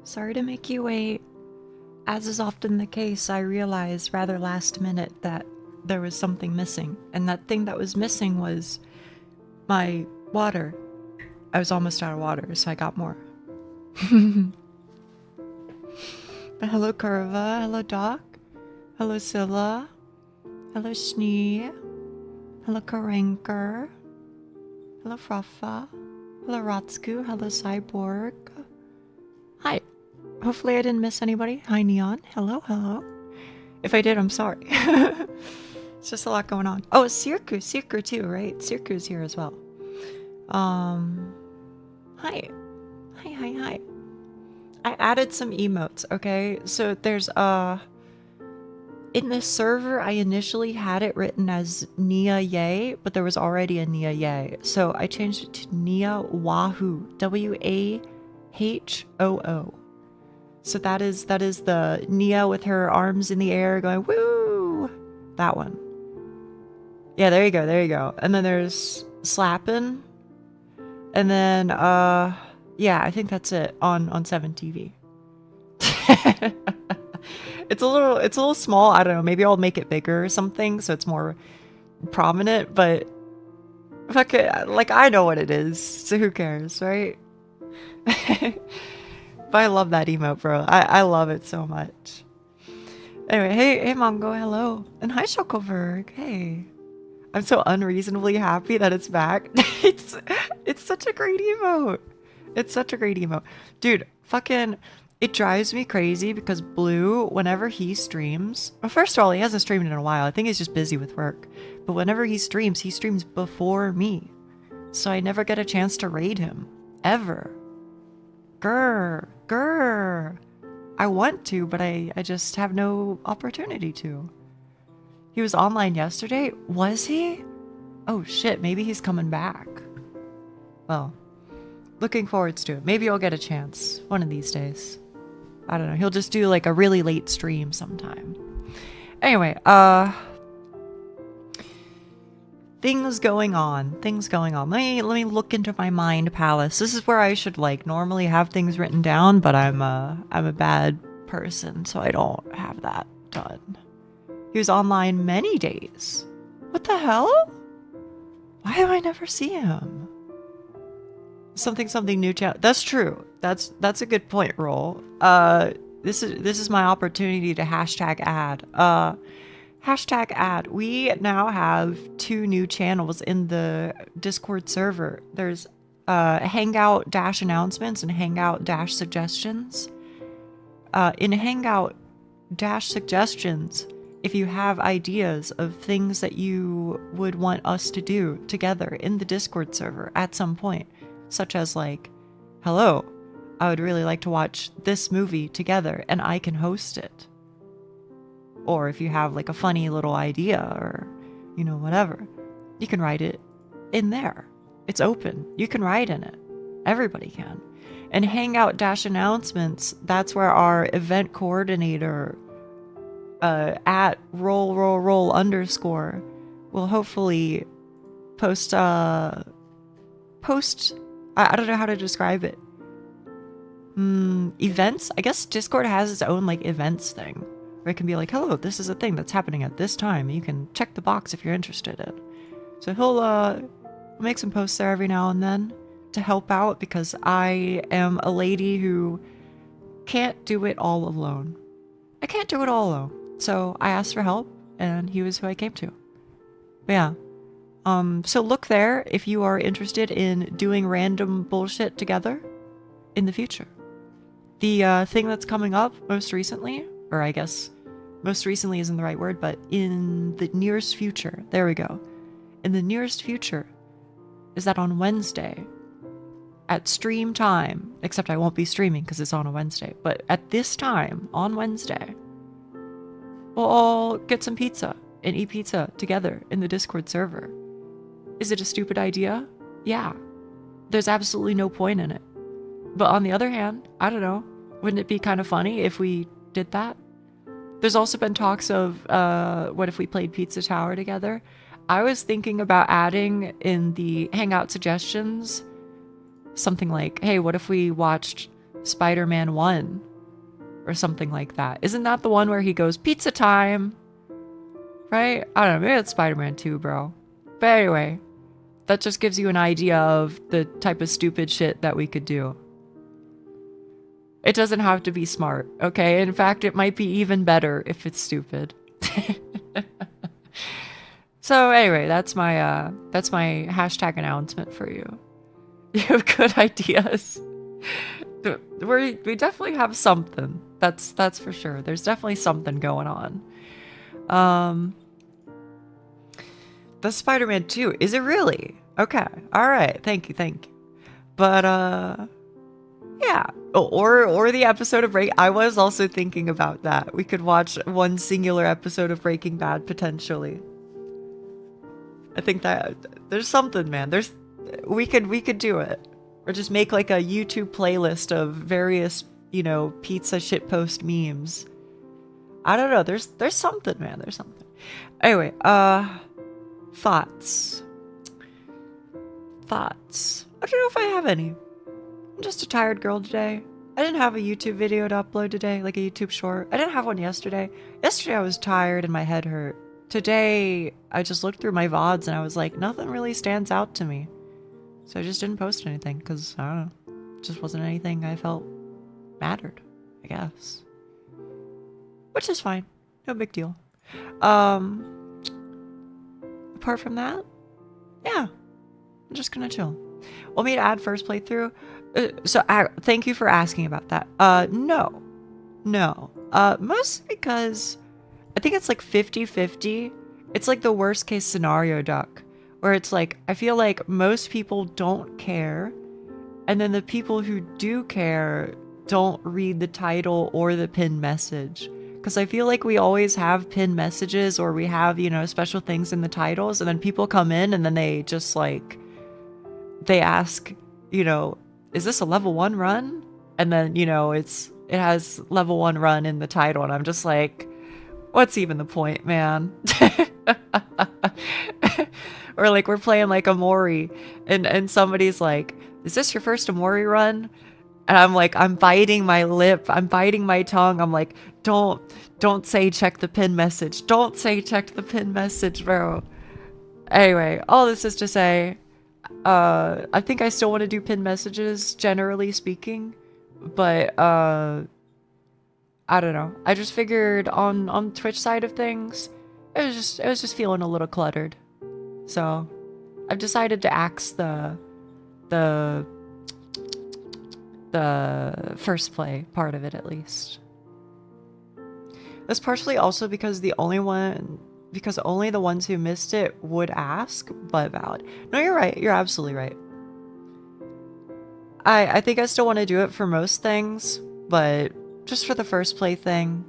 Sorry to make you wait. As is often the case, I realized rather last minute that there was something missing. And that thing that was missing was my water. I was almost out of water, so I got more. But hello, Curva. Hello, Doc. Hello, Scylla. Hello, Schnee. Hello, Karenker. Hello, Fraffa. Hello, Rotsku. Hello, Cyborg. Hi. Hopefully I didn't miss anybody. Hi, Neon. Hello, hello. If I did, I'm sorry. It's just a lot going on. Oh, it's Sirku. Sirku too, right? Sirku's here as well. Hi. Hi, hi, hi. I added some emotes, okay? So there's, in this server, I initially had it written as Nia Ye, but there was already a Nia Ye. So I changed it to Nia Wahoo. W-A-H-O-O. So that is the Nia with her arms in the air going, woo! That one. Yeah, there you go, there you go. And then there's Slappin'. And then, yeah, I think that's it on 7 TV. It's a little small. I don't know. Maybe I'll make it bigger or something so it's more prominent. But fuck it, like I know what it is, so who cares, right? But I love that emote, bro. I love it so much. Anyway, hey Mongo, hello, and hi Shuckleberg. Hey. I'm so unreasonably happy that it's back. It's such a great emote. It's such a great emote. Dude, fucking, it drives me crazy because Blue, whenever he streams, well, first of all, he hasn't streamed in a while. I think he's just busy with work. But whenever he streams before me. So I never get a chance to raid him. Ever. Grr. I want to, but I just have no opportunity to. He was online yesterday? Was he? Oh shit, maybe he's coming back. Well, looking forward to it. Maybe I'll get a chance one of these days. I don't know. He'll just do like a really late stream sometime. Anyway, things going on. Let me look into my mind palace. This is where I should like normally have things written down, but I'm a bad person, so I don't have that done. He was online many days. What the hell? Why do I never see him? Something new chat. That's true. That's a good point, Roll. This is my opportunity to hashtag ad. Hashtag ad. We now have 2 new channels in the Discord server. There's Hangout dash announcements and Hangout dash suggestions. In Hangout dash suggestions, if you have ideas of things that you would want us to do together in the Discord server at some point, such as like, hello, I would really like to watch this movie together and I can host it. Or if you have like a funny little idea or, you know, whatever, you can write it in there. It's open. You can write in it. Everybody can. And Hangout dash announcements, that's where our event coordinator at roll underscore will hopefully post I don't know how to describe it. Events? I guess Discord has its own like events thing where it can be like, hello, this is a thing that's happening at this time. You can check the box if you're interested in. So he'll make some posts there every now and then to help out because I am a lady who can't do it all alone. I can't do it all alone. So I asked for help and he was who I came to. But yeah. So look there if you are interested in doing random bullshit together in the future. The thing that's coming up most recently, or I guess most recently isn't the right word, but in the nearest future, there we go. In the nearest future is that on Wednesday at stream time, except I won't be streaming because it's on a Wednesday, but at this time on Wednesday, we'll all get some pizza and eat pizza together in the Discord server. Is it a stupid idea? Yeah. There's absolutely no point in it. But on the other hand, I don't know, wouldn't it be kind of funny if we did that? There's also been talks of what if we played Pizza Tower together? I was thinking about adding in the Hangout suggestions something like, hey, what if we watched Spider-Man 1 or something like that. Isn't that the one where he goes, pizza time? Right? I don't know. Maybe it's Spider-Man 2, bro. But anyway, that just gives you an idea of the type of stupid shit that we could do. It doesn't have to be smart, okay? In fact, it might be even better if it's stupid. So anyway, that's my hashtag announcement for you. You have good ideas. We definitely have something. That's for sure. There's definitely something going on. The Spider-Man 2, is it really? Okay. All right. Thank you. But yeah. Or the episode of I was also thinking about that. We could watch one singular episode of Breaking Bad potentially. I think that there's something, man. We could do it. Or just make like a YouTube playlist of various, pizza shitpost memes. I don't know. There's something, man. There's something. Anyway, thoughts. I don't know if I have any. I'm just a tired girl today. I didn't have a YouTube video to upload today, like a YouTube short. I didn't have one yesterday. Yesterday I was tired and my head hurt. Today, I just looked through my VODs and I was like, nothing really stands out to me. So I just didn't post anything because, I don't know, it just wasn't anything I felt mattered, I guess. Which is fine. No big deal. Apart from that, yeah, I'm just gonna chill. Want me to add first playthrough? Thank you for asking about that. No. Mostly because I think it's like 50-50. It's like the worst case scenario, Duck, where it's like, I feel like most people don't care. And then the people who do care don't read the title or the pinned message. Because I feel like we always have pinned messages or we have, special things in the titles. And then people come in and then they just like, they ask, is this a level 1 run? And then, it has level 1 run in the title. And I'm just like, what's even the point, man? Or like we're playing like Amori and somebody's like, is this your first Amori run? And I'm like, I'm biting my lip. I'm biting my tongue. I'm like, don't say check the pin message. Don't say check the pin message, bro. Anyway, all this is to say, I think I still want to do pin messages, generally speaking. But, I don't know. I just figured on Twitch side of things, it was just feeling a little cluttered. So I've decided to axe the first play part of it, at least. That's partially also because only the ones who missed it would ask, but valid. No, you're right. You're absolutely right. I think I still want to do it for most things, but just for the first play thing,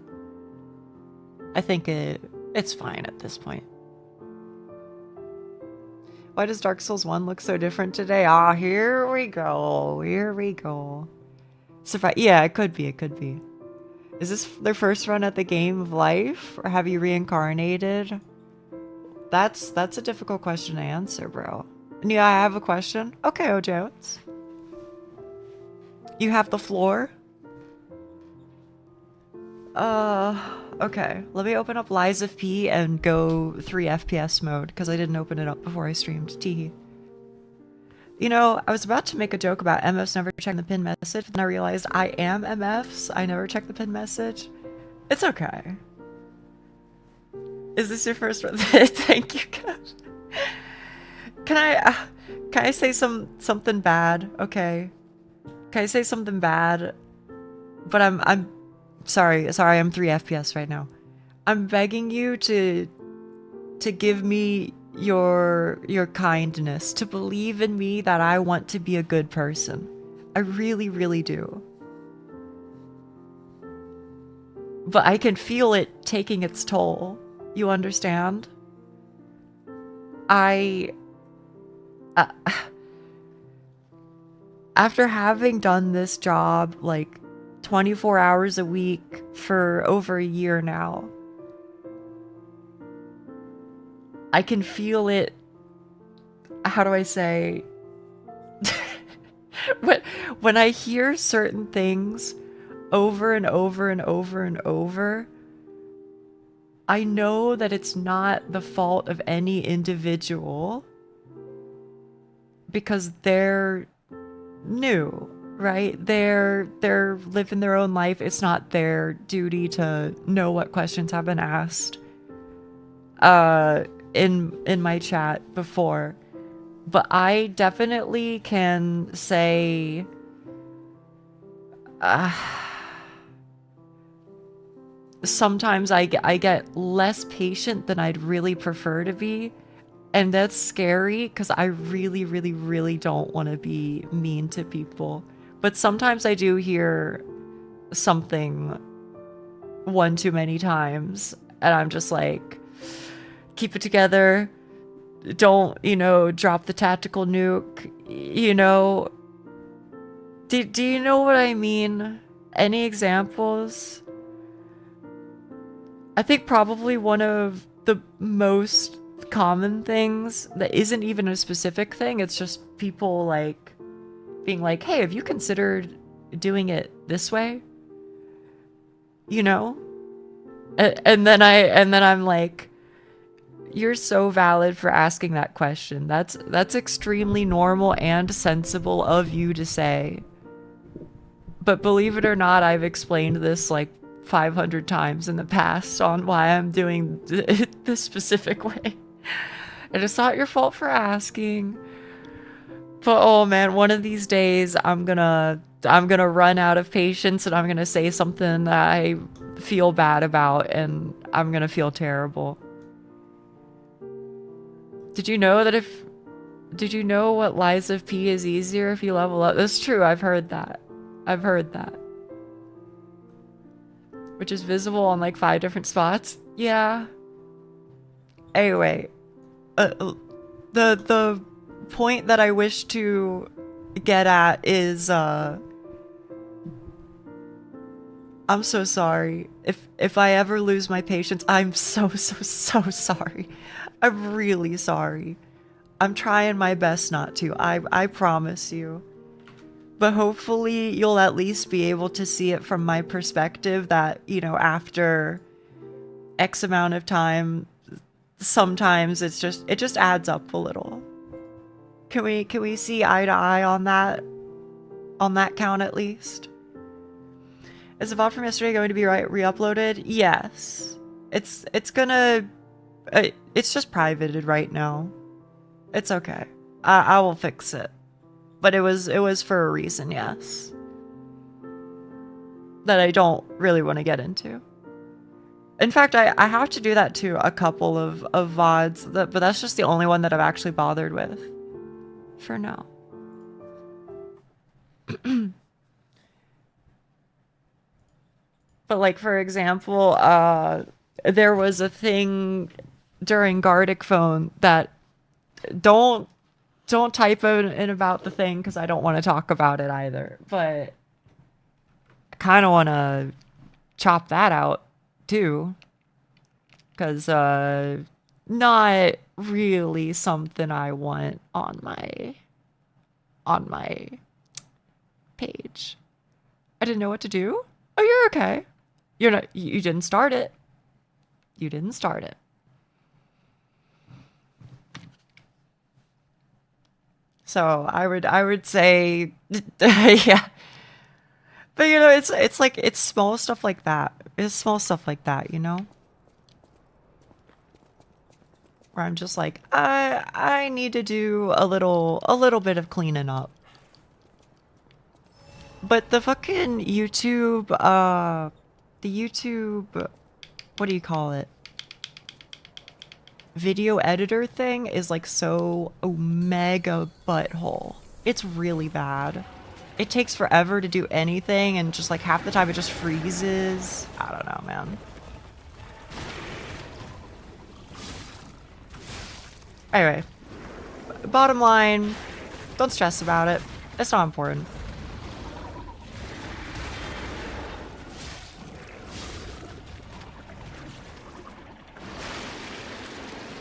I think it's fine at this point. Why does Dark Souls 1 look so different today? Ah, here we go. Surprise. Yeah, it could be. Is this their first run at the game of life? Or have you reincarnated? That's a difficult question to answer, bro. And yeah, I have a question. Okay, Jones. You have the floor? Okay. Let me open up Lies of P and go 3 FPS mode, because I didn't open it up before I streamed. Teehee. I was about to make a joke about MFs never checking the pin message, but then I realized I am MFs. I never check the pin message. It's okay. Is this your first one? Thank you, guys. Can I say something bad? Okay. Can I say something bad? But I'm sorry, I'm 3 FPS right now. I'm begging you to give me your kindness, to believe in me that I want to be a good person. I really, really do. But I can feel it taking its toll. You understand? After having done this job like 24 hours a week for over a year now, I can feel it. How do I say? when I hear certain things over and over and over and over, I know that it's not the fault of any individual because they're new, right? They're living their own life. It's not their duty to know what questions have been asked in my chat before. But I definitely can say sometimes I get less patient than I'd really prefer to be. And that's scary because I really, really, really don't want to be mean to people. But sometimes I do hear something one too many times. And I'm just like, keep it together. Don't, drop the tactical nuke. Do you know what I mean? Any examples? I think probably one of the most common things that isn't even a specific thing, it's just people like being like, hey, have you considered doing it this way? And then I'm like, you're so valid for asking that question. That's extremely normal and sensible of you to say. But believe it or not, I've explained this like 500 times in the past on why I'm doing it this specific way. And it's not your fault for asking. But oh man, one of these days I'm gonna run out of patience and I'm gonna say something that I feel bad about and I'm gonna feel terrible. Did you know what lies of P is easier if you level up? That's true, I've heard that. Which is visible on like 5 different spots. Yeah. Anyway, the point that I wish to get at is I'm so sorry. If I ever lose my patience, I'm so sorry. I'm really sorry. I'm trying my best not to. I promise you. But hopefully you'll at least be able to see it from my perspective that, after X amount of time, sometimes it just adds up a little. Can we see eye to eye on that count at least? Is the VOD from yesterday going to be re-uploaded? Yes. It's just privated right now. It's okay. I will fix it. But it was for a reason, yes. That I don't really want to get into. In fact, I have to do that to a couple of VODs, but that's just the only one that I've actually bothered with. For now. But like, for example, there was a thing during Gardic Phone that don't type in about the thing because I don't want to talk about it either. But I kind of want to chop that out too. Because not really something I want on my page. I didn't know what to do. Oh, you're okay. You didn't start it. You didn't start it. So I would say, yeah. But it's like, it's small stuff like that. It's small stuff like that, Where I'm just like, I need to do a little bit of cleaning up. But the fucking YouTube, what do you call it? Video editor thing is like so mega butthole. It's really bad. It takes forever to do anything and just like half the time it just freezes. I don't know, man. Anyway, bottom line, don't stress about it. It's not important.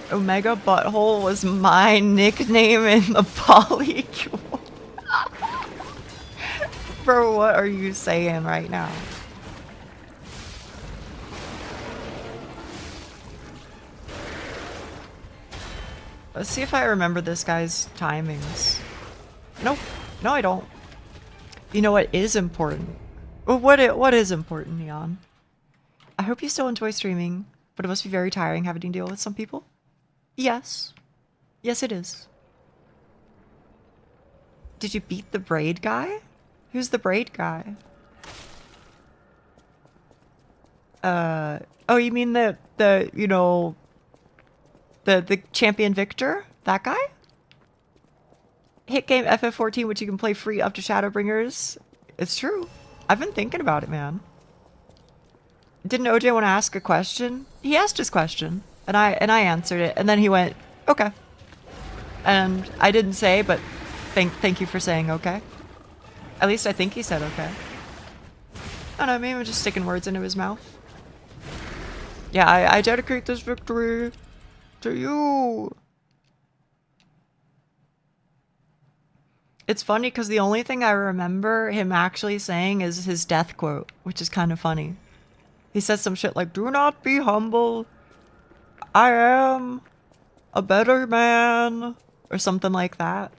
Omega Butthole was my nickname in the polycule. Bro, what are you saying right now? Let's see if I remember this guy's timings. Nope. No, I don't. You know what is important? What is important, Neon? I hope you still enjoy streaming, but it must be very tiring having to deal with some people. Yes. Yes, it is. Did you beat the braid guy? Who's the braid guy? Oh, you mean the you know, the champion victor? That guy? Hit game FF14, which you can play free up to Shadowbringers. It's true. I've been thinking about it, man. Didn't OJ want to ask a question? He asked his question, and I answered it, and then he went, okay. And I didn't say, but thank you for saying okay. At least I think he said okay. I don't know, maybe I'm just sticking words into his mouth. Yeah, I dedicate this victory to you. It's funny because the only thing I remember him actually saying is his death quote, which is kind of funny. He says some shit like, "Do not be humble. I am a better man," or something like that.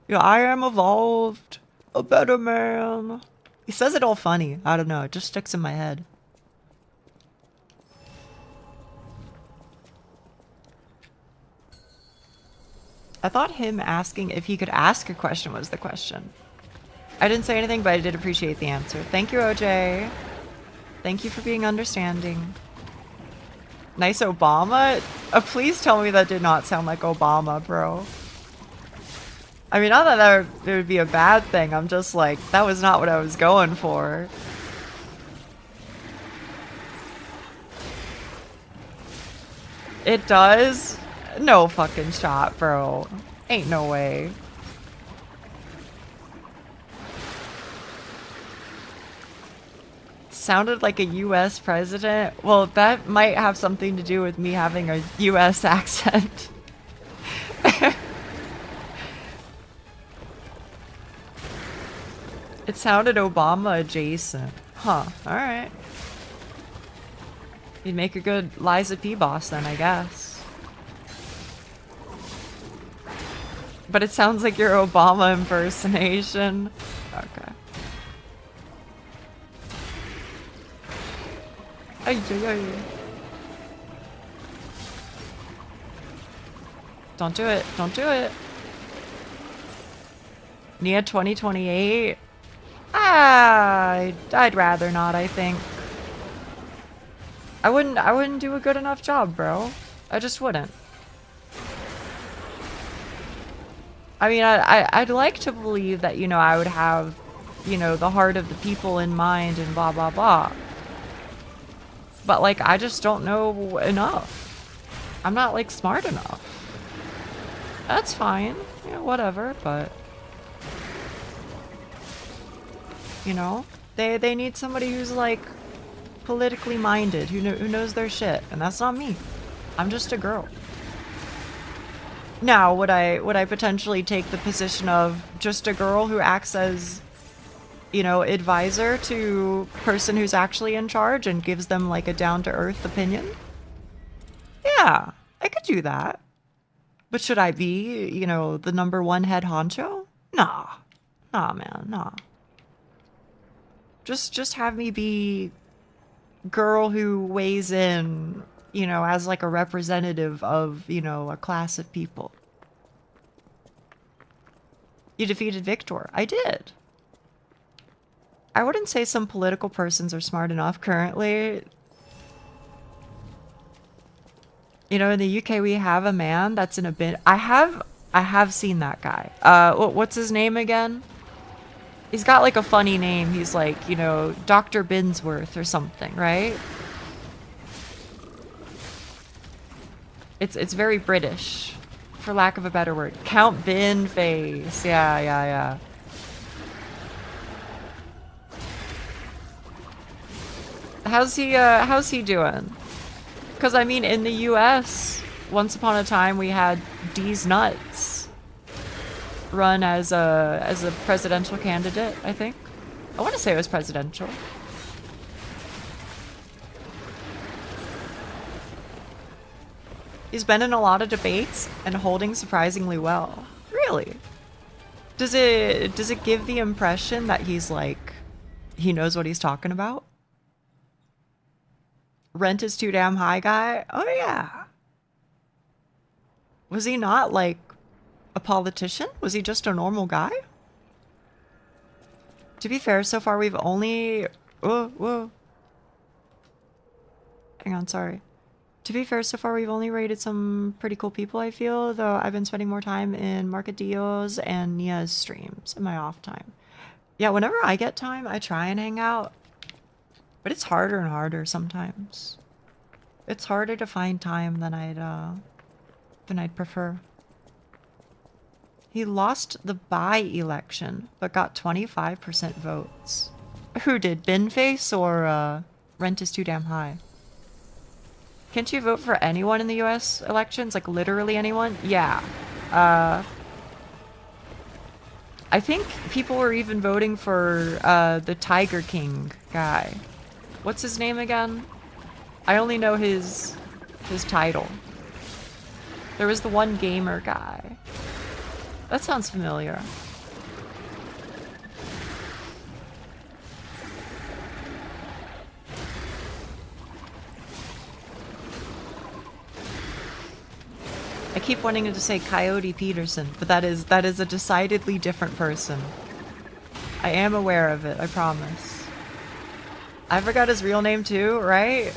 You know, I am evolved, a better man. He says it all funny. I don't know. It just sticks in my head. I thought him asking if he could ask a question was the question. I didn't say anything, but I did appreciate the answer. Thank you, OJ. Thank you for being understanding. Nice Obama? Please tell me that did not sound like Obama, bro. I mean, not that it would be a bad thing. I'm just like, that was not what I was going for. It does? No fucking shot, bro. Ain't no way. Sounded like a US president? Well, that might have something to do with me having a US accent. It sounded Obama adjacent. Huh, alright. You'd make a good Liza P boss then, I guess. But it sounds like your Obama impersonation. Okay. Ay, ay, ay. Don't do it. Don't do it. Nia 2028? I'd rather not, I think. I wouldn't do a good enough job, bro. I just wouldn't. I mean, I'd like to believe that, you know, I would have, you know, the heart of the people in mind and blah, blah, blah. But, like, I just don't know enough. I'm not, like, smart enough. That's fine. You know, whatever, but... You know? They need somebody who's, like, politically minded, who knows their shit. And that's not me. I'm just a girl. Now, would I potentially take the position of just a girl who acts as, you know, advisor to person who's actually in charge and gives them like a down-to-earth opinion? Yeah, I could do that. But should I be, you know, the #1 head honcho? Nah. Nah, man, nah. Just have me be girl who weighs in, you know, as like a representative of, you know, a class of people. You defeated Victor. I did. I wouldn't say some political persons are smart enough currently. You know, in the UK we have a man that's in a bit. I have seen that guy. What's his name again? He's got like a funny name. He's like, you know, Dr. Binsworth or something, right? It's very British, for lack of a better word. Count Bin face. Yeah. How's he doing? Because I mean, in the US, once upon a time we had D's Nuts run as a presidential candidate, I think. I want to say it was presidential. He's been in a lot of debates and holding surprisingly well. Really? Does it give the impression that he's like, he knows what he's talking about? Rent is too damn high guy? Oh yeah. Was he not like a politician? Was he just a normal guy? To be fair, so far we've only... Whoa. Hang on, sorry. To be fair, so far we've only rated some pretty cool people, I feel, though I've been spending more time in Marcadillo's and Nia's streams in my off time. Yeah, whenever I get time, I try and hang out, but it's harder and harder sometimes. It's harder to find time than I'd prefer. He lost the by-election, but got 25% votes. Who did, Binface or Rent is Too Damn High? Can't you vote for anyone in the US elections? Like literally anyone? Yeah. I think people were even voting for the Tiger King guy. What's his name again? I only know his title. There was the one gamer guy. That sounds familiar. I keep wanting to say Coyote Peterson, but that is a decidedly different person. I am aware of it, I promise. I forgot his real name too, right?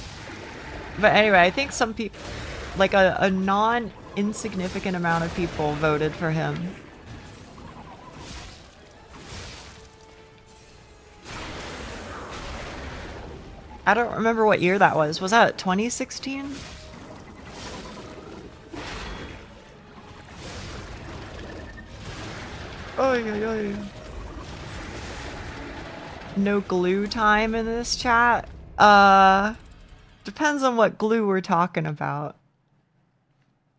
But anyway, I think some people, like a non-insignificant amount of people voted for him. I don't remember what year that was. Was that 2016? Oy. No glue time in this chat? Depends on what glue we're talking about.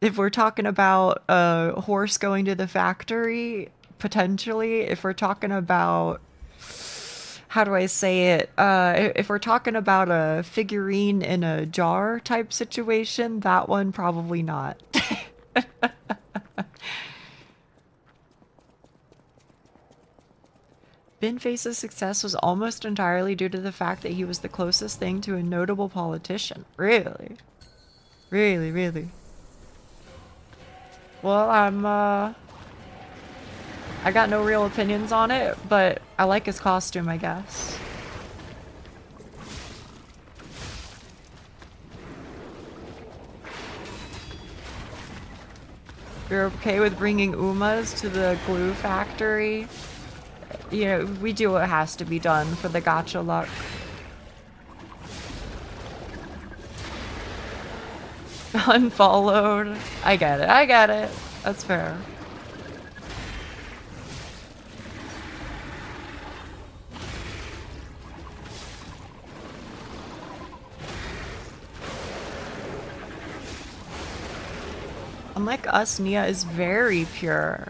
If we're talking about a horse going to the factory, potentially. If we're talking about... How do I say it? If we're talking about a figurine in a jar type situation, that one probably not. Binface's success was almost entirely due to the fact that he was the closest thing to a notable politician. Really? Really? Well, I got no real opinions on it, but I like his costume, I guess. You're okay with bringing Umas to the glue factory? You know, we do what has to be done for the gacha luck. Unfollowed. I get it. That's fair. Unlike us, Nia is very pure.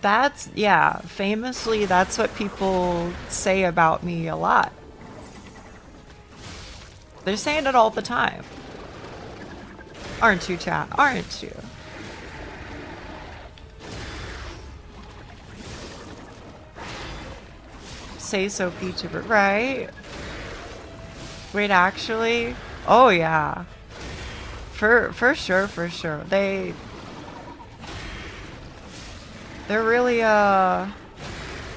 That's, yeah, famously, that's what people say about me a lot. They're saying it all the time. Aren't you, chat? Aren't you? Say so, VTuber, right? Wait, actually? Oh, yeah. For sure. They're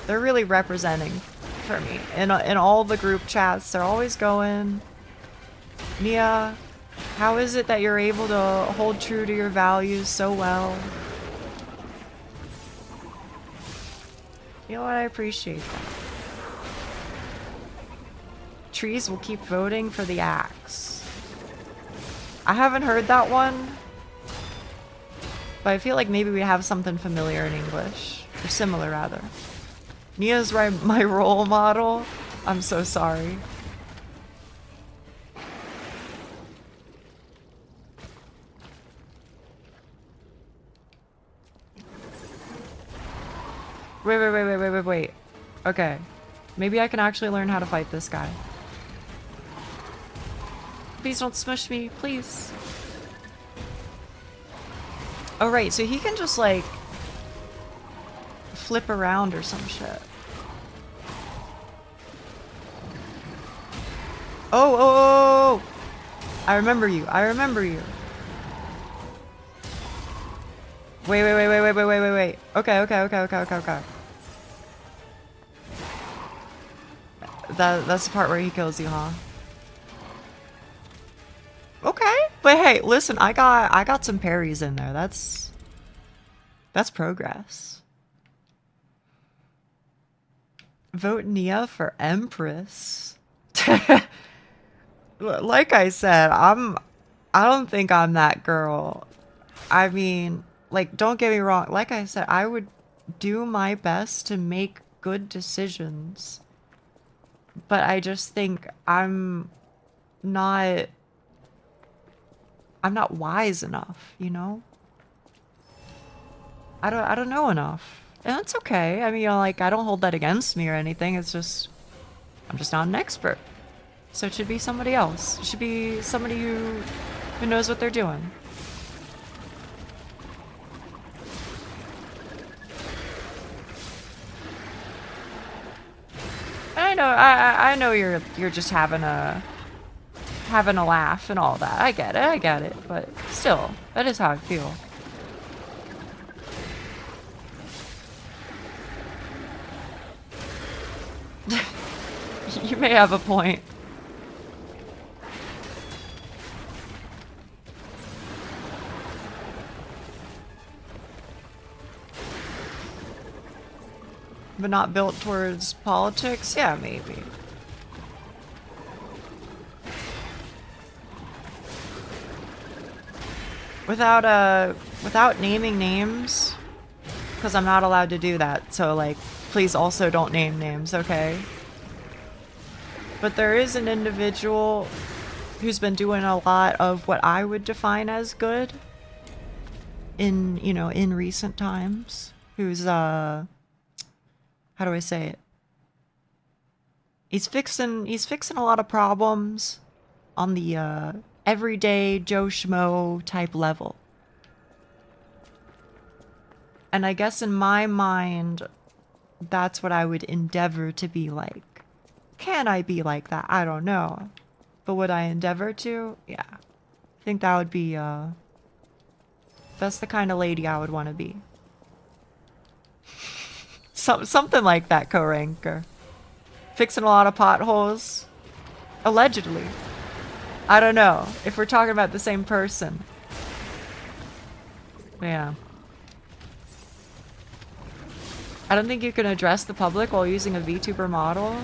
really representing for me in all the group chats. They're always going, Nia, how is it that you're able to hold true to your values so well? You know what? I appreciate that. Trees will keep voting for the axe. I haven't heard that one, but I feel like maybe we have something familiar in English, or similar rather. Nia's my role model. I'm so sorry. Wait. Okay. Maybe I can actually learn how to fight this guy. Please don't smush me, please. Oh, right, so he can just, like, flip around or some shit. Oh! I remember you. I remember you. Wait. Okay. That's the part where he kills you, huh? Okay. But hey, listen, I got some parries in there. That's progress. Vote Nia for Empress. Like I said, I don't think I'm that girl. I mean, like, don't get me wrong. Like I said, I would do my best to make good decisions. But I just think I'm not wise enough, you know? I don't know enough. And that's okay. I mean, you know, like, I don't hold that against me or anything. It's just, I'm just not an expert. So it should be somebody else. It should be somebody who knows what they're doing. I know you're just having a laugh and all that. I get it, but still, that is how I feel. You may have a point. But not built towards politics? Yeah, maybe. Without naming names, because I'm not allowed to do that, so, like, please also don't name names, okay? But there is an individual who's been doing a lot of what I would define as good in, you know, in recent times, who's, how do I say it? He's fixing a lot of problems on the everyday Joe Schmo type level. And I guess in my mind, that's what I would endeavor to be like. Can I be like that? I don't know. But would I endeavor to? Yeah. I think that would be, that's the kind of lady I would want to be. Something like that, co-ranker. Fixing a lot of potholes. Allegedly. I don't know if we're talking about the same person. Yeah. I don't think you can address the public while using a VTuber model.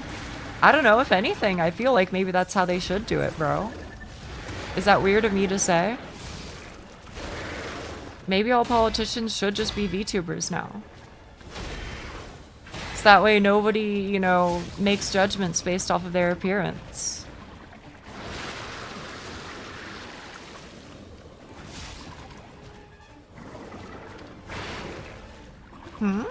I don't know, if anything, I feel like maybe that's how they should do it, bro. Is that weird of me to say? Maybe all politicians should just be VTubers now. So that way nobody, you know, makes judgments based off of their appearance. Hmm?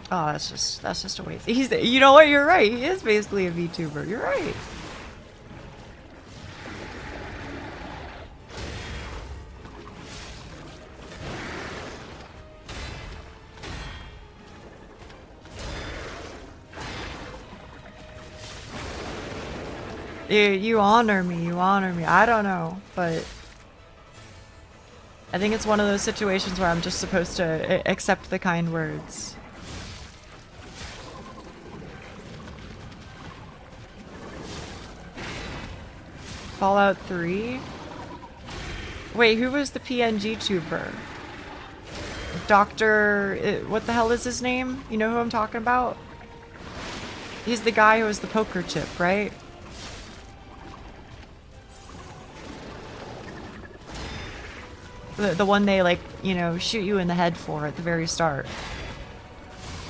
Oh, that's just a waste. He's, you know what? You're right. He is basically a VTuber. You're right. You honor me. You honor me. I don't know, but I think it's one of those situations where I'm just supposed to accept the kind words. Fallout 3? Wait, who was the PNG tuber? Dr. What the hell is his name? You know who I'm talking about? He's the guy who was the poker chip, right? The one they, like, you know, shoot you in the head for at the very start.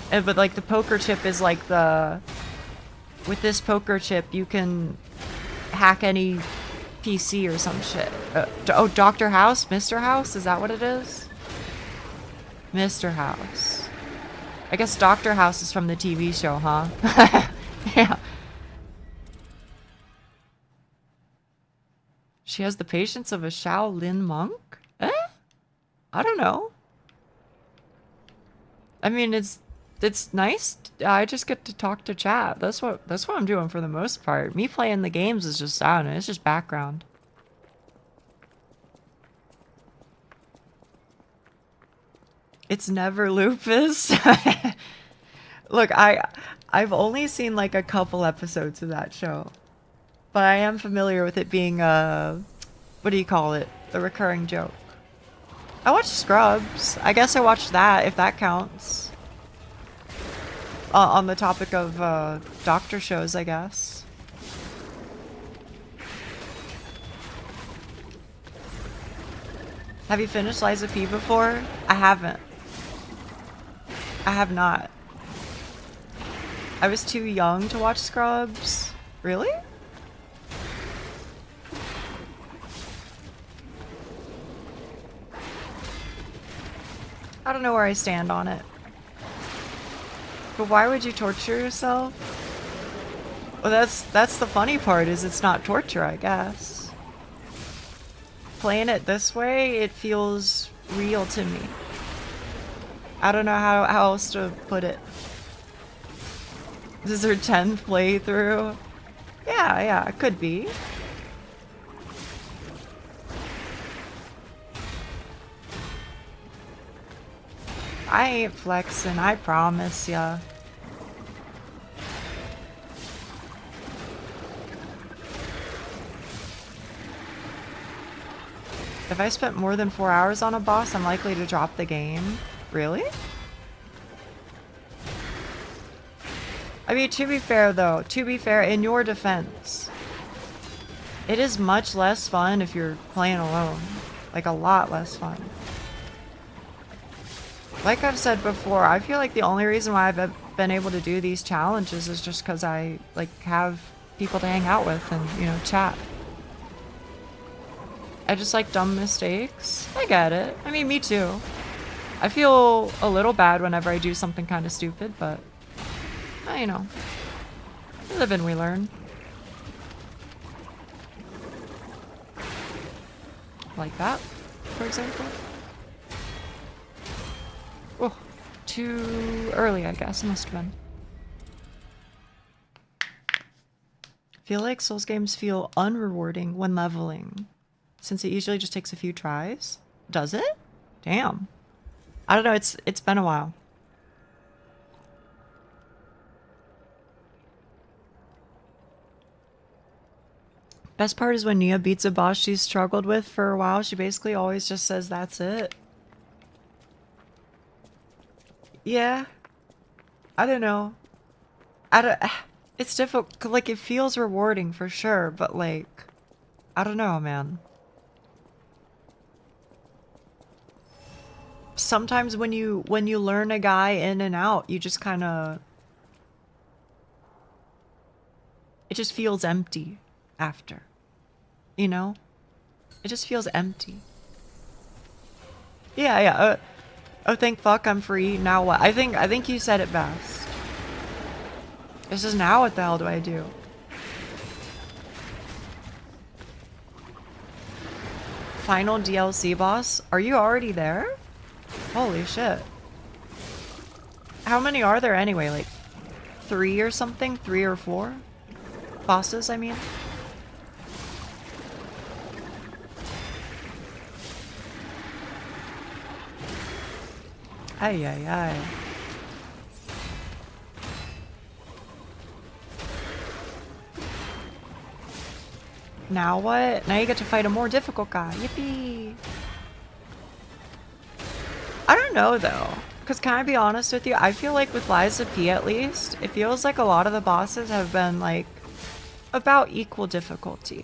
But, like, the poker chip is like the... With this poker chip, you can hack any PC or some shit. Oh, Dr. House? Mr. House? Is that what it is? Mr. House. I guess Dr. House is from the TV show, huh? Yeah. She has the patience of a Shaolin monk? Eh? I don't know. I mean, it's nice. I just get to talk to chat. That's what I'm doing for the most part. Me playing the games is just, I don't know, it's just background. It's never lupus. Look, I've only seen like a couple episodes of that show, but I am familiar with it being what do you call it? The recurring joke. I watched Scrubs. I guess I watched that, if that counts. On the topic of doctor shows, I guess. Have you finished Liza P before? I haven't. I have not. I was too young to watch Scrubs. Really? I don't know where I stand on it. But why would you torture yourself? Well, that's the funny part, is it's not torture, I guess. Playing it this way, it feels real to me. I don't know how else to put it. This is her 10th playthrough? Yeah, it could be. I ain't flexing, I promise ya. If I spent more than 4 hours on a boss, I'm likely to drop the game. Really? I mean, to be fair though, in your defense, it is much less fun if you're playing alone. Like, a lot less fun. Like I've said before, I feel like the only reason why I've been able to do these challenges is just because I, like, have people to hang out with and, you know, chat. I just like dumb mistakes. I get it. I mean, me too. I feel a little bad whenever I do something kind of stupid, but, you know, we live and we learn. Like that, for example. Oh, too early, I guess. It must have been. Feel like Souls games feel unrewarding when leveling, since it usually just takes a few tries. Does it? Damn. I don't know. It's been a while. Best part is when Nia beats a boss she's struggled with for a while. She basically always just says, "That's it." Yeah. I don't know. It's difficult. Like, it feels rewarding for sure, but like, I don't know, man. Sometimes when you learn a guy in and out, you just kind of, it just feels empty after. You know? It just feels empty. Yeah. Oh, thank fuck I'm free. Now what? I think you said it best. This is now what the hell do I do? Final DLC boss? Are you already there? Holy shit. How many are there anyway? Like 3 or something? 3 or 4? Bosses, I mean. Ay. Now what? Now you get to fight a more difficult guy. Yippee! I don't know though. Because can I be honest with you? I feel like with Liza P at least, it feels like a lot of the bosses have been like about equal difficulty.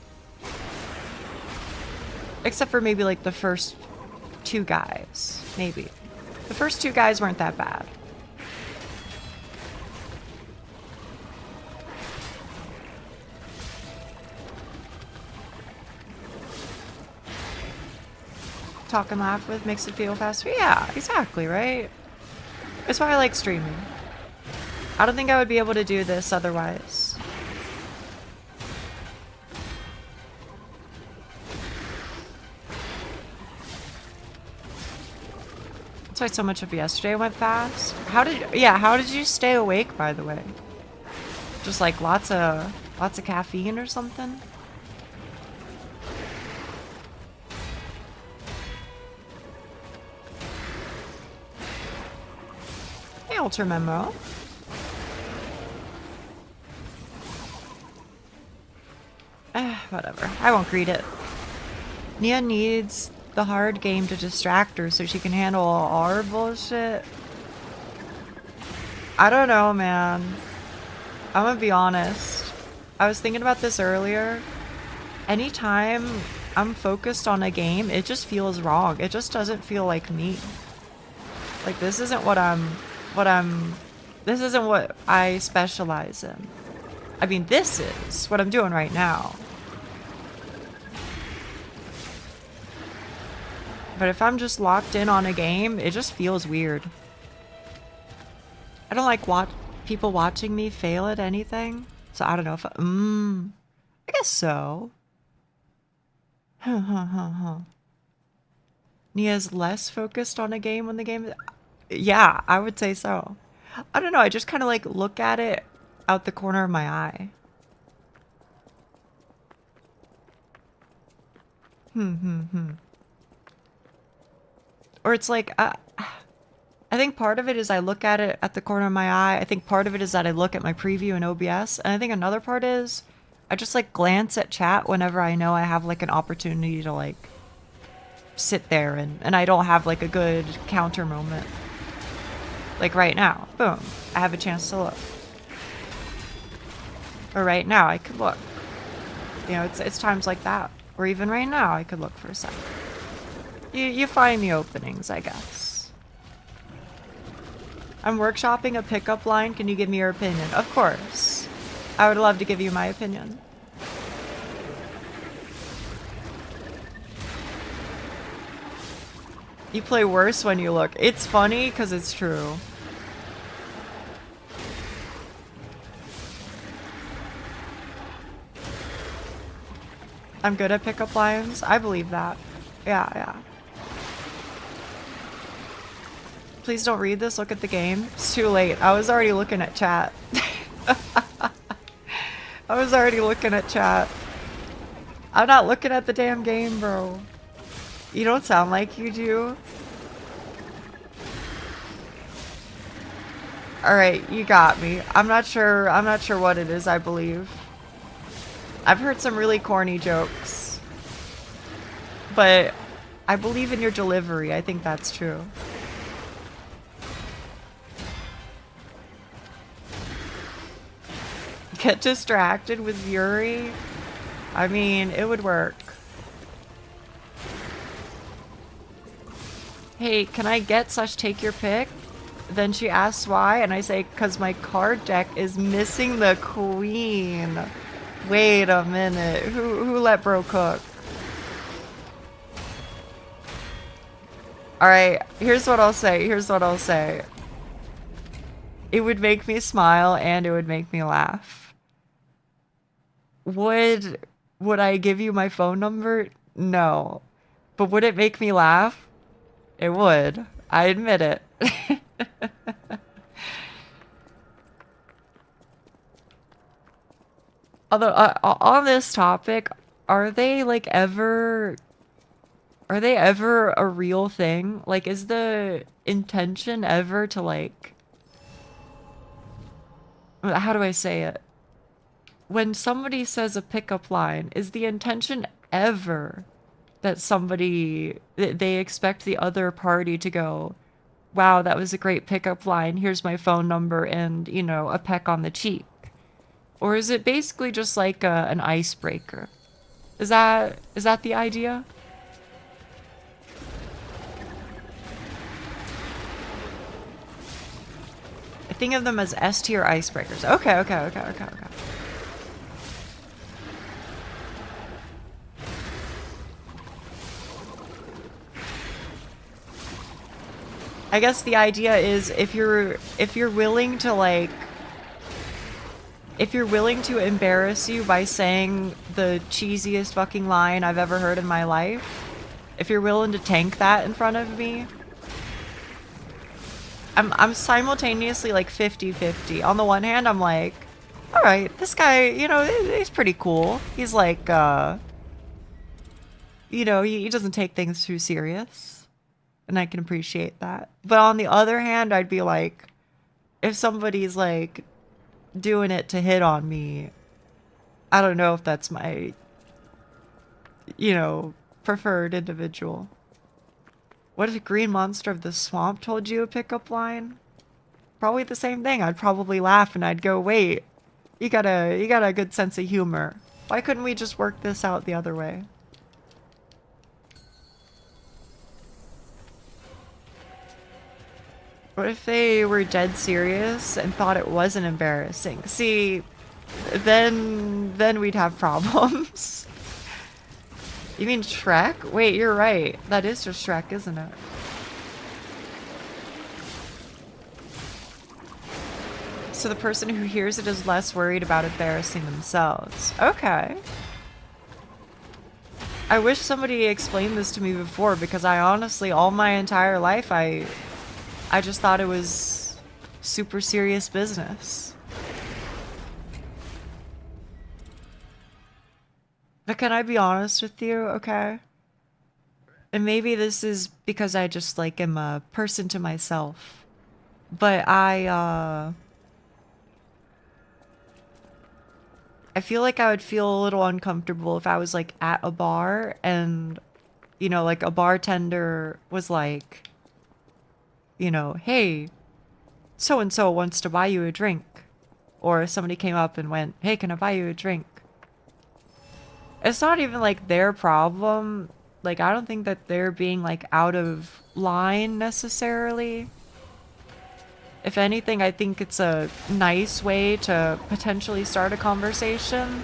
Except for maybe like the first 2 guys. Maybe. The first 2 guys weren't that bad. talk and laugh with makes it feel faster. Yeah, exactly, right? That's why I like streaming. I don't think I would be able to do this otherwise. That's why so much of yesterday went fast. How did you stay awake, by the way? Just like lots of caffeine or something? Hey, Ultra Memo. Whatever. I won't read it. Nia needs the hard game to distract her so she can handle all our bullshit. I don't know, man. I'm gonna be honest. I was thinking about this earlier. Anytime I'm focused on a game, it just feels wrong. It just doesn't feel like me. Like, this isn't what this isn't what I specialize in. I mean, this is what I'm doing right now. But if I'm just locked in on a game, it just feels weird. I don't like people watching me fail at anything. So I don't know if I guess so. Nia's less focused on a game when the game is... Yeah, I would say so. I don't know, I just kind of like look at it out the corner of my eye. Or it's like, I think part of it is I look at it at the corner of my eye. I think part of it is that I look at my preview in OBS. And I think another part is I just like glance at chat whenever I know I have like an opportunity to like sit there and I don't have like a good counter moment. Like right now, boom, I have a chance to look. Or right now, I could look. You know, it's times like that. Or even right now, I could look for a second. You find the openings, I guess. I'm workshopping a pickup line. Can you give me your opinion? Of course. I would love to give you my opinion. You play worse when you look. It's funny because it's true. I'm good at pickup lines. I believe that. Yeah. Please don't read this. Look at the game. It's too late. I was already looking at chat. I was already looking at chat. I'm not looking at the damn game, bro. You don't sound like you do. Alright, you got me. I'm not sure what it is, I believe. I've heard some really corny jokes. But I believe in your delivery. I think that's true. Get distracted with Yuri? I mean, it would work. Hey, can I get / take your pick? Then she asks why, and I say, cause my card deck is missing the queen. Wait a minute. Who let bro cook? Alright, here's what I'll say. It would make me smile and it would make me laugh. Would I give you my phone number? No. But would it make me laugh? It would. I admit it. Although, on this topic, are they ever a real thing? Like, is the intention ever to like, how do I say it? When somebody says a pickup line, is the intention ever that they expect the other party to go, wow, that was a great pickup line, here's my phone number and, you know, a peck on the cheek? Or is it basically just like an icebreaker? Is that the idea? I think of them as S-tier icebreakers. Okay. I guess the idea is if you're willing to like, if you're willing to embarrass you by saying the cheesiest fucking line I've ever heard in my life, if you're willing to tank that in front of me, I'm simultaneously like 50-50. On the one hand, I'm like, all right, this guy, you know, he's pretty cool. He's like, you know, he doesn't take things too serious, and I can appreciate that. But on the other hand, I'd be like, if somebody's like doing it to hit on me, I don't know if that's my, you know, preferred individual. What if a green monster of the swamp told you a pickup line? Probably the same thing. I'd probably laugh and I'd go, wait, you got a good sense of humor. Why couldn't we just work this out the other way? What if they were dead serious and thought it wasn't embarrassing? See, then we'd have problems. You mean Shrek? Wait, you're right. That is just Shrek, isn't it? So the person who hears it is less worried about embarrassing themselves. Okay. I wish somebody explained this to me before, because I honestly, all my entire life, I just thought it was super serious business. But can I be honest with you, okay? And maybe this is because I just like am a person to myself. But I feel like I would feel a little uncomfortable if I was like at a bar and, you know, like a bartender was like, you know, hey, so-and-so wants to buy you a drink. Or somebody came up and went, hey, can I buy you a drink? It's not even like their problem. Like, I don't think that they're being like out of line necessarily. If anything, I think it's a nice way to potentially start a conversation.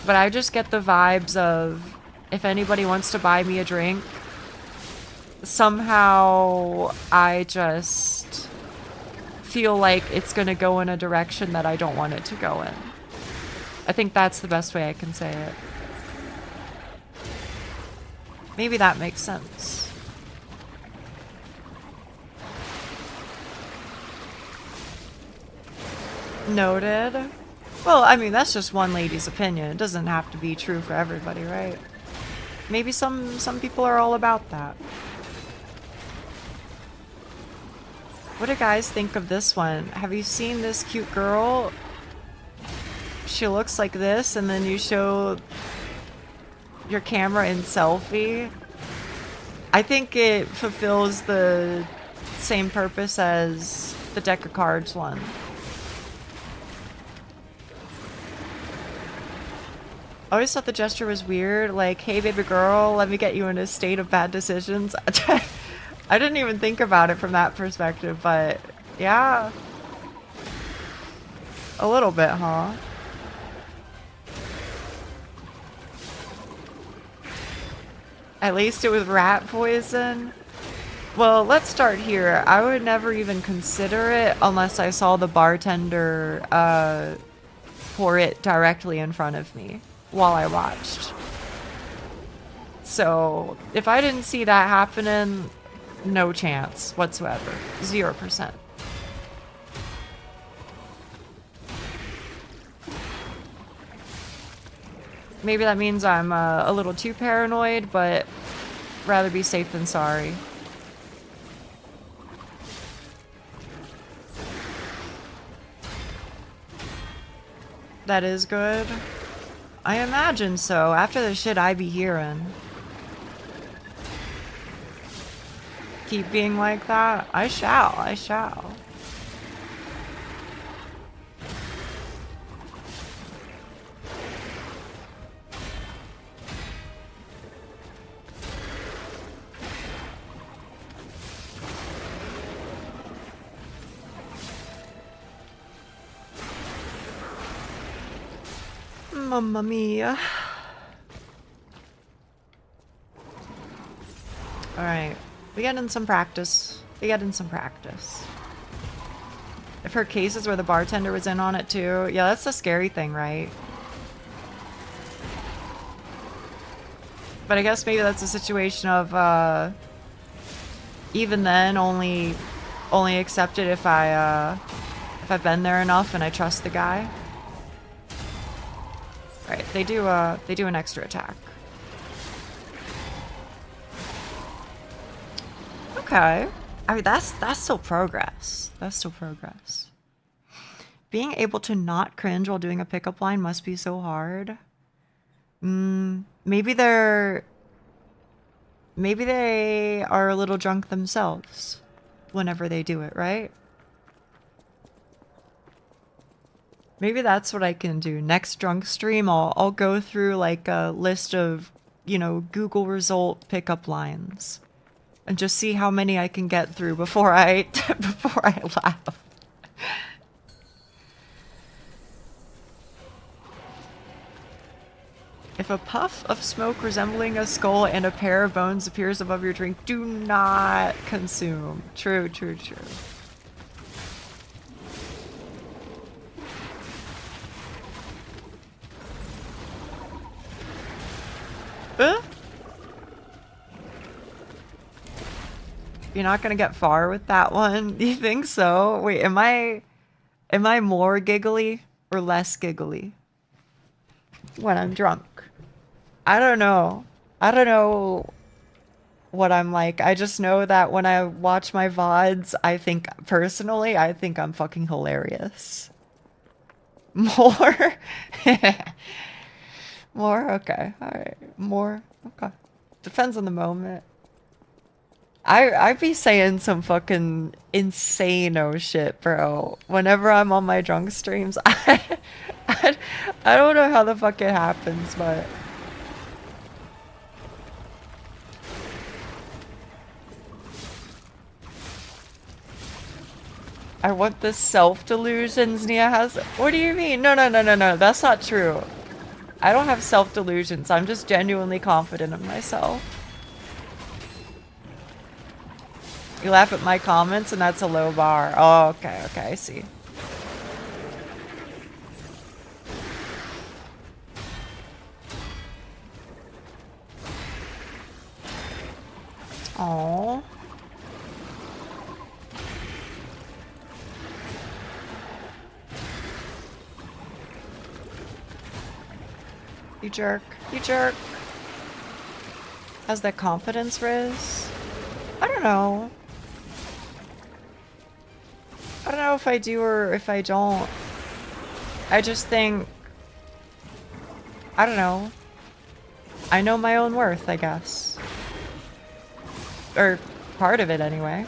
But I just get the vibes of, if anybody wants to buy me a drink, somehow I just feel like it's gonna go in a direction that I don't want it to go in. I think that's the best way I can say it. Maybe that makes sense. Noted. Well, I mean, that's just one lady's opinion. It doesn't have to be true for everybody, right? Maybe some people are all about that. What do guys think of this one? Have you seen this cute girl? She looks like this, and then you show your camera in selfie. I think it fulfills the same purpose as the deck of cards one. I always thought the gesture was weird, like, hey baby girl, let me get you in a state of bad decisions. I didn't even think about it from that perspective, but yeah. A little bit, huh? At least it was rat poison. Well, let's start here. I would never even consider it unless I saw the bartender pour it directly in front of me while I watched. So if I didn't see that happening, no chance whatsoever. 0%. Maybe that means I'm a little too paranoid, but rather be safe than sorry. That is good. I imagine so, after the shit I be hearing. Keep being like that? I shall. Mamma mia. Alright. We get in some practice. We get in some practice. I've heard cases where the bartender was in on it too. Yeah, that's the scary thing, right? But I guess maybe that's a situation of, even then, only accept it if I've been there enough and I trust the guy. Right, they do an extra attack. Okay. I mean, that's still progress. That's still progress. Being able to not cringe while doing a pickup line must be so hard. Maybe they are a little drunk themselves whenever they do it, right? Maybe that's what I can do. Next drunk stream, I'll go through like a list of, you know, Google result pickup lines and just see how many I can get through before I laugh. If a puff of smoke resembling a skull and a pair of bones appears above your drink, do not consume. True, true, true. You're not gonna get far with that one? You think so? Wait, am I more giggly or less giggly when I'm drunk? I don't know. I don't know what I'm like. I just know that when I watch my VODs, I think I'm fucking hilarious. More? More? Okay. Alright. More? Okay. Depends on the moment. I be saying some fucking insane-o shit, bro. Whenever I'm on my drunk streams, I don't know how the fuck it happens, but... I want the self-delusions Nia has. What do you mean? No, that's not true. I don't have self-delusions. I'm just genuinely confident in myself. You laugh at my comments and that's a low bar. Oh, okay, I see. Aww. You jerk. You jerk. Has that confidence, Riz? I don't know. I don't know if I do or if I don't. I just think... I don't know. I know my own worth, I guess. Or part of it, anyway.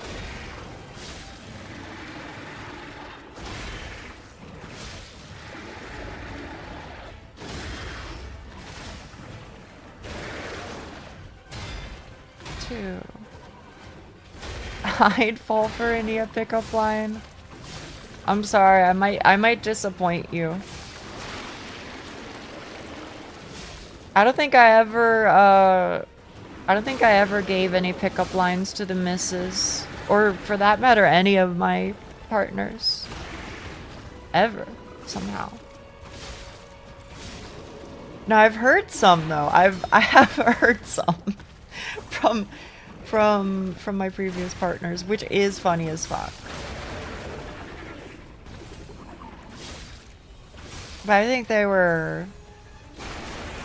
I'd fall for a Nia pickup line. I'm sorry, I might disappoint you. I don't think I ever gave any pickup lines to the missus, or for that matter, any of my partners. Ever, somehow. No, I've heard some though. I have heard some from my previous partners, which is funny as fuck. But I think they were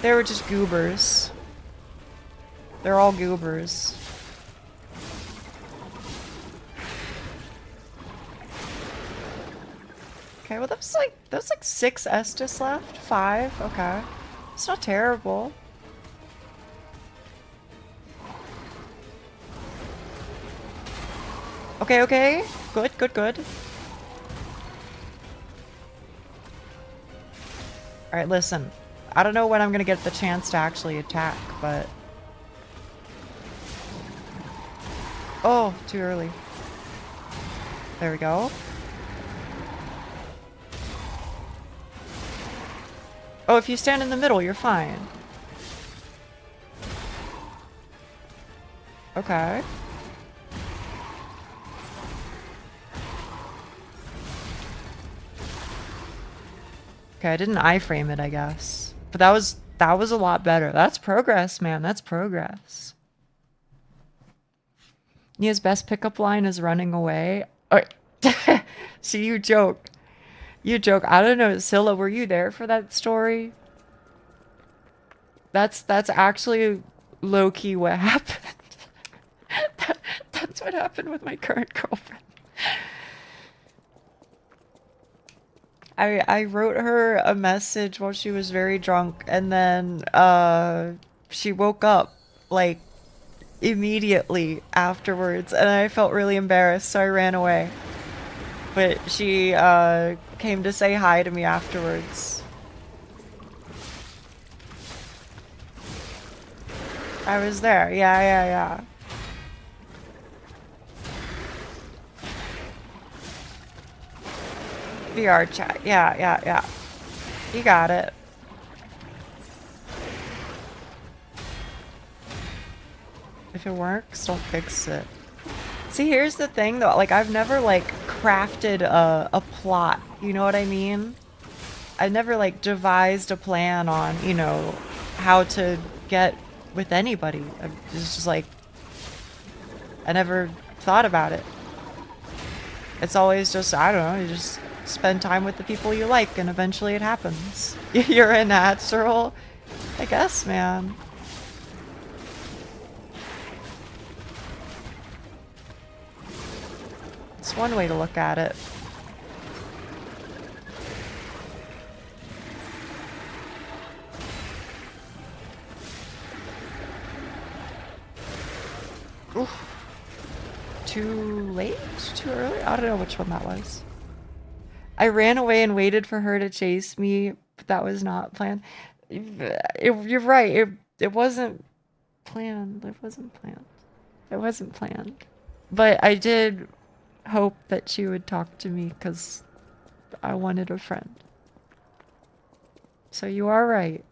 just goobers. They're all goobers. Okay, well that's like 6 Estus left? 5? Okay. It's not terrible. Okay, okay. Good, good, good. Alright, listen. I don't know when I'm gonna get the chance to actually attack, but... Oh, too early. There we go. Oh, if you stand in the middle, you're fine. Okay. Okay, I didn't iframe it, I guess. But that was a lot better. That's progress, man. That's progress. Nia's best pickup line is running away. Oh, see, you joke. You joke. I don't know, Scylla, were you there for that story? That's actually low-key what happened. That's what happened with my current girlfriend. I wrote her a message while she was very drunk, and then she woke up like immediately afterwards, and I felt really embarrassed, so I ran away. But she came to say hi to me afterwards. I was there. Yeah. VR chat. Yeah. You got it. If it works, don't fix it. See, here's the thing though, like I've never like crafted a plot, you know what I mean? I've never like devised a plan on, you know, how to get with anybody. It's just like, I never thought about it. It's always just, I don't know, you just spend time with the people you like and eventually it happens. You're a natural, I guess, man. It's one way to look at it. Oof. Too late? Too early? I don't know which one that was. I ran away and waited for her to chase me, but that was not planned. You're right. It wasn't planned. It wasn't planned. It wasn't planned. But I did hope that she would talk to me because I wanted a friend. So you are right.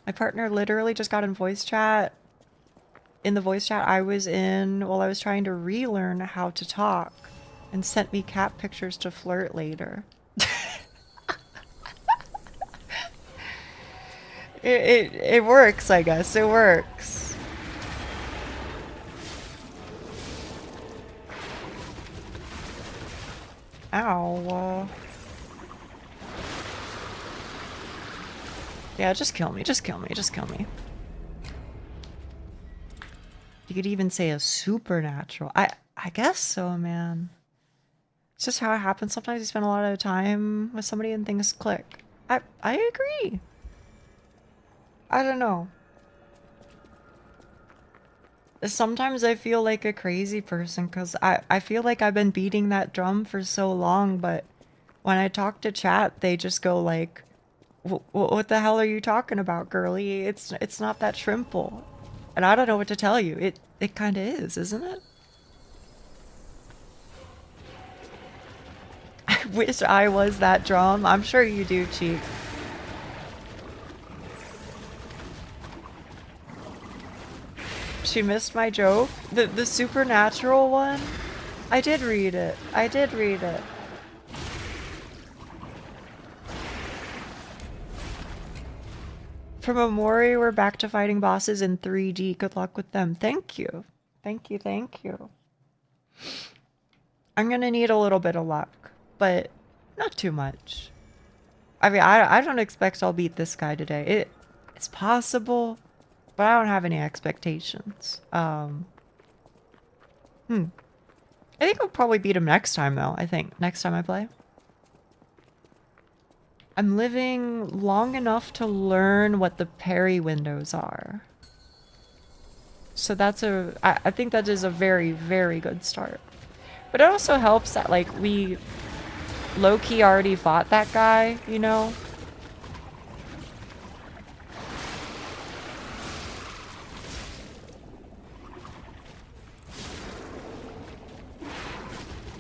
My partner literally just got in voice chat. In the voice chat I was in while I was trying to relearn how to talk and sent me cat pictures to flirt later. It works, I guess. It works. Ow. Yeah, just kill me. Just kill me. Just kill me. You could even say a supernatural. I guess so, man. It's just how it happens. Sometimes you spend a lot of time with somebody and things click. I agree. I don't know. Sometimes I feel like a crazy person because I feel like I've been beating that drum for so long, but when I talk to chat, they just go like, what the hell are you talking about, girly? It's not that shrimple. And I don't know what to tell you. It kind of is, isn't it? I wish I was that drum. I'm sure you do, Cheek. She missed my joke. The supernatural one? I did read it. I did read it. From Amori, we're back to fighting bosses in 3D. Good luck with them. Thank you. Thank you, thank you. I'm gonna need a little bit of luck, but not too much. I mean, I don't expect I'll beat this guy today. It's possible, but I don't have any expectations. I think I'll probably beat him next time, though. I think next time I play. I'm living long enough to learn what the parry windows are. So that's I think that is a very, very good start. But it also helps that, like, we low-key already fought that guy, you know?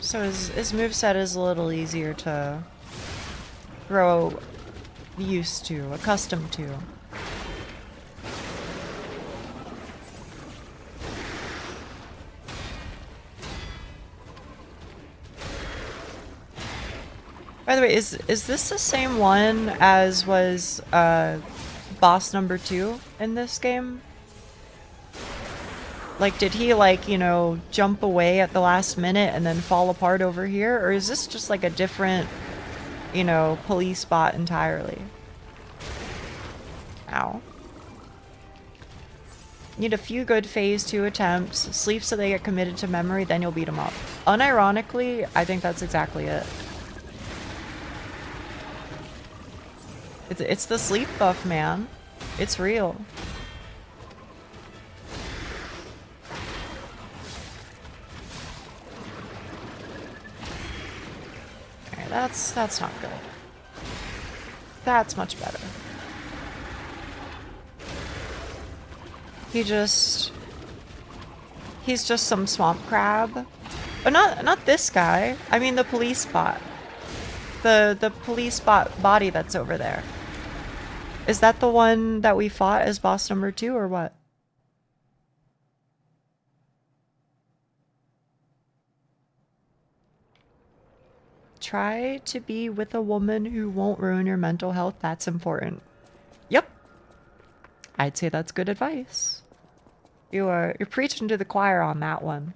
So his moveset is a little easier to grow used to, accustomed to. By the way, is this the same one as was boss number 2 in this game? Like, did he, like, you know, jump away at the last minute and then fall apart over here? Or is this just like a different, you know, police bot entirely? Ow. Need a few good phase 2 attempts, sleep so they get committed to memory, then you'll beat them up. Unironically, I think that's exactly it. It's the sleep buff, man. It's real. Alright, that's not good. That's much better. He's just some swamp crab. But not this guy. I mean the police bot. The police bot body that's over there. Is that the one that we fought as boss number 2 or what? Try to be with a woman who won't ruin your mental health. That's important. Yep. I'd say that's good advice. You're preaching to the choir on that one.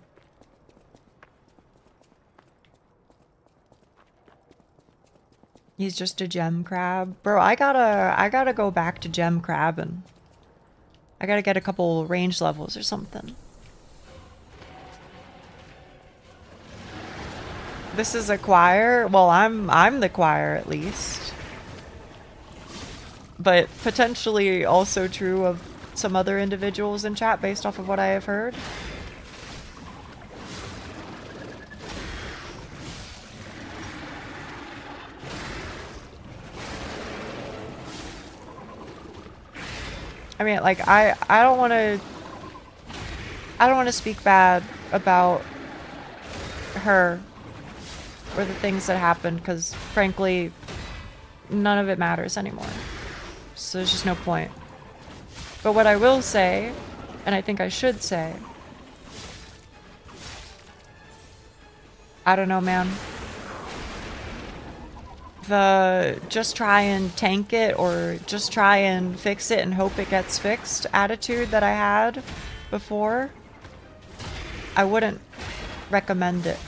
He's just a gem crab. Bro, I gotta go back to gem crabbing. I gotta get a couple range levels or something. This is a choir? Well, I'm the choir at least. But potentially also true of some other individuals in chat based off of what I have heard. I mean, like, I don't want to speak bad about her or the things that happened, because frankly, none of it matters anymore. So there's just no point. But what I will say, and I think I should say, I don't know, man. The just try and tank it or just try and fix it and hope it gets fixed attitude that I had before, I wouldn't recommend it.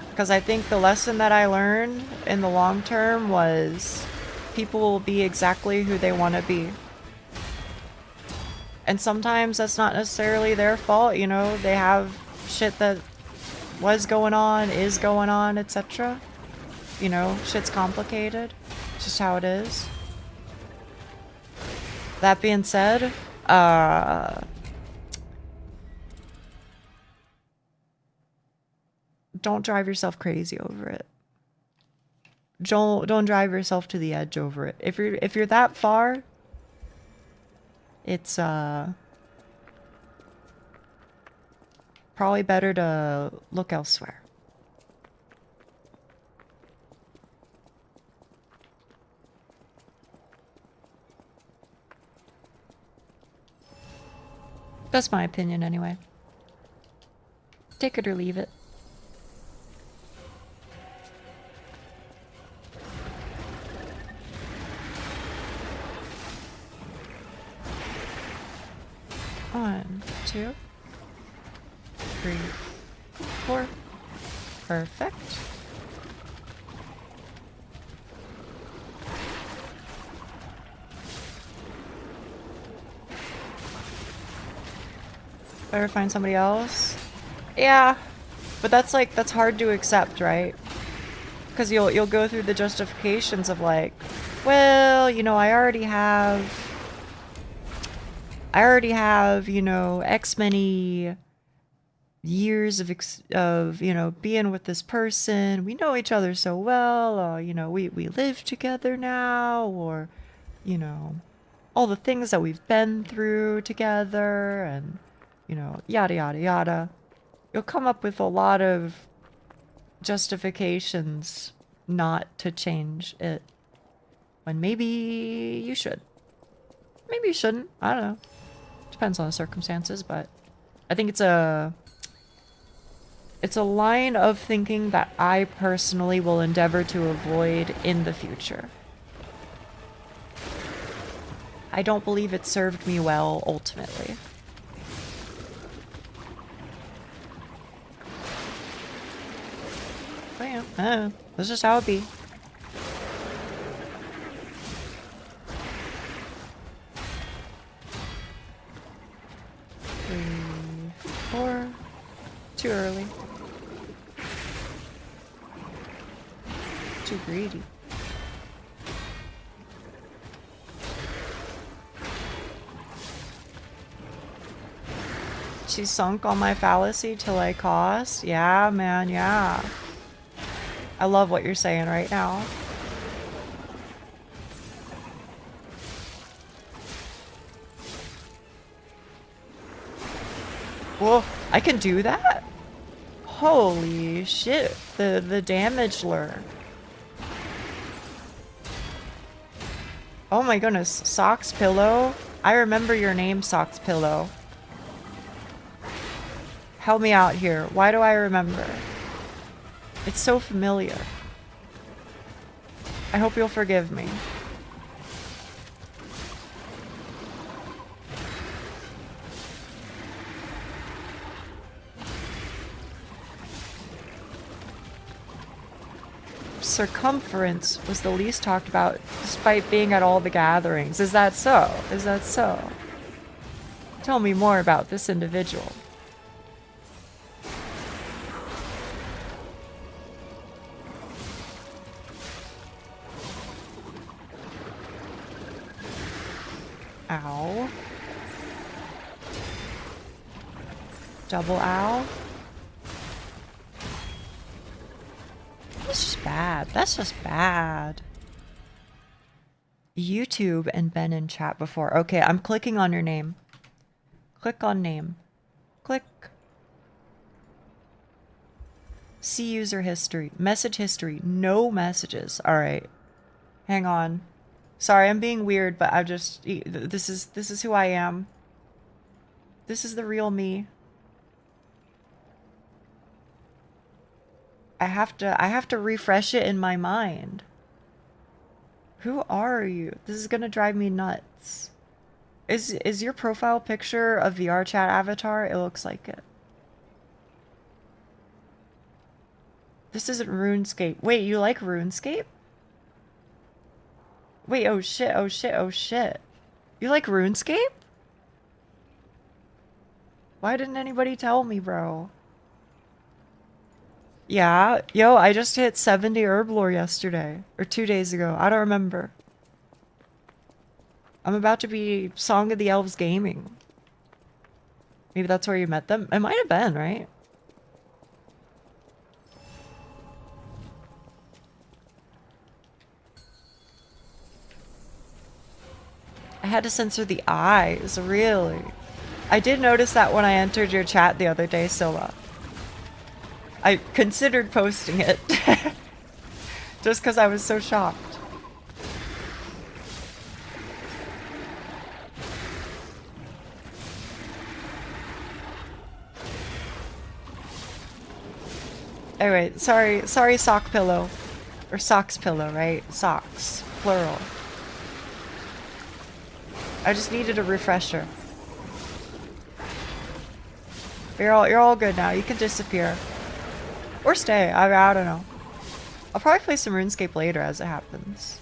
Because I think the lesson that I learned in the long term was people will be exactly who they want to be. And sometimes that's not necessarily their fault, you know, they have shit that was going on, is going on, etc. You know, shit's complicated. It's just how it is. That being said, don't drive yourself crazy over it. Don't drive yourself to the edge over it. If you're that far, it's probably better to look elsewhere. That's my opinion anyway. Take it or leave it. One, 2, 3, 4. Perfect. Better find somebody else. Yeah, but that's hard to accept, right? Because you'll go through the justifications of like, well, you know, I already have, you know, X many years of you know, being with this person. We know each other so well. You know, we live together now, or, you know, all the things that we've been through together, and, you know, yada, yada, yada. You'll come up with a lot of justifications not to change it, when maybe you should. Maybe you shouldn't. I don't know. Depends on the circumstances, but I think it's a line of thinking that I personally will endeavor to avoid in the future. I don't believe it served me well ultimately. But yeah, that's just how it be. Three, four. Too early. Too greedy. She sunk on my fallacy till I cost. Yeah, man, yeah. I love what you're saying right now. Whoa, I can do that? Holy shit, the damage lure. Oh my goodness, Socks Pillow? I remember your name, Socks Pillow. Help me out here. Why do I remember? It's so familiar. I hope you'll forgive me. Circumference was the least talked about despite being at all the gatherings. Is that so? Is that so? Tell me more about this individual. Ow. Double ow. That's just bad. That's just bad. YouTube and been in chat before. Okay, I'm clicking on your name. Click on name. Click. See user history. Message history. No messages. All right. Hang on. Sorry, I'm being weird, but I just this is who I am. This is the real me. I have to refresh it in my mind. Who are you? This is gonna drive me nuts. Is your profile picture a VR chat avatar? It looks like it. This isn't RuneScape. Wait, you like RuneScape? Wait, oh shit, oh shit, oh shit. You like RuneScape? Why didn't anybody tell me, bro? Yeah, yo, I just hit 70 Herblore yesterday. Or 2 days ago. I don't remember. I'm about to be Song of the Elves Gaming. Maybe that's where you met them? It might have been, right? I had to censor the eyes, really. I did notice that when I entered your chat the other day, Scylla. I considered posting it. Just because I was so shocked. Anyway, sorry sock pillow. Or socks pillow, right? Socks. Plural. I just needed a refresher. You're all good now. You can disappear. Or stay. I don't know. I'll probably play some RuneScape later as it happens.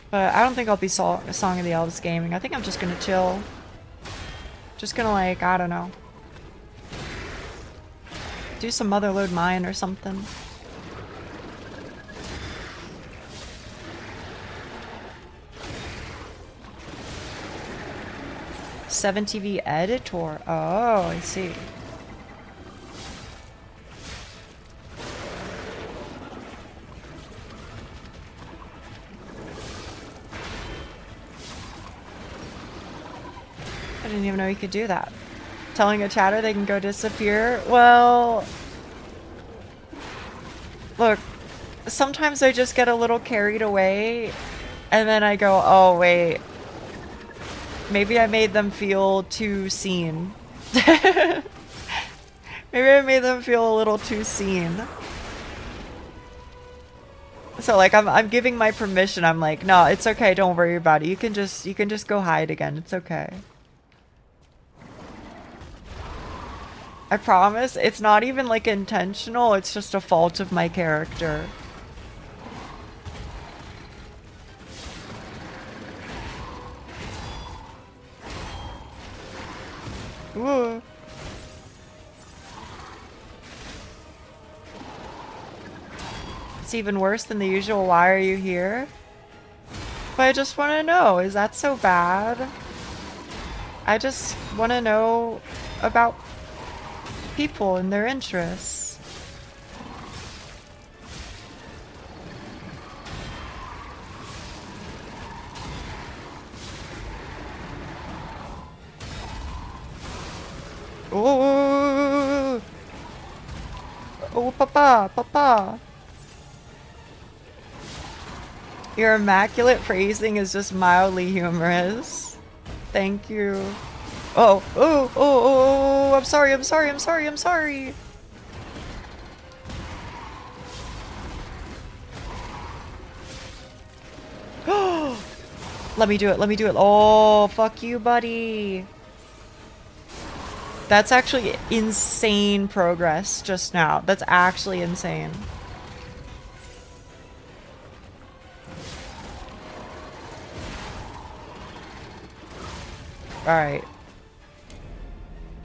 But I don't think I'll be Song of the Elves gaming. I think I'm just gonna chill. Just gonna like, I don't know. Do some Motherlode Mine or something. TV editor. Oh, I see. I didn't even know you could do that. Telling a chatter they can go disappear. Well, look, sometimes I just get a little carried away and then I go, oh wait, Maybe I made them feel too seen. Maybe I made them feel a little too seen. So like I'm giving my permission. I'm like, no, it's okay. Don't worry about it. You can just go hide again. It's okay. I promise it's not even like intentional. It's just a fault of my character. Ooh. It's even worse than the usual. Why are you here? But I just want to know, is that so bad? I just want to know about people and their interests. Oh, oh, papa, papa. Your immaculate phrasing is just mildly humorous. Thank you. Oh, oh, oh, oh, I'm sorry, I'm sorry, I'm sorry, I'm sorry. Let me do it, let me do it. Oh, fuck you, buddy. That's actually insane progress just now. That's actually insane. Alright.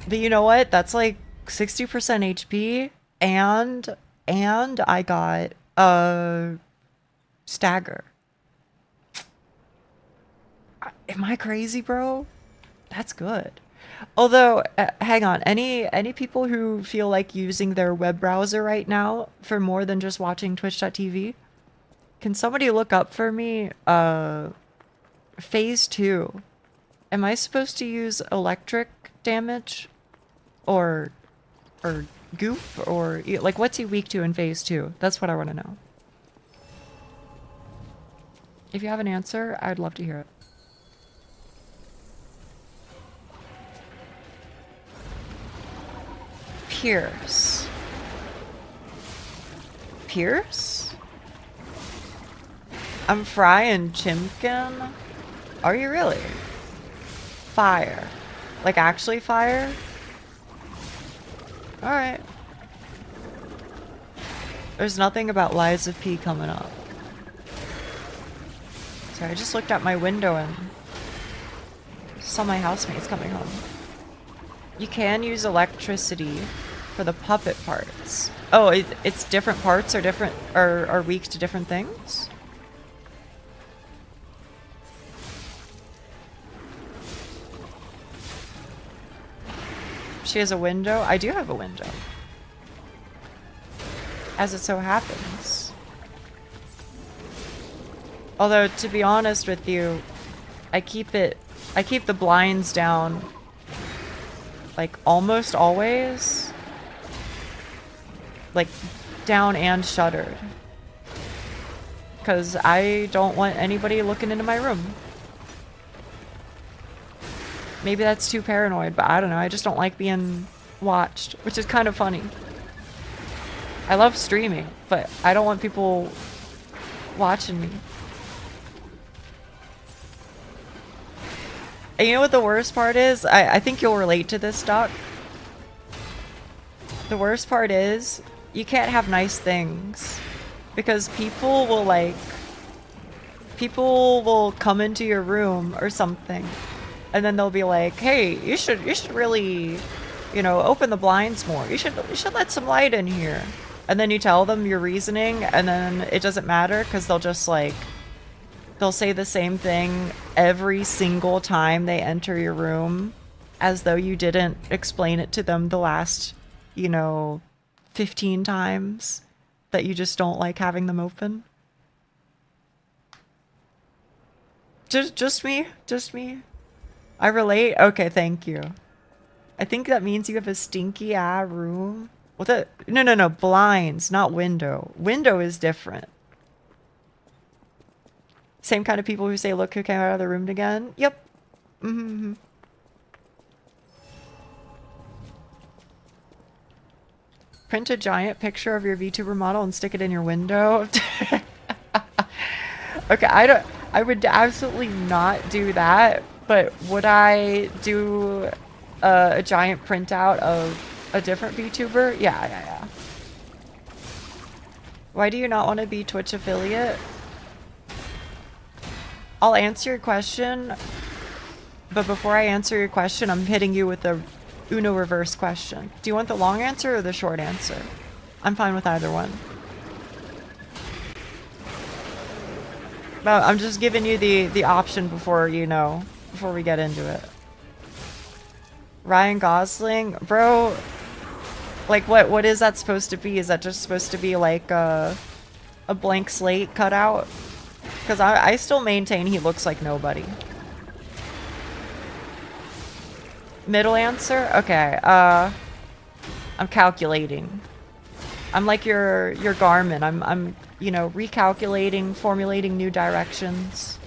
But you know what? That's like 60% HP and I got a stagger. Am I crazy, bro? That's good. Although, hang on, any people who feel like using their web browser right now for more than just watching twitch.tv? Can somebody look up for me phase 2? Am I supposed to use electric damage or goop, or like what's he weak to in phase 2? That's what I want to know. If you have an answer, I'd love to hear it. Pierce. Pierce? I'm frying Chimkin? Are you really? Fire. Like actually fire? Alright. There's nothing about Lies of P coming up. Sorry, I just looked out my window and saw my housemates coming home. You can use electricity for the puppet parts. Oh, it's different parts are different, are weak to different things? She has a window? I do have a window. As it so happens. Although, to be honest with you, I keep the blinds down like almost always. Like down and shuttered. Because I don't want anybody looking into my room. Maybe that's too paranoid, but I don't know. I just don't like being watched, which is kind of funny. I love streaming, but I don't want people watching me. And you know what the worst part is? I think you'll relate to this, Doc. The worst part is, you can't have nice things. Because people will come into your room or something. And then they'll be like, hey, you should really, you know, open the blinds more. You should let some light in here. And then you tell them your reasoning, and then it doesn't matter because they'll just like, they'll say the same thing every single time they enter your room, as though you didn't explain it to them the last, you know, 15 times that you just don't like having them open. Just me? Just me? I relate? Okay, thank you. I think that means you have a stinky ass room. What the? No, blinds, not window. Window is different. Same kind of people who say, look who came out of the room again? Yep. Mm-hmm. Print a giant picture of your VTuber model and stick it in your window. Okay, I would absolutely not do that, but would I do a giant printout of a different VTuber? Yeah. Why do you not want to be Twitch affiliate? I'll answer your question, but before I answer your question, I'm hitting you with the Uno reverse question. Do you want the long answer or the short answer? I'm fine with either one. But I'm just giving you the option before, you know, before we get into it. Ryan Gosling? Bro, like what is that supposed to be? Is that just supposed to be like a blank slate cutout? Because I still maintain he looks like nobody. Middle answer? Okay, I'm calculating. I'm like your Garmin. I'm you know, recalculating, formulating new directions.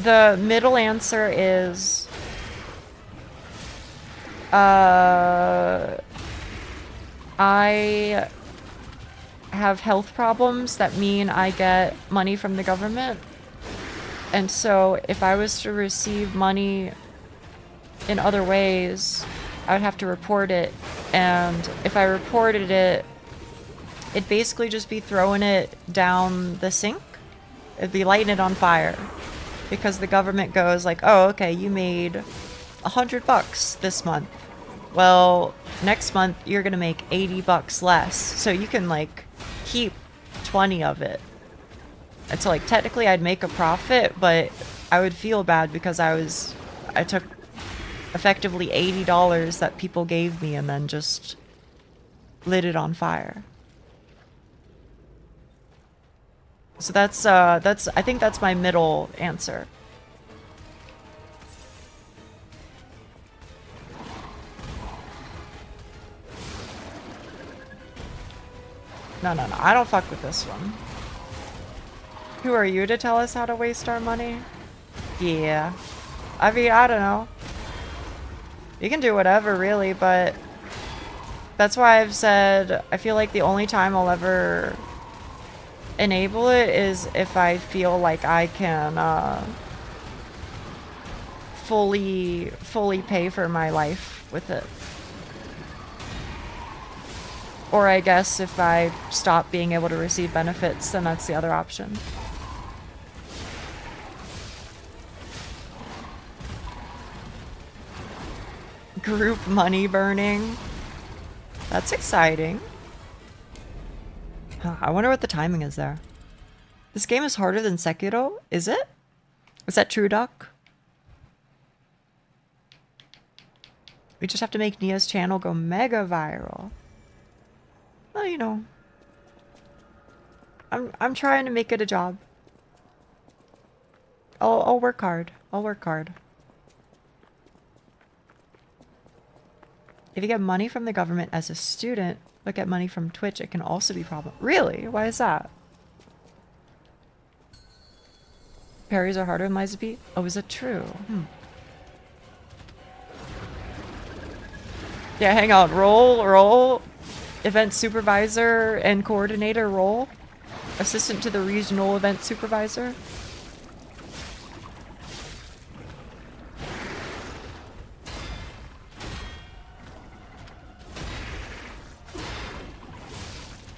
The middle answer is I have health problems that mean I get money from the government. And so if I was to receive money in other ways, I would have to report it. And if I reported it, it'd basically just be throwing it down the sink. It'd be lighting it on fire. Because the government goes like, oh, okay, you made $100 this month. Well, next month you're gonna make $80 less. So you can like keep 20 of it. And so like technically I'd make a profit, but I would feel bad because I took effectively $80 that people gave me and then just lit it on fire. So that's I think that's my middle answer. No, I don't fuck with this one. Who are you to tell us how to waste our money? Yeah. I mean, I don't know. You can do whatever, really, but that's why I've said I feel like the only time I'll ever enable it is if I feel like I can fully pay for my life with it. Or I guess if I stop being able to receive benefits, then that's the other option. Group money burning. That's exciting. Huh, I wonder what the timing is there. This game is harder than Sekiro? Is it? Is that true, Duck? We just have to make Nia's channel go mega viral. Well, you know. I'm trying to make it a job. I'll work hard. I'll work hard. If you get money from the government as a student, but get money from Twitch, it can also be a problem. Really? Why is that? Parries are harder than Liza P? Oh, is it true? Yeah, hang on. Roll. Event supervisor and coordinator role. Assistant to the regional event supervisor.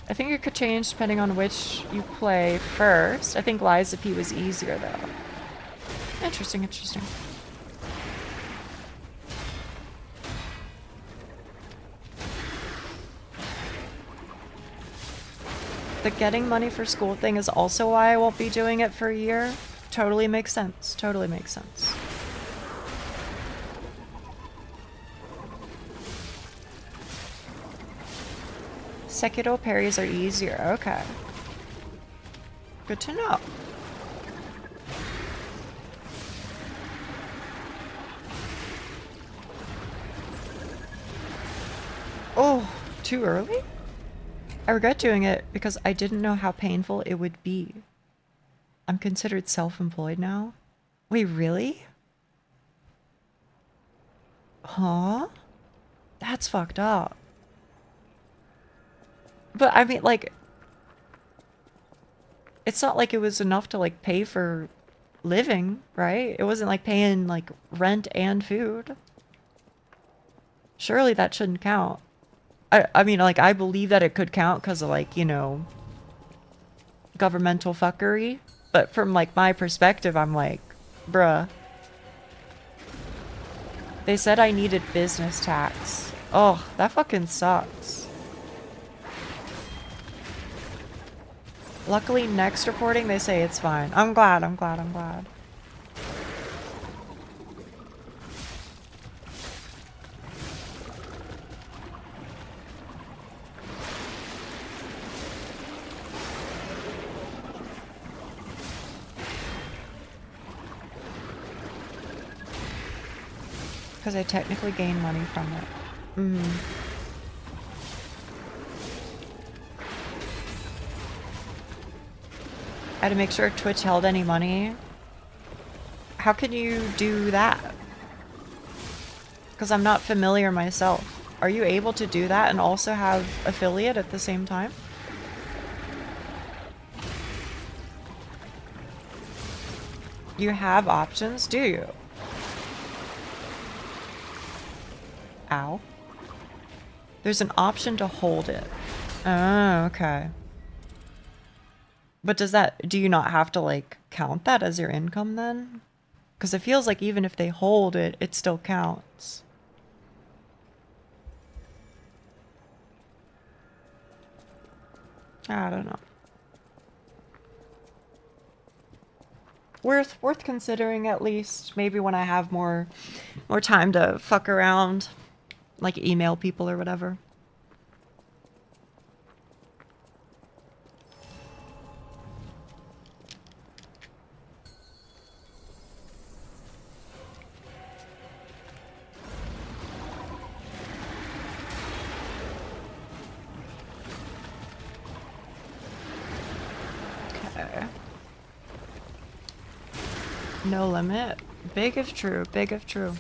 I think it could change depending on which you play first. I think Liza P was easier though. Interesting. The getting money for school thing is also why I won't be doing it for a year. Totally makes sense. Totally makes sense. Sekiro parries are easier. Okay. Good to know. Oh, too early? I regret doing it because I didn't know how painful it would be. I'm considered self-employed now. Wait, really? Huh? That's fucked up. But I mean, like, it's not like it was enough to like pay for living, right? It wasn't like paying like rent and food. Surely that shouldn't count. I mean, like, I believe that it could count because of, like, you know, governmental fuckery. But from, like, my perspective, I'm like, bruh. They said I needed business tax. Oh, that fucking sucks. Luckily, next reporting, they say it's fine. I'm glad, I'm glad, I'm glad. Because I technically gain money from it. I had to make sure Twitch held any money. How can you do that? Because I'm not familiar myself. Are you able to do that and also have affiliate at the same time? You have options, do you? Ow. There's an option to hold it. Oh, okay. But do you not have to, like, count that as your income then? Because it feels like even if they hold it, it still counts. I don't know. Worth considering at least. Maybe when I have more time to fuck around. Like email people or whatever. Okay. No limit. Big if true, big if true.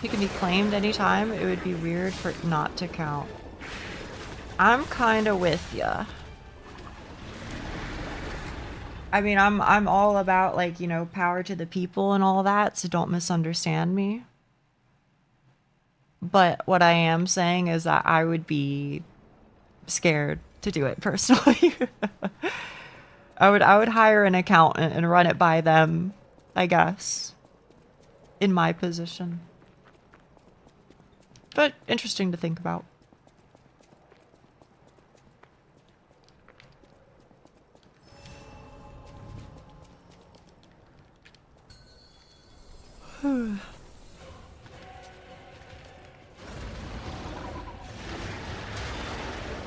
He can be claimed anytime. It would be weird for it not to count. I'm kinda with ya. I mean, I'm all about, like, you know, power to the people and all that, so don't misunderstand me. But what I am saying is that I would be scared to do it personally. I would hire an accountant and run it by them, I guess. In my position. But interesting to think about.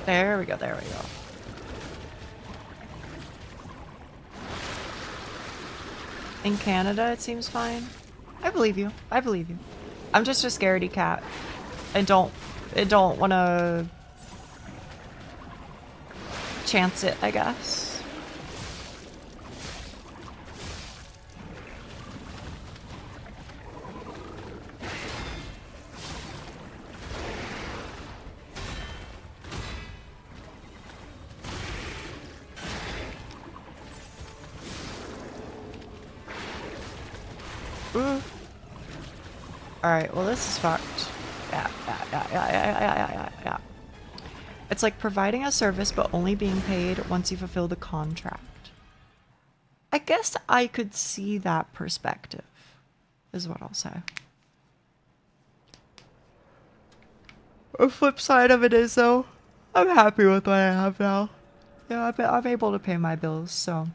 There we go, there we go. In Canada, it seems fine. I believe you. I believe you. I'm just a scaredy cat. I don't want to chance it, I guess. Ooh. Alright, well this is fucked. Yeah. It's like providing a service but only being paid once you fulfill the contract. I guess I could see that perspective, is what I'll say. The flip side of it is, though, I'm happy with what I have now. Yeah, I'm able to pay my bills, so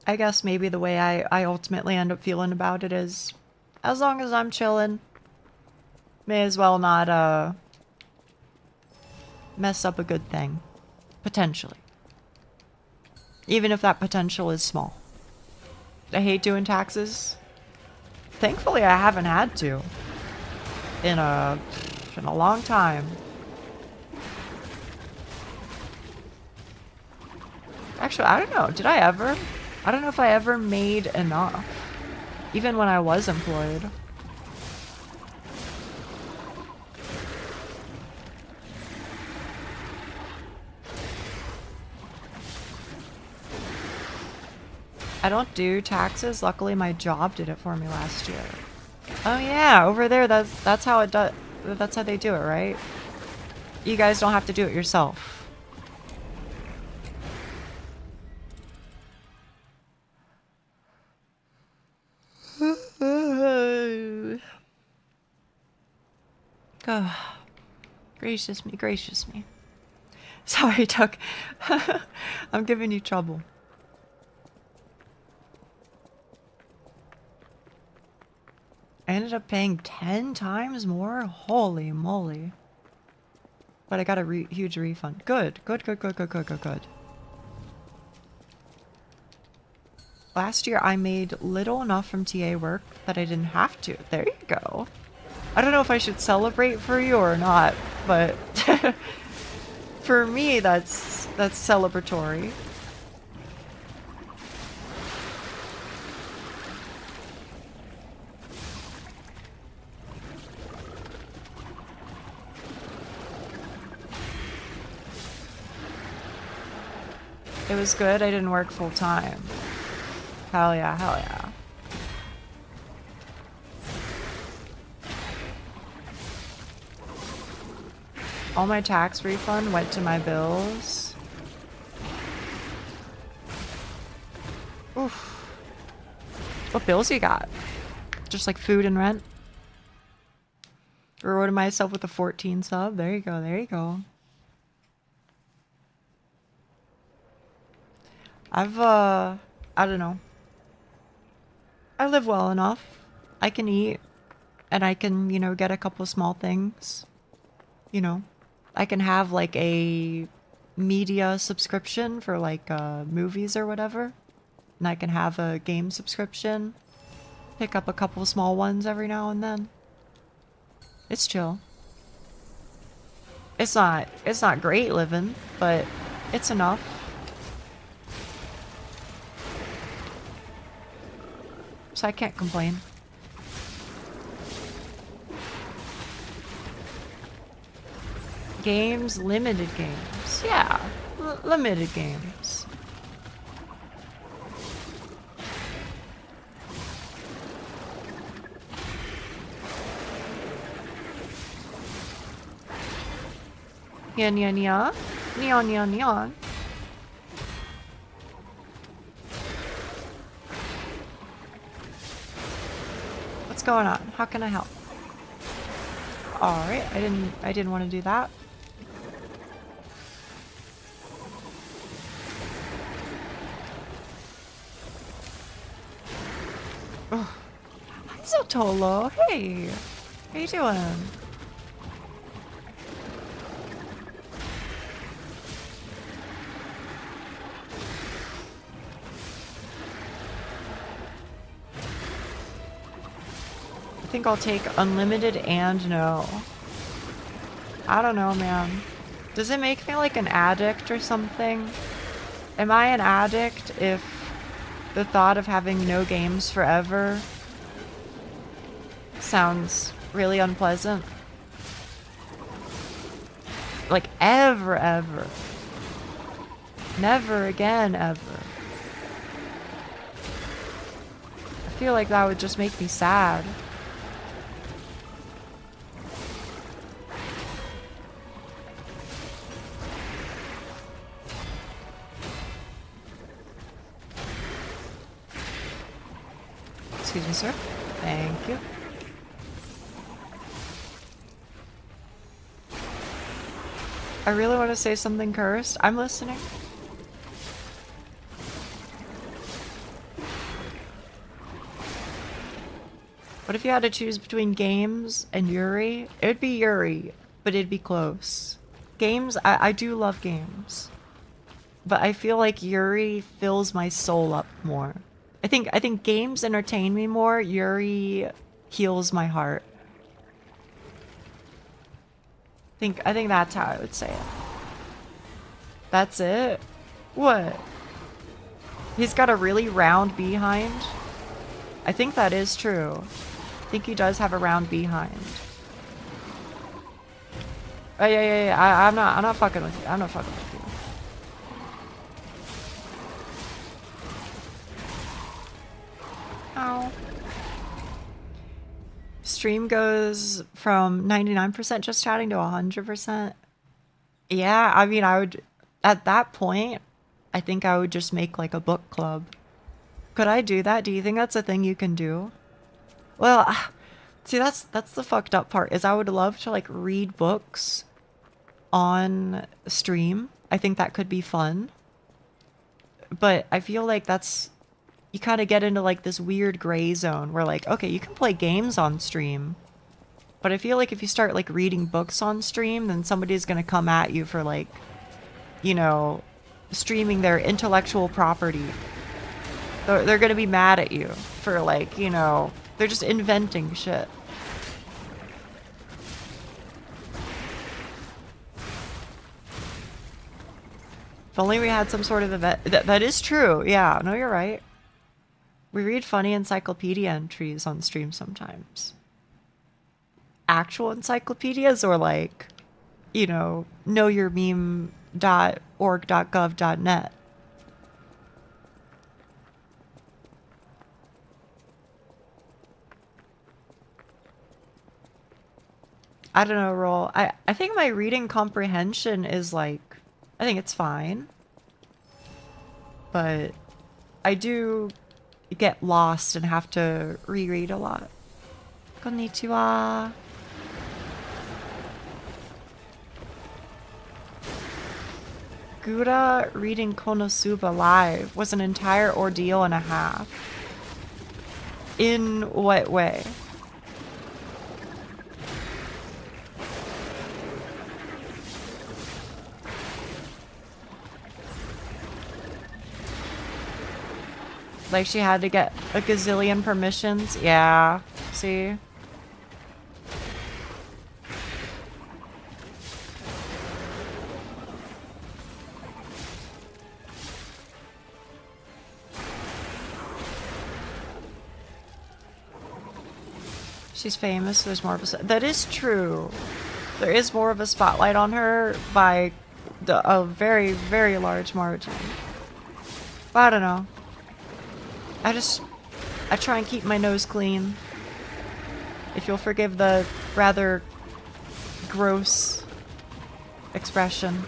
I guess maybe the way I ultimately end up feeling about it is, as long as I'm chilling, may as well not mess up a good thing. Potentially. Even if that potential is small. I hate doing taxes. Thankfully, I haven't had to in a long time. Actually, I don't know. Did I ever? I don't know if I ever made enough, even when I was employed. I don't do taxes. Luckily, my job did it for me last year. Oh yeah, over there, that's how it does. That's how they do it, right? You guys don't have to do it yourself. Oh, gracious me, gracious me. Sorry, Tuck. I'm giving you trouble. I ended up paying 10 times more? Holy moly. But I got a huge refund. Good. Good, good, good, good, good, good, good. Last year, I made little enough from TA work that I didn't have to. There you go. I don't know if I should celebrate for you or not, but for me, that's celebratory. It was good. I didn't work full time. Hell yeah, hell yeah. All my tax refund went to my bills. Oof. What bills you got? Just like food and rent? Rewarded myself with a 14 sub. There you go, there you go. I don't know. I live well enough. I can eat. And I can, you know, get a couple small things. You know. I can have like a media subscription for like movies or whatever. And I can have a game subscription. Pick up a couple small ones every now and then. It's chill. It's not great living, but it's enough. So I can't complain. Games, limited games. Yeah, limited games. Neon. What's going on? How can I help? All right, I didn't want to do that. Oh. Hi, Zotolo. Hey, how you doing? I think I'll take unlimited and no. I don't know, man. Does it make me like an addict or something? Am I an addict if the thought of having no games forever sounds really unpleasant? Like ever. Never again, ever. I feel like that would just make me sad. Excuse me, sir. Thank you. I really want to say something cursed. I'm listening. What if you had to choose between games and Yuri? It would be Yuri, but it'd be close. Games, I do love games. But I feel like Yuri fills my soul up more. I think games entertain me more. Yuri heals my heart. I think that's how I would say it. That's it? What? He's got a really round behind? I think that is true. I think he does have a round behind. Oh yeah. I'm not fucking with you. I'm not fucking with you. Ow. Stream goes from 99% just chatting to 100%. Yeah, I mean, I would, at that point, I think I would just make like a book club. Could I do that? Do you think that's a thing you can do? Well, see, that's the fucked up part, is I would love to like read books on stream. I think that could be fun. But I feel like that's, you kind of get into like this weird gray zone where like, okay, you can play games on stream. But I feel like if you start like reading books on stream, then somebody's going to come at you for like, you know, streaming their intellectual property. They're going to be mad at you for like, you know, they're just inventing shit. If only we had some sort of event. That is true. Yeah, no, you're right. We read funny encyclopedia entries on stream sometimes. Actual encyclopedias or like, you know, knowyourmeme.org.gov.net. I don't know, Roll. I think my reading comprehension is like, I think it's fine. But I do get lost and have to reread a lot. Konnichiwa. Gura reading Konosuba live was an entire ordeal and a half. In what way? Like she had to get a gazillion permissions? Yeah, see? She's famous, so there's more of a... That is true. There is more of a spotlight on her by a very, very large margin. But I don't know. I try and keep my nose clean. If you'll forgive the rather gross expression.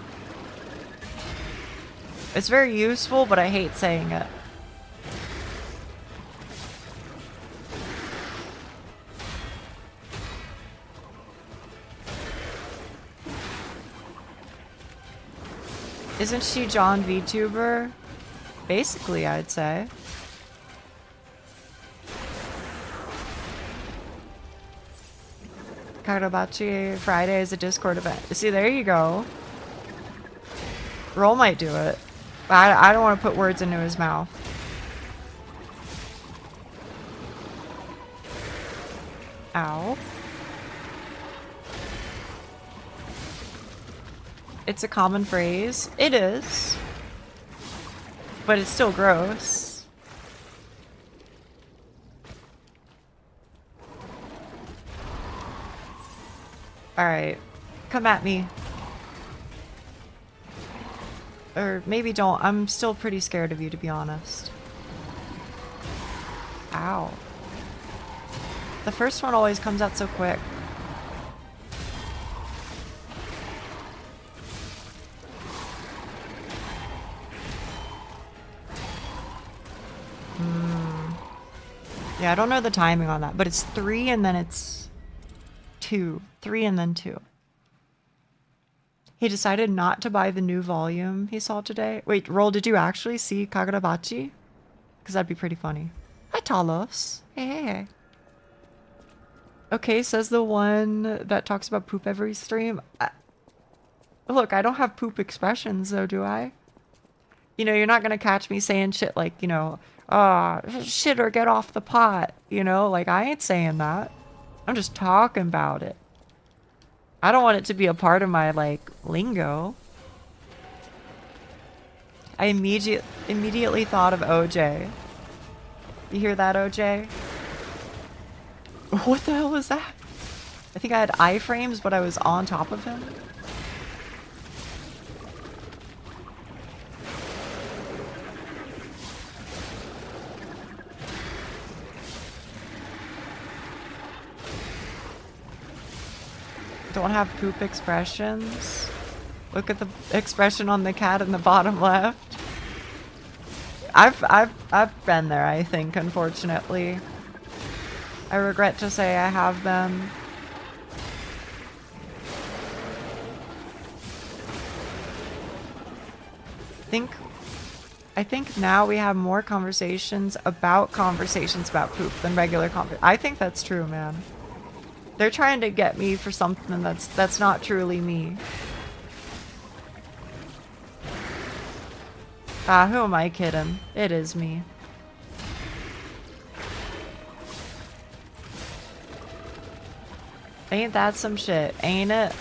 It's very useful, but I hate saying it. Isn't she John VTuber? Basically, I'd say. Karabachi Friday is a Discord event. See, there you go. Roll might do it. But I don't want to put words into his mouth. Ow. It's a common phrase. It is. But it's still gross. Alright. Come at me. Or maybe don't. I'm still pretty scared of you, to be honest. Ow. The first one always comes out so quick. Yeah, I don't know the timing on that, but it's 3 and then it's 2. 3 and then 2. He decided not to buy the new volume he saw today. Wait, Roll, did you actually see Kagurabachi? Because that'd be pretty funny. Hi, Talos. Hey. Okay, says the one that talks about poop every stream. Look, I don't have poop expressions though, do I? You know, you're not gonna catch me saying shit like, you know, shit or get off the pot. You know, like I ain't saying that. I'm just talking about it. I don't want it to be a part of my, like, lingo. I immediately thought of OJ. You hear that, OJ? What the hell was that? I think I had iframes, but I was on top of him. Don't have poop expressions. Look at the expression on the cat in the bottom left. I've been there, I think, unfortunately. I regret to say I have been. I think now we have more conversations about poop than regular conversations. I think that's true, man. They're trying to get me for something that's not truly me. Ah, who am I kidding? It is me. Ain't that some shit, ain't it?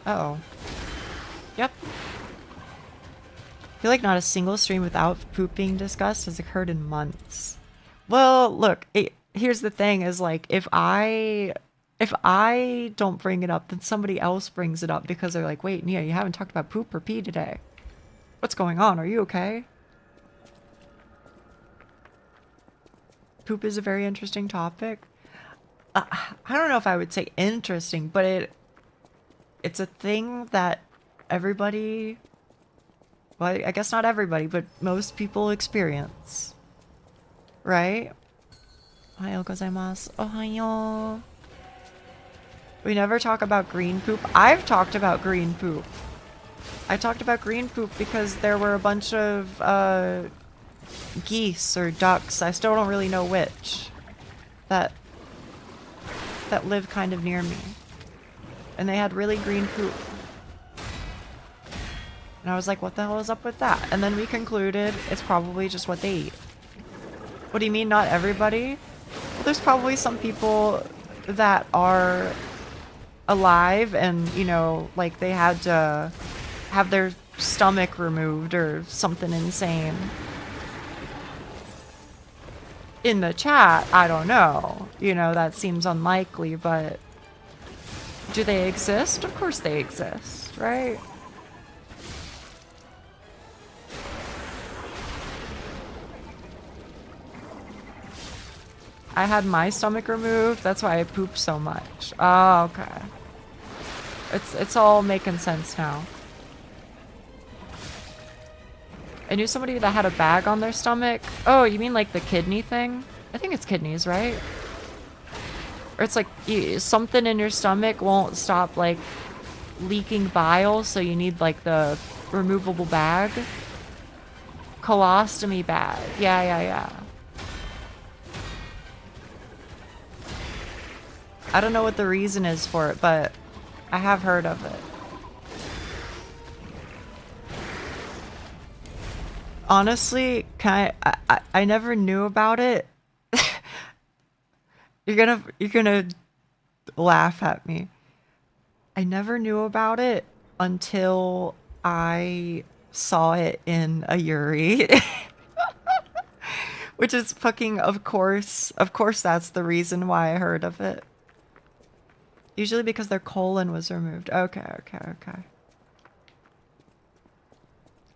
Uh-oh. Yep. I feel like not a single stream without poop being discussed has occurred in months. Well, look, here's the thing is like, if I don't bring it up, then somebody else brings it up because they're like, wait, Nia, you haven't talked about poop or pee today. What's going on? Are you okay? Poop is a very interesting topic. I don't know if I would say interesting, but it's a thing that everybody, well, I guess not everybody, but most people experience. Right? Ohayou gozaimasu. Ohayo. We never talk about green poop. I've talked about green poop. I talked about green poop because there were a bunch of geese or ducks, I still don't really know which, that live kind of near me. And they had really green poop. And I was like, what the hell is up with that? And then we concluded it's probably just what they eat. What do you mean not everybody? Well, there's probably some people that are alive and, you know, like they had to have their stomach removed or something insane. In the chat, I don't know. You know, that seems unlikely, but do they exist? Of course they exist, right? I had my stomach removed. That's why I poop so much. Oh, okay. It's all making sense now. I knew somebody that had a bag on their stomach. Oh, you mean like the kidney thing? I think it's kidneys, right? Or it's like something in your stomach won't stop like leaking bile, so you need like the removable bag. Colostomy bag. Yeah. I don't know what the reason is for it, but I have heard of it. Honestly, I never knew about it. You're gonna laugh at me. I never knew about it until I saw it in a Yuri. Which is fucking, of course that's the reason why I heard of it. Usually because their colon was removed. Okay.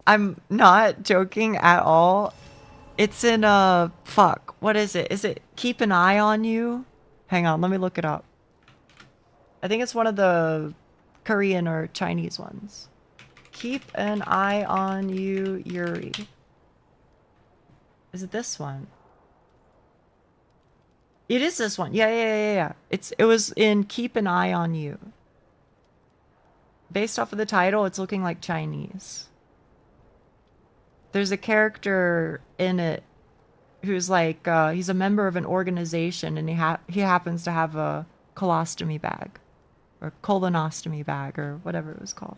I'm not joking at all. It's in fuck, what is it? Is it Keep an Eye on You? Hang on, let me look it up. I think it's one of the Korean or Chinese ones. Keep an Eye on You, Yuri. Is it this one? It is this one. Yeah. It was in Keep an Eye on You. Based off of the title, it's looking like Chinese. There's a character in it who's like, he's a member of an organization, and he happens to have a colostomy bag. Or colonostomy bag, or whatever it was called.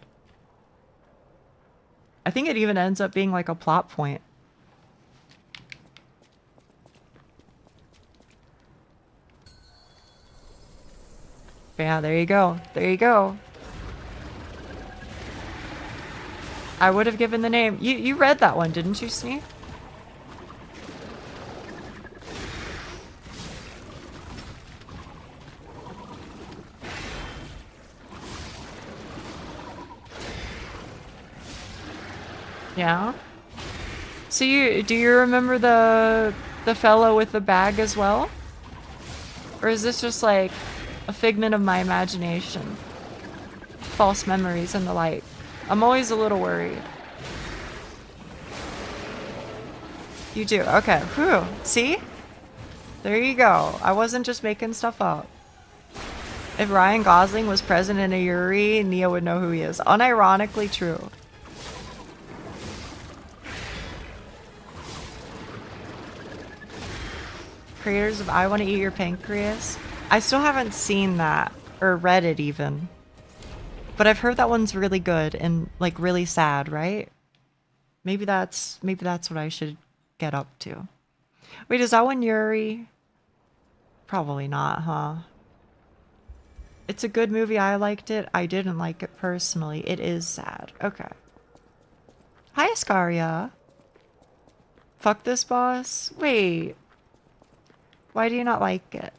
I think it even ends up being like a plot point. Yeah, there you go. There you go. I would have given the name. You read that one, didn't you, Snee? Yeah. So do you remember the fellow with the bag as well? Or is this just like a figment of my imagination? False memories and the like. I'm always a little worried. You do? Okay. Whew. See? There you go. I wasn't just making stuff up. If Ryan Gosling was present in a Yuri, Nia would know who he is. Unironically true. Creators of I Want to Eat Your Pancreas. I still haven't seen that or read it even. But I've heard that one's really good and like really sad, right? Maybe that's what I should get up to. Wait, is that one Yuri? Probably not, huh? It's a good movie. I liked it. I didn't like it personally. It is sad. Okay. Hi, Ascaria. Fuck this boss. Wait. Why do you not like it?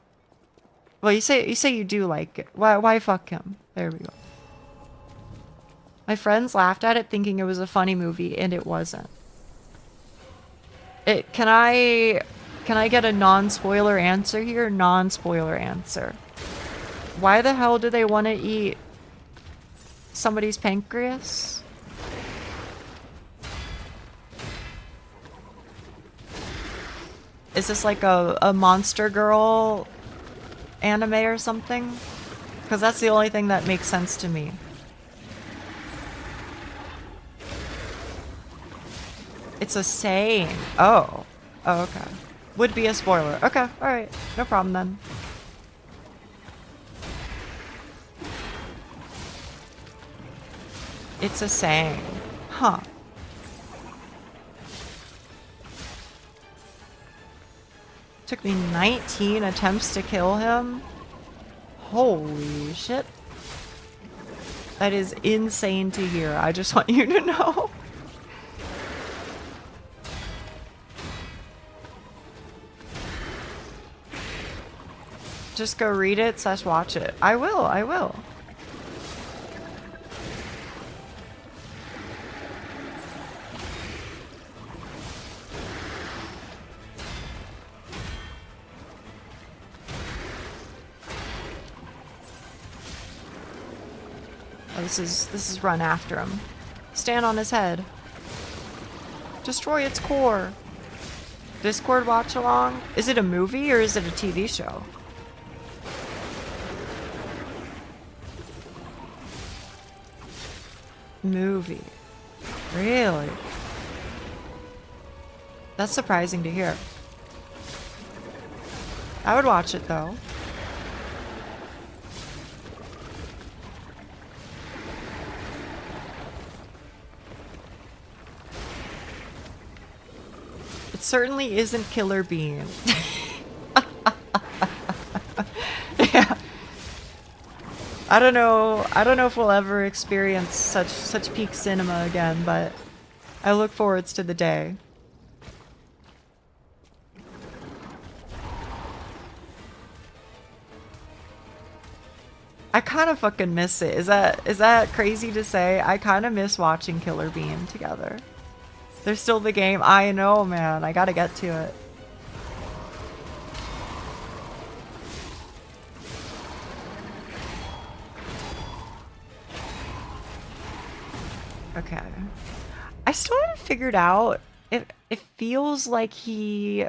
Well, you say you do like it. Why fuck him? There we go. My friends laughed at it thinking it was a funny movie, and it wasn't. Can I get a non-spoiler answer here? Non-spoiler answer. Why the hell do they want to eat somebody's pancreas? Is this like a Monster Girl anime or something? Because that's the only thing that makes sense to me. It's a saying. Oh. Oh, okay. Would be a spoiler. Okay, alright. No problem then. It's a saying. Huh. Took me 19 attempts to kill him. Holy shit. That is insane to hear. I just want you to know. Just go read it / watch it. I will. Oh, this is run after him. Stand on his head. Destroy its core. Discord watch along? Is it a movie or is it a TV show? Movie. Really? That's surprising to hear. I would watch it though. It certainly isn't Killer Bean. Yeah. I don't know if we'll ever experience such peak cinema again, but I look forward to the day. I kind of fucking miss it. Is that crazy to say? I kind of miss watching Killer Bean together. There's still the game. I know, man. I gotta get to it. Okay. I still haven't figured out if it feels like he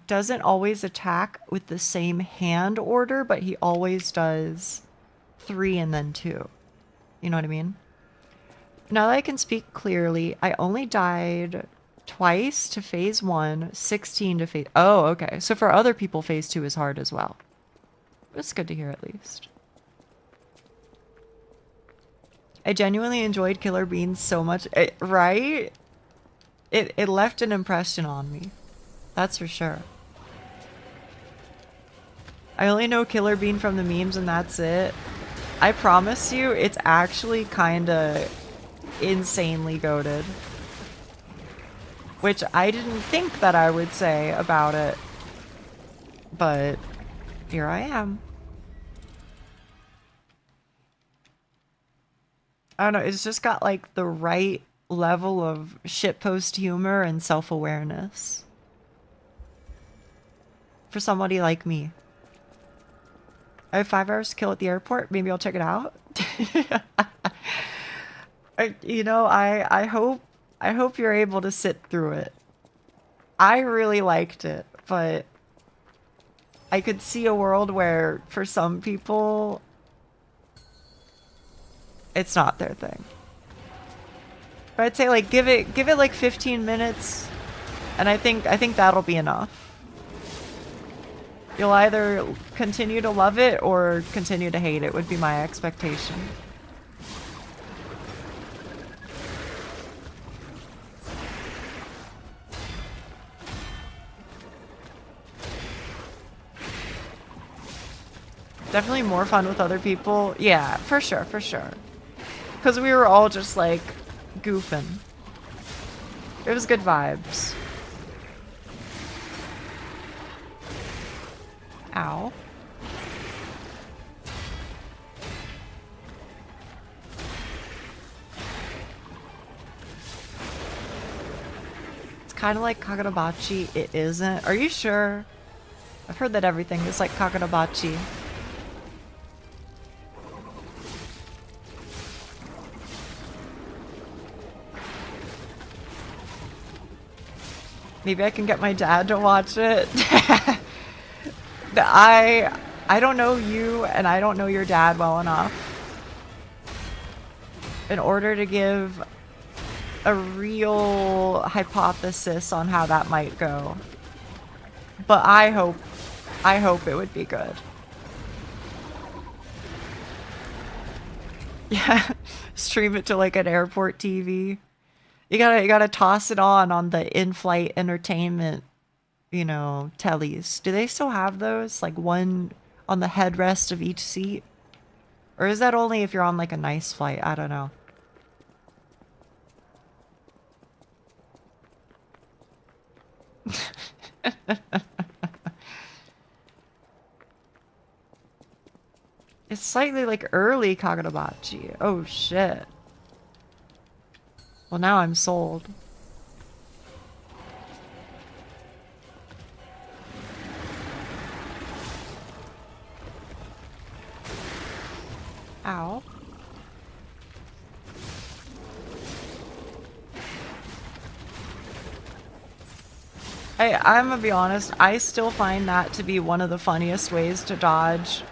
doesn't always attack with the same hand order, but he always does 3 and then 2. You know what I mean? Now that I can speak clearly, I only died twice to phase 1, 16 to phase... Oh, okay. So for other people, phase 2 is hard as well. It's good to hear at least. I genuinely enjoyed Killer Beans so much. Right? It left an impression on me. That's for sure. I only know Killer Bean from the memes and that's it. I promise you, it's actually kinda insanely goated. Which I didn't think that I would say about it. But here I am. I don't know, it's just got like the right level of shitpost humor and self-awareness. For somebody like me. I have 5 hours to kill at the airport. Maybe I'll check it out. You know, I hope you're able to sit through it. I really liked it, but I could see a world where for some people it's not their thing. But I'd say like give it like 15 minutes and I think that'll be enough. You'll either continue to love it or continue to hate it would be my expectation. Definitely more fun with other people. Yeah, for sure, for sure. Because we were all just like goofing. It was good vibes. Ow. It's kind of like Kagurabachi. It isn't. Are you sure? I've heard that everything is like Kagurabachi. Maybe I can get my dad to watch it. I don't know you and I don't know your dad well enough in order to give a real hypothesis on how that might go. But I hope it would be good. Yeah, stream it to like an airport TV. You gotta toss it on the in-flight entertainment, you know, tellies. Do they still have those? Like one on the headrest of each seat? Or is that only if you're on like a nice flight? I don't know. It's slightly like early Kagurabachi. Oh shit. Well, now I'm sold. Ow. I'm gonna be honest, I still find that to be one of the funniest ways to dodge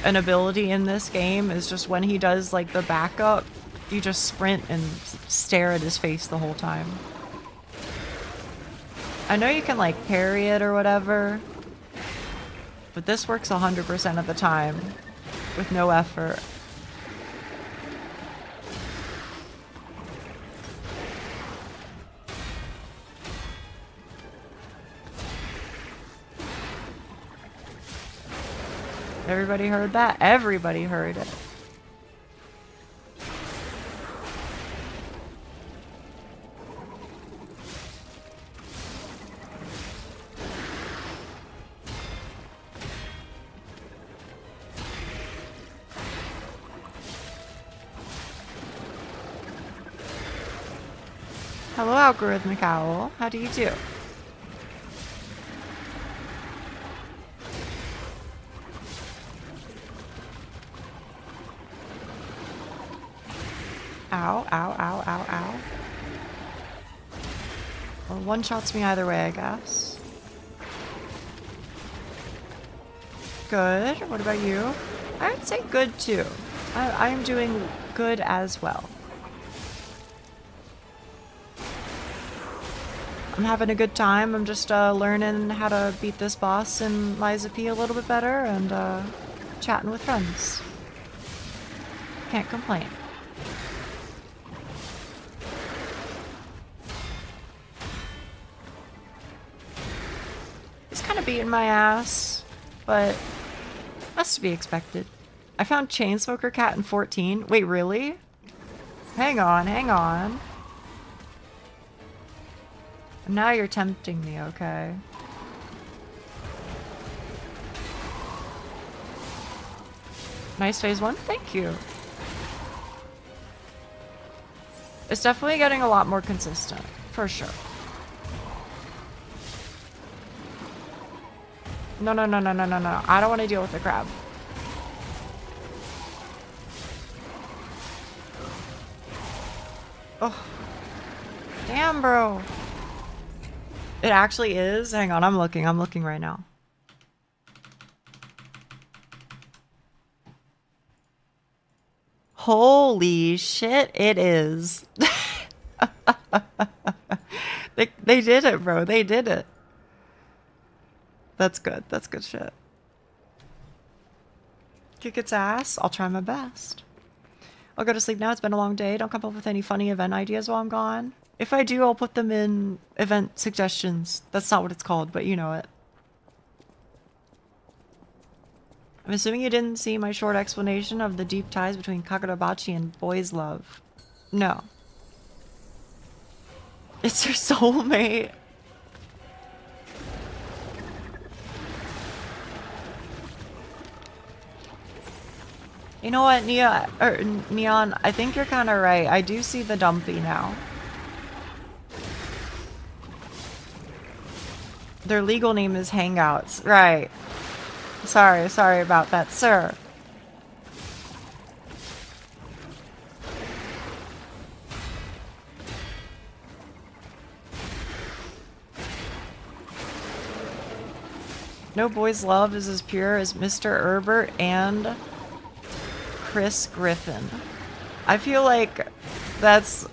an ability in this game is just when he does like the backup. You just sprint and stare at his face the whole time. I know you can like parry it or whatever, but this works 100% of the time with no effort. Everybody heard that? Everybody heard it. Hello, Algorithmic Owl. How do you do? Ow, ow, ow, ow, ow. Well, one shots me either way, I guess. Good. What about you? I would say good too. I am doing good as well. I'm having a good time. I'm just learning how to beat this boss in Liza P a little bit better and chatting with friends. Can't complain. He's kind of beating my ass, but that's to be expected. I found Chainsmoker Cat in 14. Wait, really? Hang on, hang on. Now you're tempting me, okay? Nice phase 1, thank you. It's definitely getting a lot more consistent, for sure. No, no, no, no, no, no, no. I don't want to deal with the crab. Oh. Damn, bro. It actually is? Hang on, I'm looking right now. Holy shit, it is. They did it, bro. They did it. That's good. That's good shit. Kick its ass. I'll try my best. I'll go to sleep now. It's been a long day. Don't come up with any funny event ideas while I'm gone. If I do, I'll put them in event suggestions. That's not what it's called, but you know it. I'm assuming you didn't see my short explanation of the deep ties between Kagurabachi and boys' love. No. It's her soulmate. You know what, Neon, I think you're kind of right. I do see the dumpy now. Their legal name is Hangouts. Right. Sorry about that, sir. No boy's love is as pure as Mr. Herbert and Chris Griffin. I feel like that's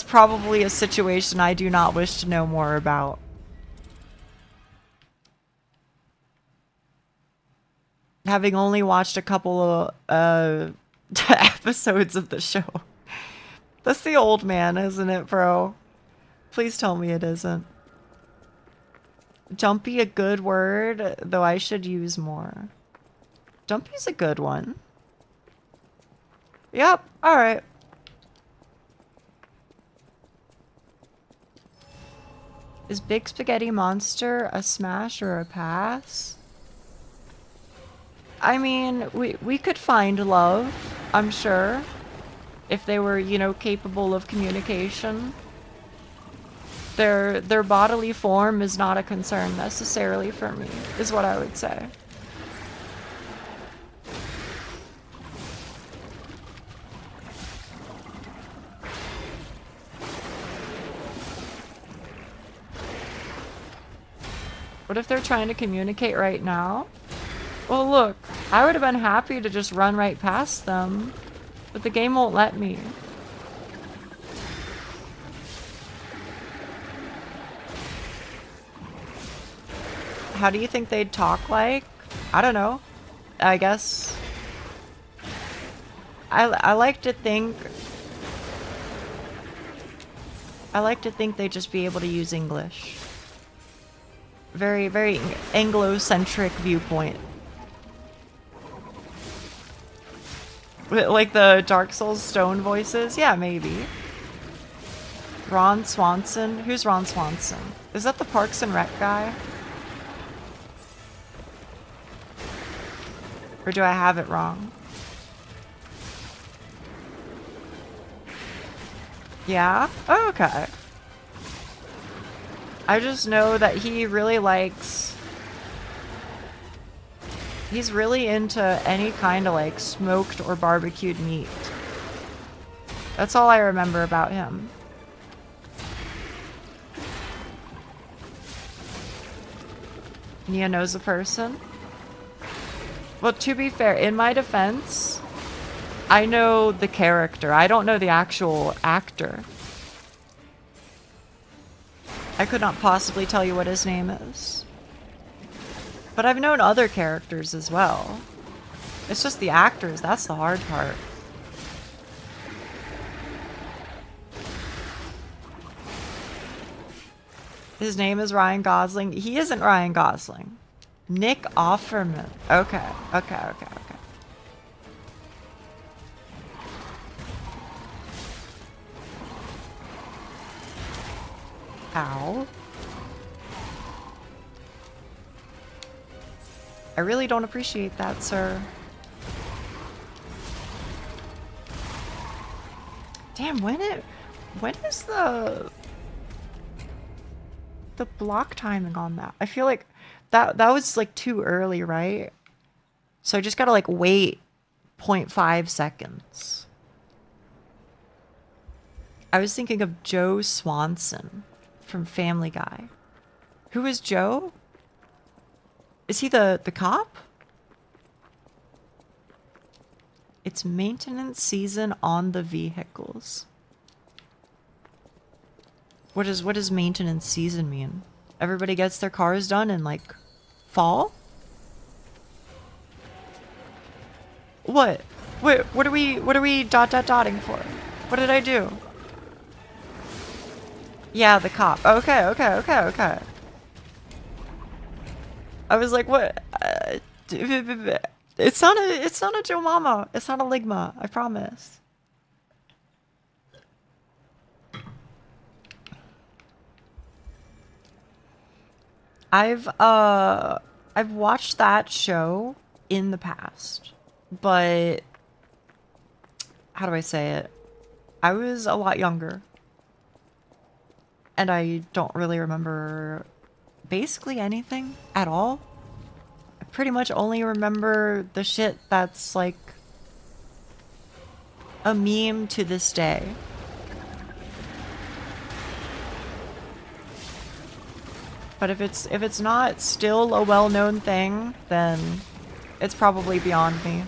probably a situation I do not wish to know more about. Having only watched a couple of episodes of the show. That's the old man, isn't it, bro? Please tell me it isn't. Jumpy a good word, though I should use more. Jumpy's a good one. Yep, alright. Is Big Spaghetti Monster a smash or a pass? I mean, we could find love, I'm sure. If they were, you know, capable of communication. Their bodily form is not a concern necessarily for me, is what I would say. What if they're trying to communicate right now? Well, look, I would have been happy to just run right past them, but the game won't let me. How do you think they'd talk like? I don't know. I guess. I like to think they'd just be able to use English. Very, very Anglo-centric viewpoint. Like the Dark Souls stone voices? Yeah, maybe. Ron Swanson? Who's Ron Swanson? Is that the Parks and Rec guy? Or do I have it wrong? Yeah? Oh, okay. I just know that he really likes... He's really into any kind of like smoked or barbecued meat. That's all I remember about him. Nia knows a person. Well, to be fair, in my defense, I know the character. I don't know the actual actor. I could not possibly tell you what his name is. But I've known other characters as well. It's just the actors, that's the hard part. His name is Ryan Gosling. He isn't Ryan Gosling. Nick Offerman. Okay, okay, okay, okay. Ow. I really don't appreciate that, sir. Damn, when is the block timing on that? I feel like that was like too early, right? So I just gotta like wait 0.5 seconds. I was thinking of Joe Swanson from Family Guy. Who is Joe? Is he the cop? It's maintenance season on the vehicles. What does maintenance season mean? Everybody gets their cars done in like fall? What? Wait, what are we dotting for? What did I do? Yeah, the cop. Okay, okay, okay, okay. I was like, what? It's not a Joe Mama. It's not a Ligma. I promise. I've watched that show in the past, but how do I say it? I was a lot younger, and I don't really remember basically anything at all. I pretty much only remember the shit that's like a meme to this day. But if it's not still a well-known thing, then it's probably beyond me.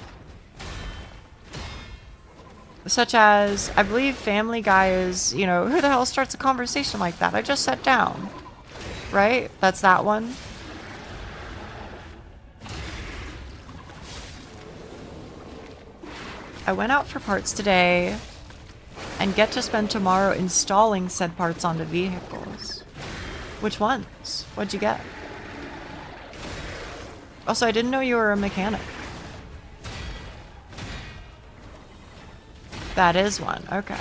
Such as, I believe Family Guy is, you know, who the hell starts a conversation like that? I just sat down. Right? That's that one. I went out for parts today and get to spend tomorrow installing said parts onto vehicles. Which ones? What'd you get? Also, I didn't know you were a mechanic. That is one. Okay.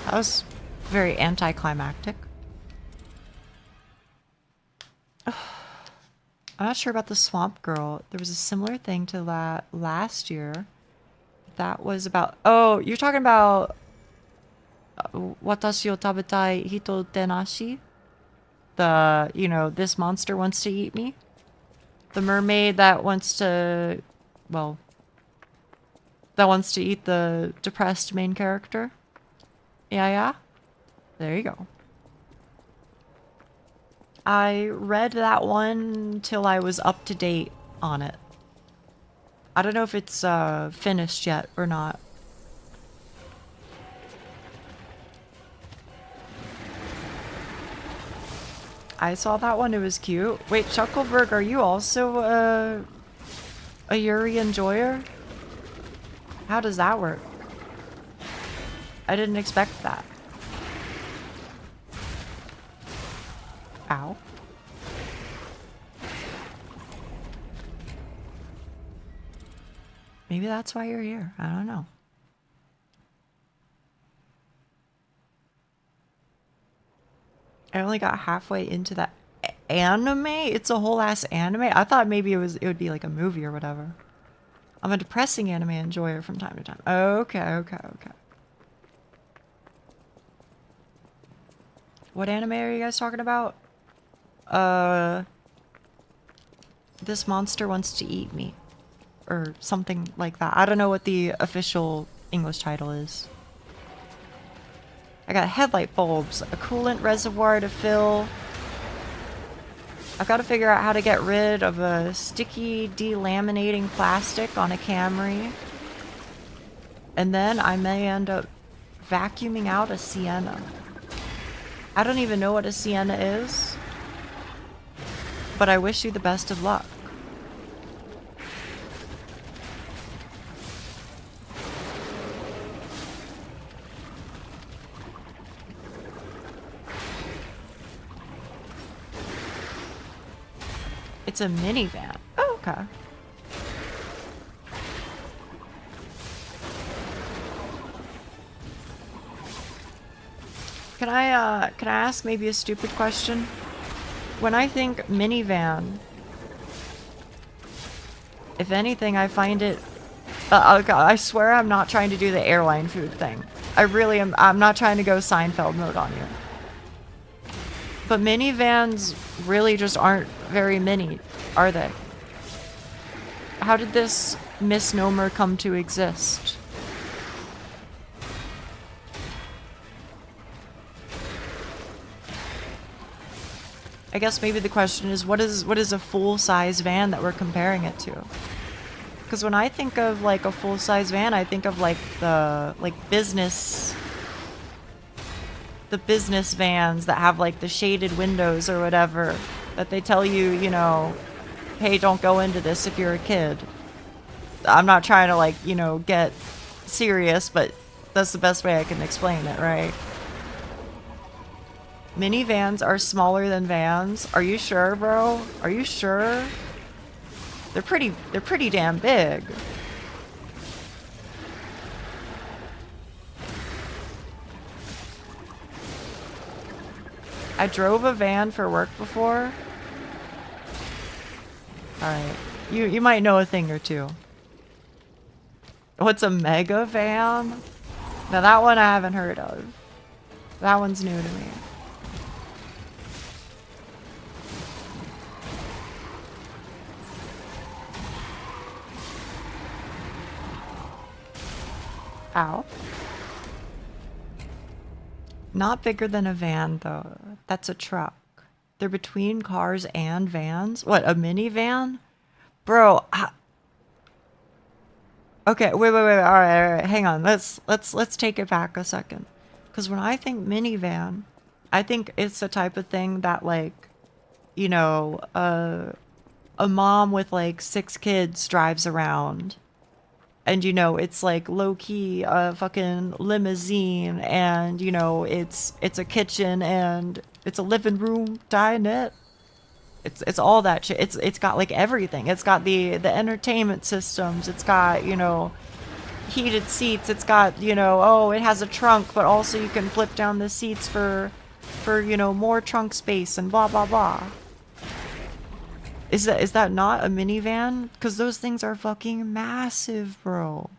That was very anticlimactic. I'm not sure about the Swamp Girl. There was a similar thing to that last year. That was about... Oh, you're talking about... Watashi o tabetai hito tenashi? The, you know, this monster wants to eat me? The mermaid that wants to... Well... That wants to eat the depressed main character? Yeah, yeah? There you go. I read that one till I was up to date on it. I don't know if it's finished yet or not. I saw that one, it was cute. Wait, Chuckleberg, are you also a Yuri enjoyer? How does that work? I didn't expect that. Ow. Maybe that's why you're here. I don't know. I only got halfway into that anime? It's a whole ass anime? I thought maybe it would be like a movie or whatever. I'm a depressing anime enjoyer from time to time. Okay, okay, okay. What anime are you guys talking about? This monster wants to eat me. Or something like that. I don't know what the official English title is. I got headlight bulbs, a coolant reservoir to fill. I've got to figure out how to get rid of a sticky delaminating plastic on a Camry. And then I may end up vacuuming out a Sienna. I don't even know what a Sienna is, but I wish you the best of luck. It's a minivan. Oh, okay. Can I ask maybe a stupid question? When I think minivan, if anything, I find it... I swear I'm not trying to do the airline food thing. I really am. I'm not trying to go Seinfeld mode on you. But minivans really just aren't very mini, are they? How did this misnomer come to exist? I guess maybe the question is, what is a full-size van that we're comparing it to? Because when I think of like a full-size van, I think of like the business vans that have like the shaded windows or whatever, that they tell you, you know, hey, don't go into this if you're a kid. I'm not trying to like, you know, get serious, but that's the best way I can explain it, right? Minivans are smaller than vans. Are you sure, bro? Are you sure? They're pretty damn big. I drove a van for work before. Alright. You might know a thing or two. What's a mega van? Now that one I haven't heard of. That one's new to me. Ow. Not bigger than a van, though. That's a truck. They're between cars and vans? What, a minivan? Bro, okay, wait. All right. Hang on. Let's take it back a second. Because when I think minivan, I think it's the type of thing that, like, you know, a mom with like 6 kids drives around. And, you know, it's like low-key a fucking limousine, and, you know, it's a kitchen, and it's a living room, dinette. It's all that shit. It's got like everything. It's got the entertainment systems. It's got, you know, heated seats. It's got, you know, oh, it has a trunk, but also you can flip down the seats for you know, more trunk space and blah blah blah. Is that not a minivan? Because those things are fucking massive, bro.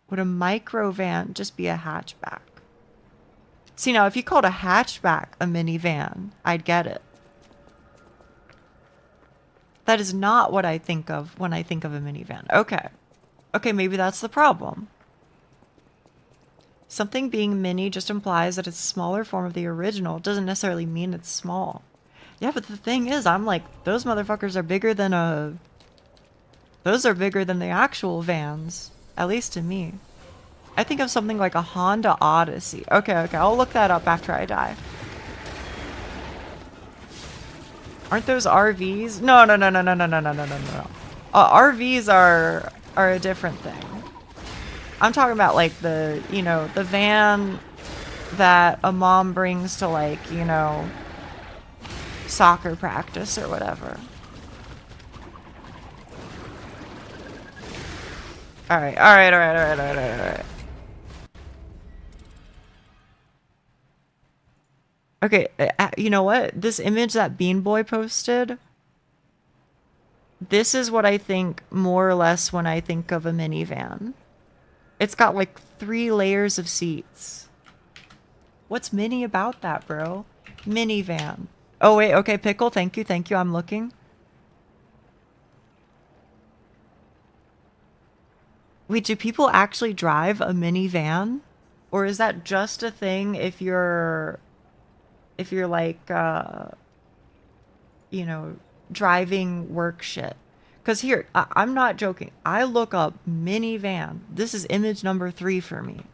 Would a microvan just be a hatchback? See, now, if you called a hatchback a minivan, I'd get it. That is not what I think of when I think of a minivan. Okay. Okay, maybe that's the problem. Something being mini just implies that it's a smaller form of the original. It doesn't necessarily mean it's small. Yeah, but the thing is, I'm like, those motherfuckers are bigger than a... Those are bigger than the actual vans. At least to me. I think of something like a Honda Odyssey. Okay, I'll look that up after I die. Aren't those RVs? No. RVs are a different thing. I'm talking about like the, you know, the van that a mom brings to like, you know, soccer practice or whatever. All right. Okay, you know what? This image that Bean Boy posted, this is what I think more or less when I think of a minivan. It's got like 3 layers of seats. What's mini about that, bro? Minivan. Oh, wait. Okay, Pickle. Thank you. Thank you. I'm looking. Wait, do people actually drive a minivan? Or is that just a thing if you're like, you know, driving work shit? Because here, I'm not joking. I look up minivan. This is image number 3 for me.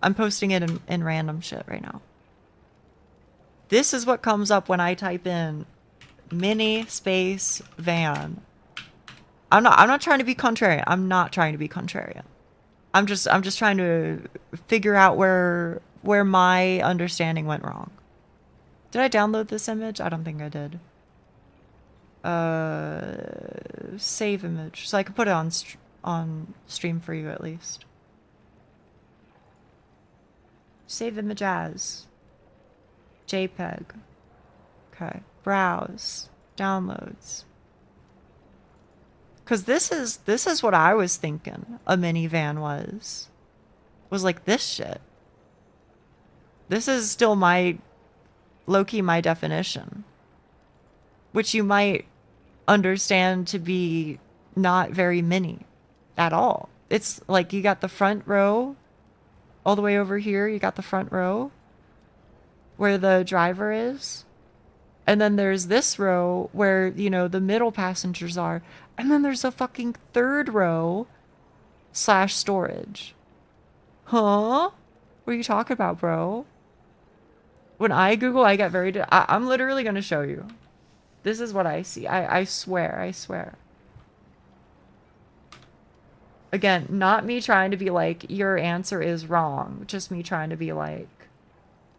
I'm posting it in random shit right now. This is what comes up when I type in mini space van. I'm not trying to be contrarian. I'm not trying to be contrarian. I'm just trying to figure out where my understanding went wrong. Did I download this image? I don't think I did. Save image, so I can put it on stream for you at least. Save image as JPEG. Okay, browse, downloads. Cause this is what I was thinking a minivan was like this shit. This is still my low-key my definition, which you might understand to be not very mini at all. It's like you got the front row all the way over here. You got the front row where the driver is. And then there's this row where, you know, the middle passengers are. And then there's a fucking third row / storage. Huh? What are you talking about, bro? When I Google, I get very... I'm literally going to show you. This is what I see. I swear. I swear. Again, not me trying to be like, your answer is wrong. Just me trying to be like...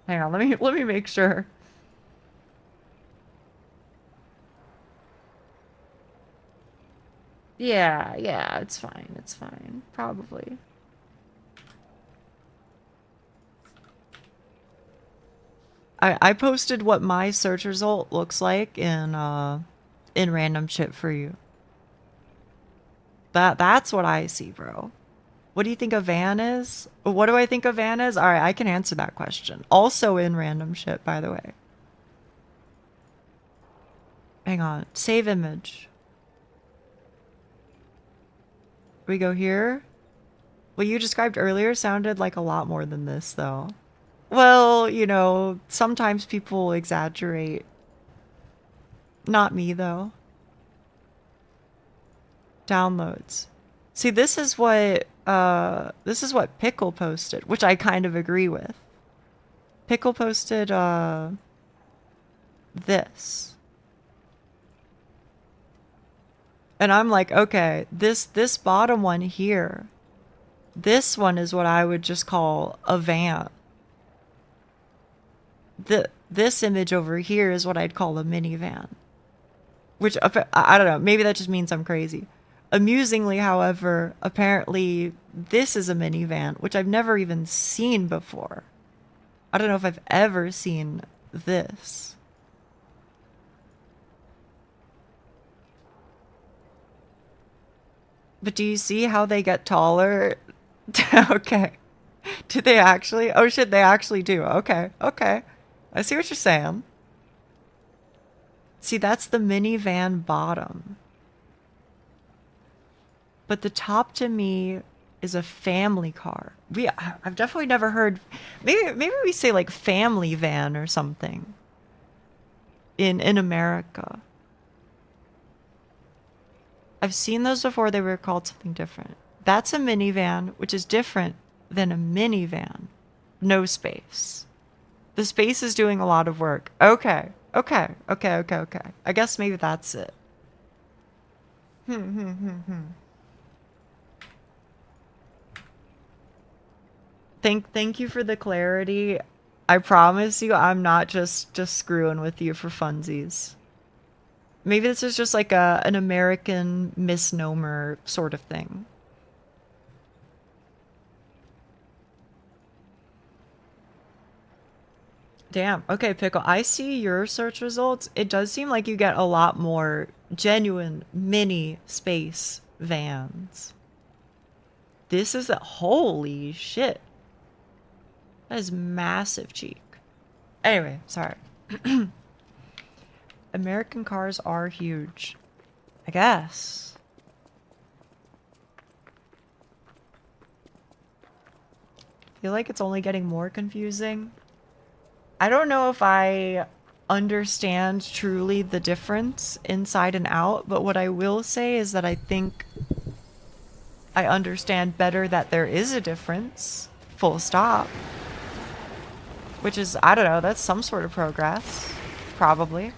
Hang on, let me make sure. Yeah, it's fine. It's fine. Probably. I posted what my search result looks like in random shit for you. That's what I see, bro. What do you think a van is? What do I think a van is? All right, I can answer that question. Also in random shit, by the way. Hang on. Save image. We go here. What you described earlier sounded like a lot more than this, though. Well, you know, sometimes people exaggerate. Not me, though. Downloads. See, this is what Pickle posted, which I kind of agree with. Pickle posted this. And I'm like, okay, this bottom one here, this one is what I would just call a van. This image over here is what I'd call a minivan. Which, I don't know, maybe that just means I'm crazy. Amusingly, however, apparently this is a minivan, which I've never even seen before. I don't know if I've ever seen this. But do you see how they get taller? Okay. Do they actually? Oh shit, they actually do. Okay. I see what you're saying. See, that's the minivan bottom. But the top to me is a family car. I've definitely never heard... Maybe we say like family van or something. In America. I've seen those before. They were called something different. That's a minivan, which is different than a minivan. No space. The space is doing a lot of work. Okay. I guess maybe that's it. Thank you for the clarity. I promise you I'm not just screwing with you for funsies. Maybe this is just like an American misnomer sort of thing. Damn. Okay, Pickle. I see your search results. It does seem like you get a lot more genuine mini space vans. This is holy shit. That is massive cheek. Anyway, sorry. American cars are huge. I guess. I feel like it's only getting more confusing. I don't know if I understand truly the difference inside and out, but what I will say is that I think I understand better that there is a difference. Full stop. Which is, I don't know, that's some sort of progress. Probably.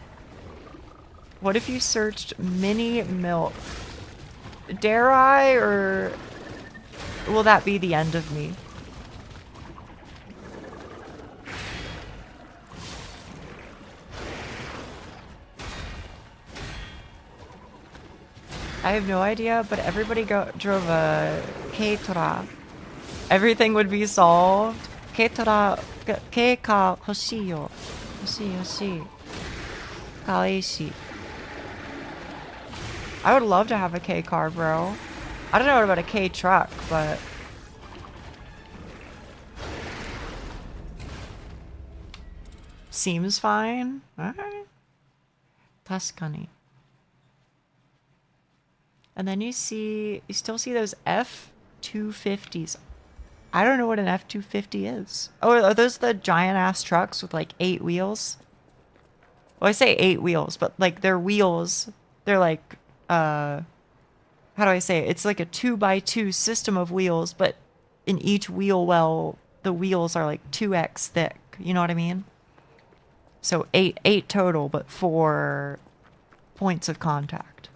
What if you searched mini milk? Dare I, or will that be the end of me? I have no idea, but everybody drove a K-Tora. Everything would be solved. K-Tora, K-ka hoshiyo. Hoshii. Kawaii. I would love to have a K car, bro. I don't know about a K truck, but seems fine. Alright. Taskani. And then you still see those F-250s. I don't know what an F-250 is. Oh, are those the giant ass trucks with like 8 wheels? Well, I say 8 wheels, but like their wheels, they're like, how do I say it? It's like a 2x2 system of wheels, but in each wheel well, the wheels are like 2x thick. You know what I mean? So 8 total, but 4 points of contact.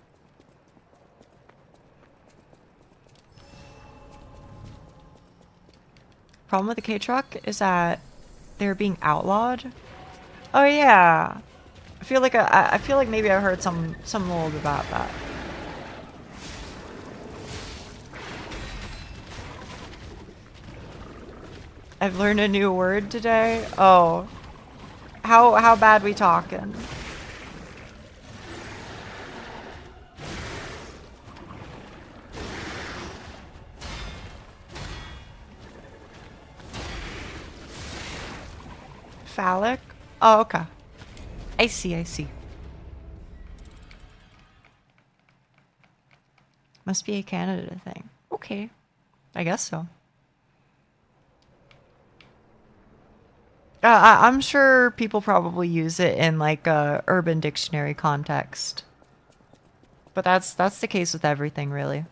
Problem with the K-Truck is that they're being outlawed. Oh yeah. I feel like maybe I heard some little bit about that. I've learned a new word today. Oh. How bad we talking? Phallic? Oh, okay. I see. Must be a Canada thing. Okay. I guess so. I'm sure people probably use it in like a Urban Dictionary context. But that's the case with everything, really.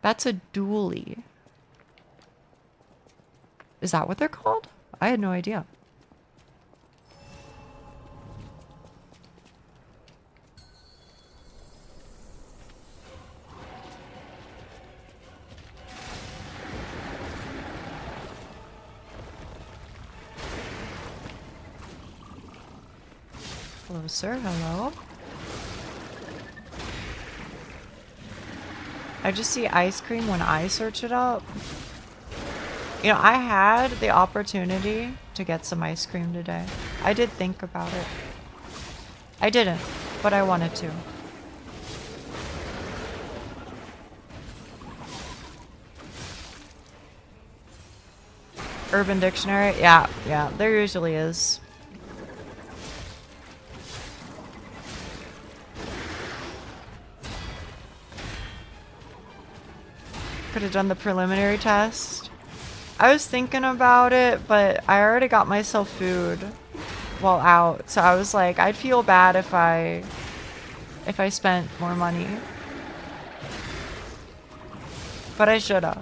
That's a dually. Is that what they're called? I had no idea. Hello, sir. Hello. I just see ice cream when I search it up. You know, I had the opportunity to get some ice cream today. I did think about it. I didn't, but I wanted to. Urban Dictionary? Yeah, there usually is. Could have done the preliminary test. I was thinking about it, but I already got myself food while out, so I was like, I'd feel bad if I spent more money. But I shoulda.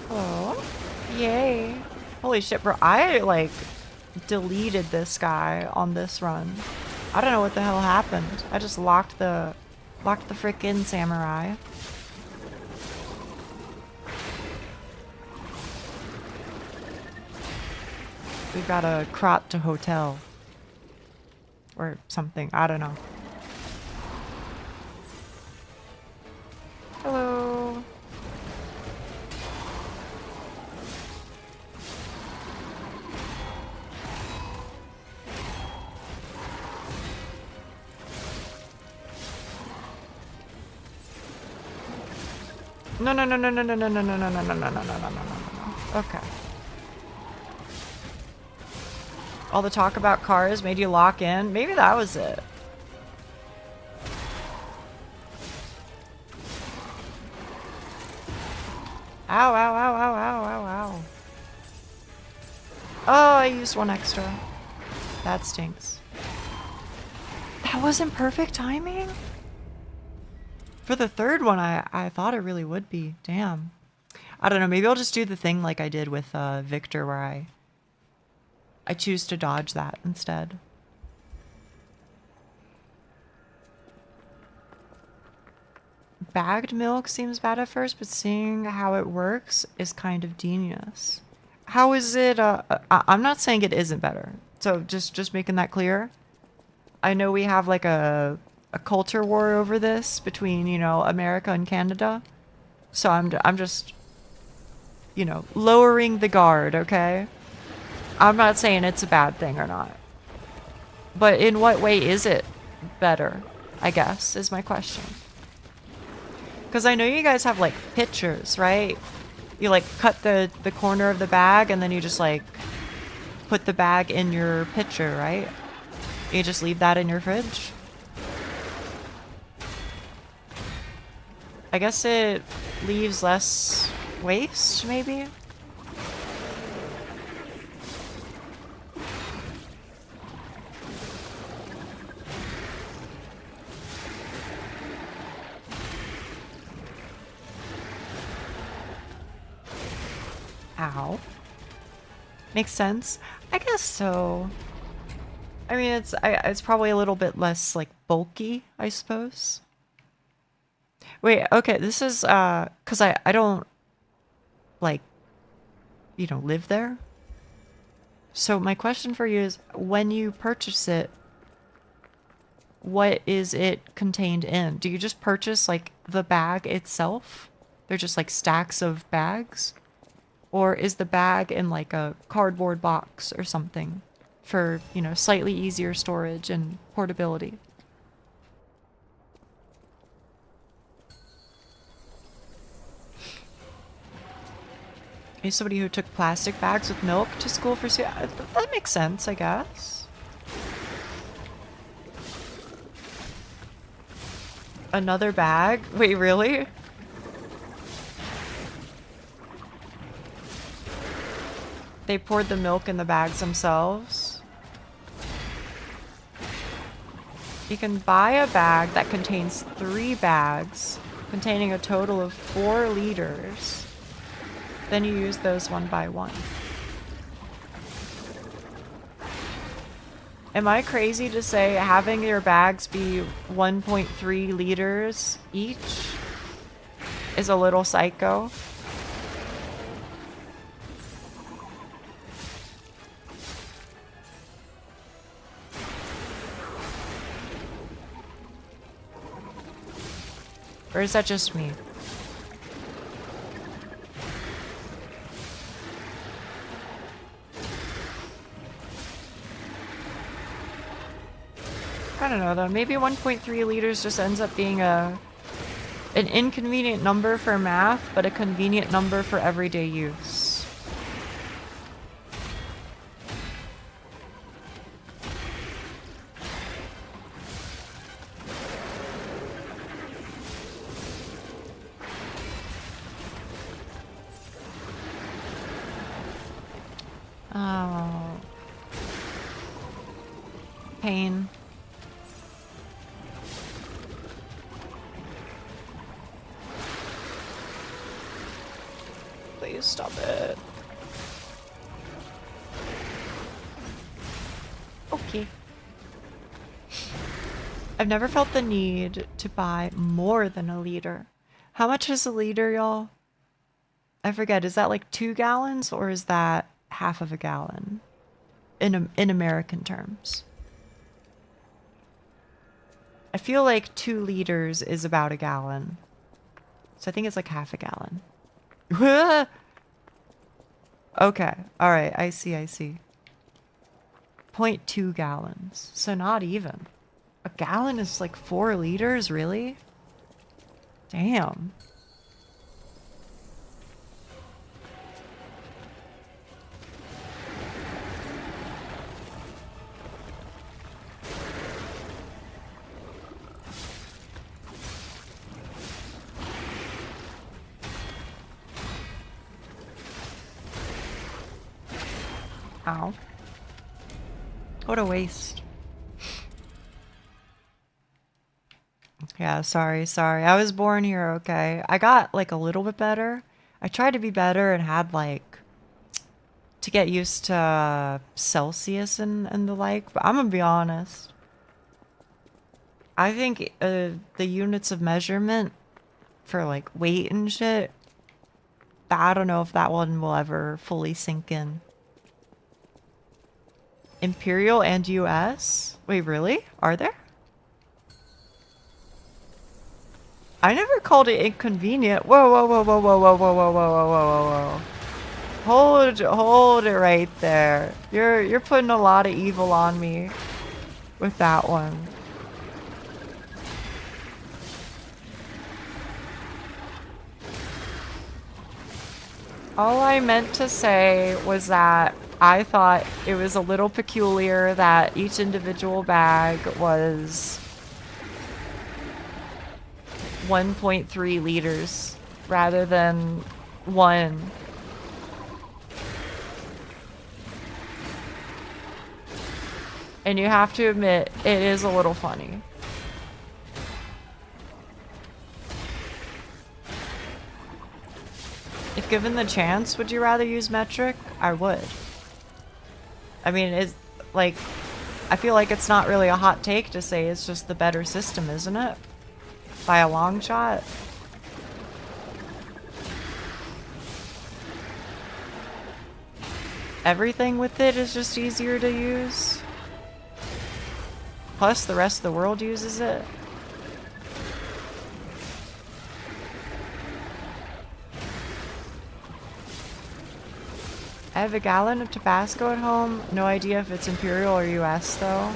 Hello. Yay. Holy shit, bro. I, like, deleted this guy on this run. I don't know what the hell happened. I just locked the frickin' samurai. We got a crop to hotel. Or something. I don't know. Hello. No, no, no, no, no, no, no, no, no, no, no, no, no, no, no, no, no, no. Okay. All the talk about cars made you lock in. Maybe that was it. Ow, ow, ow, ow, ow, ow, ow. Oh, I used one extra. That stinks. That wasn't perfect timing? For the third one, I thought it really would be. Damn. I don't know, maybe I'll just do the thing like I did with Victor where I choose to dodge that instead. Bagged milk seems bad at first, but seeing how it works is kind of genius. How is it, I'm not saying it isn't better. So just making that clear. I know we have like a culture war over this between, you know, America and Canada. So I'm just, you know, lowering the guard, okay? I'm not saying it's a bad thing or not. But in what way is it better, I guess, is my question. Because I know you guys have, like, pitchers, right? You, like, cut the corner of the bag and then you just, like, put the bag in your pitcher, right? You just leave that in your fridge. I guess it leaves less waste, maybe? Ow. Makes sense. I guess so. I mean, it's probably a little bit less, like, bulky, I suppose. Wait, okay, this is, 'cause I don't, like, you know, live there. So my question for you is, when you purchase it, what is it contained in? Do you just purchase, like, the bag itself? They're just, like, stacks of bags? Or is the bag in, like, a cardboard box or something for, you know, slightly easier storage and portability? Are you somebody who took plastic bags with milk to school for that makes sense, I guess. Another bag? Wait, really? They poured the milk in the bags themselves. You can buy a bag that contains 3 bags, containing a total of 4 liters. Then you use those one by one. Am I crazy to say having your bags be 1.3 liters each is a little psycho? Or is that just me? I don't know though, maybe 1.3 liters just ends up being an inconvenient number for math, but a convenient number for everyday use. Oh. Pain. Please stop it. Okay. I've never felt the need to buy more than a liter. How much is a liter, y'all? I forget, is that like 2 gallons or is that half of a gallon in American terms? I feel like 2 liters is about a gallon. So I think it's like half a gallon. Okay, alright, I see. 0.2 gallons. So not even. A gallon is like 4 liters, really? Damn. Ow. What a waste. Yeah, sorry. I was born here, okay? I got, like, a little bit better. I tried to be better and had, like, to get used to Celsius and the like, but I'm gonna be honest. I think the units of measurement for, like, weight and shit, I don't know if that one will ever fully sink in. Imperial and US? Wait, really? Are there? I never called it inconvenient. Whoa, whoa, whoa, whoa, whoa, whoa, whoa, whoa, whoa, whoa, whoa, whoa. Hold it right there. You're putting a lot of evil on me with that one. All I meant to say was that I thought it was a little peculiar that each individual bag was 1.3 liters rather than 1. And you have to admit, it is a little funny. If given the chance, would you rather use metric? I would. I mean, it's like, I feel like it's not really a hot take to say it's just the better system, isn't it? By a long shot. Everything with it is just easier to use. Plus, the rest of the world uses it. I have a gallon of Tabasco at home. No idea if it's Imperial or US though.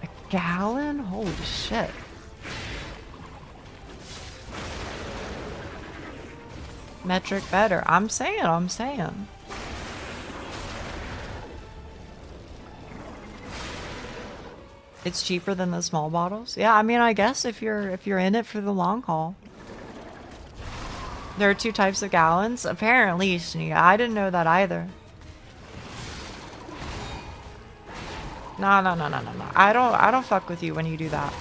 A gallon? Holy shit. Metric better. I'm saying. It's cheaper than the small bottles. Yeah, I mean, I guess if you're in it for the long haul. There are 2 types of gallons? Apparently, I didn't know that either. No. I don't fuck with you when you do that.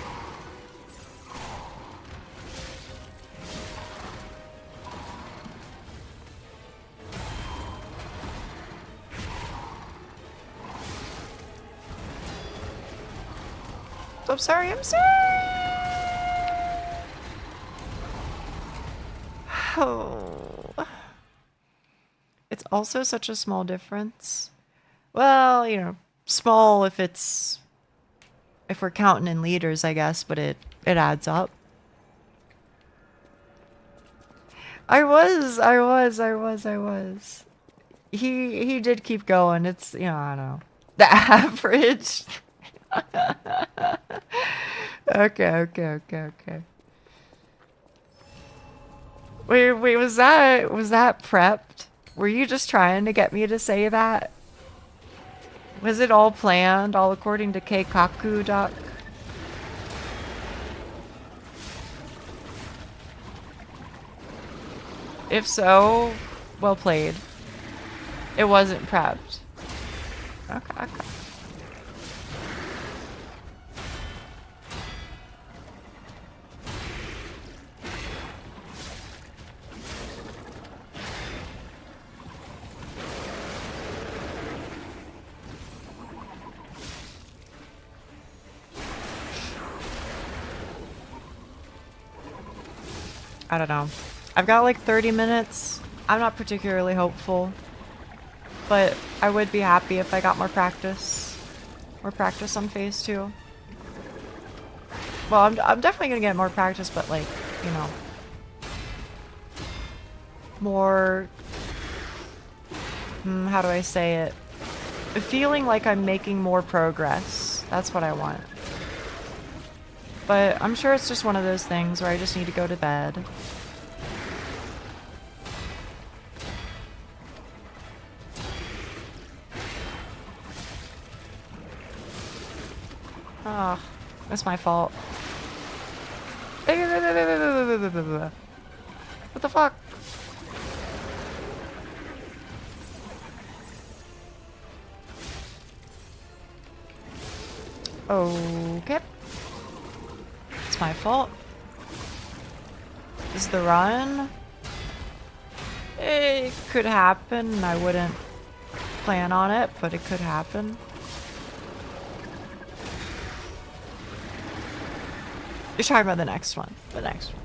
I'm sorry. Oh. It's also such a small difference. Well, you know, small if we're counting in liters, I guess, but it adds up. I was. He did keep going. It's, you know, I don't know. The average. Okay. Wait, was that prepped? Were you just trying to get me to say that? Was it all planned, all according to Keikaku Duck? If so, well played. It wasn't prepped. Okay. I don't know. I've got like 30 minutes. I'm not particularly hopeful, but I would be happy if I got more practice. More practice on phase 2. Well, I'm definitely gonna get more practice, but like, you know, more, how do I say it? Feeling like I'm making more progress. That's what I want. But I'm sure it's just one of those things where I just need to go to bed. Oh, that's my fault. What the fuck? Okay. It's my fault. This is the run. It could happen. I wouldn't plan on it, but it could happen. You're talking about the next one. The next one.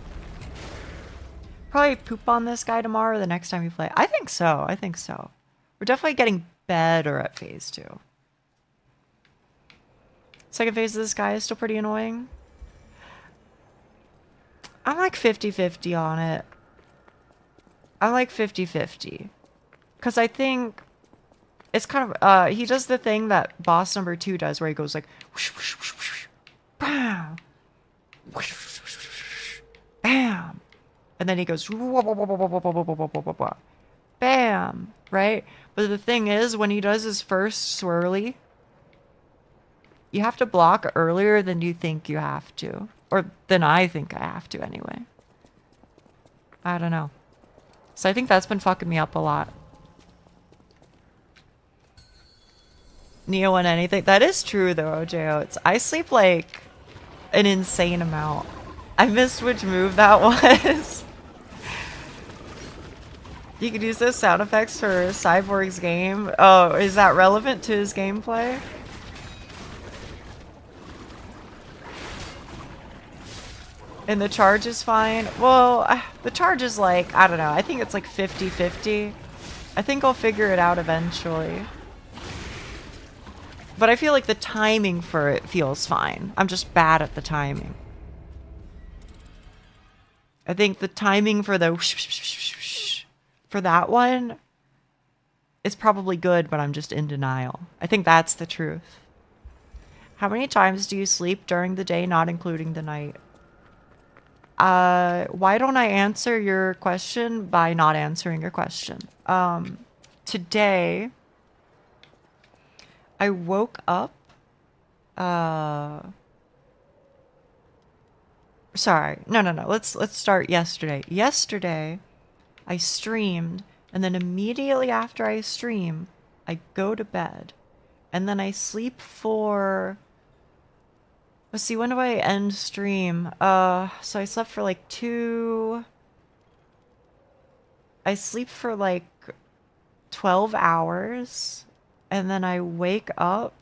Probably poop on this guy tomorrow the next time we play. I think so. I think so. We're definitely getting better at phase 2. Second phase of this guy is still pretty annoying. I'm like 50-50 on it. I'm like 50-50. Because I think it's kind of, he does the thing that boss number 2 does where he goes like, whoosh, whoosh, whoosh, whoosh, bam, whoosh, whoosh, whoosh, whoosh, bam. And then he goes, wah, wah, wah, wah, wah, wah, wah, wah, wah, wah, wah, bam, right? But the thing is, when he does his first swirly, you have to block earlier than you think you have to. Or than I think I have to anyway. I don't know. So I think that's been fucking me up a lot. Neo and anything. That is true though, OJO. I sleep like an insane amount. I missed which move that was. You could use those sound effects for Cyborg's game. Oh, is that relevant to his gameplay? And the charge is fine. Well, the charge is like, I don't know. I think it's like 50-50. I think I'll figure it out eventually. But I feel like the timing for it feels fine. I'm just bad at the timing. I think the timing for the for that one is probably good, but I'm just in denial. I think that's the truth. How many times do you sleep during the day, not including the night? Why don't I answer your question by not answering your question? Today, I woke up, sorry, no. Let's start yesterday. Yesterday, I streamed, and then immediately after I stream, I go to bed, and then I sleep for... Let's see, when do I end stream? So I slept for like 2... I sleep for like 12 hours, and then I wake up,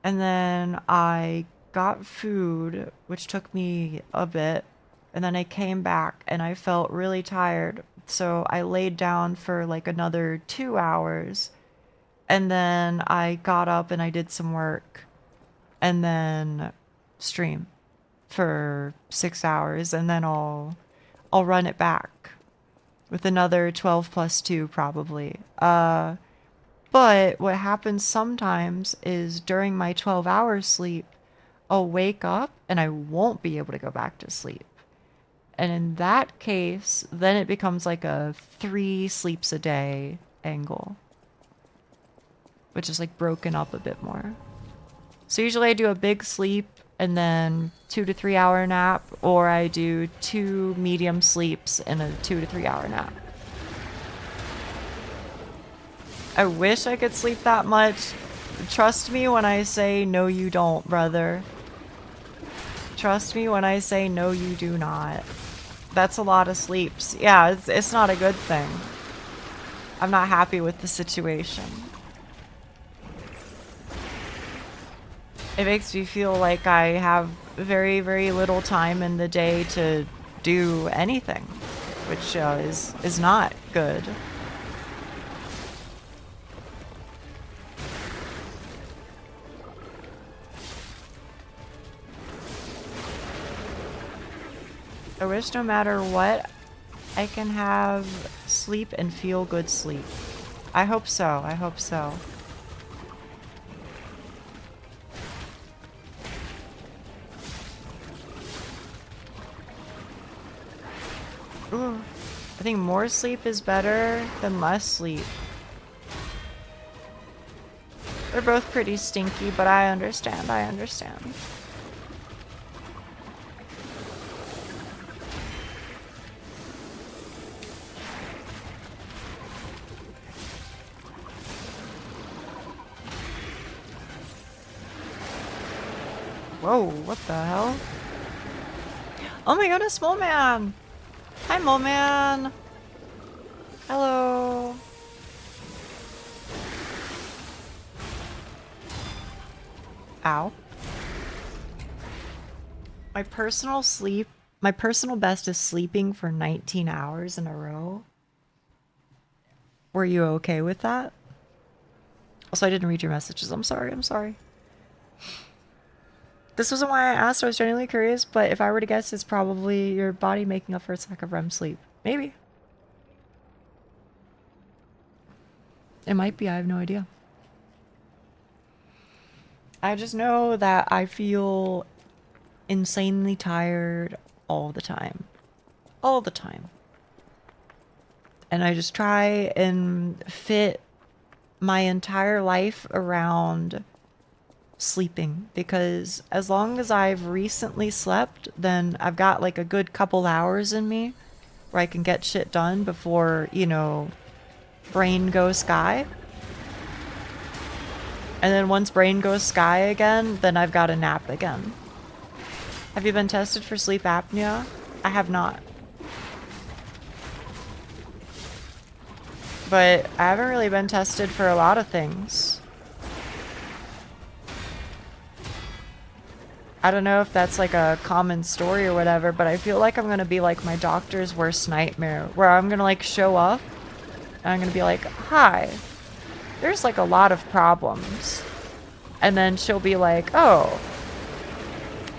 and then I got food, which took me a bit, and then I came back, and I felt really tired, so I laid down for like another 2 hours, and then I got up and I did some work, and then stream for 6 hours, and then I'll run it back with another 12 plus 2 probably. But what happens sometimes is during my 12 hours sleep, I'll wake up and I won't be able to go back to sleep. And in that case, then it becomes like a 3 sleeps a day angle, which is like broken up a bit more. So usually I do a big sleep and then 2 to 3 hour nap, or I do 2 medium sleeps and a 2 to 3 hour nap. I wish I could sleep that much. Trust me when I say no you don't, brother. Trust me when I say no you do not. That's a lot of sleeps. Yeah, it's not a good thing. I'm not happy with the situation. It makes me feel like I have very, very little time in the day to do anything, which is not good. I wish no matter what, I can have sleep and feel good sleep. I hope so. I hope so. Ooh, I think more sleep is better than less sleep. They're both pretty stinky, but I understand. I understand. Whoa, what the hell? Oh my goodness, Mole Man! Hi, Mole Man! Hello! Ow. My personal best is sleeping for 19 hours in a row. Were you okay with that? Also, I didn't read your messages. I'm sorry, I'm sorry. This wasn't why I asked, I was genuinely curious, but if I were to guess, it's probably your body making up for its lack of REM sleep. Maybe. It might be, I have no idea. I just know that I feel insanely tired all the time. All the time. And I just try and fit my entire life around sleeping, because as long as I've recently slept, then I've got like a good couple hours in me where I can get shit done before, you know, brain goes sky. And then once brain goes sky again, then I've got to nap again. Have you been tested for sleep apnea? I have not. But I haven't really been tested for a lot of things. I don't know if that's like a common story or whatever, but I feel like I'm gonna be like my doctor's worst nightmare, where I'm gonna like show up and I'm gonna be like, hi, there's like a lot of problems. And then she'll be like, oh,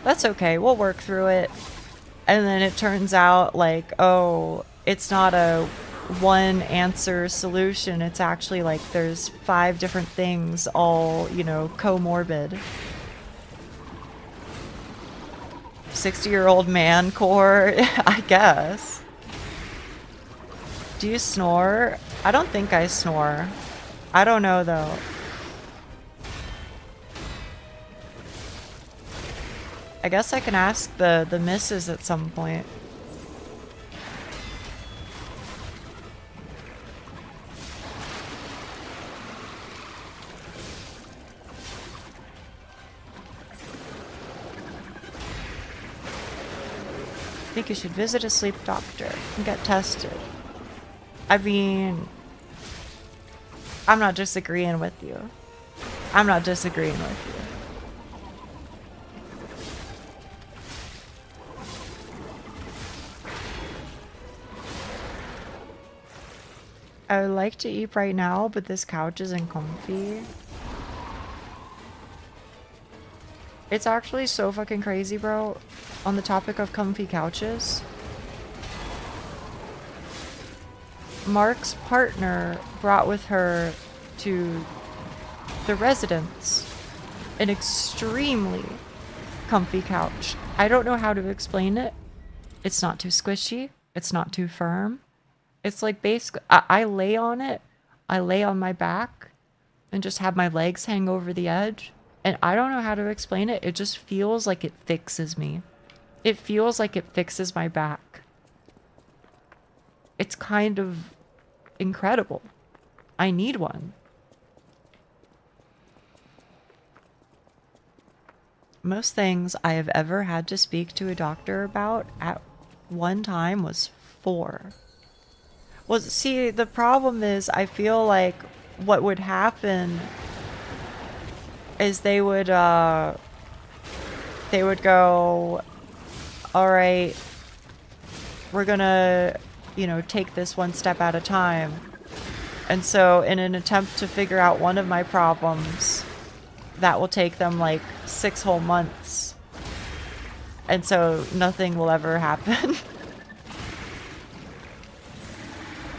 that's okay, we'll work through it. And then it turns out like, oh, it's not a one answer solution. It's actually like there's 5 different things all, you know, comorbid. 60-year-old man core, I guess. Do you snore? I don't think I snore. I don't know though. I guess I can ask the missus at some point. I think you should visit a sleep doctor and get tested. I mean, I'm not disagreeing with you. I'm not disagreeing with you. I would like to eat right now, but this couch isn't comfy. It's actually so fucking crazy, bro. On the topic of comfy couches, Mark's partner brought with her to the residence an extremely comfy couch. I don't know how to explain it. It's not too squishy. It's not too firm. It's like basically, I lay on it. I lay on my back and just have my legs hang over the edge. And I don't know how to explain it. It just feels like it fixes me. It feels like it fixes my back. It's kind of incredible. I need one. Most things I have ever had to speak to a doctor about at one time was 4. Well, see, the problem is I feel like what would happen is they would go, all right, we're gonna, you know, take this one step at a time. And so in an attempt to figure out one of my problems, that will take them like 6 whole months. And so nothing will ever happen.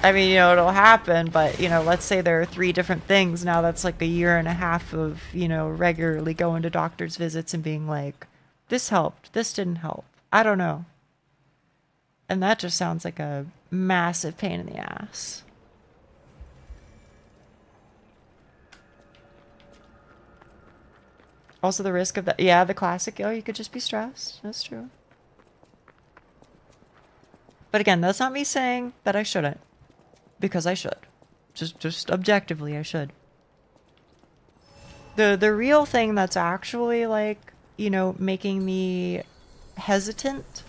I mean, you know, it'll happen, but, you know, let's say there are 3 different things. Now that's like a year and a half of, you know, regularly going to doctor's visits and being like, this helped, this didn't help. I don't know. And that just sounds like a massive pain in the ass. Also the risk of that, yeah, the classic, oh, you could just be stressed. That's true. But again, that's not me saying that I shouldn't. Because I should. Just objectively, I should. The real thing that's actually like, you know, making me hesitant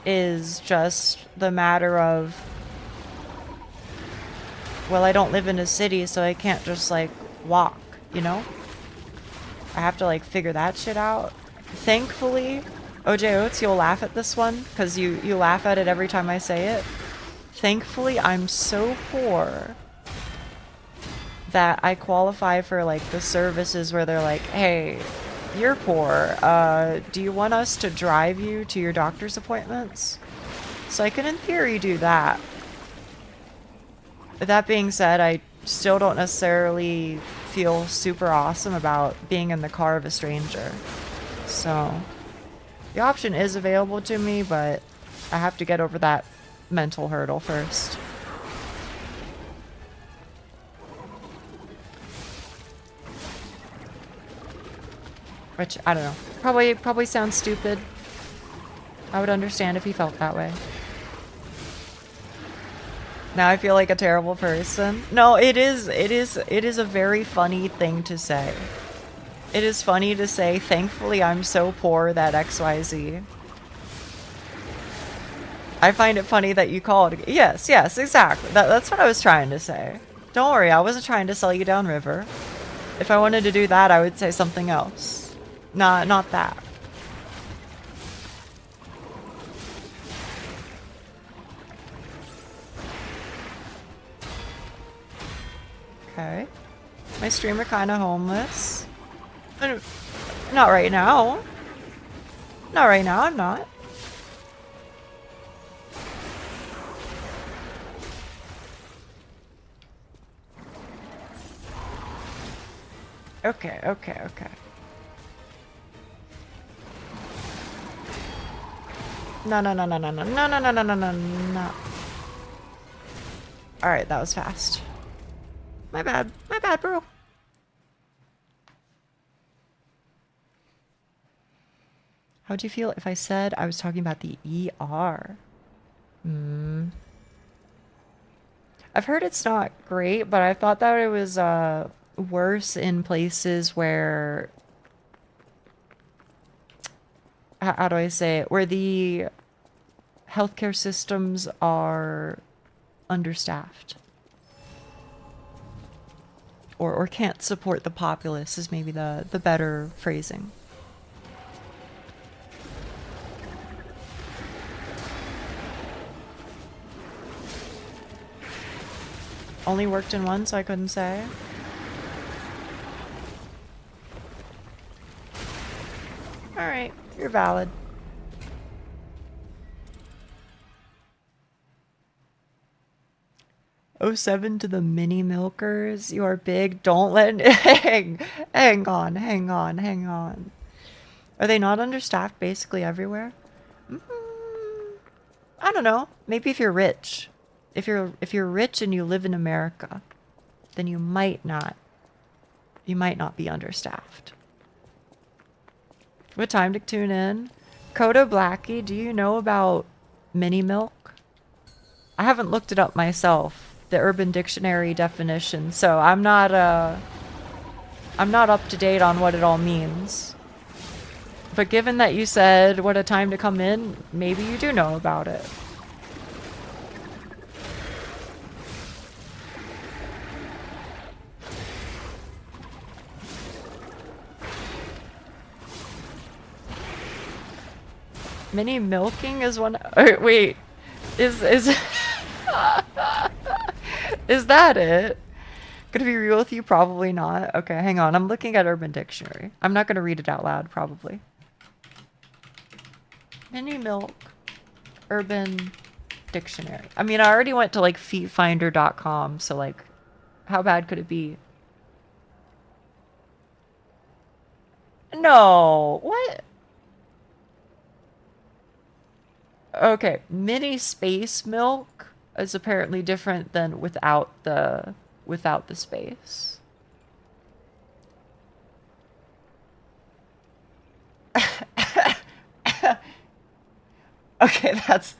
is just the matter of, well, I don't live in a city, so I can't just like walk, you know? I have to like figure that shit out. Thankfully, OJ Oates, you'll laugh at this one because you laugh at it every time I say it. Thankfully, I'm so poor that I qualify for like the services where they're like, hey, you're poor. Do you want us to drive you to your doctor's appointments? So I can in theory do that. That being said, I still don't necessarily feel super awesome about being in the car of a stranger. So the option is available to me, but I have to get over that mental hurdle first. Which, I don't know. Probably sounds stupid. I would understand if he felt that way. Now I feel like a terrible person. No, it is a very funny thing to say. It is funny to say, thankfully I'm so poor that XYZ. I find it funny that you called. Yes, exactly. That's what I was trying to say. Don't worry, I wasn't trying to sell you downriver. If I wanted to do that, I would say something else. Not that. Okay. My streamer kinda homeless. Not right now. Not right now, I'm not. Okay. No. Alright, that was fast. My bad, bro. How'd you feel if I said I was talking about the ER? I've heard it's not great, but I thought that it was worse in places where, how do I say it, where the healthcare systems are understaffed. Or can't support the populace is maybe the better phrasing. Only worked in one, so I couldn't say. Alright, you're valid. '07 to the mini milkers. You are big. Don't let hang on. Are they not understaffed basically everywhere? I don't know. Maybe if you're rich. If you're rich and you live in America, then you might not be understaffed. What time to tune in? Coda Blackie, do you know about mini milk? I haven't looked it up myself, the Urban Dictionary definition, so I'm not up to date on what it all means. But given that you said what a time to come in, maybe you do know about it. Mini milking is one. Wait, is is that it? Gonna be real with you? Probably not. Okay, hang on. I'm looking at Urban Dictionary. I'm not gonna read it out loud, probably. Mini milk, Urban Dictionary. I mean, I already went to like feetfinder.com, so like, how bad could it be? No, what? Okay, mini space milk is apparently different than without the space. Okay, that's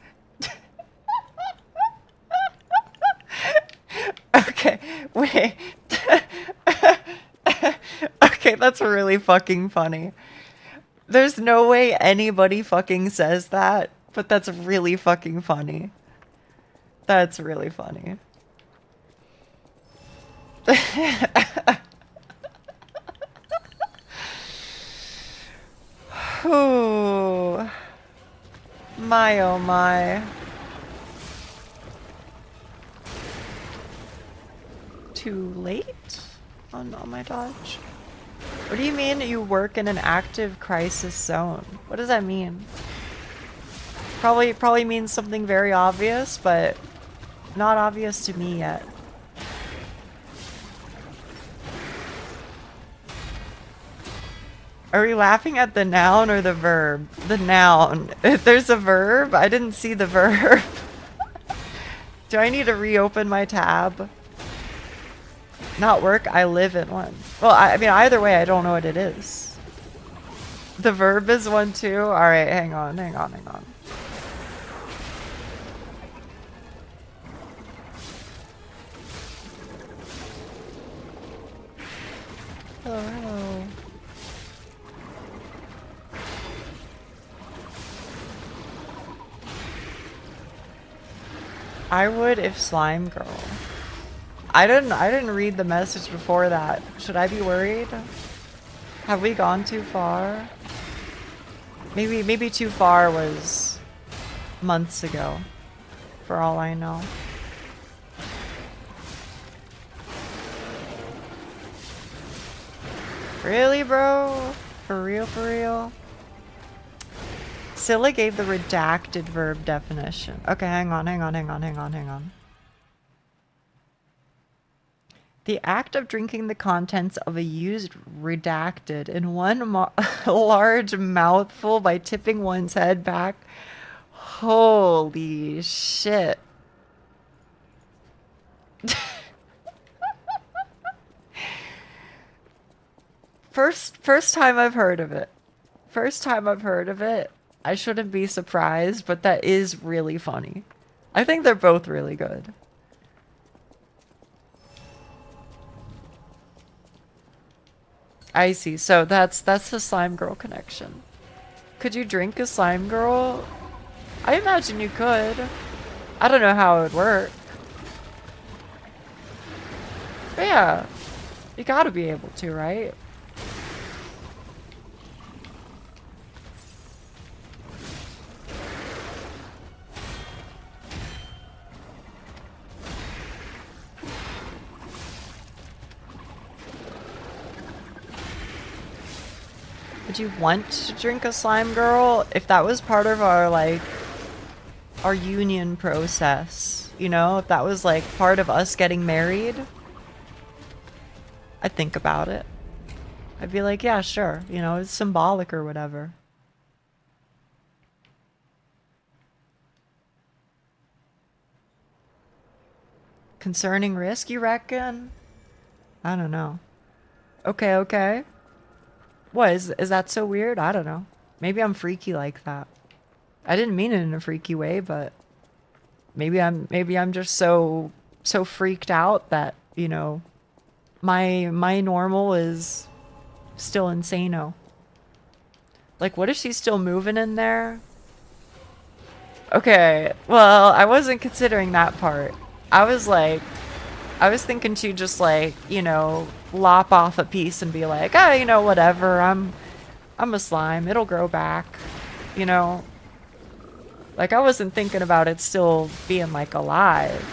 okay, wait. Okay, that's really fucking funny. There's no way anybody fucking says that, but that's really fucking funny. That's really funny. Ooh. My oh my. Too late on my dodge? What do you mean you work in an active crisis zone? What does that mean? Probably means something very obvious, but not obvious to me yet. Are we laughing at the noun or the verb? The noun. If there's a verb, I didn't see the verb. Do I need to reopen my tab? Not work, I live in one. Well, I mean, either way, I don't know what it is. The verb is one too? Alright, hang on. Hello. I would if Slime Girl. I didn't read the message before that. Should I be worried? Have we gone too far? Maybe too far was months ago, for all I know. Really, bro? For real? Scylla gave the redacted verb definition. Okay, hang on. The act of drinking the contents of a used redacted in one large mouthful by tipping one's head back. Holy shit. First time I've heard of it. I shouldn't be surprised, but that is really funny. I think they're both really good. I see. So that's the Slime Girl connection. Could you drink a Slime Girl? I imagine you could. I don't know how it would work. But yeah, you gotta be able to, right? Would you want to drink a Slime Girl if that was part of our, like, our union process? You know, if that was, like, part of us getting married? I'd think about it. I'd be like, yeah, sure. You know, it's symbolic or whatever. Concerning risk, you reckon? I don't know. Okay. What, is that so weird? I don't know. Maybe I'm freaky like that. I didn't mean it in a freaky way, but maybe I'm just so freaked out that, you know, my normal is still insano. Like, what if she's still moving in there? Okay, well, I wasn't considering that part. I was thinking she'd just, like, you know, lop off a piece and be like, oh, you know, whatever, I'm a slime, it'll grow back, you know? Like, I wasn't thinking about it still being, like, alive.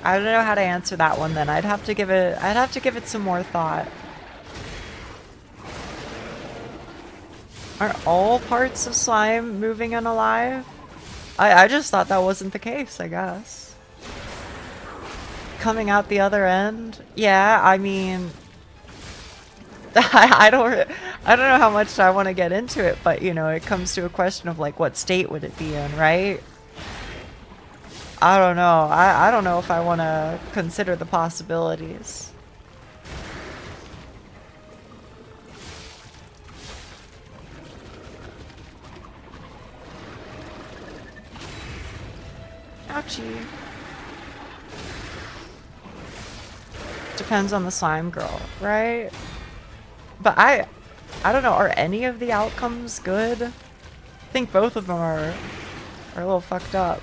I don't know how to answer that one then. I'd have to give it some more thought. Aren't all parts of slime moving and alive? I just thought that wasn't the case, I guess. Coming out the other end? Yeah, I mean, I don't know how much I want to get into it, but you know, it comes to a question of like, what state would it be in, right? I don't know. I don't know if I want to consider the possibilities. Ouchie. Depends on the slime girl, right? But I don't know, are any of the outcomes good? I think both of them are a little fucked up.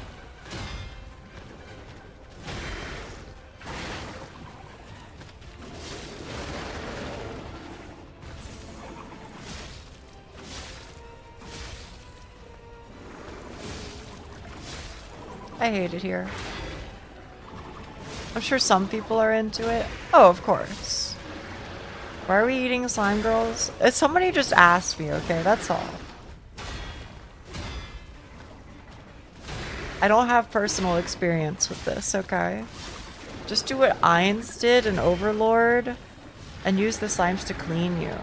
I hate it here. I'm sure some people are into it. Oh, of course. Why are we eating slime girls? Somebody just asked me, okay? That's all. I don't have personal experience with this, okay? Just do what Ainz did in Overlord and use the slimes to clean you.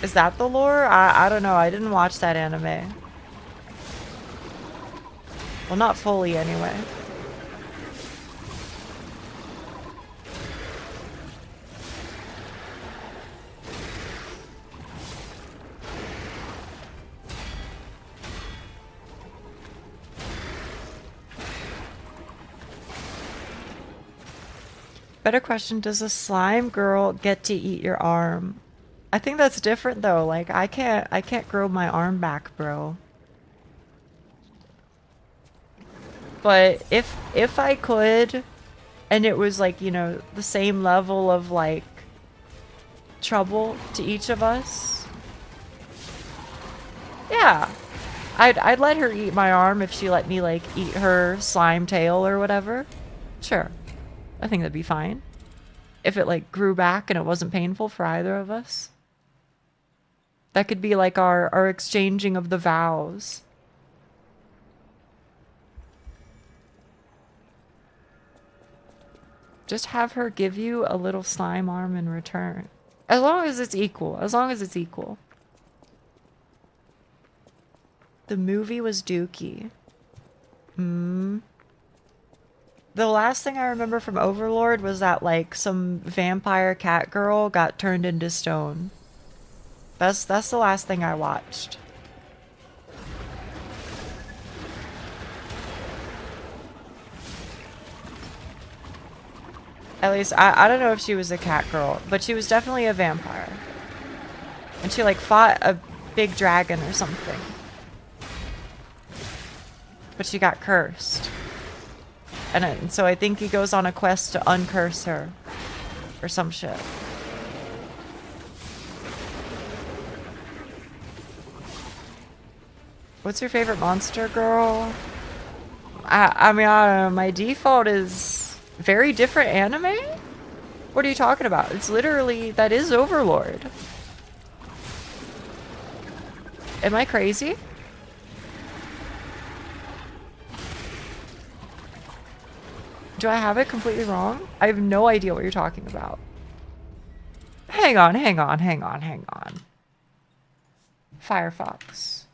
Is that the lore? I don't know. I didn't watch that anime. Well, not fully anyway. Better question, does a slime girl get to eat your arm? I think that's different though. Like I can't grow my arm back, bro. But if I could, and it was like, you know, the same level of like trouble to each of us, yeah, I'd let her eat my arm if she let me like eat her slime tail or whatever. Sure, I think that'd be fine. If it like grew back and it wasn't painful for either of us. That could be like our exchanging of the vows. Just have her give you a little slime arm in return. As long as it's equal. As long as it's equal. The movie was dookie. The last thing I remember from Overlord was that like some vampire cat girl got turned into stone. That's the last thing I watched. At least, I don't know if she was a cat girl, but she was definitely a vampire. And she like fought a big dragon or something. But she got cursed. And so I think he goes on a quest to uncurse her. Or some shit. What's your favorite monster, girl? I mean, I don't know. My default is very different anime? What are you talking about? It's literally, that is Overlord. Am I crazy? Do I have it completely wrong? I have no idea what you're talking about. Hang on. Firefox.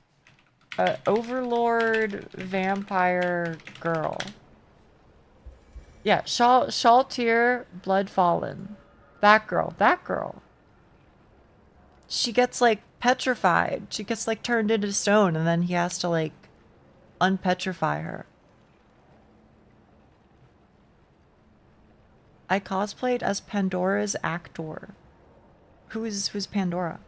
Overlord vampire girl. Yeah, Shaltir Blood Fallen. That girl. She gets like petrified. She gets like turned into stone and then he has to like unpetrify her. I cosplayed as Pandora's actor. Who's Pandora?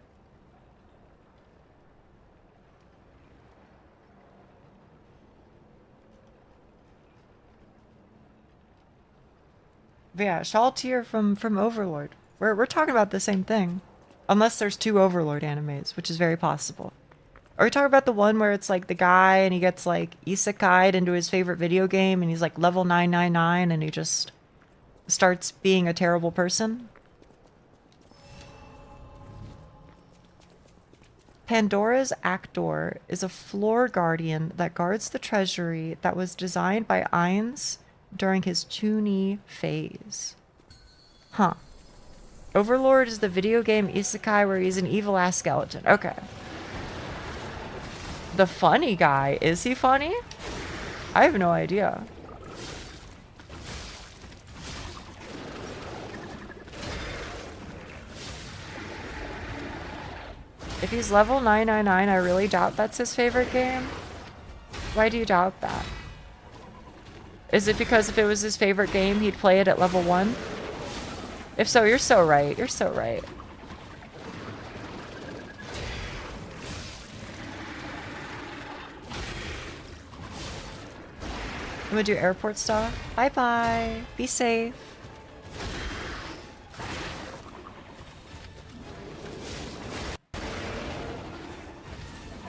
But yeah, Shaltir from Overlord. We're talking about the same thing. Unless there's two Overlord animes, which is very possible. Are we talking about the one where it's like the guy and he gets like isekai'd into his favorite video game and he's like level 999 and he just starts being a terrible person? Pandora's actor is a floor guardian that guards the treasury that was designed by Ainz during his Chunin phase. Huh. Overlord is the video game isekai where he's an evil-ass skeleton. Okay. The funny guy. Is he funny? I have no idea. If he's level 999, I really doubt that's his favorite game. Why do you doubt that? Is it because if it was his favorite game, he'd play it at level 1? If so, you're so right. You're so right. I'm gonna do airport stuff. Bye-bye. Be safe.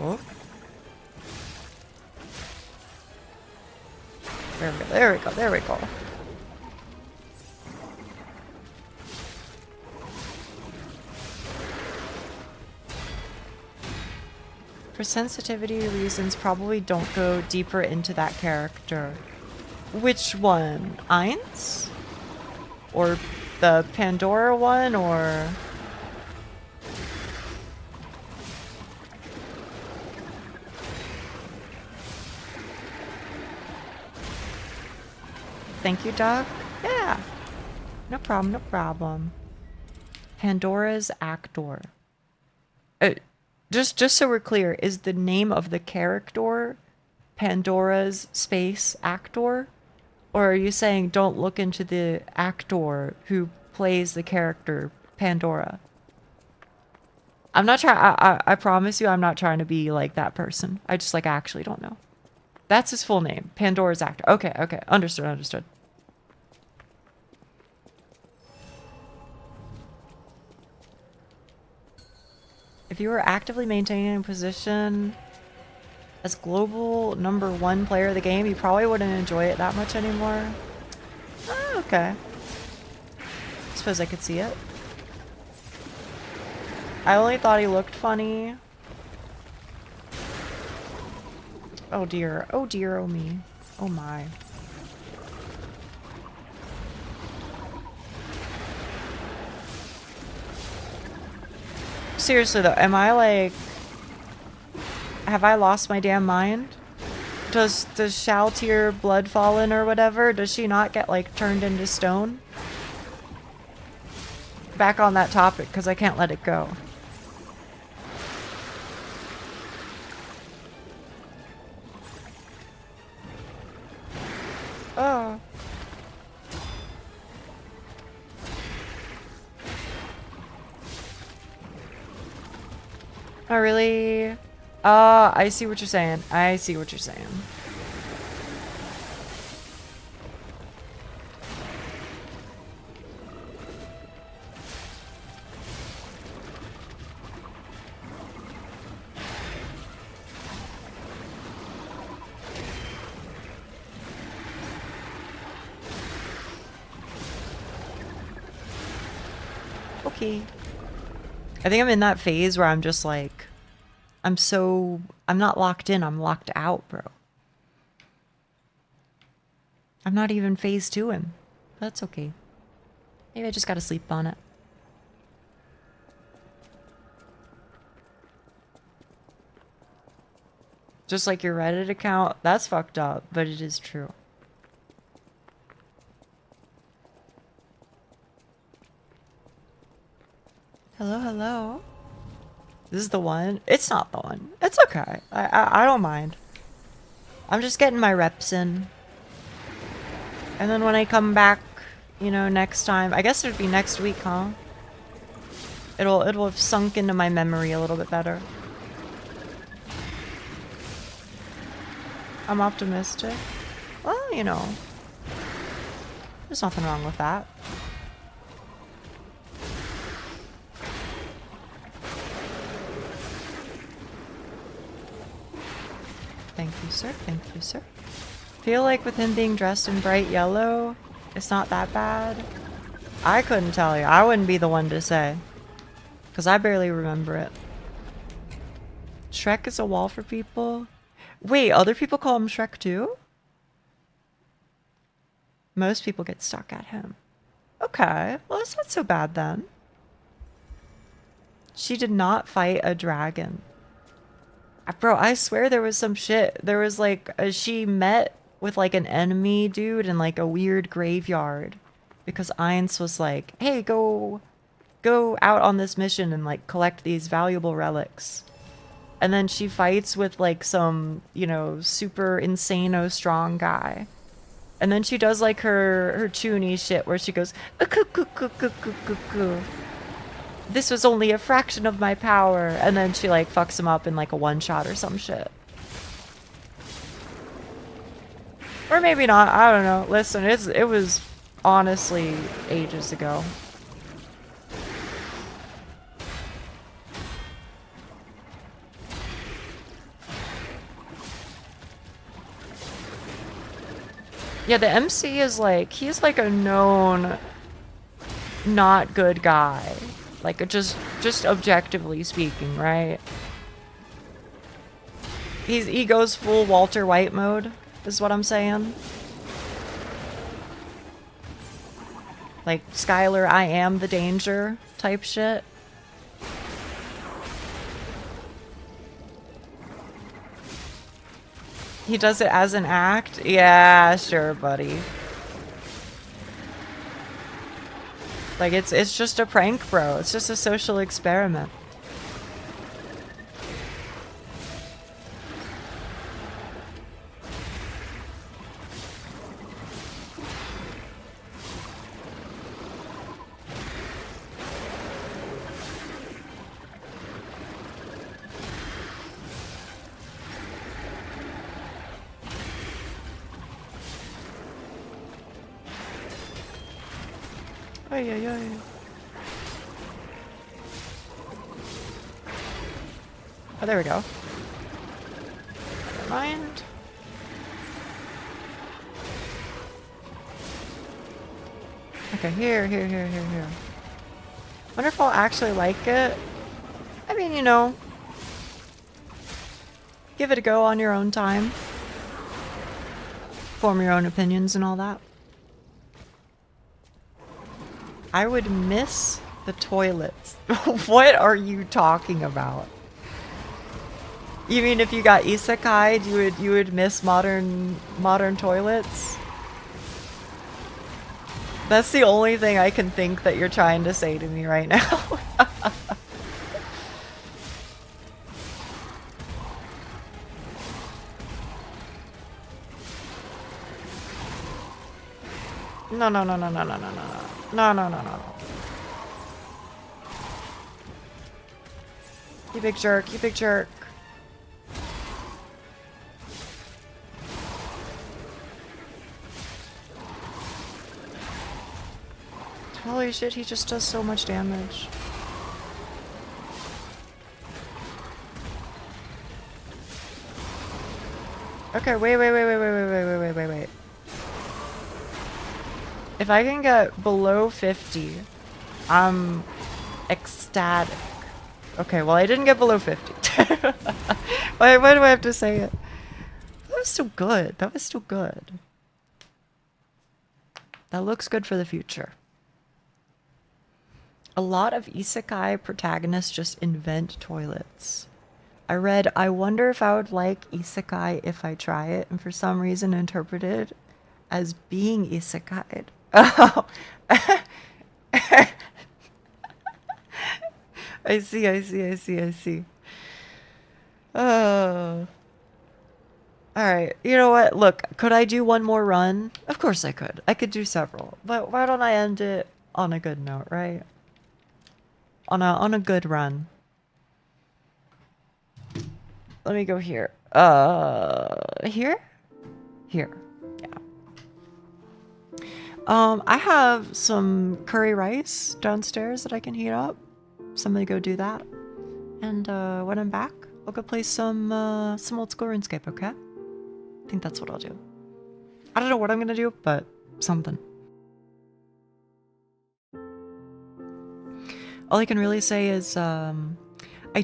Oh. There we go, there we go, there we go. For sensitivity reasons, probably don't go deeper into that character. Which one? Eins? Or the Pandora one, or... Thank you, Doug. Yeah. No problem, no problem. Pandora's actor. Just so we're clear, is the name of the character Pandora's space actor? Or are you saying don't look into the actor who plays the character Pandora? I'm not trying, I promise you I'm not trying to be like that person. I just like actually don't know. That's his full name, Pandora's actor. Okay, okay, understood, understood. If you were actively maintaining a position as global #1 player of the game, you probably wouldn't enjoy it that much anymore. Oh, okay. I suppose I could see it. I only thought he looked funny. Oh dear, oh me. Oh my. Seriously though, am I like... Have I lost my damn mind? Does Shaltir Bloodfallen or whatever, does she not get like turned into stone? Back on that topic, because I can't let it go. Oh. Oh, really? I see what you're saying. I see what you're saying. Okay. I think I'm in that phase where I'm just like, I'm not locked in, I'm locked out, bro. I'm not even phase 2 in. That's okay. Maybe I just gotta sleep on it. Just like your Reddit account, that's fucked up, but it is true. Hello, hello. This is the one? It's not the one. It's okay. I don't mind. I'm just getting my reps in. And then when I come back, you know, next time, I guess it'd be next week, huh? It'll have sunk into my memory a little bit better. I'm optimistic. Well, you know, there's nothing wrong with that. Thank you, sir. Thank you, sir. Feel like with him being dressed in bright yellow, it's not that bad. I couldn't tell you. I wouldn't be the one to say. Because I barely remember it. Shrek is a wall for people? Wait, other people call him Shrek too? Most people get stuck at him. Okay, well it's not so bad then. She did not fight a dragon. Bro, I swear there was some shit. There was like, she met with like an enemy dude in like a weird graveyard. Because Eins was like, hey, go out on this mission and like collect these valuable relics. And then she fights with like some, you know, super insano strong guy. And then she does like her chuny shit where she goes, "Coo-coo-coo-coo-coo-coo-coo. This was only a fraction of my power." And then she like fucks him up in like a one shot or some shit. Or maybe not, I don't know. Listen, it was honestly ages ago. Yeah, the MC is like, he's like a known not good guy. Like, just objectively speaking, right? He goes full Walter White mode, is what I'm saying. Like, Skylar, I am the danger type shit. He does it as an act? Yeah, sure, buddy. Like, it's just a prank, bro. It's just a social experiment. Ay, ay, ay. Oh, there we go. Never mind. Okay, here. Wonder if I'll actually like it. I mean, you know, give it a go on your own time. Form your own opinions and all that. I would miss the toilets. What are you talking about? You mean if you got isekai'd, you would miss modern toilets? That's the only thing I can think that you're trying to say to me right now. No. You big jerk, you big jerk. Holy shit, he just does so much damage. Okay, wait. If I can get below 50, I'm ecstatic. Okay, well, I didn't get below 50. Why do I have to say it? That was still good. That was still good. That looks good for the future. A lot of isekai protagonists just invent toilets. I read, I wonder if I would like isekai if I try it, and for some reason interpreted as being isekai'd. Oh. I see. Oh. Alright, you know what? Look, could I do one more run? Of course I could. I could do several. But why don't I end it on a good note, right? On a good run. Let me go here. Here? Here. Yeah. I have some curry rice downstairs that I can heat up. So I'm gonna go do that. And when I'm back, I'll go play some old school RuneScape, okay? I think that's what I'll do. I don't know what I'm gonna do, but something. All I can really say is I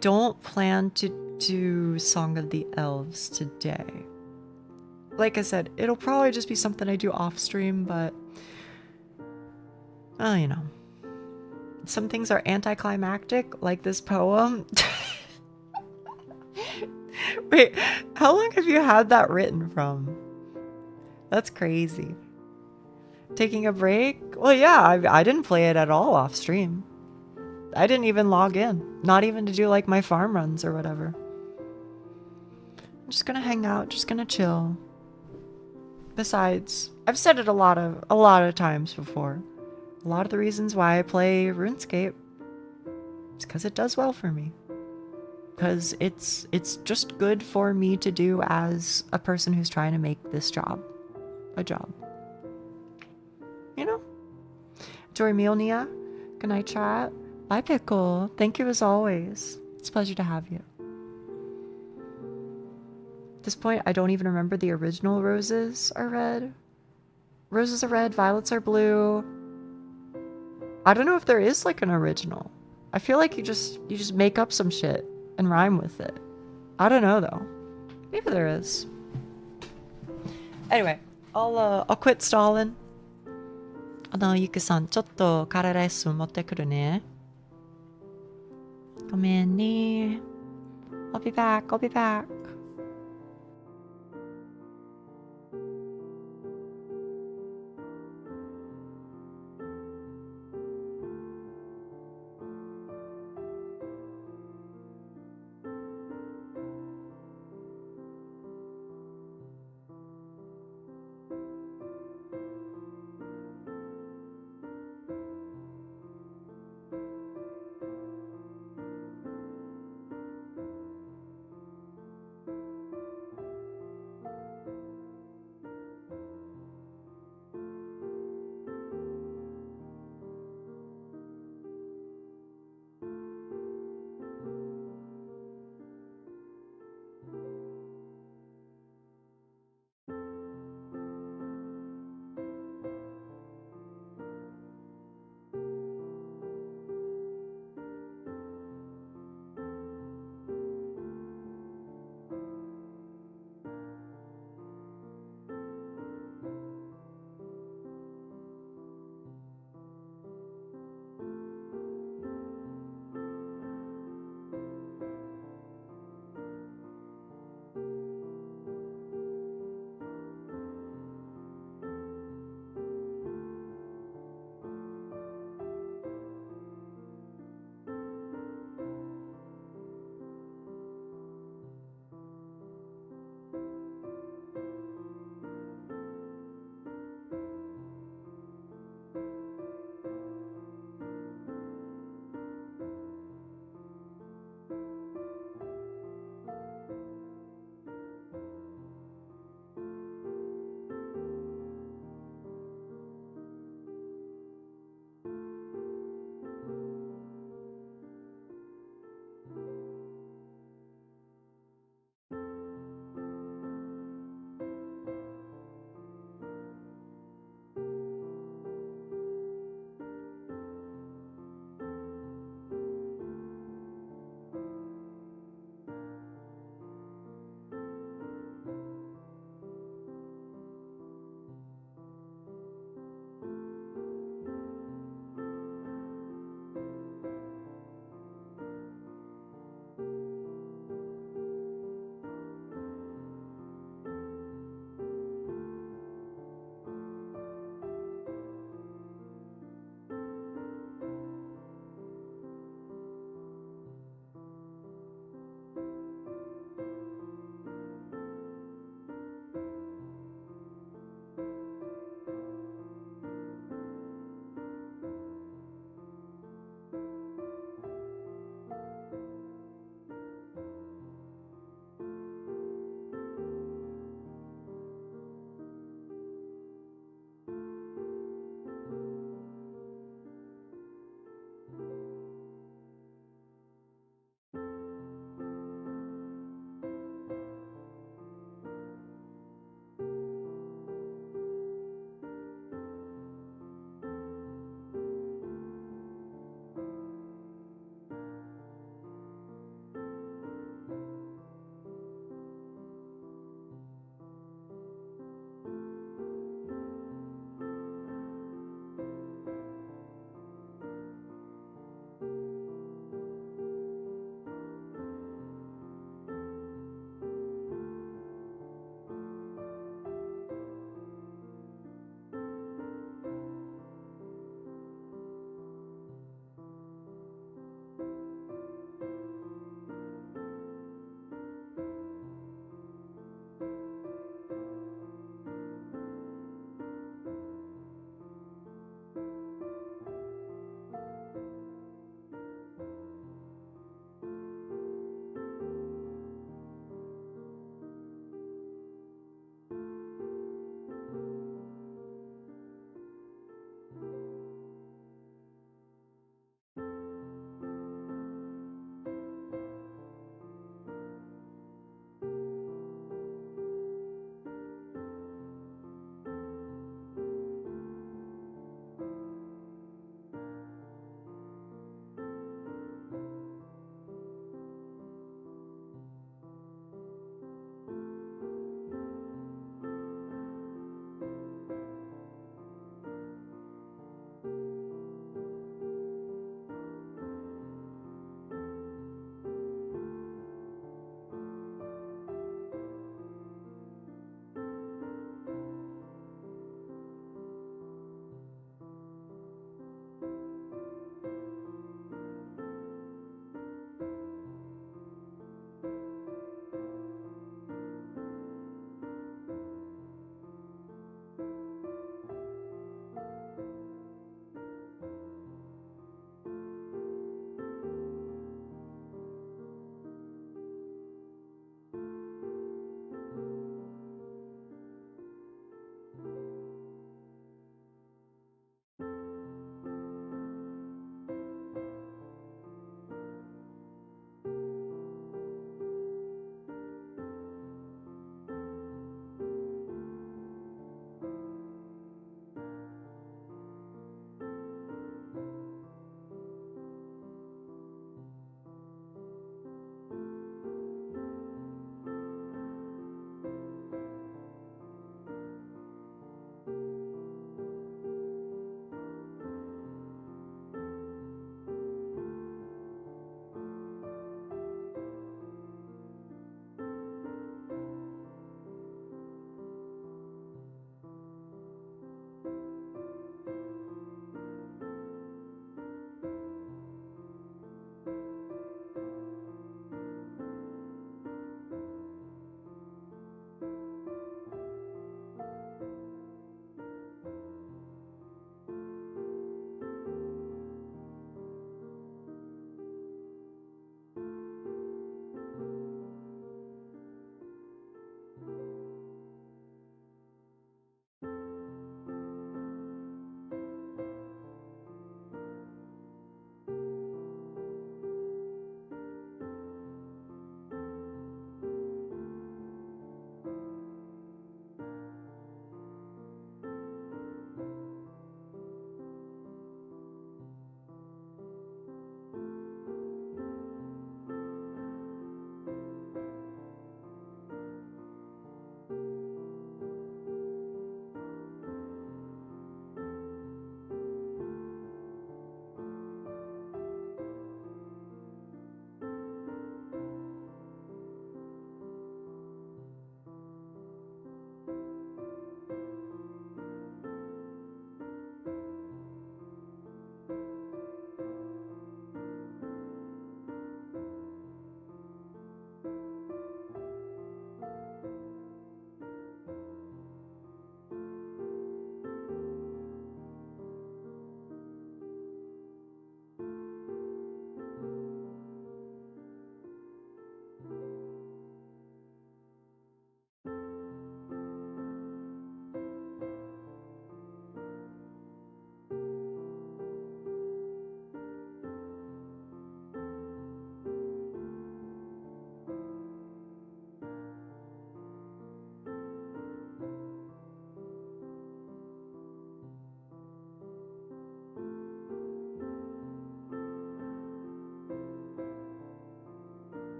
don't plan to do Song of the Elves today. Like I said, it'll probably just be something I do off stream, but you know. Some things are anticlimactic, like this poem. Wait, how long have you had that written from? That's crazy. Taking a break? Well, yeah, I didn't play it at all off stream. I didn't even log in. Not even to do like my farm runs or whatever. I'm just gonna hang out, just gonna chill. Besides, I've said it a lot of times before. A lot of the reasons why I play RuneScape is because it does well for me. Because it's just good for me to do as a person who's trying to make this job a job. You know? Enjoy your meal, Nia. Good night, chat. Bye, Pickle. Thank you as always. It's a pleasure to have you. At this point, I don't even remember the original roses are red. Roses are red, violets are blue. I don't know if there is like an original. I feel like you just make up some shit and rhyme with it. I don't know though. Maybe there is. Anyway, I'll quit stalling. Yuki-san, ちょっとカレーライス持ってくるね。ごめんね。I'll be back. I'll be back.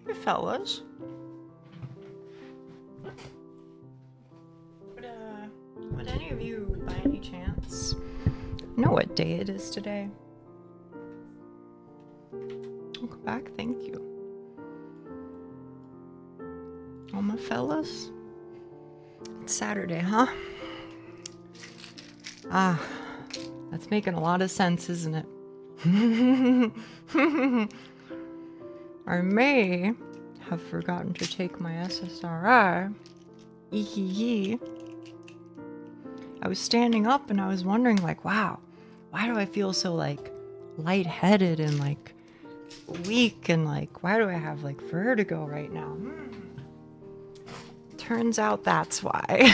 Hey, fellas. Would any of you, by any chance, know what day it is today? Welcome back, thank you. All my fellas? It's Saturday, huh? Ah, that's making a lot of sense, isn't it? I may have forgotten to take my SSRI. Eehee. I was standing up and I was wondering, like, wow, why do I feel so, like, lightheaded and, like, weak and, like, why do I have, like, vertigo right now? Turns out that's why.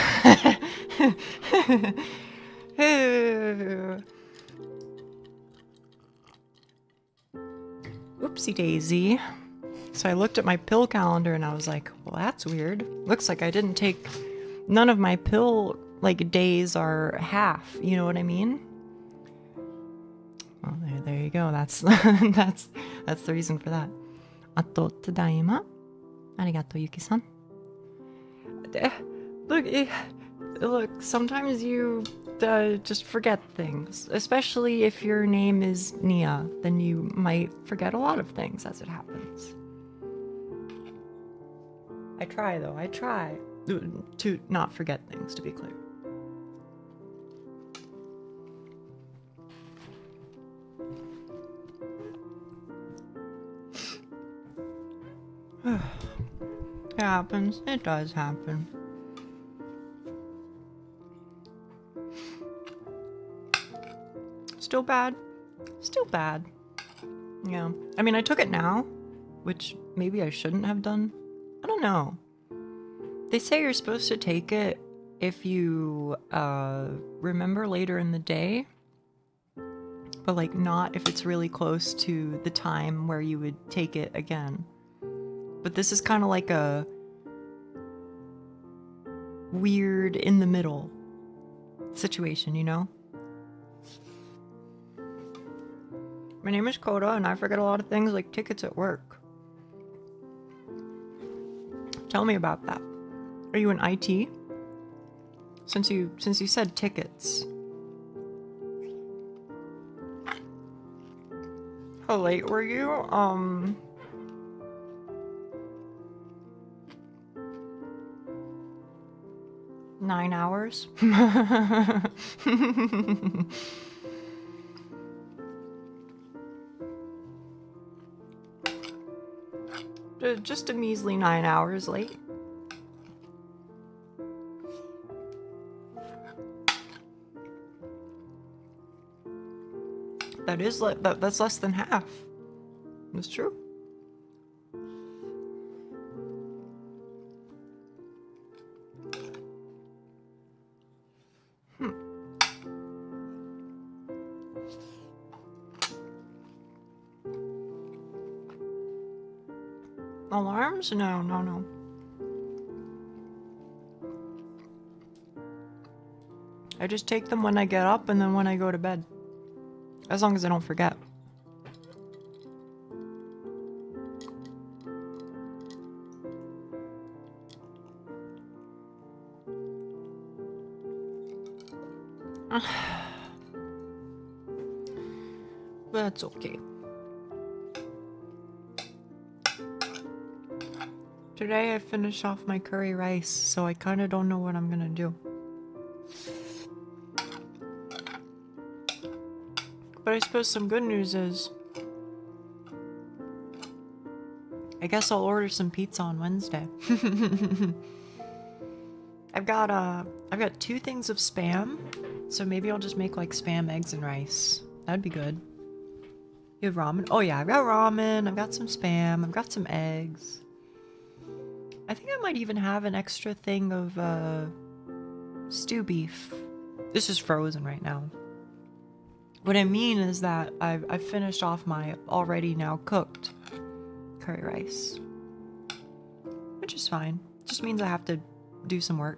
Oopsie daisy. So I looked at my pill calendar and I was like, well, that's weird. Looks like I didn't take, none of my pill, like, days are half, you know what I mean? Well, there you go. That's that's the reason for that. Ato tadaima. Arigato, Yuki-san. Look, sometimes you just forget things, especially if your name is Nia, then you might forget a lot of things as it happens. I try, though. I try to not forget things, to be clear. It happens. It does happen. Still bad. Still bad. Yeah. I mean, I took it now, which maybe I shouldn't have done. I don't know. They say you're supposed to take it if you remember later in the day, but like not if it's really close to the time where you would take it again. But this is kind of like a weird in the middle situation, you know? My name is Coda, and I forget a lot of things like tickets at work. Tell me about that. Are you in IT? Since you said tickets. How late were you? 9 hours. Just a measly 9 hours late. That's less than half. That's true. Alarms? No. I just take them when I get up and then when I go to bed. As long as I don't forget. That's okay. Today I finished off my curry rice, so I kind of don't know what I'm gonna do. But I suppose some good news is I guess I'll order some pizza on Wednesday. I've got 2 things of Spam, so maybe I'll just make like Spam eggs and rice. That'd be good. You have ramen? Oh yeah, I've got ramen, I've got some Spam, I've got some eggs. I think I might even have an extra thing of stew beef. This is frozen right now. What I mean is that I've finished off my already now cooked curry rice, which is fine. Just means I have to do some work.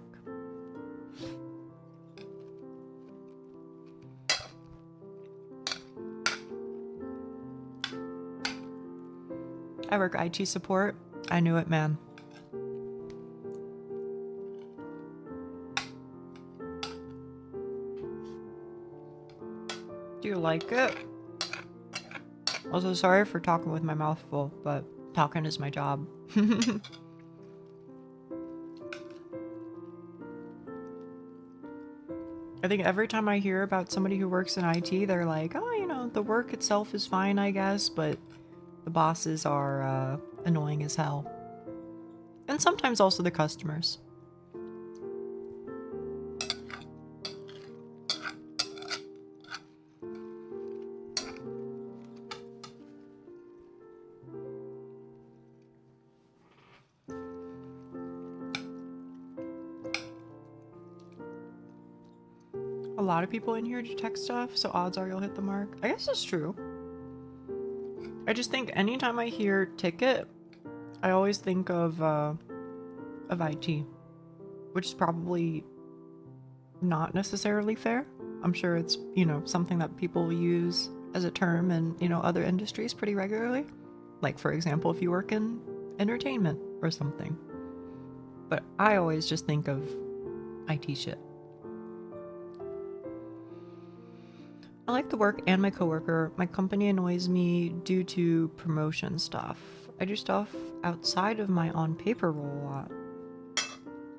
I work IT support. I knew it, man. Do you like it? Also, sorry for talking with my mouth full, but talking is my job. I think every time I hear about somebody who works in IT, they're like, oh, you know, the work itself is fine, I guess, but the bosses are annoying as hell. And sometimes also the customers. A lot of people in here do tech stuff, so odds are you'll hit the mark. I guess that's true. I just think anytime I hear ticket, I always think of IT, which is probably not necessarily fair. I'm sure it's, you know, something that people use as a term in, you know, other industries pretty regularly. Like, for example, if you work in entertainment or something. But I always just think of IT shit. I like the work and my coworker. My company annoys me due to promotion stuff. I do stuff outside of my on-paper role a lot.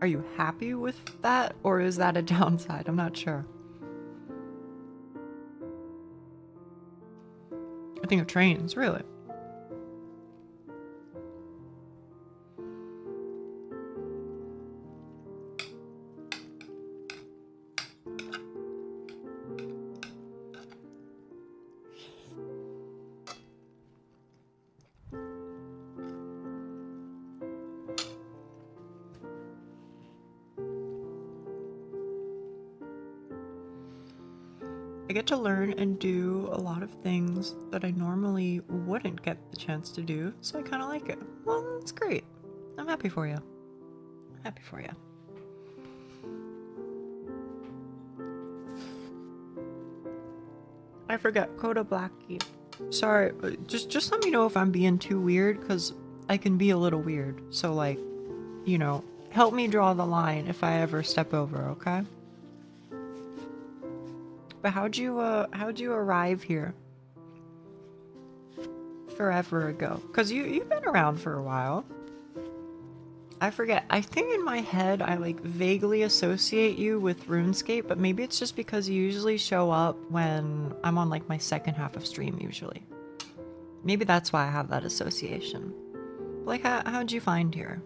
Are you happy with that, or is that a downside? I'm not sure. I think of trains, really. I get to learn and do a lot of things that I normally wouldn't get the chance to do, so I kind of like it. Well, it's great. I'm happy for you. I'm happy for you. I forget, Coda Blackie. Sorry, just let me know if I'm being too weird, because I can be a little weird. So, like, you know, help me draw the line if I ever step over, okay? But how'd you arrive here? Forever ago. Because you've been around for a while. I forget. I think in my head I like vaguely associate you with RuneScape, but maybe it's just because you usually show up when I'm on like my second half of stream usually. Maybe that's why I have that association. Like, how'd you find here?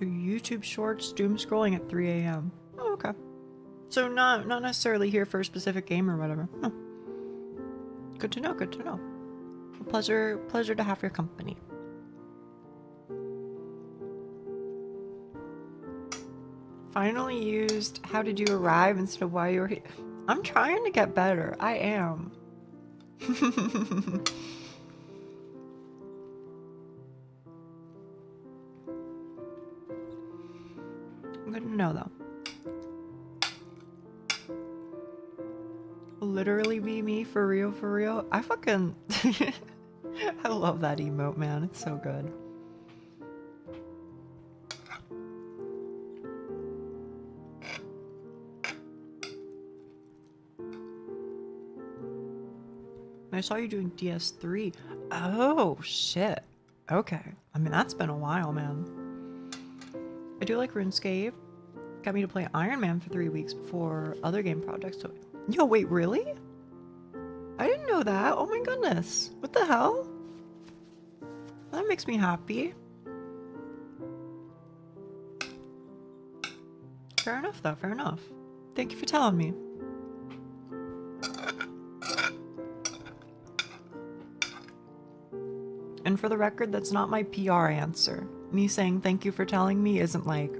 YouTube shorts, doom scrolling at 3 a.m. Oh, okay. So not necessarily here for a specific game or whatever. Huh. Good to know, good to know. A pleasure to have your company. Finally used how did you arrive instead of why you were here. I'm trying to get better. I am. Good to know, though. Literally be me, for real, for real. I fucking... I love that emote, man. It's so good. I saw you doing DS3. Oh, shit. Okay. I mean, that's been a while, man. I do like RuneScape. Got me to play Ironman for 3 weeks before other game projects. So, yo, wait, really? I didn't know that. Oh my goodness. What the hell? That makes me happy. Fair enough, though. Fair enough. Thank you for telling me. And for the record, that's not my PR answer. Me saying thank you for telling me isn't like,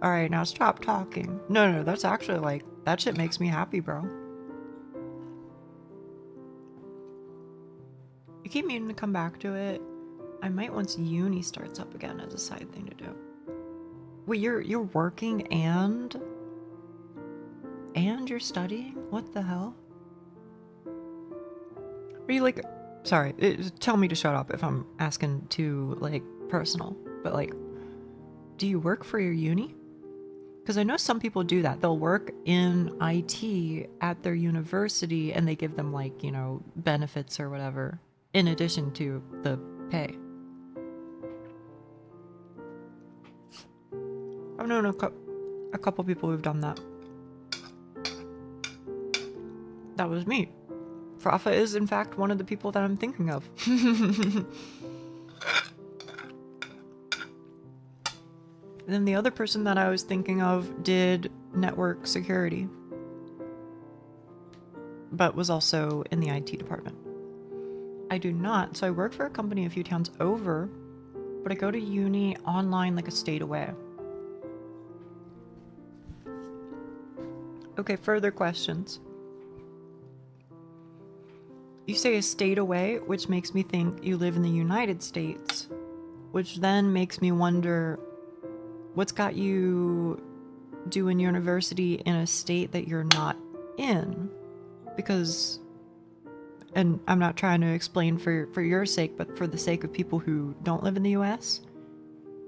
All right, now stop talking. No, that's actually like, that shit makes me happy, bro. I keep meaning to come back to it. I might once uni starts up again as a side thing to do. Wait, you're working and you're studying? What the hell? Are you like, sorry, tell me to shut up if I'm asking too like personal, but like, do you work for your uni? Because I know some people do that. They'll work in IT at their university and they give them like, you know, benefits or whatever in addition to the pay. I've known a couple people who've done that. That was me. Frafa is, in fact, one of the people that I'm thinking of. Then the other person that I was thinking of did network security, but was also in the IT department. I do not. So I work for a company a few towns over, but I go to uni online like a state away. Okay, further questions. You say a state away, which makes me think you live in the United States, which then makes me wonder what's got you doing university in a state that you're not in? Because, and I'm not trying to explain for your sake, but for the sake of people who don't live in the US,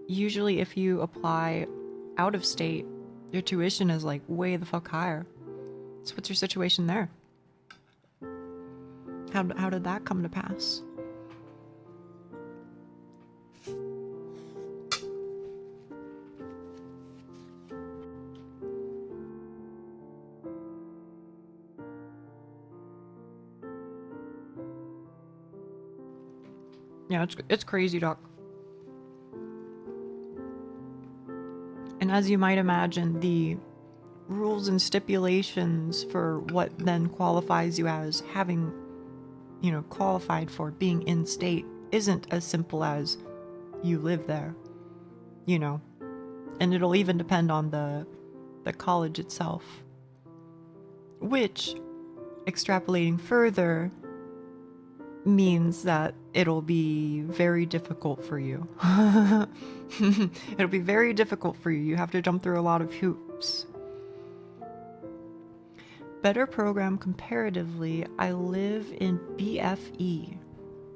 usually if you apply out of state, your tuition is like way the fuck higher. So what's your situation there? How did that come to pass? Yeah, it's crazy, Doc. And as you might imagine, the rules and stipulations for what then qualifies you as having, you know, qualified for being in state isn't as simple as you live there, you know. And it'll even depend on the college itself. Which, extrapolating further, means that it'll be very difficult for you. It'll be very difficult for you. You have to jump through a lot of hoops. Better program comparatively, I live in BFE.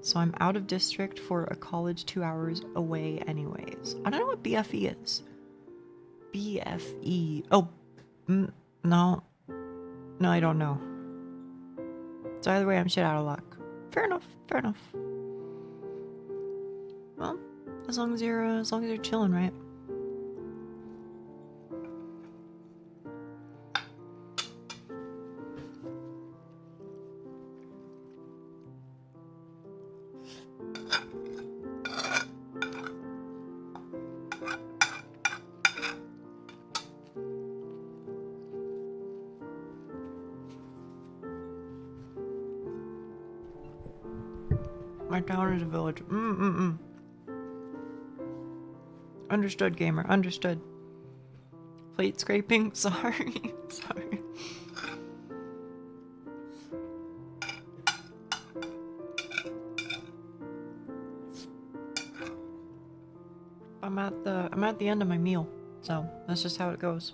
So I'm out of district for a college 2 hours away anyways. I don't know what BFE is. BFE. Oh, no. No, I don't know. So either way, I'm shit out of luck. Fair enough. Fair enough. Well, as long as you're chilling, right? My town is a village. Understood, gamer. Understood. Plate scraping. Sorry. Sorry. I'm at the end of my meal, so that's just how it goes.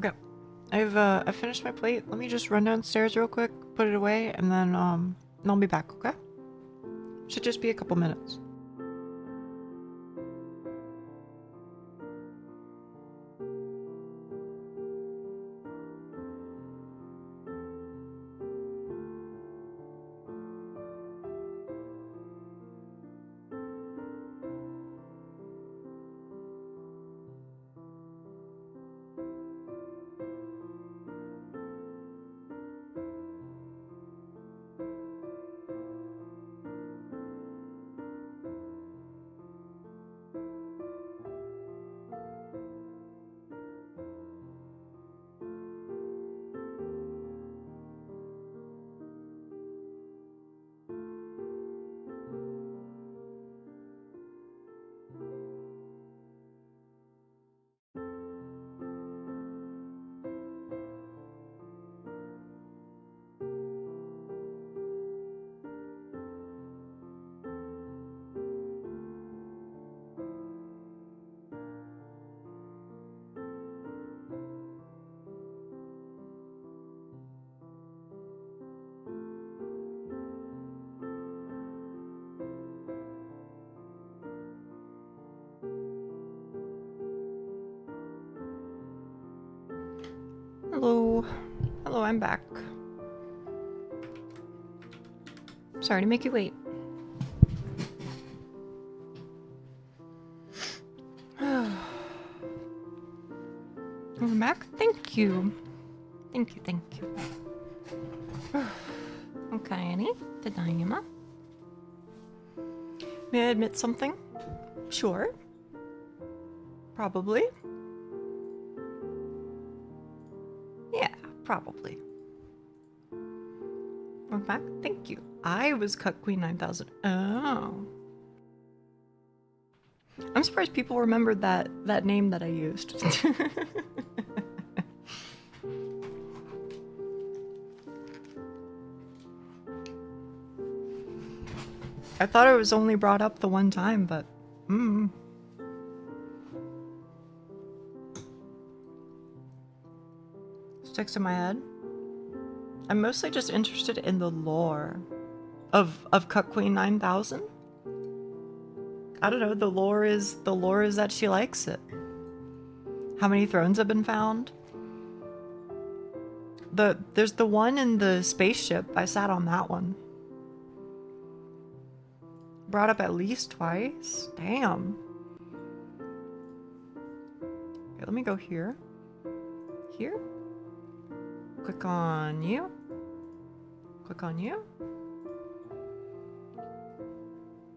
Okay, I've finished my plate. Let me just run downstairs real quick, put it away, and then I'll be back. Okay? Should just be a couple minutes. Hello. Hello, I'm back. Sorry to make you wait. Welcome back. Thank you. Thank you, thank you. Okay, Annie. Tadaima. May I admit something? Sure. Probably. Yeah, probably. Welcome back. Thank you. I was Cut Queen 9000. Oh. I'm surprised people remembered that name that I used. I thought it was only brought up the one time, but sticks in my head. I'm mostly just interested in the lore of Cut Queen 9000. I don't know, the lore is that she likes it. How many thrones have been found? There's the one in the spaceship. I sat on that one. Brought up at least twice. Damn. Okay, let me go here. Here. Click on you. Click on you.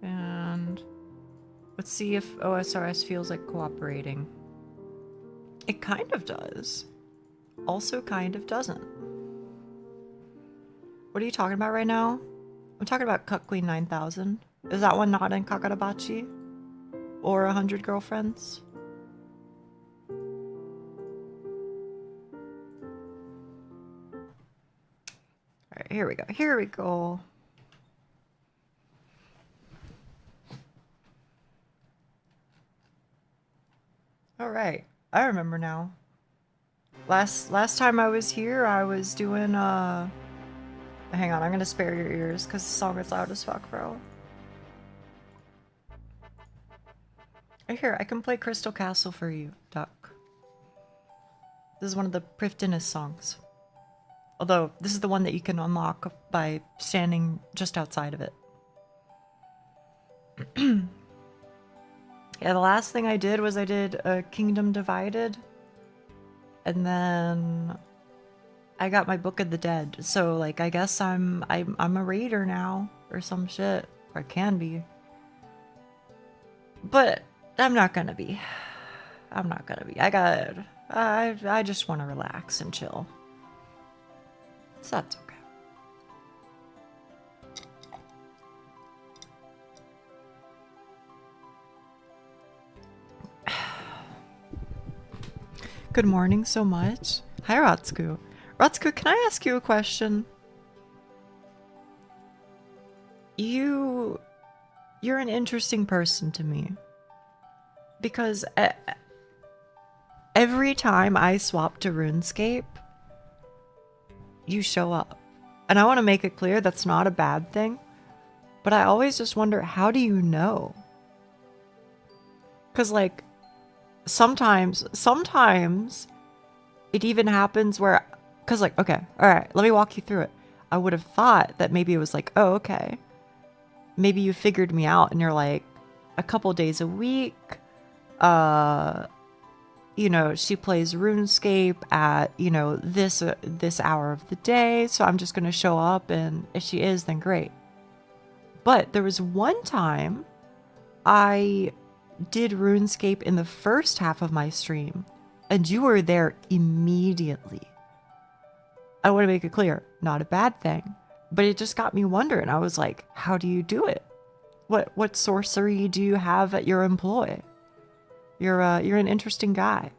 And let's see if OSRS feels like cooperating. It kind of does. Also kind of doesn't. What are you talking about right now? I'm talking about Cut Queen 9000. Is that one not in Kakarabachi? Or 100 Girlfriends? Alright, here we go. Here we go. Alright, I remember now. Last time I was here, I was doing, hang on, I'm gonna spare your ears, because the song is loud as fuck, bro. Here, I can play Crystal Castle for you, Duck. This is one of the Prifdinus songs. Although, this is the one that you can unlock by standing just outside of it. Yeah, the last thing I did was I did a Kingdom Divided. And then I got my Book of the Dead. So, like, I guess I'm a raider now, or some shit. Or I can be. But I'm not gonna be. I'm not gonna be. I just want to relax and chill. So that's okay. Good morning so much. Hi, Ratsuku. Ratsuku, can I ask you a question? You're an interesting person to me. Because every time I swap to RuneScape, you show up. And I want to make it clear that's not a bad thing. But I always just wonder, how do you know? Because, like, sometimes it even happens where, because, like, okay, all right, let me walk you through it. I would have thought that maybe it was like, oh, okay. Maybe you figured me out and you're like, a couple days a week, you know, she plays RuneScape at, you know, this hour of the day, so I'm just going to show up, and if she is, then great. But there was one time I did RuneScape in the first half of my stream, and you were there immediately. I want to make it clear, not a bad thing, but it just got me wondering. I was like, how do you do it? What sorcery do you have at your employ? You're an interesting guy.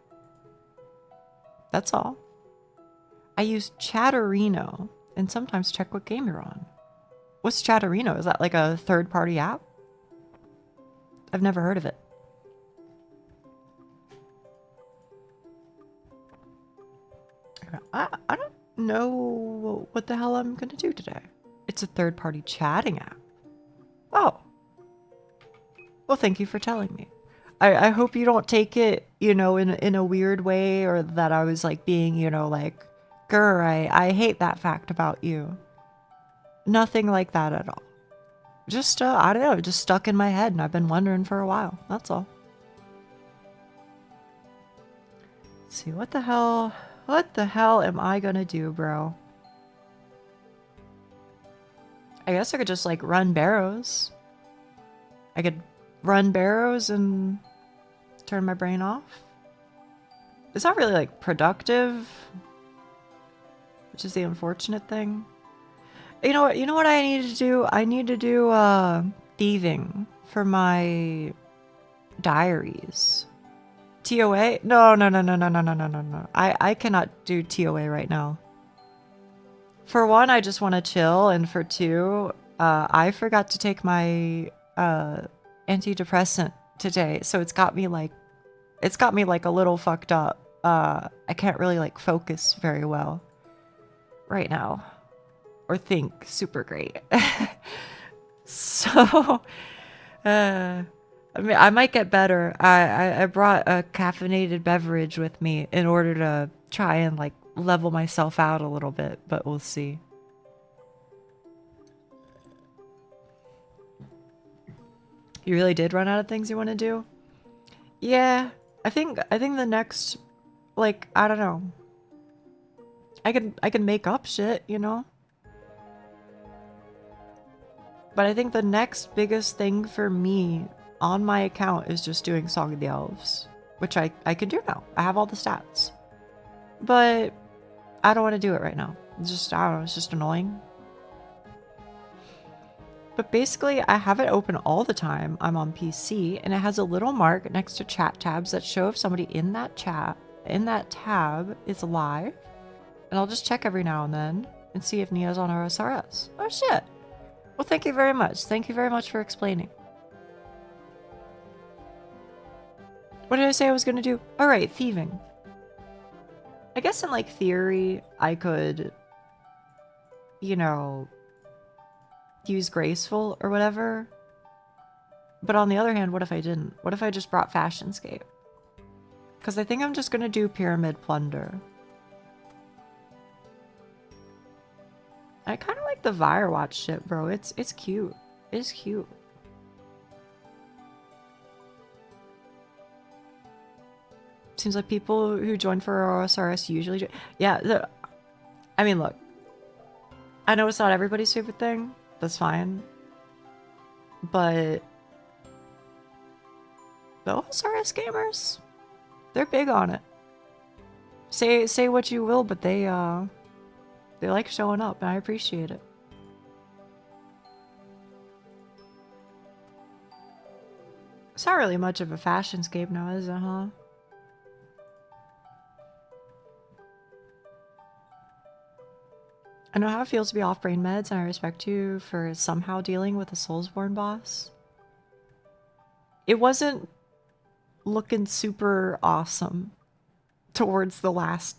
That's all. I use Chatterino and sometimes check what game you're on. What's Chatterino? Is that like a third-party app? I've never heard of it. I don't know what the hell I'm gonna do today. It's a third-party chatting app. Oh. Well, thank you for telling me. I hope you don't take it, you know, in a weird way, or that I was like being, you know, like Grr, I hate that fact about you. Nothing like that at all. Just, I don't know, just stuck in my head and I've been wondering for a while. That's all. Let's see, what the hell am I gonna do, bro? I guess I could just, like, run barrows. I could run barrows and turn my brain off. It's not really, like, productive, which is the unfortunate thing. You know what I need to do? I need to do thieving for my diaries. TOA? No. I cannot do TOA right now. For one, I just want to chill, and for two, I forgot to take my antidepressant today, so it's got me like a little fucked up. I can't really like focus very well right now. Or think super great. So, I mean, I might get better. I brought a caffeinated beverage with me in order to try and like level myself out a little bit, but we'll see. You really did run out of things you want to do? Yeah, I think the next, like, I don't know. I can make up shit, you know? But I think the next biggest thing for me on my account is just doing Song of the Elves, which I can do now. I have all the stats. But I don't want to do it right now. It's just, I don't know, it's just annoying. But basically, I have it open all the time. I'm on PC, and it has a little mark next to chat tabs that show if somebody in that tab is live. And I'll just check every now and then and see if Nia's on OSRS. Oh shit. Well, thank you very much. Thank you very much for explaining. What did I say I was going to do? All right, thieving. I guess in, like, theory, I could, you know, use graceful or whatever. But on the other hand, what if I didn't? What if I just brought Fashionscape? Because I think I'm just going to do Pyramid Plunder. I kind of like the Firewatch shit, bro. It's cute. It's cute. Seems like people who join for OSRS usually join. Yeah, I mean, look. I know it's not everybody's favorite thing. That's fine. But the OSRS gamers, they're big on it. Say what you will, but they like showing up, and I appreciate it. It's not really much of a Fashionscape now, is it, huh? I know how it feels to be off brain meds, and I respect you for somehow dealing with a Soulsborne boss. It wasn't looking super awesome towards the last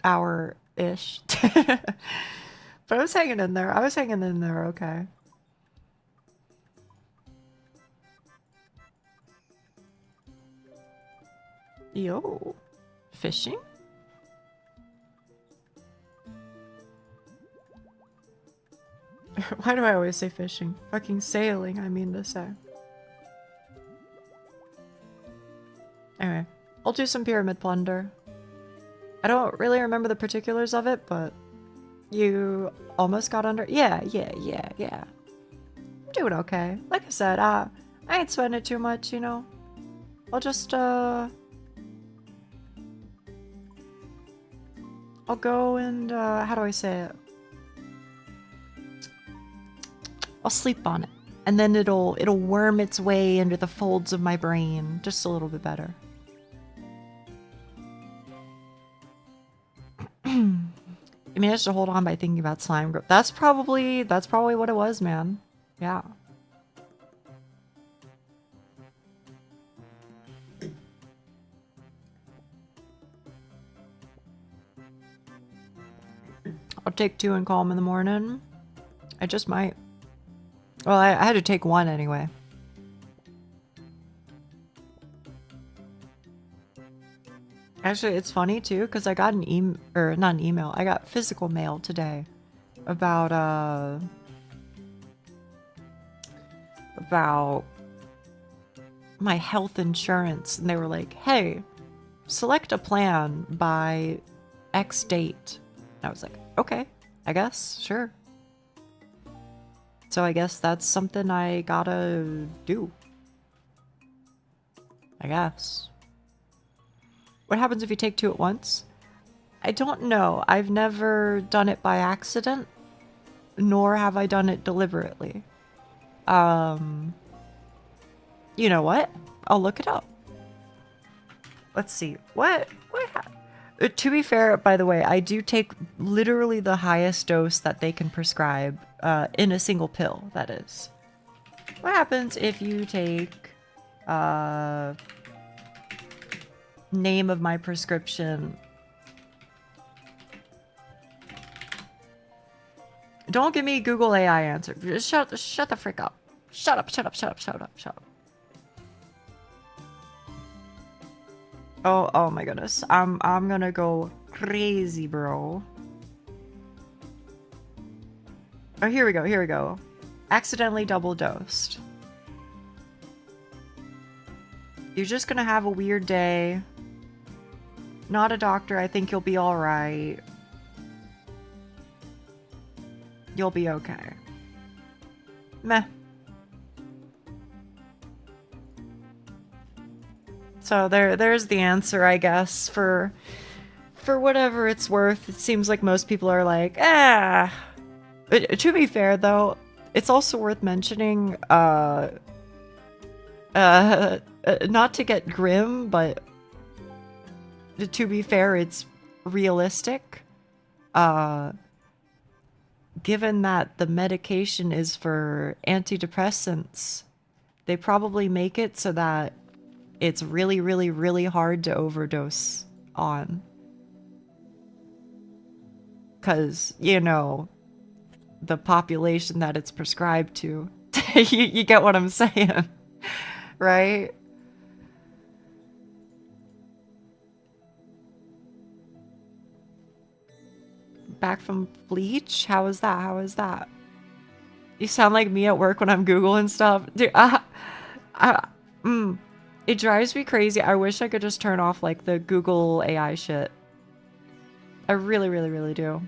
hour-ish. But I was hanging in there. I was hanging in there, okay. Yo. Fishing? Why do I always say fishing? Fucking sailing, I mean to say. Anyway, I'll do some Pyramid Plunder. I don't really remember the particulars of it, but you almost got under. Yeah. I'm doing okay. Like I said, I ain't sweating it too much, you know. I'll just, I'll go and, how do I say it? I'll sleep on it. And then it'll worm its way into the folds of my brain just a little bit better. I managed to hold on by thinking about slime growth. That's probably what it was, man. Yeah. I'll take 2 and call him in the morning. I just might. Well, I had to take 1 anyway. Actually, it's funny too, because I got an email, or not an email, I got physical mail today about my health insurance, and they were like, hey, select a plan by X date. And I was like, okay, I guess, sure. So I guess that's something I gotta do. I guess. What happens if you take two at once? I don't know. I've never done it by accident, nor have I done it deliberately. You know what? I'll look it up. Let's see. To be fair, by the way, I do take literally the highest dose that they can prescribe, in a single pill, that is. What happens if you take, name of my prescription? Don't give me Google AI answer. Just shut the frick up. Shut up. Oh my goodness. I'm gonna go crazy, bro. Oh, here we go. Accidentally double dosed. You're just gonna have a weird day. Not a doctor, I think you'll be alright. You'll be okay. Meh. So there's the answer, I guess, for whatever it's worth. It seems like most people are like, ah. To be fair, though, it's also worth mentioning, not to get grim, but to be fair, it's realistic. Given that the medication is for antidepressants, they probably make it so that it's really, really, really hard to overdose on. Because, you know, the population that it's prescribed to. You get what I'm saying, right? Back from Bleach? How is that? You sound like me at work when I'm Googling stuff. Dude, it drives me crazy. I wish I could just turn off, like, the Google AI shit. I really, really, really do.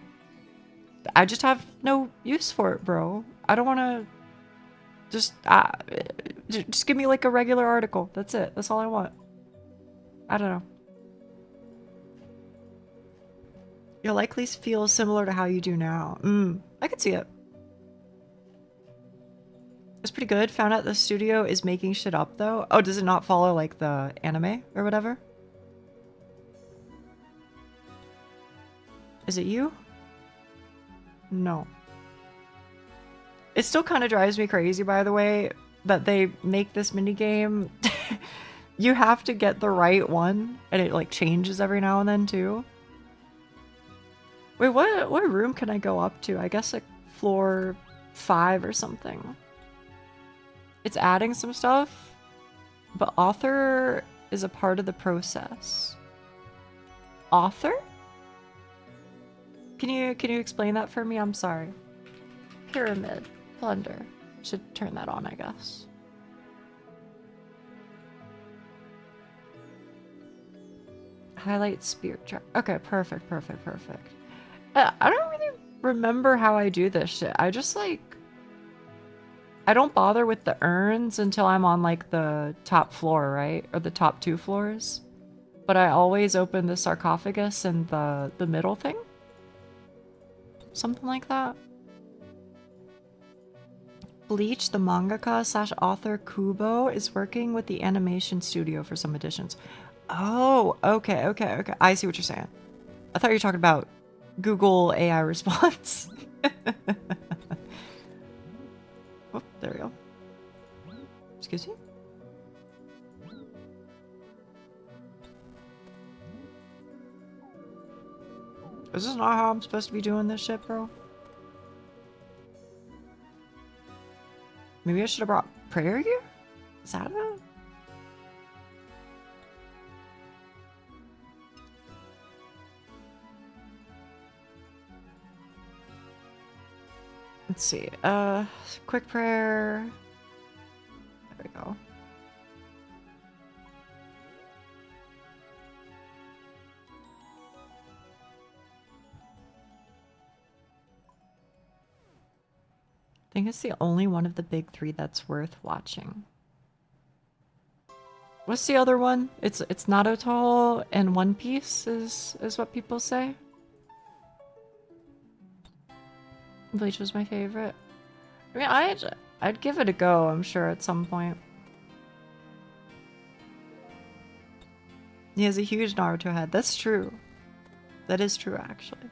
I just have no use for it, bro. I don't want to just give me, like, a regular article. That's it. That's all I want. I don't know. You'll likely feel similar to how you do now. I could see it. It's pretty good. Found out the studio is making shit up, though. Oh, does it not follow, like, the anime or whatever? Is it you? No. It still kind of drives me crazy, by the way, that they make this minigame. You have to get the right one, and it, like, changes every now and then, too. Wait, what room can I go up to? I guess, like, floor 5 or something. It's adding some stuff, but author is a part of the process. Author? Can you explain that for me? I'm sorry. Pyramid. Plunder. Should turn that on, I guess. Highlight spirit chart. Okay, perfect. I don't really remember how I do this shit. I just, like, I don't bother with the urns until I'm on, like, the top floor, right? Or the top 2 floors. But I always open the sarcophagus and the middle thing. Something like that. Bleach, the mangaka / author Kubo, is working with the animation studio for some additions. Oh, okay. I see what you're saying. I thought you were talking about Google AI response. Oh, there we go. Excuse me? Is this not how I'm supposed to be doing this shit, bro? Maybe I should have brought prayer gear? Is that it? Let's see. Quick prayer. There we go. I think it's the only one of the big three that's worth watching. What's the other one? It's Naruto and One Piece is what people say. Bleach was my favorite. I mean, I'd give it a go, I'm sure, at some point. He has a huge Naruto head. That's true. That is true, actually.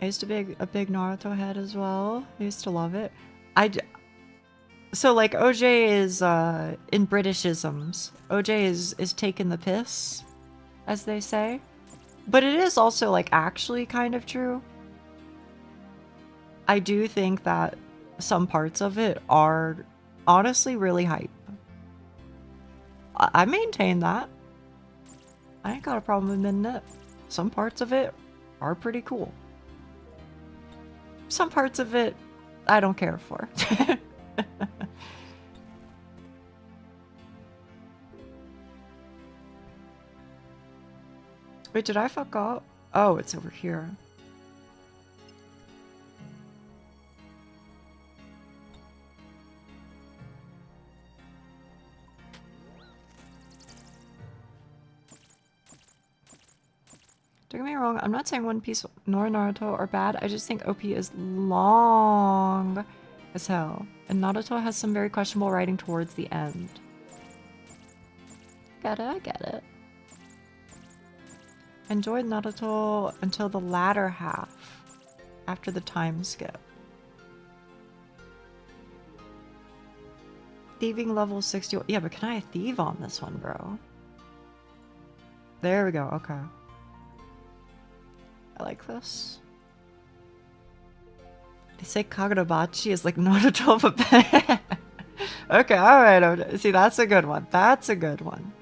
I used to be a big Naruto head as well. I used to love it. So like OJ is in Britishisms. OJ is taking the piss, as they say. But it is also like actually kind of true. I do think that some parts of it are honestly really hype. I maintain that. I ain't got a problem admitting it. Some parts of it are pretty cool. Some parts of it, I don't care for. Wait, did I fuck up? Oh, it's over here. Don't get me wrong, I'm not saying One Piece nor Naruto are bad, I just think OP is long as hell. And Naruto has some very questionable writing towards the end. I get it. Enjoyed Naruto until the latter half, after the time skip. Thieving level 60. Yeah, but can I thieve on this one, bro? There we go, okay. I like this. They say Kagurabachi is like Naruto, but okay, alright. See, that's a good one. That's a good one.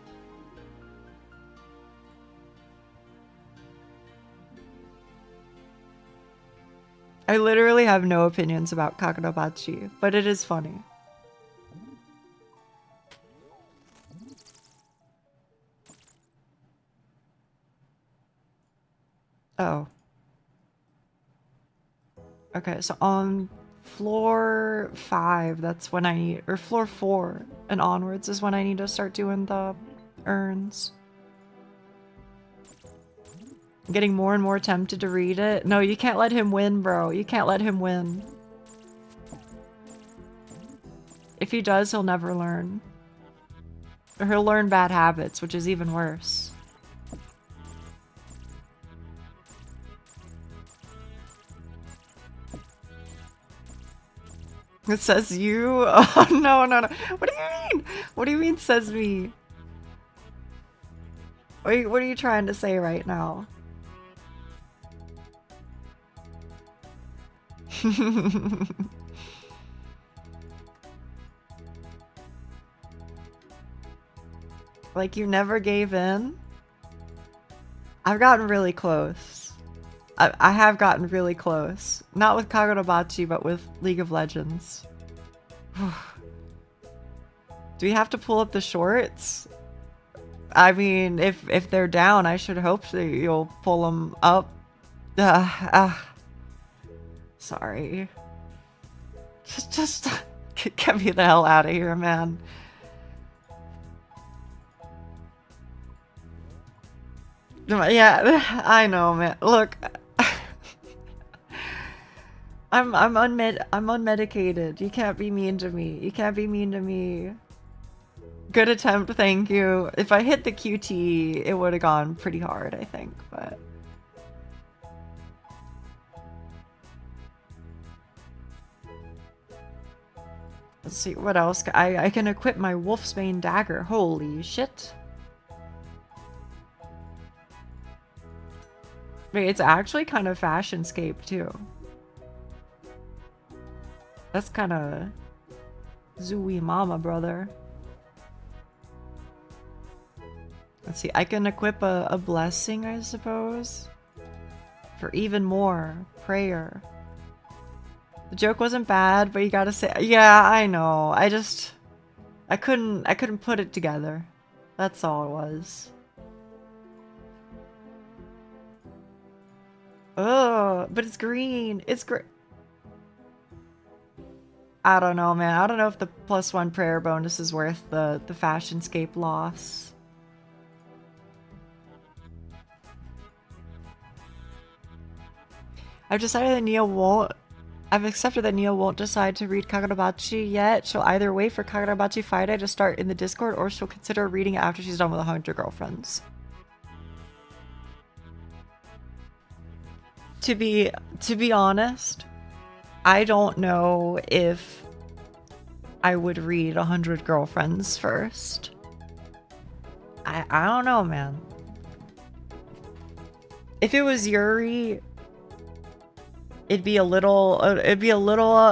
I literally have no opinions about Kagurabachi, but it is funny. Oh. Okay, so on floor 5, that's when I need, or floor 4 and onwards is when I need to start doing the urns. I'm getting more and more tempted to read it. No, you can't let him win, bro. You can't let him win. If he does, he'll never learn. Or he'll learn bad habits, which is even worse. It says you? Oh, no. What do you mean? What do you mean says me? What are you trying to say right now? Like you never gave in? I've gotten really close. I have gotten really close. Not with Kagurabachi, but with League of Legends. Do we have to pull up the shorts? I mean, if they're down, I should hope that you'll pull them up. Sorry. Just get me the hell out of here, man. Yeah, I know, man. Look, I'm unmedicated. You can't be mean to me. You can't be mean to me. Good attempt, thank you. If I hit the QT, it would have gone pretty hard, I think, but... Let's see, what else? I can equip my Wolfsbane dagger. Holy shit. Wait, it's actually kind of fashionscape, too. That's kind of... Zooey mama, brother. Let's see, I can equip a blessing, I suppose. For even more prayer. The joke wasn't bad, but you gotta say, yeah, I know. I couldn't put it together. That's all it was. Oh, but it's green. It's great. I don't know, man. I don't know if the +1 prayer bonus is worth the fashionscape loss. I've accepted that Nia won't decide to read Kagurabachi yet. She'll either wait for Kagurabachi Friday to start in the Discord, or she'll consider reading it after she's done with 100 Girlfriends. To be honest, I don't know if I would read 100 Girlfriends first. I don't know, man. If it was Yuri, it'd be a little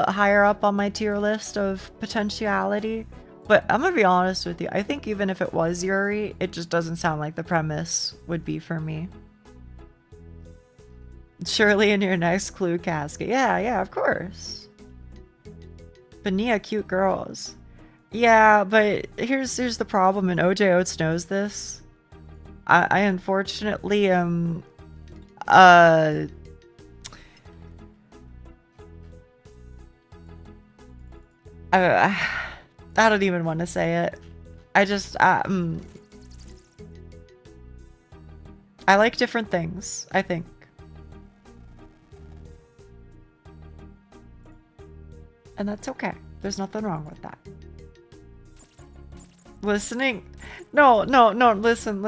higher up on my tier list of potentiality. But I'm gonna be honest with you. I think even if it was Yuri, it just doesn't sound like the premise would be for me. Surely in your next clue casket. Yeah, of course. But Nia, cute girls. Yeah, but here's the problem, and OJ Oates knows this. I unfortunately am I don't even want to say it. I like different things, I think. And that's okay. There's nothing wrong with that. Listening? No, listen.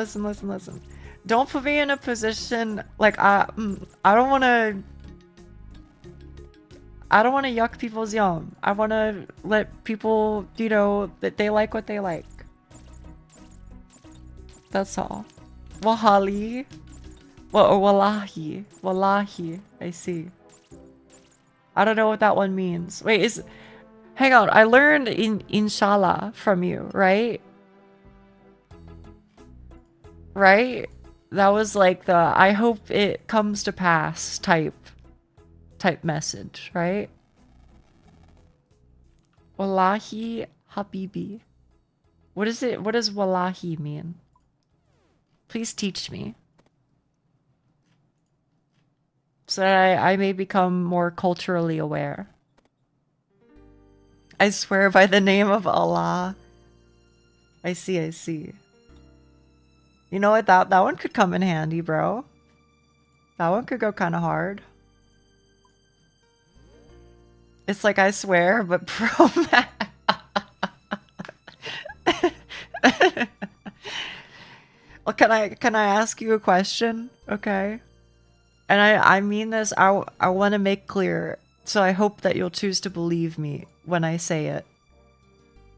Don't put me in a position like I don't want to yuck people's yum. I want to let people, you know, that they like what they like. That's all. Wahali. Wallahi. I see. I don't know what that one means. Wait, hang on. I learned inshallah from you, right? Right? That was like the I hope it comes to pass type message, right? Wallahi habibi. What does wallahi mean? Please teach me. So that I may become more culturally aware. I swear by the name of Allah. I see. You know what? That one could come in handy, bro. That one could go kind of hard. It's like I swear, but pro max. Well, can I ask you a question? Okay. And I mean this, I want to make clear, so I hope that you'll choose to believe me when I say it.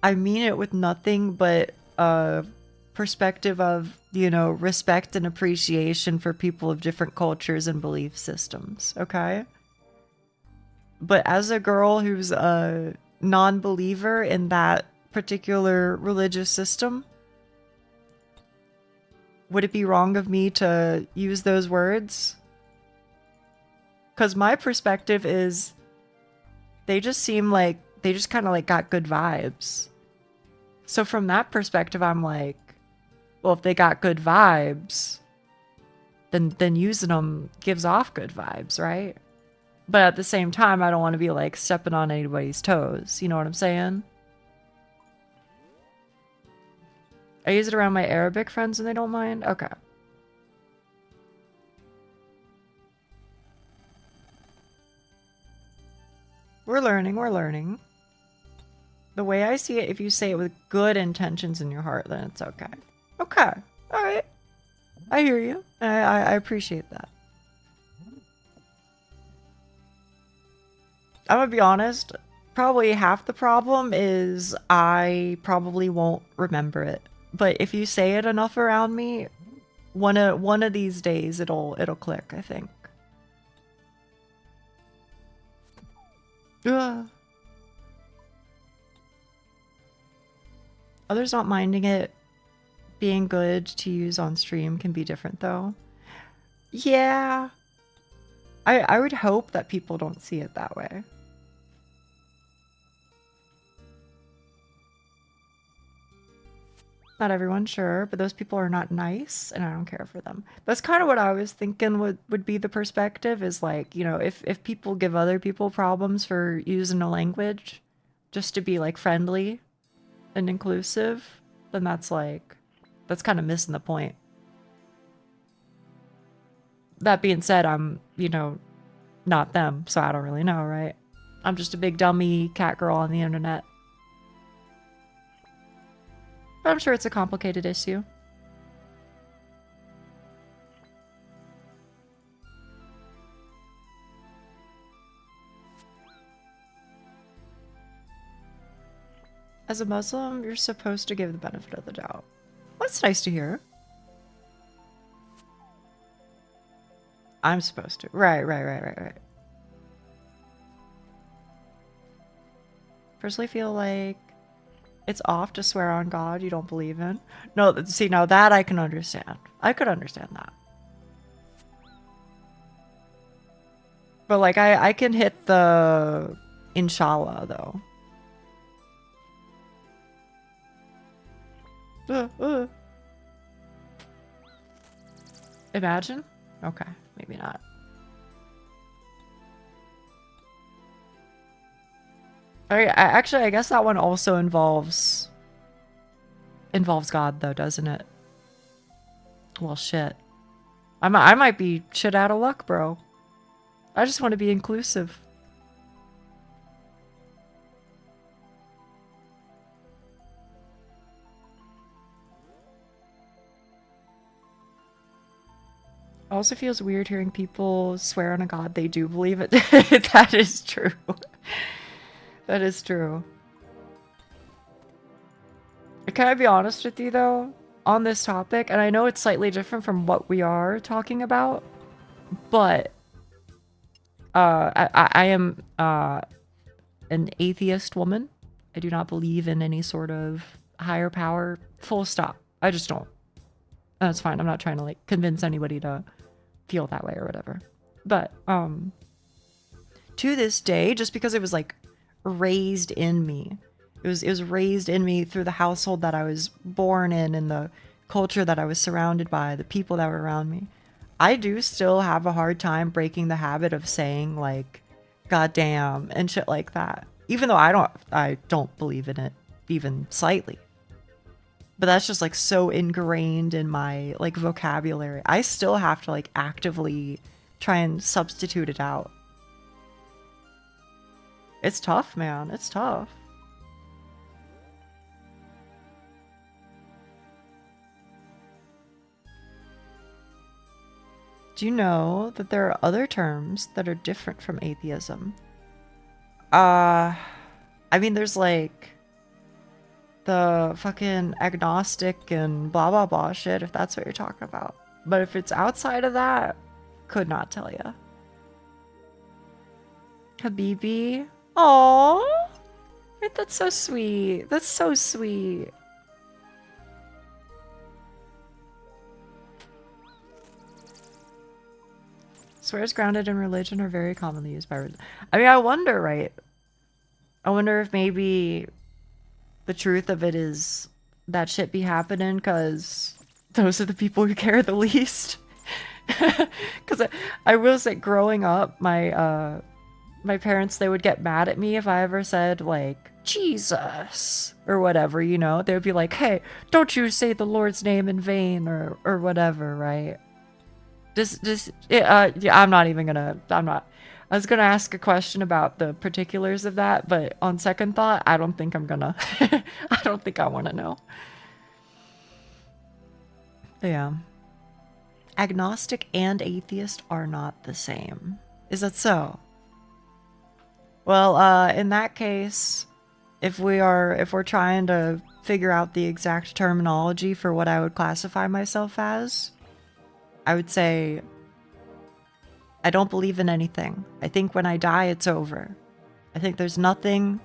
I mean it with nothing but a perspective of, you know, respect and appreciation for people of different cultures and belief systems, okay? But as a girl who's a non-believer in that particular religious system, would it be wrong of me to use those words? Because my perspective is they just seem like they just kind of like got good vibes. So from that perspective, I'm like, well, if they got good vibes, then using them gives off good vibes, right? But at the same time, I don't want to be like stepping on anybody's toes. You know what I'm saying? I use it around my Arabic friends and they don't mind? Okay. We're learning. The way I see it, if you say it with good intentions in your heart, then it's okay. Okay. Alright. I hear you. I appreciate that. I'm gonna be honest, probably half the problem is I probably won't remember it. But if you say it enough around me, one of these days it'll click, I think. Ugh. Others not minding it. being good to use on stream can be different though. Yeah. I would hope that people don't see it that way. Not everyone, sure, but those people are not nice, and I don't care for them. That's kind of what I was thinking would be the perspective, is like, you know, if people give other people problems for using a language just to be like friendly and inclusive, then that's like, that's kind of missing the point. That being said, I'm, you know, not them, so I don't really know, right? I'm just a big dummy cat girl on the internet. But I'm sure it's a complicated issue. As a Muslim, you're supposed to give the benefit of the doubt. That's nice to hear. I'm supposed to. Right. Personally feel like it's off to swear on God you don't believe in. No, see, now that I can understand. I could understand that. But like, I can hit the inshallah though. Imagine? Okay, maybe not. Actually, I guess that one also involves God though, doesn't it? Well, shit. I might be shit out of luck, bro. I just want to be inclusive. It also feels weird hearing people swear on a God they do believe it. That is true. That is true. Can I be honest with you though, on this topic? And I know it's slightly different from what we are talking about, but I am an atheist woman. I do not believe in any sort of higher power. Full stop. I just don't. And that's fine. I'm not trying to like convince anybody to feel that way or whatever. But to this day, just because it was like raised in me, it was raised in me through the household that I was born in and the culture that I was surrounded by, the people that were around me. I do still have a hard time breaking the habit of saying like goddamn and shit like that. Even though I don't believe in it even slightly. But that's just like so ingrained in my like vocabulary. I still have to like actively try and substitute it out. It's tough, man. It's tough. Do you know that there are other terms that are different from atheism? I mean, there's like the fucking agnostic and blah blah blah shit, if that's what you're talking about. But if it's outside of that, could not tell ya. Habibi. Aww. That's so sweet. That's so sweet. Swears grounded in religion are very commonly used by religion. I mean, I wonder, right? I wonder if maybe the truth of it is that shit be happening because those are the people who care the least. Because I will say, growing up, my parents, they would get mad at me if I ever said like Jesus or whatever, you know. They would be like, hey, don't you say the Lord's name in vain or whatever, right? Yeah, I'm not even gonna, I was gonna ask a question about the particulars of that, but on second thought, I don't think I'm gonna. I don't think I want to know. Yeah. Agnostic and atheist are not the same. Is that so? Well, in that case, if we're trying to figure out the exact terminology for what I would classify myself as, I would say I don't believe in anything. I think when I die, it's over. I think there's nothing,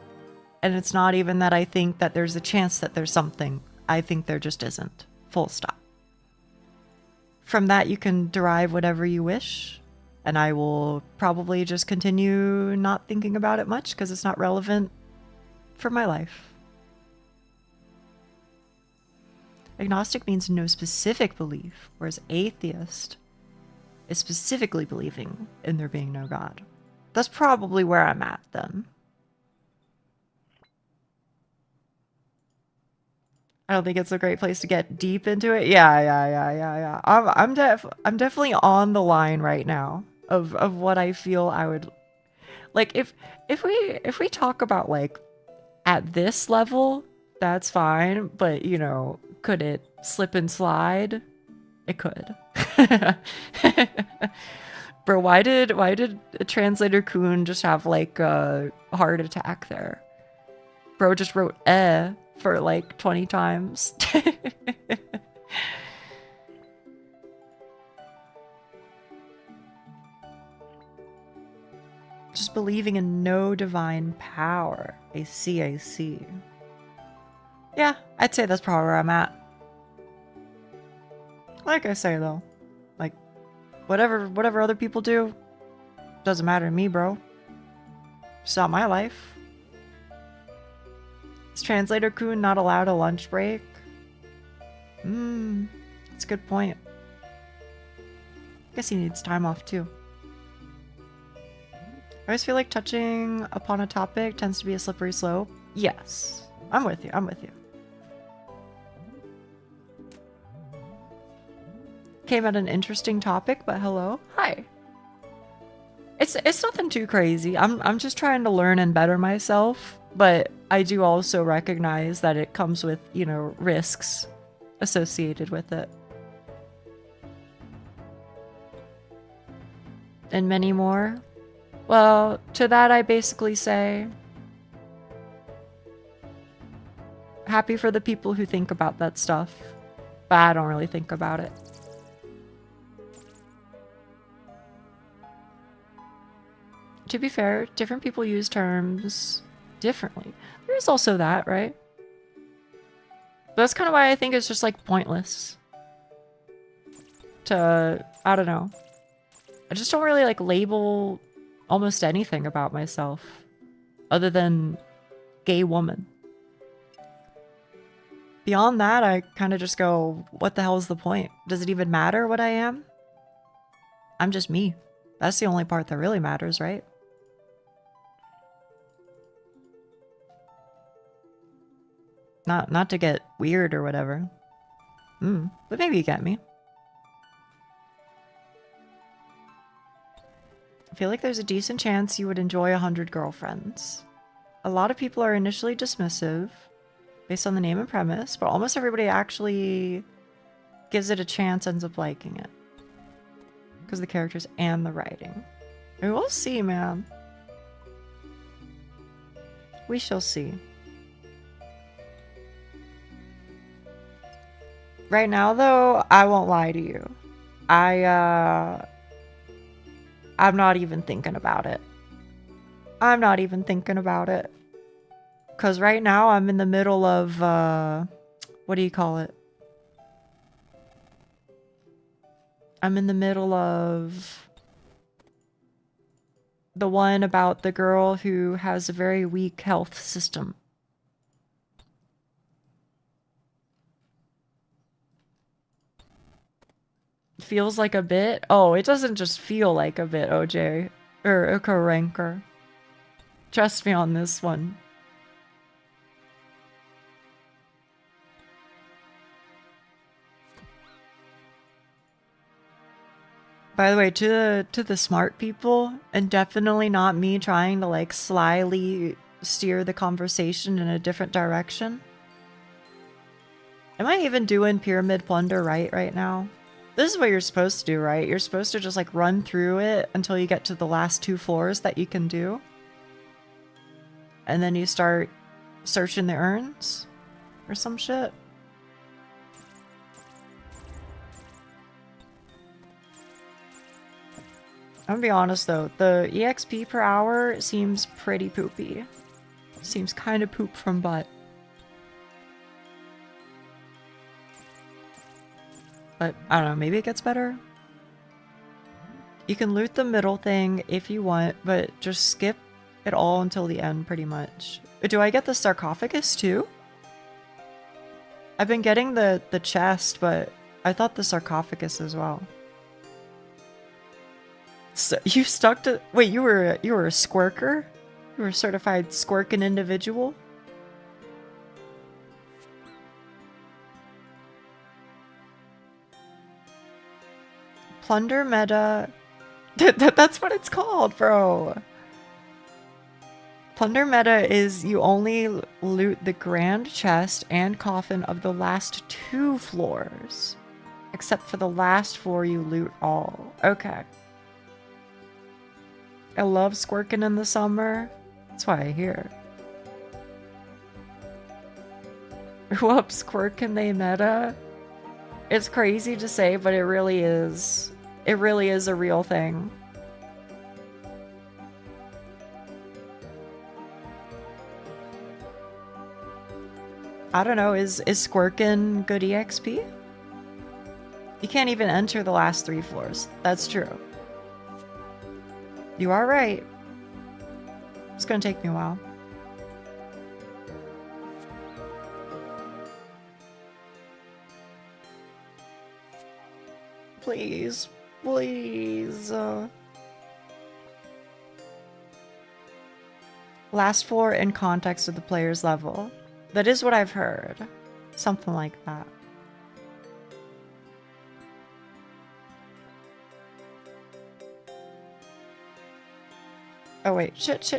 and it's not even that I think that there's a chance that there's something. I think there just isn't. Full stop. From that, you can derive whatever you wish, and I will probably just continue not thinking about it much because it's not relevant for my life. Agnostic means no specific belief, whereas atheist is specifically believing in there being no God. That's probably where I'm at then. I don't think it's a great place to get deep into it. Yeah. I'm definitely on the line right now of what I feel I would like if we talk about like at this level, that's fine, but you know, could it slip and slide? It could. Bro, why did Translator Kuhn just have like a heart attack there? Bro just wrote for like 20 times. Just believing in no divine power. I see. Yeah, I'd say that's probably where I'm at. Like I say though, like whatever other people do, doesn't matter to me, bro. It's not my life. Is Translator Kuhn not allowed a lunch break? That's a good point. Guess he needs time off too. I always feel like touching upon a topic tends to be a slippery slope. Yes, I'm with you. Came at an interesting topic, but hello. Hi. It's nothing too crazy. I'm just trying to learn and better myself, but I do also recognize that it comes with, you know, risks associated with it. And many more. Well, to that I basically say, happy for the people who think about that stuff, but I don't really think about it. To be fair, different people use terms differently. There is also that, right? But that's kind of why I think it's just like pointless to, I don't know. I just don't really like label almost anything about myself other than gay woman. Beyond that, I kind of just go, what the hell is the point? Does it even matter what I am? I'm just me. That's the only part that really matters, right? Not to get weird or whatever. But maybe you get me. I feel like there's a decent chance you would enjoy 100 girlfriends. A lot of people are initially dismissive based on the name and premise, but almost everybody actually gives it a chance, ends up liking it. Because of the characters and the writing. And we'll see, man. We shall see. Right now, though, I won't lie to you. I'm not even thinking about it. Because right now, I'm in the middle of, what do you call it? I'm in the middle of the one about the girl who has a very weak health system. Feels like a bit? Oh, it doesn't just feel like a bit, OJ. Or Ranker. Trust me on this one. By the way, to the smart people, and definitely not me trying to like slyly steer the conversation in a different direction. Am I even doing Pyramid Plunder right now? This is what you're supposed to do, right? You're supposed to just like run through it until you get to the last 2 floors that you can do. And then you start searching the urns or some shit. I'm gonna be honest though, the EXP per hour seems pretty poopy. Seems kind of poop from butt. But I don't know, maybe it gets better? You can loot the middle thing if you want, but just skip it all until the end pretty much. Do I get the sarcophagus too? I've been getting the chest, but I thought the sarcophagus as well. So you stuck to— wait, you were a squirker? You were a certified squirking individual? Plunder meta. That's what it's called, bro. Plunder meta is you only loot the grand chest and coffin of the last 2 floors. Except for the last 4 you loot all. Okay. I love squirking in the summer. That's why I hear. Whoops, squirking they meta? It's crazy to say, but it really is. It really is a real thing. I don't know, is Squirkin good EXP? You can't even enter the last 3 floors. That's true. You are right. It's gonna take me a while. Please. Please. Last 4 in context of the player's level. That is what I've heard. Something like that. Oh wait, shit.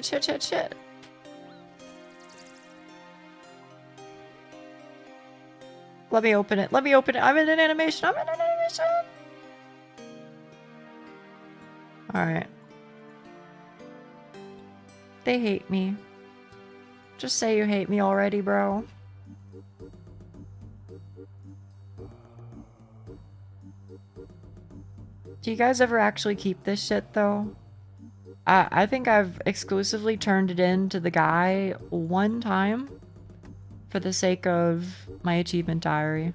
Let me open it. I'm in an animation. Alright. They hate me. Just say you hate me already, bro. Do you guys ever actually keep this shit, though? I think I've exclusively turned it in to the guy 1 time for the sake of my achievement diary.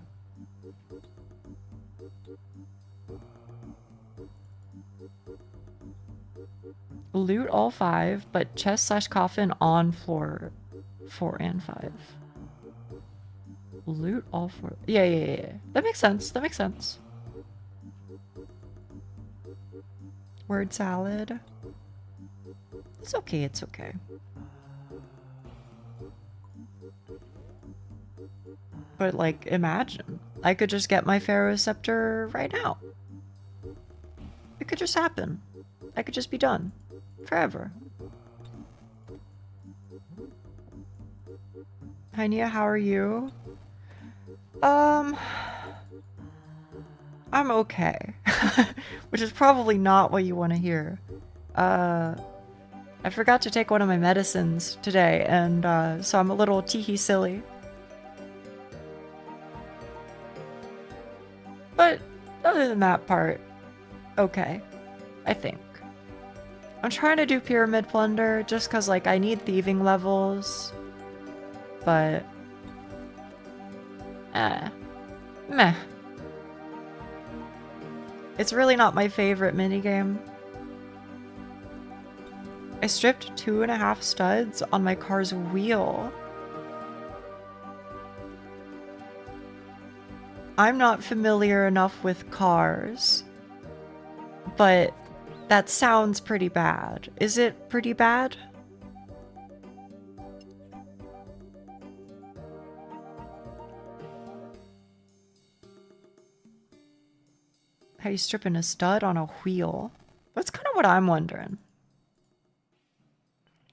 Loot all 5, but chest/coffin on floor 4 and 5. Loot all 4. Yeah. That makes sense. Word salad. It's okay. But like, imagine. I could just get my Pharaoh Scepter right now. It could just happen. I could just be done. Forever. Hi Nia, how are you? I'm okay. Which is probably not what you want to hear. I forgot to take one of my medicines today, and so I'm a little teehee silly. But other than that part, okay, I think. I'm trying to do Pyramid Plunder just because, like, I need thieving levels, but meh. It's really not my favorite minigame. I stripped 2.5 studs on my car's wheel. I'm not familiar enough with cars, but that sounds pretty bad. Is it pretty bad? How you stripping a stud on a wheel? That's kind of what I'm wondering.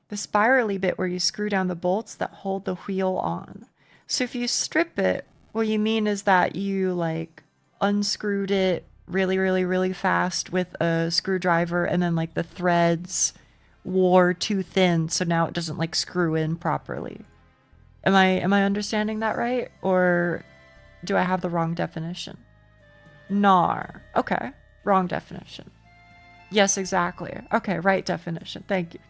The spirally bit where you screw down the bolts that hold the wheel on. So if you strip it, what you mean is that you, like, unscrewed it really fast with a screwdriver, and then, like, the threads wore too thin, so now it doesn't, like, screw in properly. Am I understanding that right? Or do I have the wrong definition? Nar. Okay. Wrong definition. Yes, exactly. Okay, right definition. Thank you.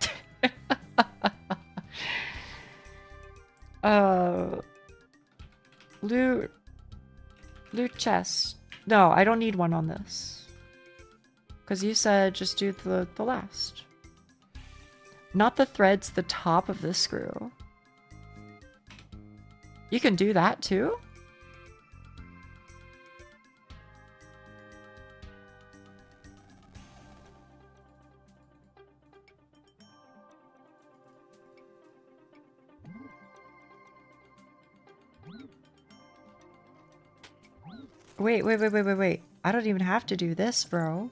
Loot chest. No, I don't need one on this. Because you said just do the last. Not the threads, the top of the screw. You can do that too? Wait. I don't even have to do this, bro.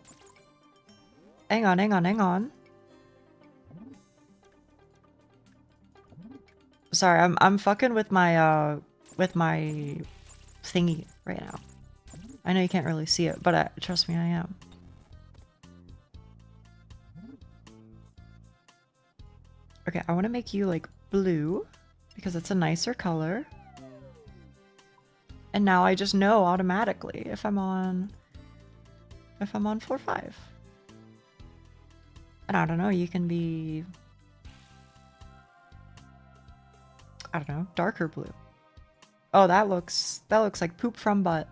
Hang on. Sorry, I'm fucking with my thingy right now. I know you can't really see it, but trust me, I am. Okay, I want to make you like blue because it's a nicer color. And now I just know automatically if I'm on 4-5. And I don't know, you can be, I don't know, darker blue. Oh, that looks like poop from butt.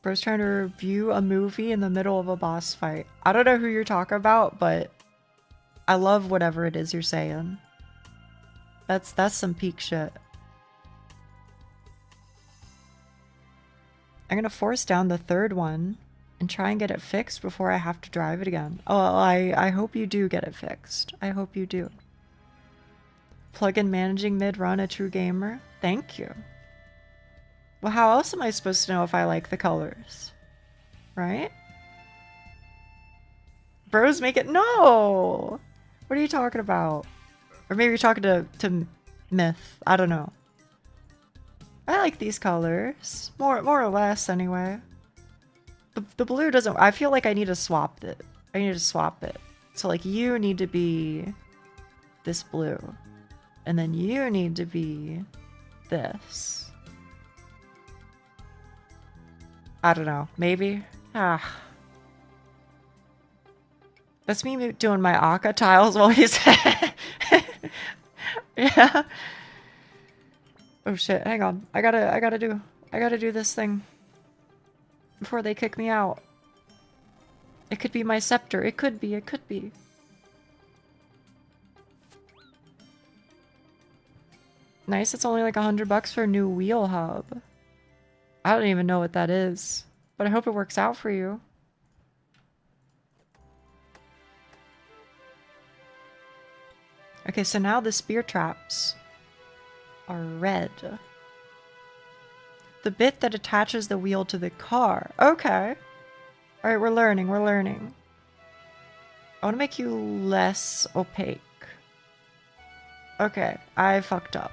Bro's trying to review a movie in the middle of a boss fight. I don't know who you're talking about, but I love whatever it is you're saying. That's some peak shit. I'm gonna force down the third one and try and get it fixed before I have to drive it again. Oh, well, I hope you do get it fixed. I hope you do. Plug-in managing mid-run, a true gamer. Thank you. Well, how else am I supposed to know if I like the colors? Right? Bros make it— no! What are you talking about? Or maybe you're talking to Myth. I don't know. I like these colors. More or less, anyway. The blue doesn't— I feel like I need to swap it. I need to swap it. So, like, you need to be this blue. And then you need to be this. I don't know. Maybe? Ah. That's me doing my Akka tiles while he's... Yeah. Oh shit, hang on. I gotta do this thing before they kick me out. It could be my scepter. It could be. Nice, it's only like $100 for a new wheel hub. I don't even know what that is, but I hope it works out for you. Okay, so now the spear traps are red. The bit that attaches the wheel to the car. Okay. Alright, we're learning. I want to make you less opaque. Okay, I fucked up.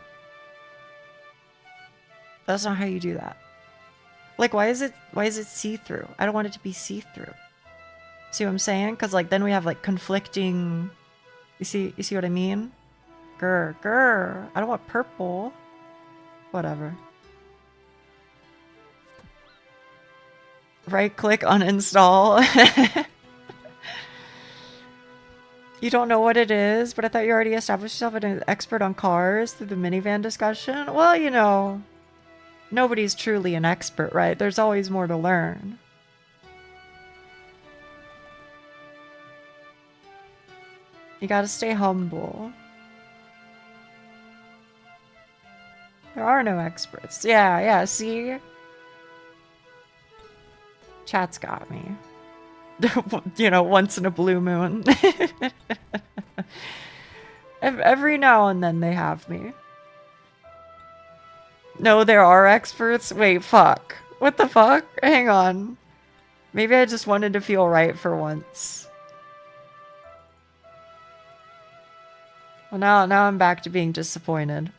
That's not how you do that. Like, why is it see-through? I don't want it to be see-through. See what I'm saying? Because, like, then we have, like, conflicting... You see what I mean? Grr. I don't want purple. Whatever. Right-click, uninstall. You don't know what it is, but I thought you already established yourself as an expert on cars through the minivan discussion. Well, you know, nobody's truly an expert, right? There's always more to learn. You gotta stay humble. There are no experts. Yeah, see? Chat's got me. You know, once in a blue moon. Every now and then they have me. No, there are experts? Wait, fuck. What the fuck? Hang on. Maybe I just wanted to feel right for once. Well, now I'm back to being disappointed.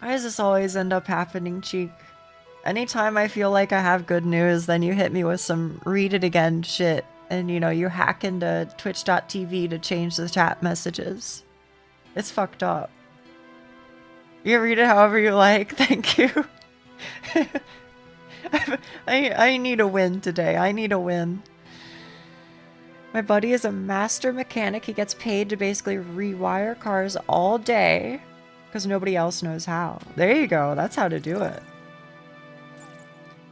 Why does this always end up happening, Cheek? Anytime I feel like I have good news, then you hit me with some read it again shit. And, you know, you hack into twitch.tv to change the chat messages. It's fucked up. You read it however you like. Thank you. I need a win today. I need a win. My buddy is a master mechanic. He gets paid to basically rewire cars all day because nobody else knows how. There you go. That's how to do it.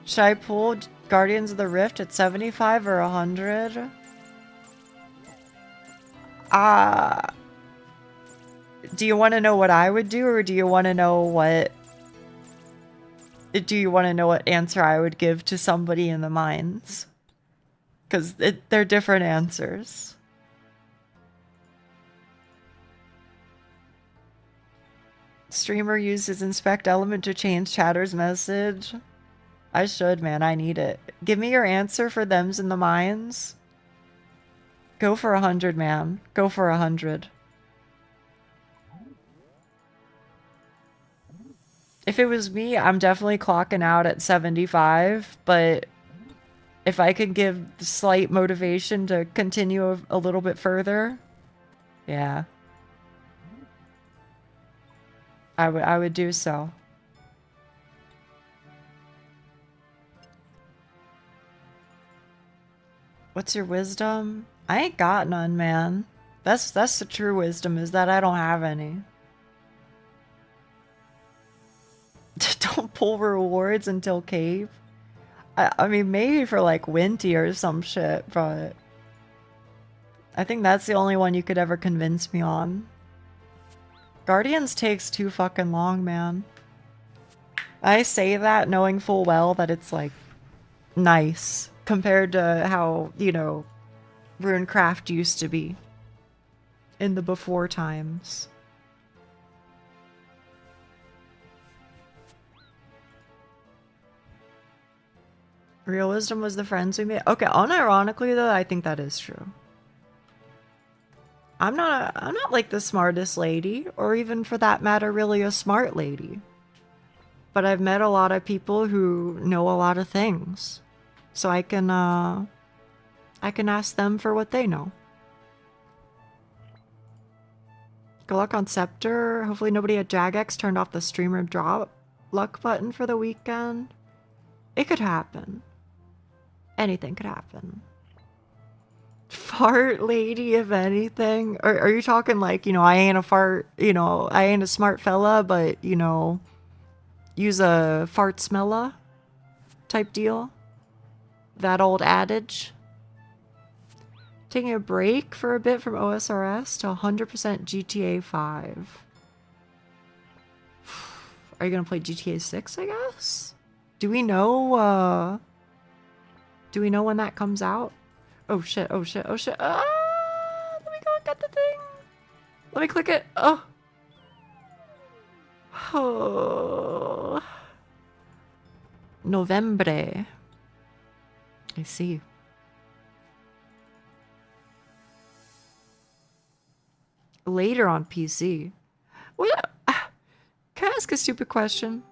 Should I pull Guardians of the Rift at 75 or 100? Do you want to know what I would do, or do you want to know what... Do you want to know what answer I would give to somebody in the mines? Because they're different answers. Streamer uses inspect element to change chatter's message. I should, man. I need it. Give me your answer for them's in the mines. Go for 100, man. Go for 100. If it was me, I'm definitely clocking out at 75, but if I could give slight motivation to continue a little bit further, yeah. I would do so. What's your wisdom? I ain't got none, man. That's the true wisdom, is that I don't have any. Don't pull rewards until cave. I mean, maybe for like Winty or some shit, but I think that's the only one you could ever convince me on. Guardians takes too fucking long, man. I say that knowing full well that it's like nice compared to how, you know, Runecraft used to be in the before times. Real wisdom was the friends we made. Okay, unironically though, I think that is true. I'm not like the smartest lady, or even for that matter really a smart lady. But I've met a lot of people who know a lot of things. So I can ask them for what they know. Good luck on Scepter. Hopefully nobody at Jagex turned off the streamer drop luck button for the weekend. It could happen. Anything could happen. Fart lady, if anything. Are you talking like, you know, I ain't a fart, you know, I ain't a smart fella, but, you know, use a fart smella type deal? That old adage? Taking a break for a bit from OSRS to 100% GTA 5. Are you gonna play GTA 6, I guess? Do we know when that comes out? Oh shit, oh shit, oh shit. Ah, let me go and get the thing. Let me click it. Oh. Oh. Novembre. I see. Later on PC. What? Can I ask a stupid question?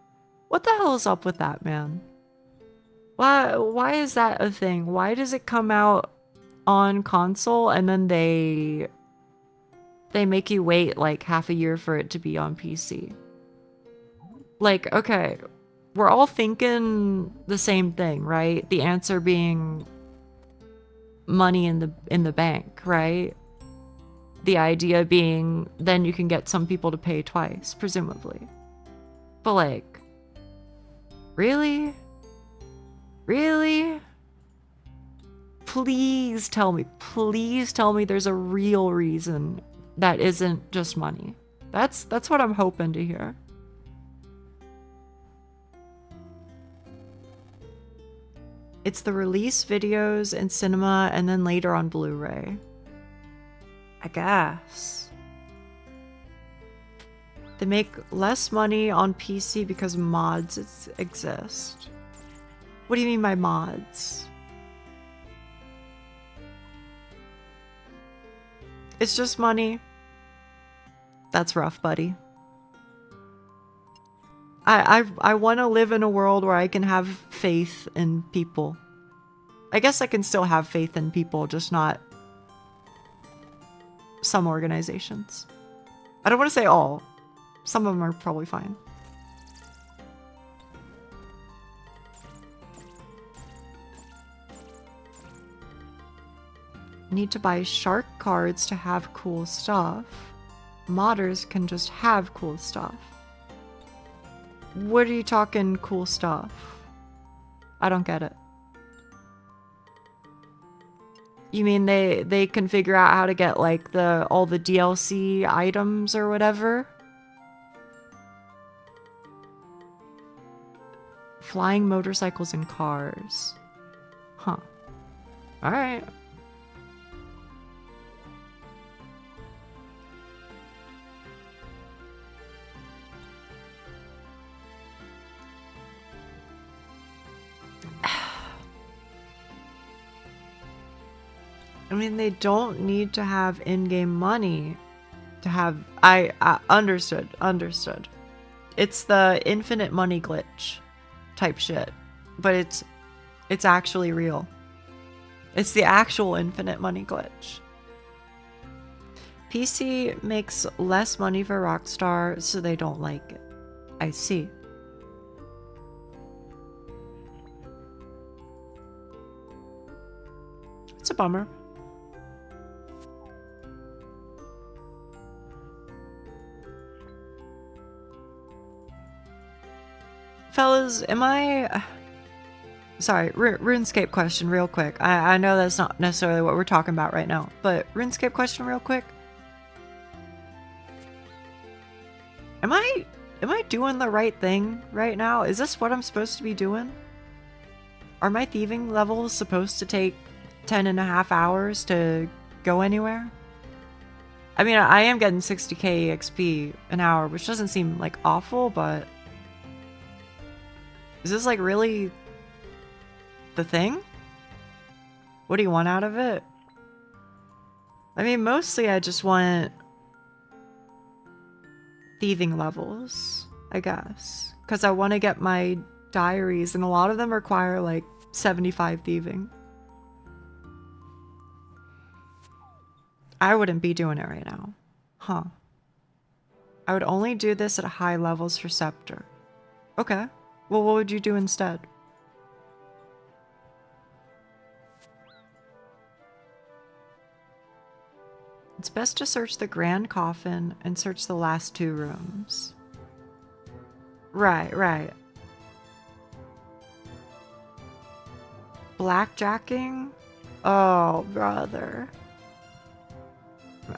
What the hell is up with that, man? Why is that a thing? Why does it come out on console and then they make you wait like half a year for it to be on PC? Like, okay, we're all thinking the same thing, right? The answer being money in the bank, right? The idea being then you can get some people to pay twice, presumably. But like, really? Really? Please tell me there's a real reason that isn't just money. That's what I'm hoping to hear. It's the release videos in cinema and then later on Blu-ray. I guess. They make less money on PC because mods exist. What do you mean by mods? It's just money. That's rough, buddy. I want to live in a world where I can have faith in people. I guess I can still have faith in people, just not some organizations. I don't want to say all. Some of them are probably fine. need to buy shark cards to have cool stuff. Modders can just have cool stuff. What are you talking cool stuff? I don't get it. You mean they can figure out how to get like all the DLC items or whatever? Flying motorcycles and cars. Huh. Alright. I mean, they don't need to have in-game money to have... I understood. It's the infinite money glitch type shit. But it's actually real. It's the actual infinite money glitch. PC makes less money for Rockstar, so they don't like it. I see. It's a bummer. Fellas, am I... Sorry, RuneScape question real quick. I know that's not necessarily what we're talking about right now, but RuneScape question real quick. Am I doing the right thing right now? Is this what I'm supposed to be doing? Are my thieving levels supposed to take 10.5 hours to go anywhere? I mean, I am getting 60k XP an hour, which doesn't seem like awful, but... Is this like really the thing? What do you want out of it? I mean, mostly I just want thieving levels, I guess. Because I want to get my diaries, and a lot of them require like 75 thieving. I wouldn't be doing it right now. Huh. I would only do this at high levels for Scepter. Okay. Well, what would you do instead? It's best to search the Grand Coffin and search the last 2 rooms. Right. Blackjacking? Oh, brother.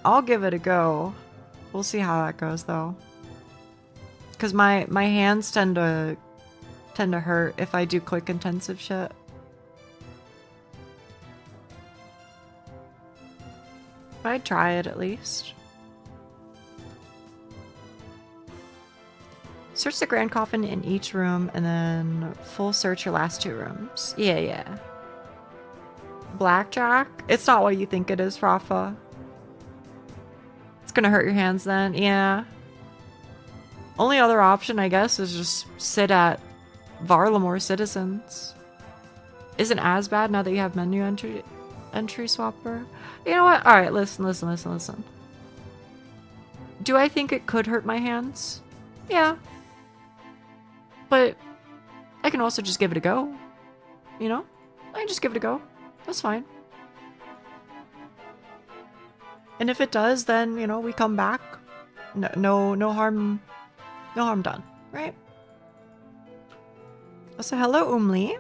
I'll give it a go. We'll see how that goes, though. Because my hands tend to hurt if I do quick intensive shit. But I'd try it at least. Search the Grand Coffin in each room and then full search your last 2 rooms. Yeah. Blackjack? It's not what you think it is, Rafa. It's gonna hurt your hands then. Yeah. Only other option, I guess, is just sit at Varlamore Citizens. Isn't as bad now that you have menu entry swapper. You know what? Alright, listen. Do I think it could hurt my hands? Yeah. But I can also just give it a go. You know? I can just give it a go. That's fine. And if it does, then, you know, we come back. No harm done, right? So hello, Umli.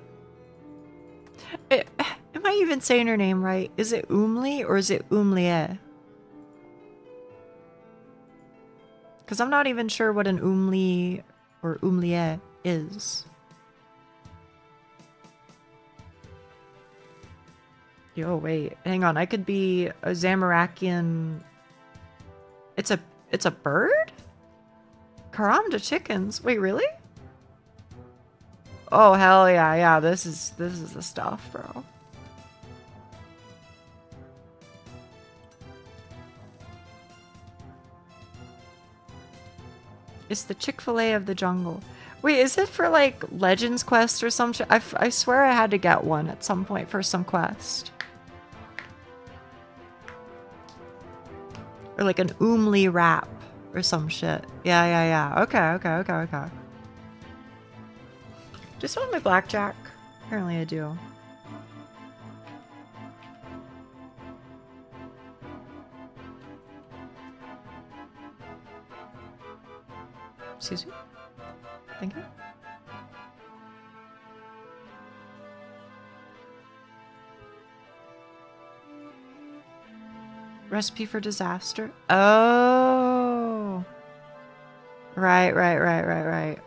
Am I even saying her name right? Is it Umli or is it Umlie? Because I'm not even sure what an Umli or Umlie is. Yo, wait, hang on. I could be a Zamarakian. It's a bird? Karamda chickens. Wait, really? Oh, hell yeah. Yeah, this is the stuff, bro. It's the Chick-fil-A of the jungle. Wait, is it for like Legends Quest or some shit? I swear I had to get one at some point for some quest. Or like an Umli wrap or some shit. Yeah. Okay. Just want my blackjack? Apparently I do. Excuse me? Thank you. Recipe for disaster? Oh! Right.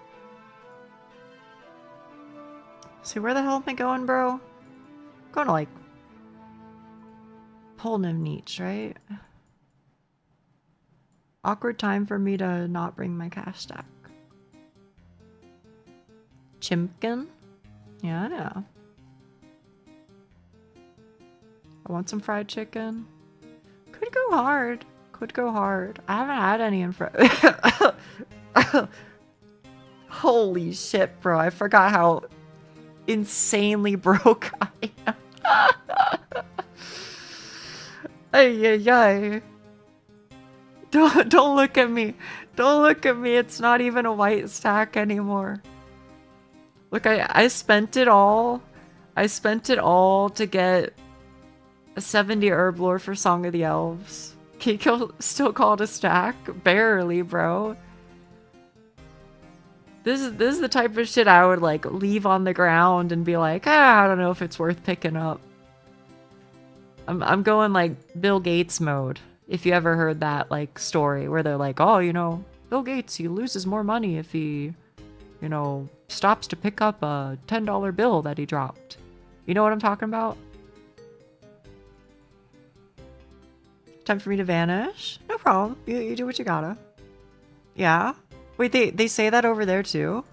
See, where the hell am I going, bro? I'm going to, like, Polnimneach, right? Awkward time for me to not bring my cash stack. Chimkin? Yeah. I want some fried chicken. Could go hard. Could go hard. I haven't had any in Holy shit, bro. I forgot how insanely broke I am. Ay. Don't look at me. Don't look at me. It's not even a white stack anymore. Look, I spent it all. I spent it all to get a 70 herb lore for Song of the Elves. Can you still call it a stack? Barely, bro. This is the type of shit I would like leave on the ground and be like, I don't know if it's worth picking up. I'm going like Bill Gates mode. If you ever heard that like story where they're like, oh, you know, Bill Gates, he loses more money if he, you know, stops to pick up a $10 bill that he dropped. You know what I'm talking about? Time for me to vanish? No problem. You do what you gotta. Yeah? Wait, they say that over there too?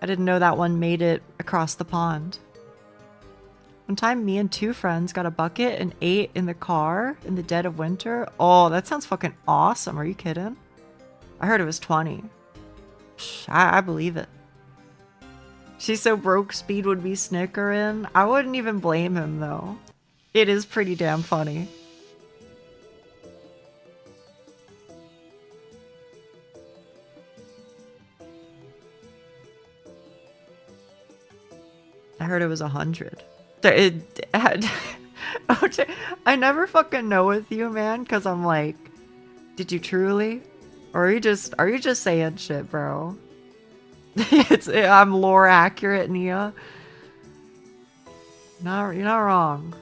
I didn't know that one made it across the pond. One time, me and 2 friends got a bucket and ate in the car in the dead of winter. Oh, that sounds fucking awesome. Are you kidding? I heard it was 20. I believe it. She's so broke, Speed would be snickering. I wouldn't even blame him, though. It is pretty damn funny. I heard it was 100. I never fucking know with you, man, because I'm like, did you truly? Or are you just saying shit, bro? I'm lore accurate, Nia. No, you're not wrong.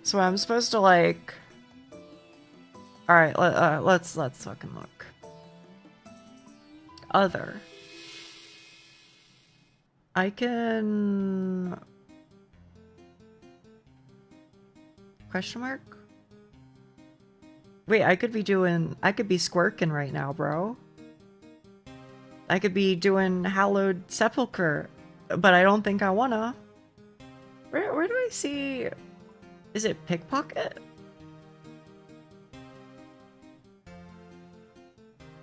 So I'm supposed to like. All right, let's fucking look. Other. I can. Question mark? Wait, I could be squirking right now, bro. I could be doing Hallowed Sepulchre, but I don't think I wanna. Where do I see? Is it pickpocket?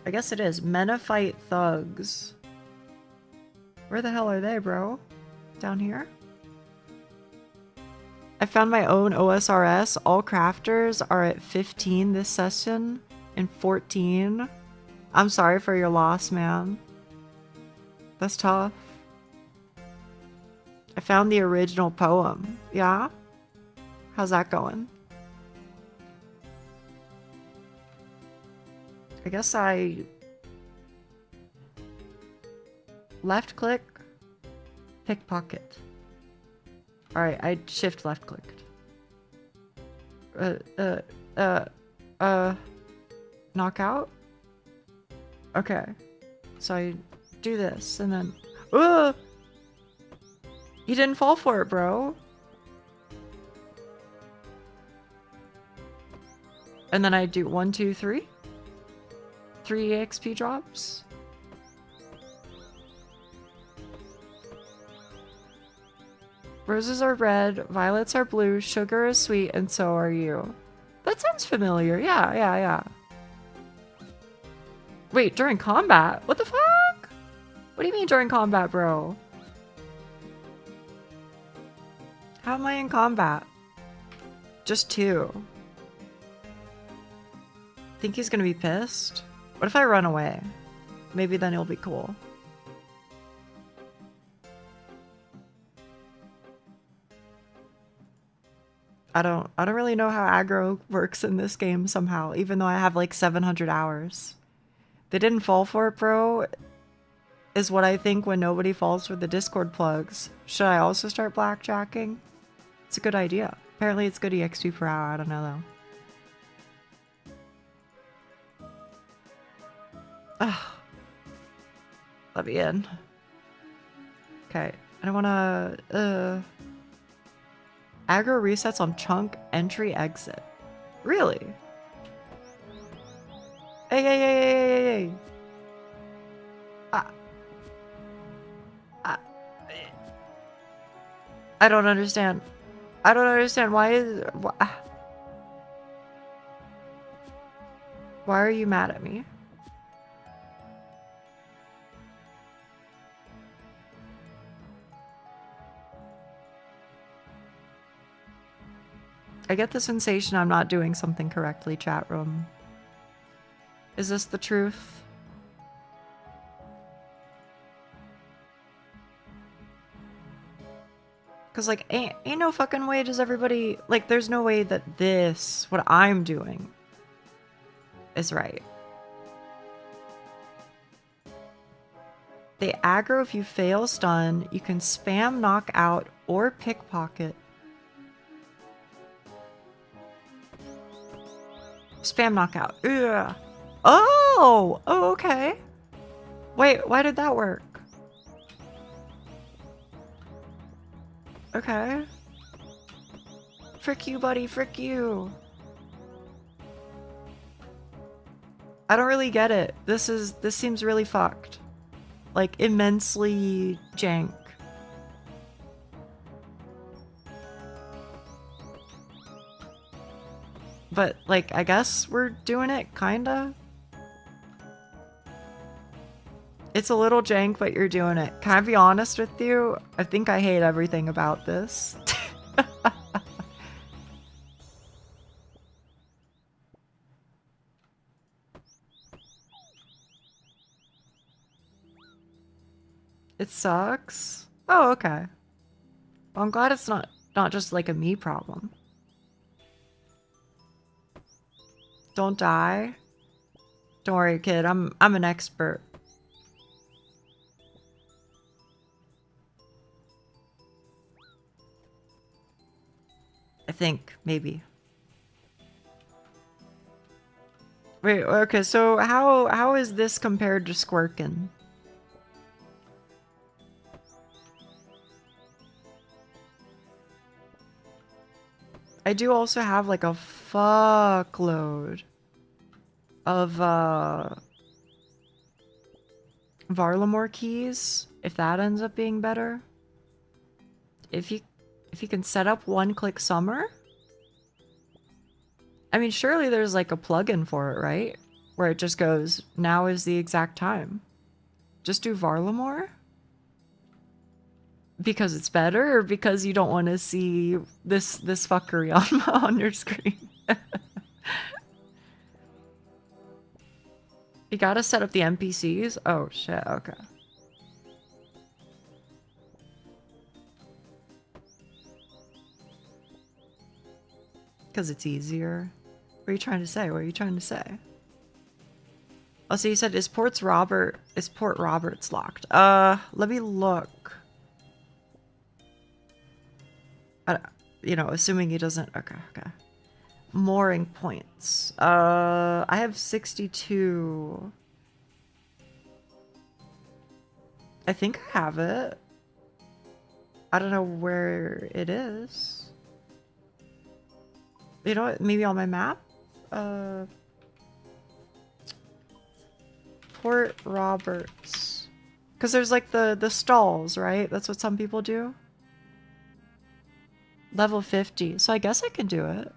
I guess it is. Mena fight thugs. Where the hell are they, bro? Down here? I found my own OSRS. All crafters are at 15 this session and 14. I'm sorry for your loss, man. That's tough. I found the original poem. Yeah? How's that going? I guess I left click, pickpocket. Alright, I shift left clicked. Knockout? Okay. So I do this and then, you didn't fall for it, bro. And then I do 1, 2, 3. 3 EXP drops. Roses are red, violets are blue, sugar is sweet, and so are you. That sounds familiar. Yeah. Wait, during combat? What the fuck? What do you mean during combat, bro? How am I in combat? Just 2. Think he's gonna be pissed? What if I run away? Maybe then he'll be cool. I don't really know how aggro works in this game somehow, even though I have like 700 hours. They didn't fall for it, bro, is what I think when nobody falls for the Discord plugs. Should I also start blackjacking? It's a good idea. Apparently it's good EXP per hour, I don't know though. Ugh. Let me in. Okay, I don't wanna, aggro resets on chunk, entry, exit. Really? Hey, hey, hey, hey, hey, hey. I don't understand. I don't understand. Why are you mad at me? I get the sensation I'm not doing something correctly, chat room. Is this the truth? Cause like, ain't no fucking way does everybody, like, there's no way that this, what I'm doing, is right. They aggro if you fail stun, you can spam knockout or pickpocket. Spam knockout. Ugh. Oh, okay. Wait, why did that work? Okay. Frick you, buddy, frick you. I don't really get it. This seems really fucked. Like, immensely jank. But, like, I guess we're doing it, kinda? It's a little jank, but you're doing it. Can I be honest with you? I think I hate everything about this. It sucks? Oh, okay. Well, I'm glad it's not just like a me problem. Don't die. Don't worry, kid. I'm an expert. I think, maybe. Wait, okay, so how is this compared to Squirkin? I do also have like a fuckload of Varlamore keys, if that ends up being better. If you can set up one-click summer? I mean, surely there's like a plugin for it, right? Where it just goes, now is the exact time. Just do Varlamore? Because it's better, or because you don't want to see this fuckery on your screen? You gotta set up the NPCs? Oh shit, okay. Because it's easier. What are you trying to say? What are you trying to say? Oh, so you said, is Port Roberts locked? Let me look. You know, assuming he doesn't, okay. Mooring points. I have 62. I think I have it. I don't know where it is. You know what? Maybe on my map? Port Roberts. Because there's like the stalls, right? That's what some people do. Level 50. So I guess I can do it.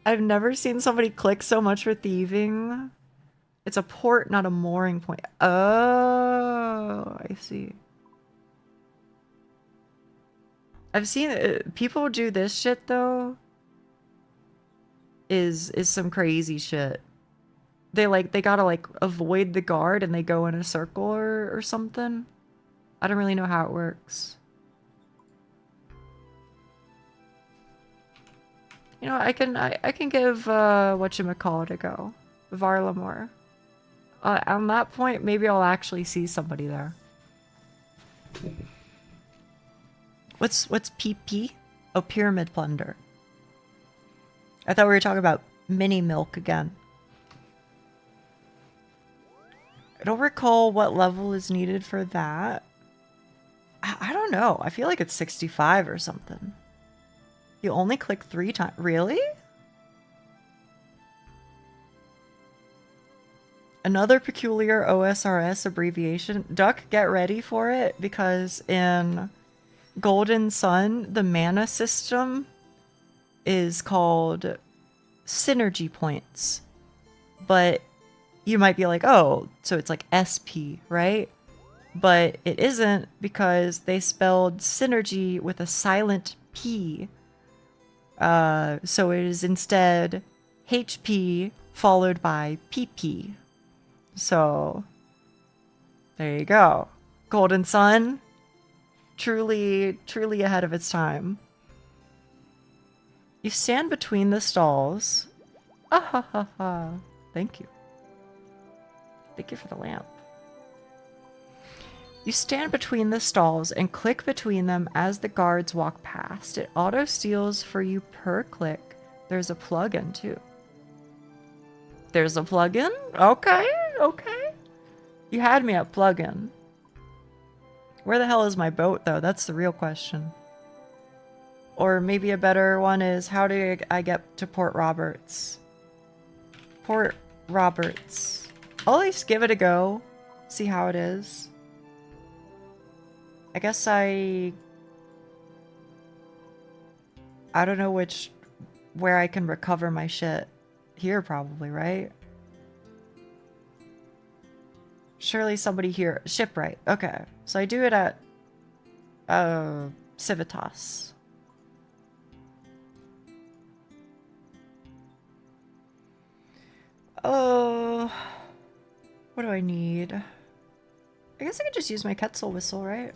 I've never seen somebody click so much for thieving. It's a port, not a mooring point. Oh, I see. I've seen people do this shit though. Is some crazy shit. They gotta like avoid the guard and they go in a circle or something. I don't really know how it works. You know, I can give whatchamacallit a go. Varlamore. On that point, maybe I'll actually see somebody there. What's PP? Oh, Pyramid Plunder. I thought we were talking about mini milk again. I don't recall what level is needed for that. I don't know. I feel like it's 65 or something. You only click 3 times. Really? Another peculiar OSRS abbreviation. Duck, get ready for it, because in Golden Sun, the mana system is called synergy points. But you might be like, oh, so it's like SP, right? But it isn't, because they spelled synergy with a silent P. So it is instead HP followed by PP. So there you go. Golden Sun, truly ahead of its time. You stand between the stalls. Ah ha ha ha. Thank you. Thank you for the lamp. You stand between the stalls and click between them as the guards walk past. It auto steals for you per click. There's a plugin too. There's a plugin? Okay, okay. You had me at plugin. Where the hell is my boat though? That's the real question. Or maybe a better one is, how do I get to Port Roberts? Port Roberts. I'll at least give it a go. See how it is. I guess I don't know where I can recover my shit. Here probably, right? Surely somebody here. Shipwright. Okay. So I do it at Civitas. Oh, what do I need? I guess I could just use my Quetzal whistle, right?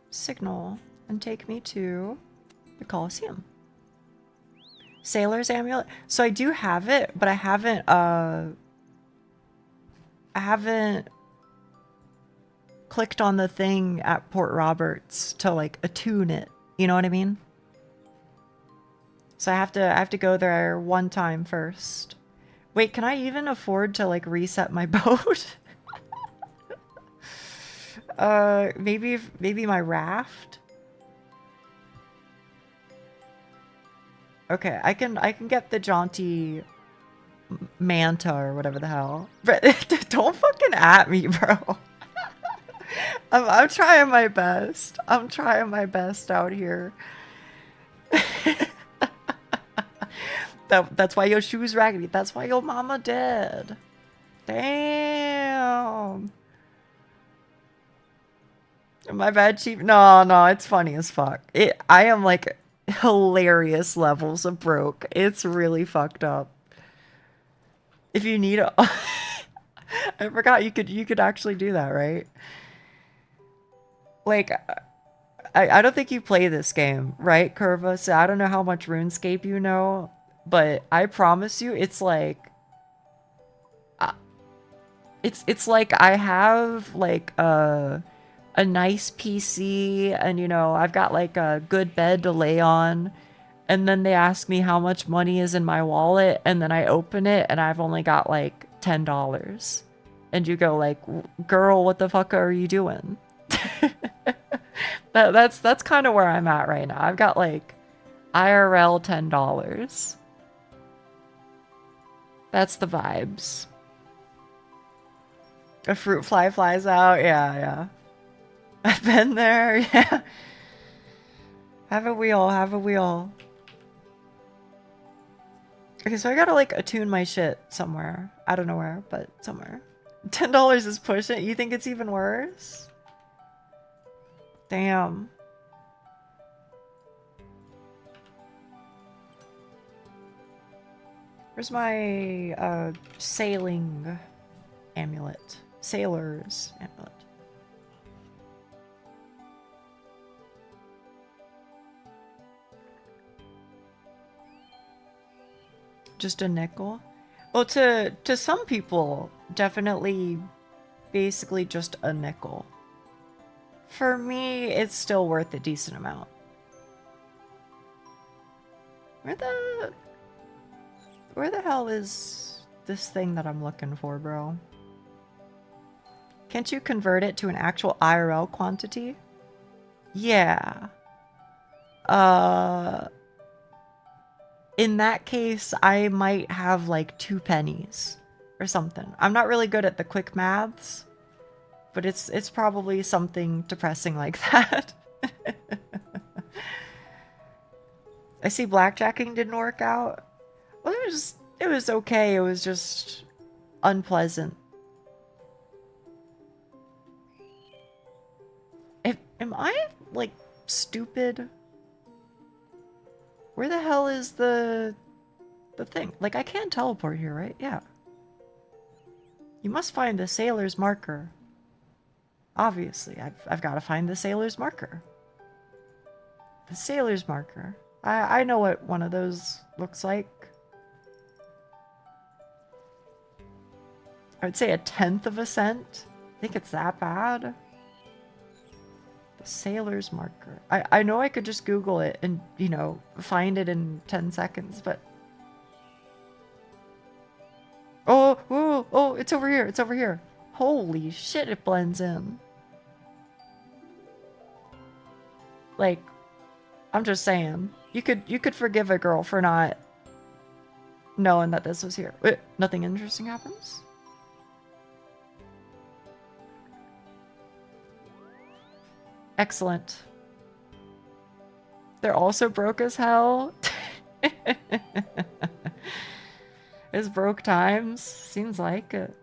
Signal and take me to the Colosseum. Sailor's amulet. So I do have it, but I haven't clicked on the thing at Port Roberts to like attune it. You know what I mean? So I have to go there one time first. Wait, can I even afford to like reset my boat? Maybe my raft. Okay, I can get the jaunty manta or whatever the hell. But don't fucking at me, bro. I'm trying my best. I'm trying my best out here. That's why your shoe's raggedy. That's why your mama dead. Damn. My bad, cheap. No, it's funny as fuck. I am like hilarious levels of broke. It's really fucked up. If you need a I forgot you could actually do that, right? Like I don't think you play this game, right, Curva? So I don't know how much RuneScape you know, but I promise you it's like it's like I have like a nice PC, and you know, I've got like a good bed to lay on, and then they ask me how much money is in my wallet, and then I open it and I've only got like $10. And you go like, girl, what the fuck are you doing? That's kind of where I'm at right now. I've got like IRL $10. That's the vibes. A fruit fly flies out. Yeah. I've been there. Yeah. Haven't we all? Haven't we all? Okay, so I gotta like attune my shit somewhere. I don't know where, but somewhere. $10 is pushing. You think it's even worse? Damn. Where's my sailing amulet? Sailor's amulet. Just a nickel? Well, to some people, definitely basically just a nickel. For me, it's still worth a decent amount. Where the hell is this thing that I'm looking for, bro? Can't you convert it to an actual IRL quantity? Yeah. In that case, I might have like 2 pennies or something. I'm not really good at the quick maths, but it's probably something depressing like that. I see blackjacking didn't work out. Well, it was okay. It was just unpleasant. Am I like stupid? Where the hell is the thing? Like, I can't teleport here, right? Yeah. You must find the sailor's marker. Obviously, I've got to find the sailor's marker. The sailor's marker. I know what one of those looks like. I would say 1/10 of a cent. I think it's that bad. The sailor's marker. I know I could just Google it and, you know, find it in 10 seconds, but... Oh, it's over here. It's over here. Holy shit, it blends in. Like, I'm just saying. You could forgive a girl for not knowing that this was here. Wait, nothing interesting happens? Excellent. They're also broke as hell. It's broke times. Seems like it.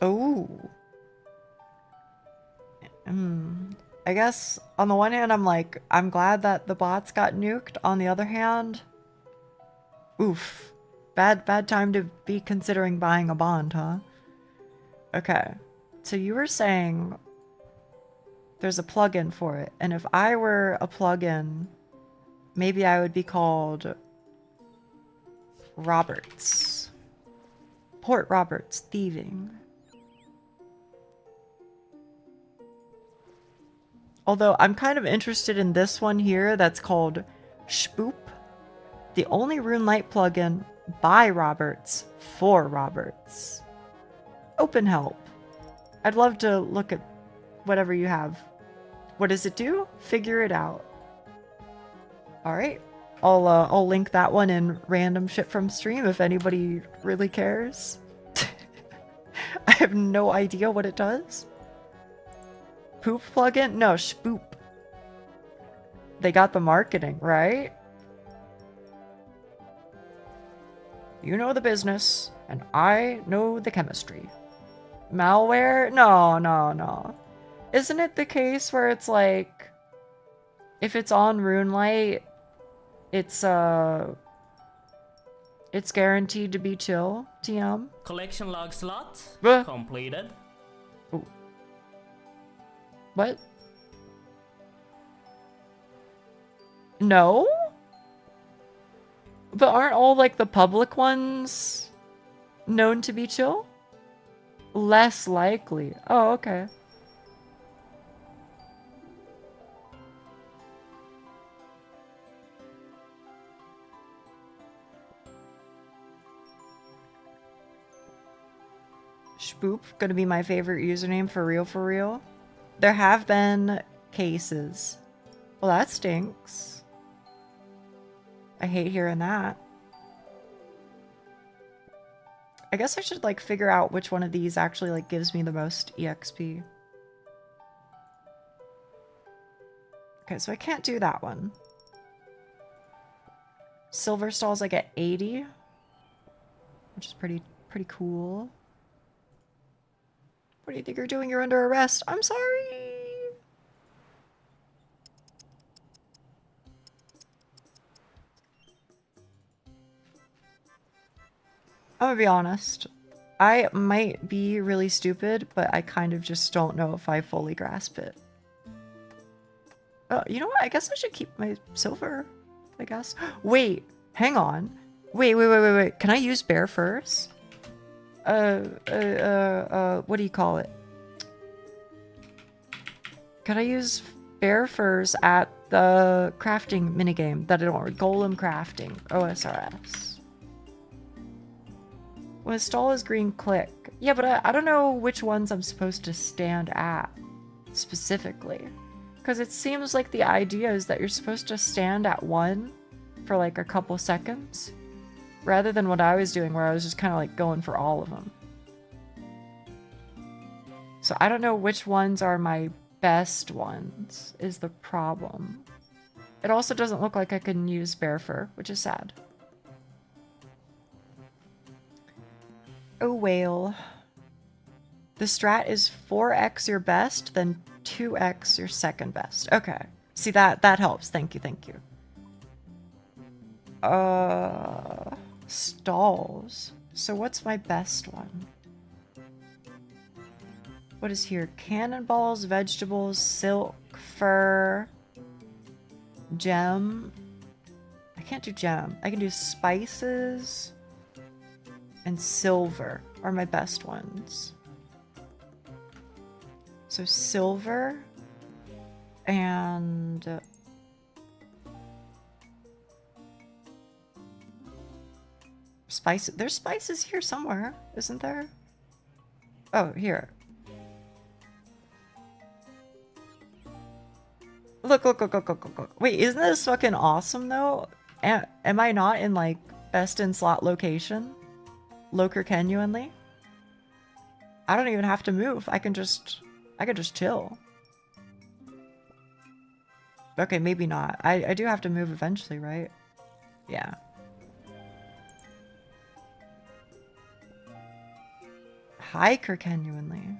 Oh. I guess on the one hand, I'm like, I'm glad that the bots got nuked. On the other hand, oof. Bad time to be considering buying a bond, huh? Okay. So you were saying there's a plugin for it. And if I were a plugin, maybe I would be called Roberts. Port Roberts thieving. Although I'm kind of interested in this one here that's called Spoop, the only RuneLite plugin by Roberts for Roberts. Open help. I'd love to look at whatever you have. What does it do? Figure it out. All right. I'll link that one in random shit from stream if anybody really cares. I have no idea what it does. Poop plugin? No, Spoop. They got the marketing, right? You know the business, and I know the chemistry. Malware? No. Isn't it the case where it's like, if it's on RuneLite, it's guaranteed to be chill, TM? Collection log slot completed. Ooh. What? No? But aren't all, like, the public ones known to be chill? Less likely. Oh, okay. Spoop, gonna be my favorite username for real. There have been cases. Well, that stinks. I hate hearing that. I guess I should, like, figure out which one of these actually, like, gives me the most EXP. Okay, so I can't do that one. Silver stalls I get 80, which is pretty cool. What do you think you're doing? You're under arrest. I'm sorry. I'm gonna be honest. I might be really stupid, but I kind of just don't know if I fully grasp it. Oh, you know what? I guess I should keep my silver, I guess. Wait, hang on. Wait. Can I use bear furs? What do you call it? Can I use bear furs at the crafting minigame that I don't, golem crafting, OSRS? When a stall is green, click. Yeah, but I don't know which ones I'm supposed to stand at specifically. Because it seems like the idea is that you're supposed to stand at one for like a couple seconds. Rather than what I was doing where I was just kind of like going for all of them. So I don't know which ones are my best ones is the problem. It also doesn't look like I can use bear fur, which is sad. Oh, whale. The strat is 4x your best, then 2x your second best. Okay. See, that helps. Thank you. Stalls. So what's my best one? What is here? Cannonballs, vegetables, silk, fur, gem. I can't do gem. I can do spices and silver are my best ones. So silver and spices. There's spices here somewhere, isn't there? Oh, here. Look. Wait, isn't this fucking awesome though? Am I not in like best in slot location? Loker genuinely? I don't even have to move. I can just chill. Okay, maybe not. I do have to move eventually, right? Yeah. Hiker genuinely.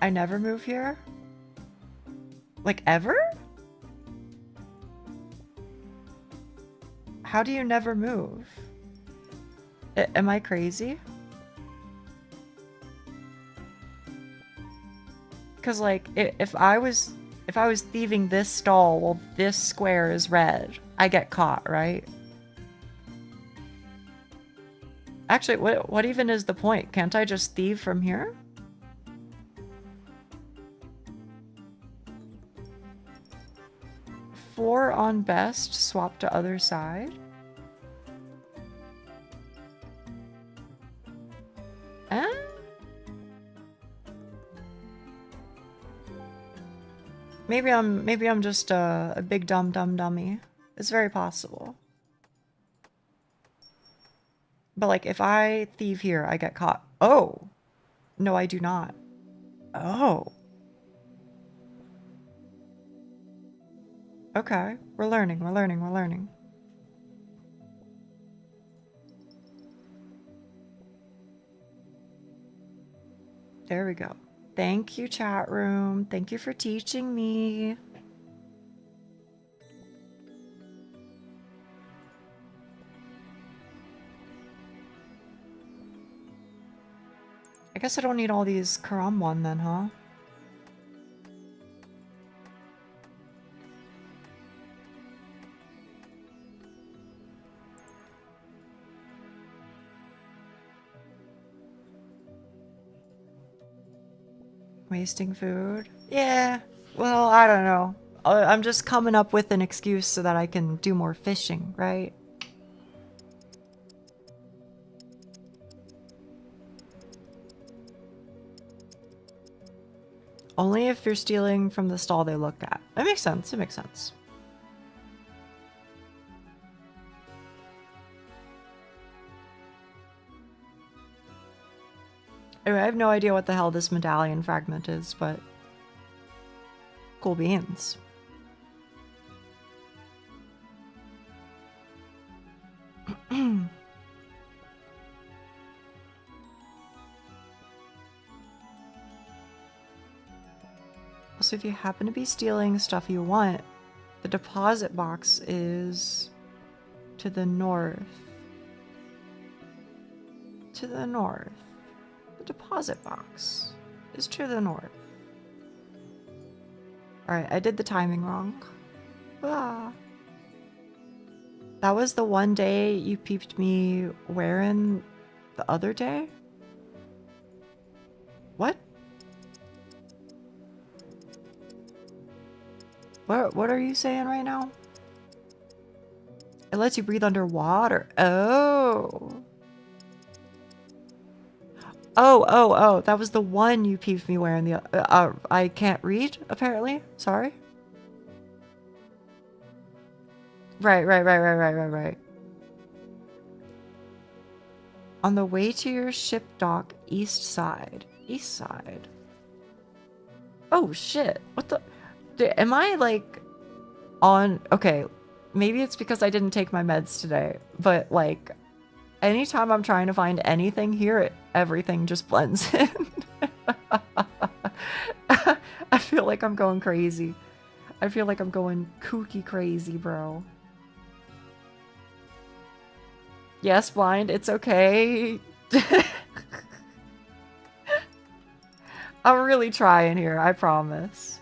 I never move here? Like, ever? How do you never move? Am I crazy? Because, like, if I was thieving this stall while this square is red, I get caught, right? Actually, what even is the point? Can't I just thieve from here? Four on best, swap to other side. Eh? Maybe I'm just a big dumb dummy. It's very possible. But like if I thieve here, I get caught. Oh. No, I do not. Oh. Okay. We're learning. There we go. Thank you, chat room. Thank you for teaching me. I guess I don't need all these Karamwan then, huh? Wasting food? Yeah. Well, I don't know. I'm just coming up with an excuse so that I can do more fishing, right? Only if you're stealing from the stall they look at. It makes sense. It makes sense. Anyway, I have no idea what the hell this medallion fragment is, but cool beans. So if you happen to be stealing stuff you want, the deposit box is to the north. To the north. The deposit box is to the north. Alright, I did the timing wrong. Ah. That was the one day you peeped me wearing the other day? What? What are you saying right now? It lets you breathe underwater. Oh. Oh, that was the one you peeped me wearing the I can't read, apparently. Sorry. Right. On the way to your ship dock, east side. East side. Oh shit. What the? Am I like on? Okay, maybe it's because I didn't take my meds today, but like anytime I'm trying to find anything here, everything just blends in. I feel like I'm going crazy. I feel like I'm going kooky crazy, bro. Yes, blind, it's okay. I'm really trying here, I promise.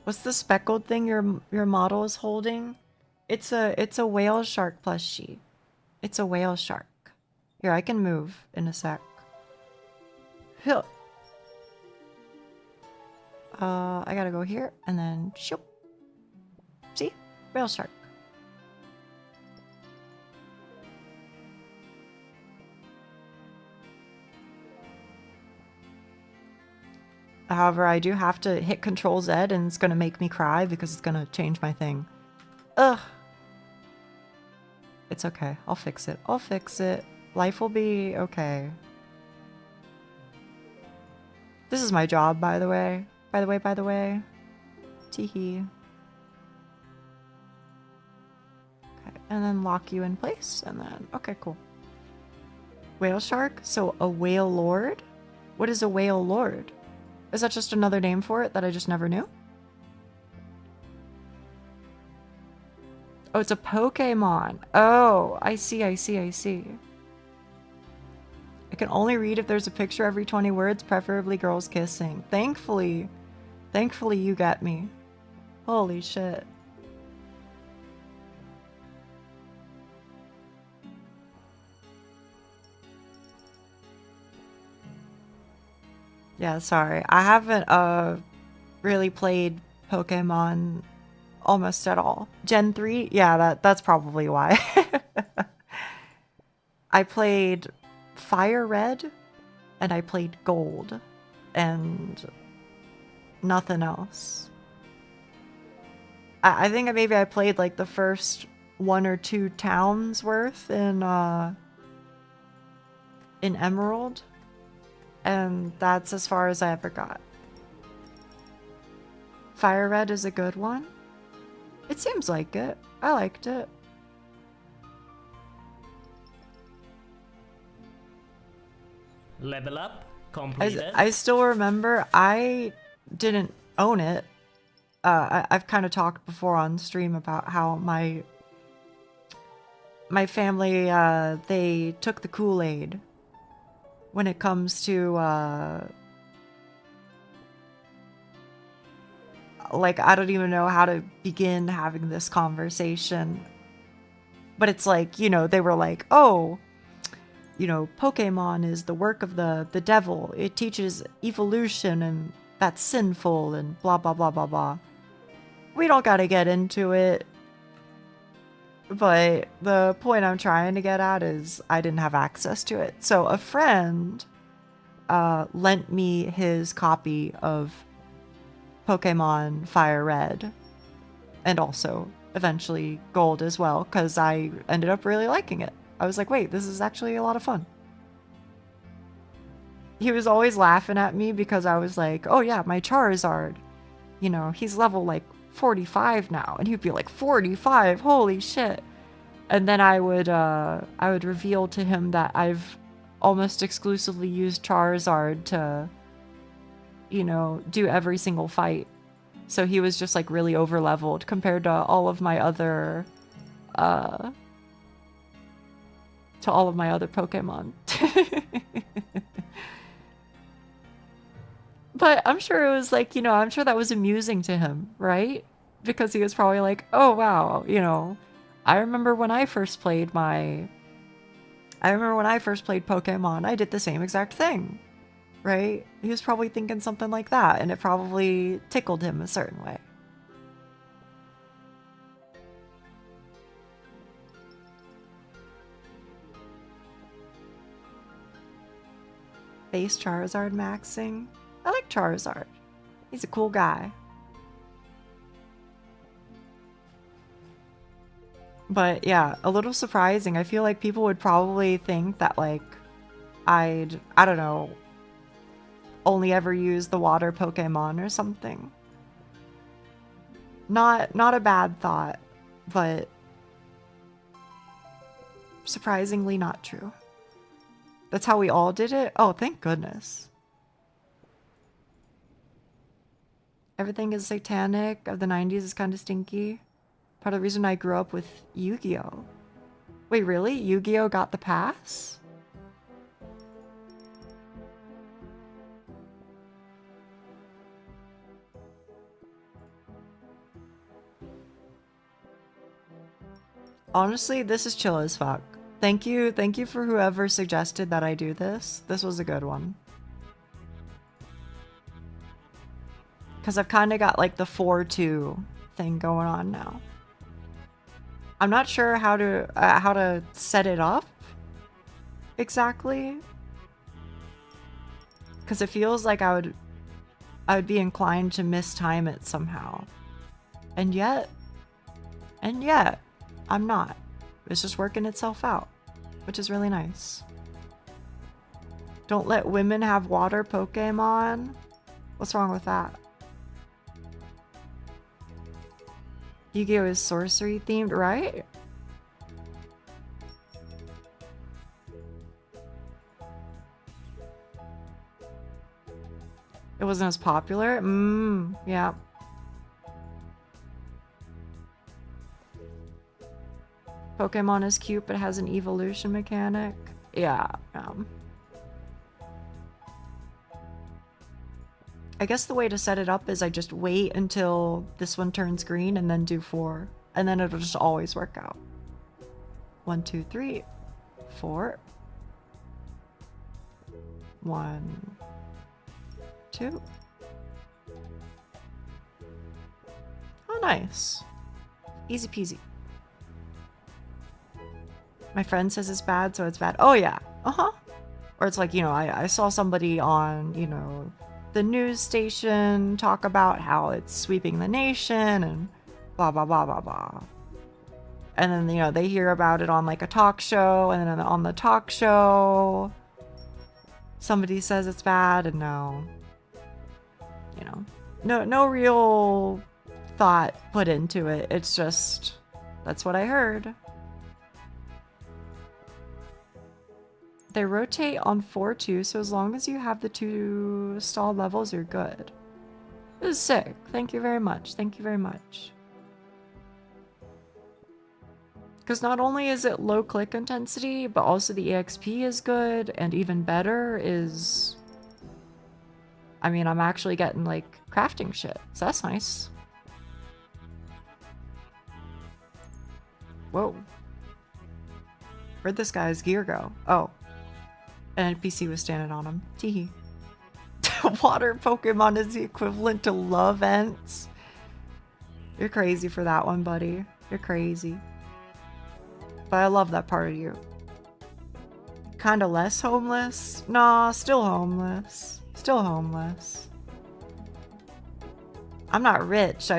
What's the speckled thing your model is holding? It's a whale shark plushie. It's a whale shark. Here, I can move in a sec. I gotta go here and then shoop. See? Whale shark. However, I do have to hit Control Z and it's gonna make me cry because it's gonna change my thing. Ugh. It's okay. I'll fix it. I'll fix it. Life will be okay. This is my job, by the way. By the way. Teehee. Okay, and then lock you in place, and then... Okay, cool. Whale shark? So a whale lord? What is a whale lord? Is that just another name for it that I just never knew? Oh, it's a Pokemon. Oh, I see. I can only read if there's a picture every 20 words, preferably girls kissing. Thankfully you get me. Holy shit. Yeah, sorry. I haven't really played Pokemon almost at all. Gen 3? Yeah, that's probably why. I played Fire Red and I played Gold and nothing else. I think maybe I played like the first 1 or 2 towns worth in Emerald, and that's as far as I ever got. Fire Red is a good one. It seems like it. I liked it. Level up completed. I still remember I didn't own it. I've kind of talked before on stream about how my family, they took the Kool-Aid when it comes to, like, I don't even know how to begin having this conversation. But it's like, you know, they were like, oh, you know, Pokemon is the work of the devil. It teaches evolution and that's sinful and blah, blah, blah, blah, blah. We don't gotta get into it. But the point I'm trying to get at is I didn't have access to it. So a friend lent me his copy of Pokemon Fire Red and also eventually Gold as well, because I ended up really liking it. I was like, wait, this is actually a lot of fun. He was always laughing at me because I was like, oh yeah, my Charizard, you know, he's level like 45 now. And he'd be like, 45? Holy shit. And then I would reveal to him that I've almost exclusively used Charizard to you know, do every single fight. So he was just like really over leveled compared to all of my other Pokemon. But I'm sure it was like, you know, I'm sure that was amusing to him, right? Because he was probably like, oh wow, you know, I remember when I first played Pokemon, I did the same exact thing, right? He was probably thinking something like that, and it probably tickled him a certain way. Base Charizard maxing. I like Charizard. He's a cool guy. But yeah, a little surprising. I feel like people would probably think that like I don't know, only ever use the water Pokemon or something. Not a bad thought, but surprisingly not true. That's how we all did it? Oh, thank goodness. Everything is satanic of the 90s is kind of stinky. Part of the reason I grew up with Yu-Gi-Oh! Wait, really? Yu-Gi-Oh! Got the pass? Honestly, this is chill as fuck. Thank you for whoever suggested that I do this. This was a good one. Because I've kind of got like the 4-2 thing going on now. I'm not sure how to set it up exactly. Because it feels like I would be inclined to mistime it somehow. And yet, I'm not. It's just working itself out, which is really nice. Don't let women have water Pokemon. What's wrong with that? Yu-Gi-Oh! Is sorcery themed, right? It wasn't as popular? Yeah. Pokemon is cute, but has an evolution mechanic. Yeah. I guess the way to set it up is I just wait until this one turns green and then do 4. And then it'll just always work out. 1, 2, 3, 4. 1, 2. Oh, nice. Easy peasy. My friend says it's bad, so it's bad. Oh, yeah. Uh-huh. Or it's like, you know, I saw somebody on, you know, the news station talk about how it's sweeping the nation and blah, blah, blah, blah, blah. And then, you know, they hear about it on like a talk show, and then on the talk show, somebody says it's bad, and no, you know, no real thought put into it. It's just, that's what I heard. They rotate on 4-2, so as long as you have the 2 stalled levels, you're good. This is sick. Thank you very much. Thank you very much. Because not only is it low click intensity, but also the EXP is good, and even better is... I mean, I'm actually getting, like, crafting shit, so that's nice. Whoa. Where'd this guy's gear go? Oh. An NPC was standing on him. Teehee. Water Pokemon is the equivalent to love ents. You're crazy for that one, buddy. You're crazy. But I love that part of you. Kinda less homeless? Nah, still homeless. Still homeless. I'm not rich.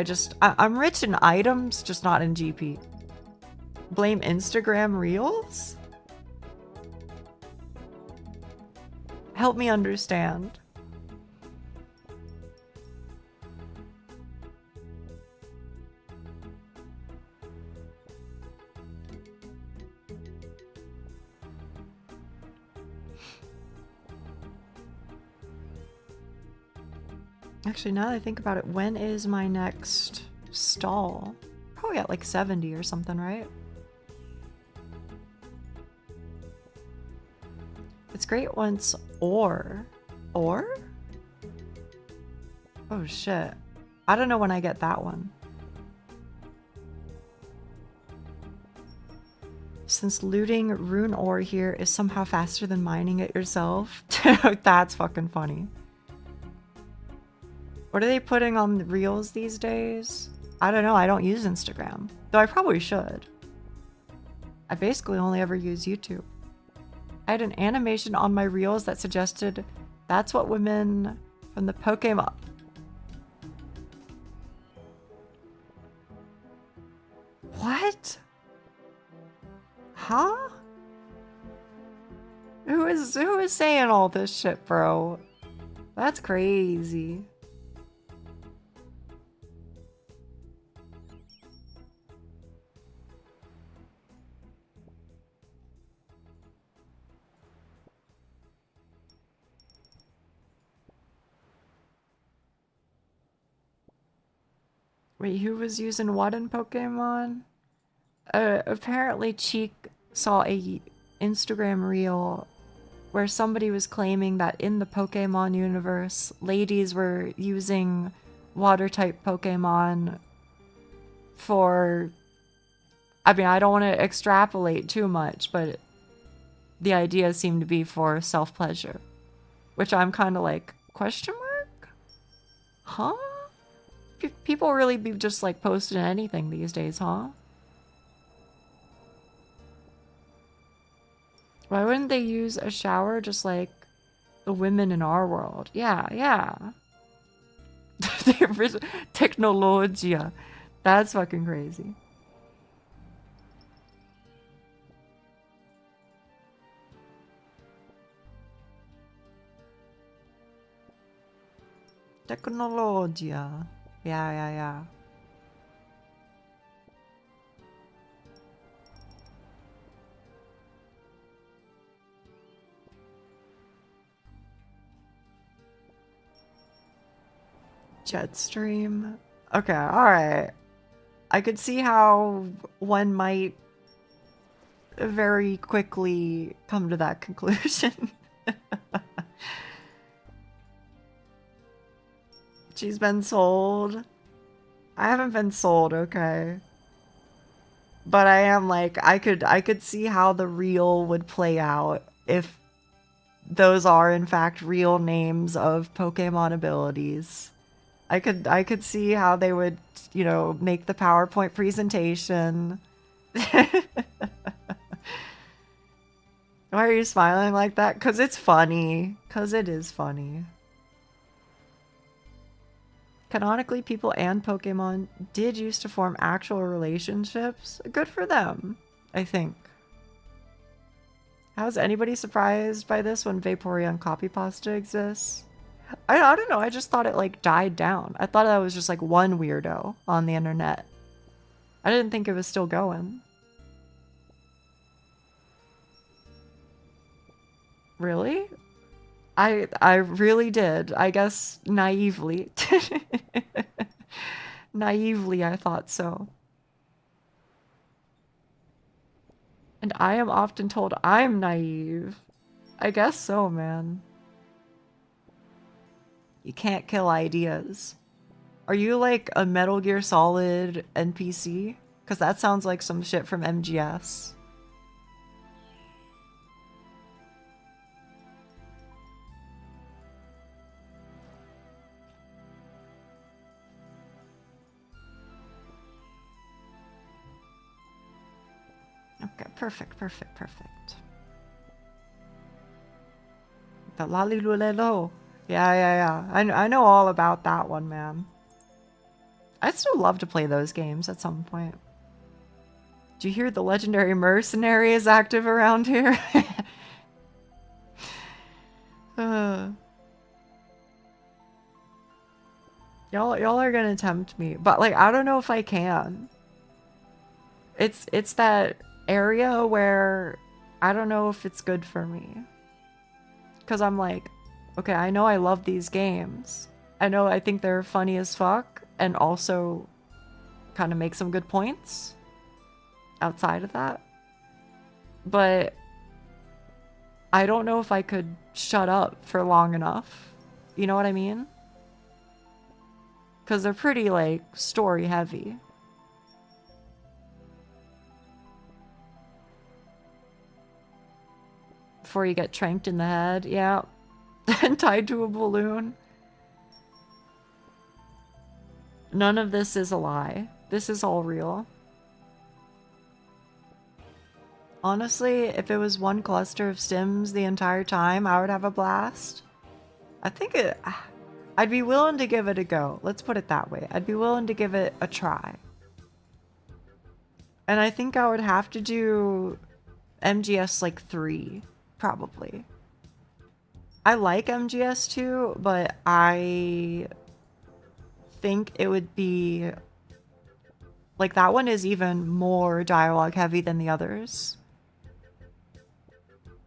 I'm rich in items, just not in GP. Blame Instagram Reels? Help me understand. Actually, now that I think about it, when is my next stall? Probably at like 70 or something, right? It's great once or? Oh shit. I don't know when I get that one. Since looting rune ore here is somehow faster than mining it yourself. That's fucking funny. What are they putting on the reels these days? I don't know. I don't use Instagram. Though I probably should. I basically only ever use YouTube. I had an animation on my reels that suggested that's what women from the Pokemon... What? Huh? Who is saying all this shit, bro? That's crazy. Wait, who was using what in Pokemon? Apparently Cheek saw a Instagram reel where somebody was claiming that in the Pokemon universe, ladies were using water-type Pokemon for... I mean, I don't want to extrapolate too much, but the idea seemed to be for self-pleasure. Which I'm kind of like, question mark? Huh? People really be just like posting anything these days, huh? Why wouldn't they use a shower just like the women in our world? Yeah, yeah. Technologia. That's fucking crazy. Technologia. Yeah. Jetstream. Okay, alright. I could see how one might very quickly come to that conclusion. She's been sold. I haven't been sold, okay. But I am like, I could see how the reel would play out if those are in fact real names of Pokemon abilities. I could see how they would, you know, make the PowerPoint presentation. Why are you smiling like that? 'Cause it's funny. 'Cause it is funny. Canonically, people and Pokemon did used to form actual relationships. Good for them, I think. How is anybody surprised by this when Vaporeon copy pasta exists? I don't know, I just thought it like died down. I thought that was just like one weirdo on the internet. I didn't think it was still going. Really? I really did. I guess naively. Naively, I thought so. And I am often told I'm naive. I guess so, man. You can't kill ideas. Are you like a Metal Gear Solid NPC? Because that sounds like some shit from MGS. Okay, perfect. The Lalilulelo. Yeah. I know all about that one, man. I'd still love to play those games at some point. Do you hear the legendary mercenary is active around here? Y'all are gonna tempt me, but like I don't know if I can. It's that area where I don't know if it's good for me. 'Cause I'm like, okay, I know I love these games, I think they're funny as fuck and also kind of make some good points outside of that. But I don't know if I could shut up for long enough. You know what I mean? Because they're pretty, like, story heavy. Before you get tranked in the head, yeah. And tied to a balloon. None of this is a lie. This is all real. Honestly, if it was one cluster of stims the entire time, I would have a blast. I think I'd be willing to give it a go. Let's put it that way. I'd be willing to give it a try. And I think I would have to do MGS like 3, probably. I like MGS 2, but I think it would be like that one is even more dialogue heavy than the others.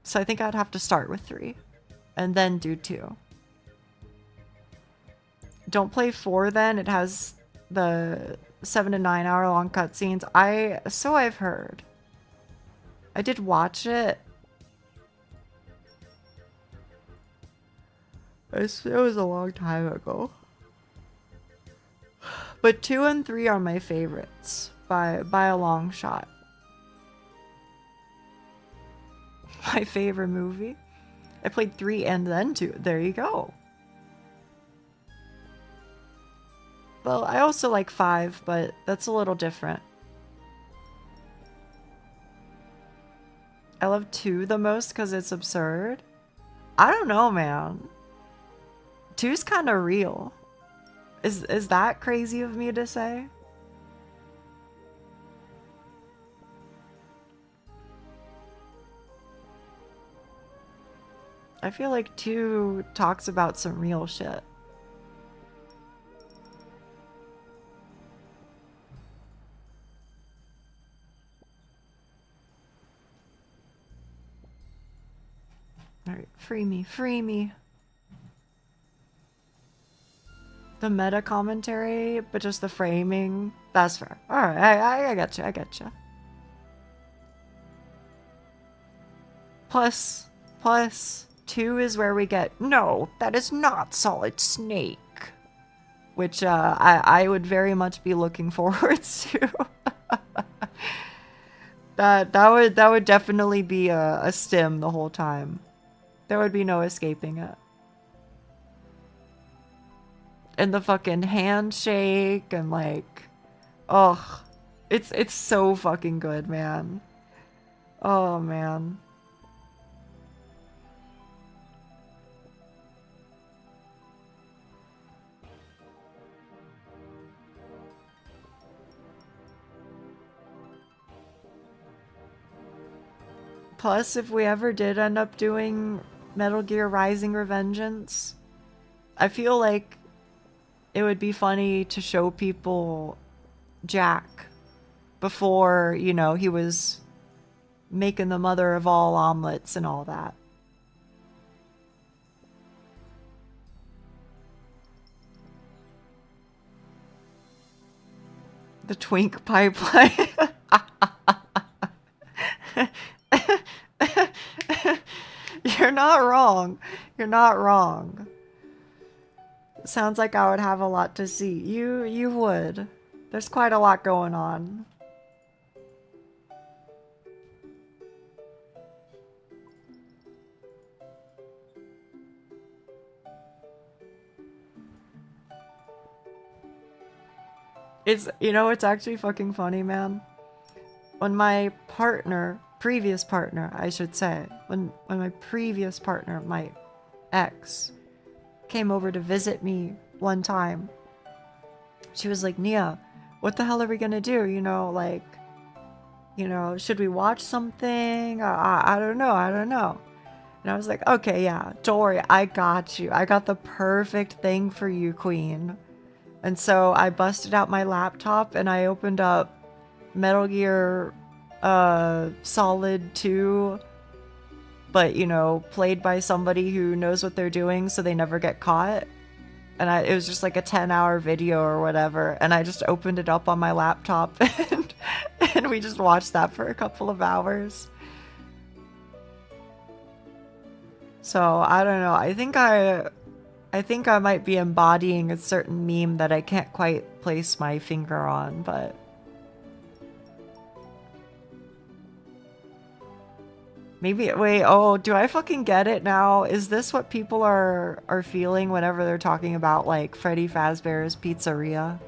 So I think I'd have to start with 3 and then do 2. Don't play 4 then. It has the 7 to 9 hour long cutscenes. So I've heard. I did watch it. It was a long time ago. But 2 and 3 are my favorites by a long shot. My favorite movie. I played 3 and then 2. There you go. Well, I also like 5, but that's a little different. I love 2 the most because it's absurd. I don't know, man. 2's kind of real. Is that crazy of me to say? I feel like 2 talks about some real shit. Alright, free me, free me. The meta commentary, but just the framing. That's fair. Alright, I getcha, I getcha. Plus, 2 is where we get, no, that is not Solid Snake. Which I would very much be looking forward to. that would definitely be a stim the whole time. There would be no escaping it. And the fucking handshake and like, oh, it's so fucking good, man. Oh man. Plus, if we ever did end up doing Metal Gear Rising Revengeance, I feel like it would be funny to show people Jack before, you know, he was making the mother of all omelets and all that. The twink pipeline. You're not wrong. You're not wrong. Sounds like I would have a lot to see. You would. There's quite a lot going on. It's, you know, it's actually fucking funny, man. When my partner, previous partner, I should say, when my previous partner, my ex, came over to visit me one time, she was like, Nia, what the hell are we gonna do? You know, like, you know, should we watch something? I don't know. And I was like, okay, yeah, don't worry. I got you. I got the perfect thing for you, queen. And so I busted out my laptop and I opened up Metal Gear Solid 2, but, you know, played by somebody who knows what they're doing so they never get caught. And it was just like a 10-hour video or whatever, and I just opened it up on my laptop and we just watched that for a couple of hours. So I don't know. I think I might be embodying a certain meme that I can't quite place my finger on, but maybe, wait, oh, do I fucking get it now? Is this what people are feeling whenever they're talking about, like, Freddy Fazbear's Pizzeria?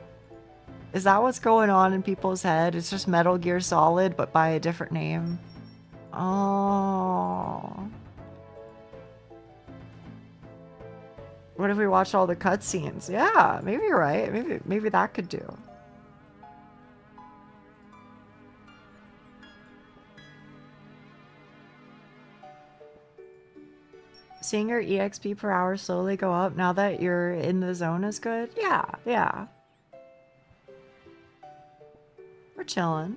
Is that what's going on in people's head? It's just Metal Gear Solid, but by a different name. Oh. What if we watched all the cutscenes? Yeah, maybe you're right. Maybe that could do. Seeing your EXP per hour slowly go up now that you're in the zone is good? Yeah, yeah. We're chilling.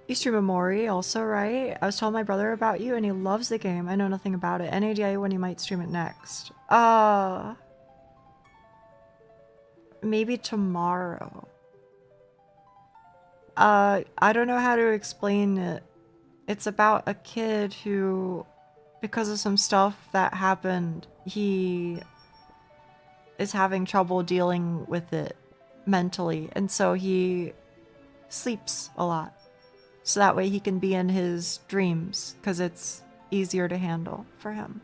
You stream a Mori also, right? I was telling my brother about you and he loves the game. I know nothing about it. Any idea when you might stream it next? Maybe tomorrow. I don't know how to explain it. It's about a kid who, because of some stuff that happened, he is having trouble dealing with it mentally, and so he sleeps a lot. So that way he can be in his dreams, because it's easier to handle for him.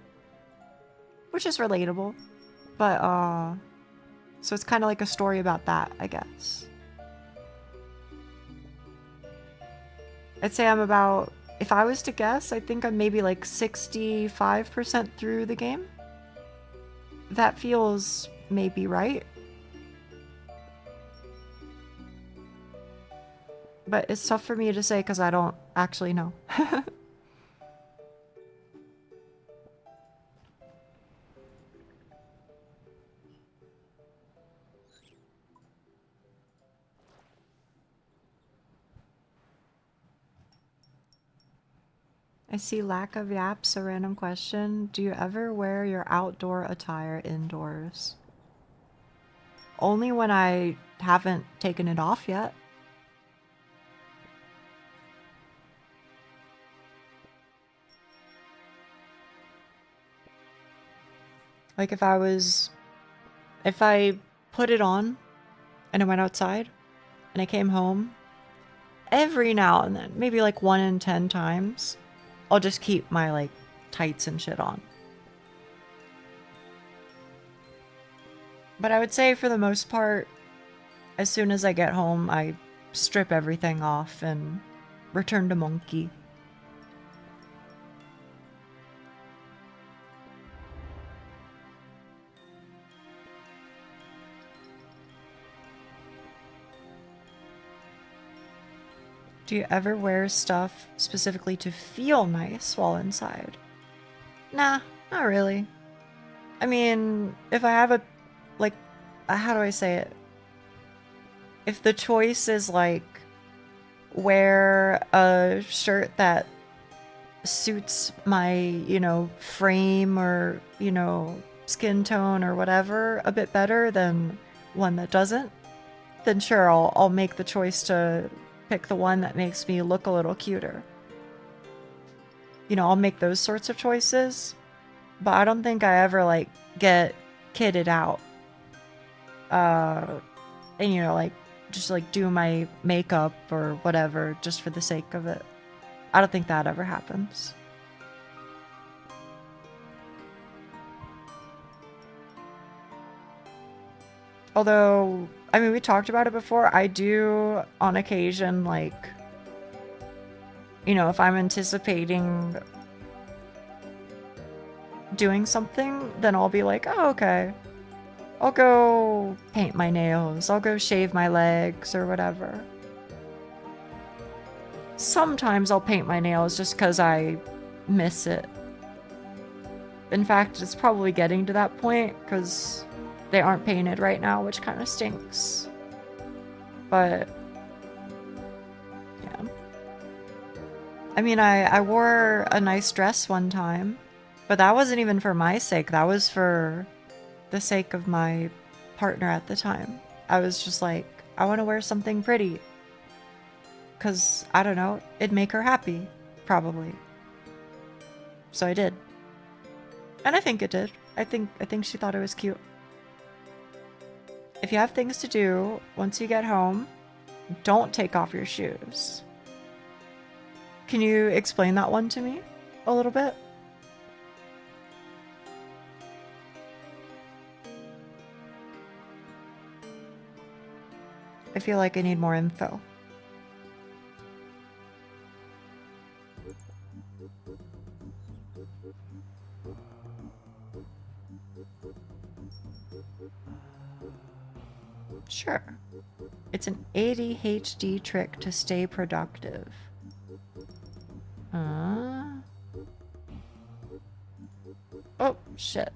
Which is relatable. But, so it's kind of like a story about that, I guess. I'd say I'm about, if I was to guess, I think I'm maybe like 65% through the game. That feels maybe right. But it's tough for me to say because I don't actually know. I see lack of yaps, a random question. Do you ever wear your outdoor attire indoors? Only when I haven't taken it off yet. Like if I put it on and I went outside and I came home, every now and then, maybe like 1 in 10 times, I'll just keep my like tights and shit on. But I would say for the most part, as soon as I get home, I strip everything off and return to monkey. Do you ever wear stuff specifically to feel nice while inside? Nah, not really. I mean, if I have a, like, how do I say it? If the choice is like, wear a shirt that suits my, you know, frame or, you know, skin tone or whatever a bit better than one that doesn't, then sure, I'll make the choice to pick the one that makes me look a little cuter. You know, I'll make those sorts of choices, but I don't think I ever, like, get kitted out. And, you know, like, just, like, do my makeup or whatever just for the sake of it. I don't think that ever happens. Although, I mean, we talked about it before. I do, on occasion, like, you know, if I'm anticipating doing something, then I'll be like, oh, okay. I'll go paint my nails. I'll go shave my legs or whatever. Sometimes I'll paint my nails just because I miss it. In fact, it's probably getting to that point because they aren't painted right now, which kind of stinks. But yeah. I mean, I wore a nice dress one time But that wasn't even for my sake. That was for the sake of my partner at the time. I was just like, I want to wear something pretty. Because, I don't know, it'd make her happy. Probably. So I did. And I think it did. I think she thought it was cute. If you have things to do, once you get home, don't take off your shoes. Can you explain that one to me a little bit? I feel like I need more info. Sure. It's an ADHD trick to stay productive. Oh, shit.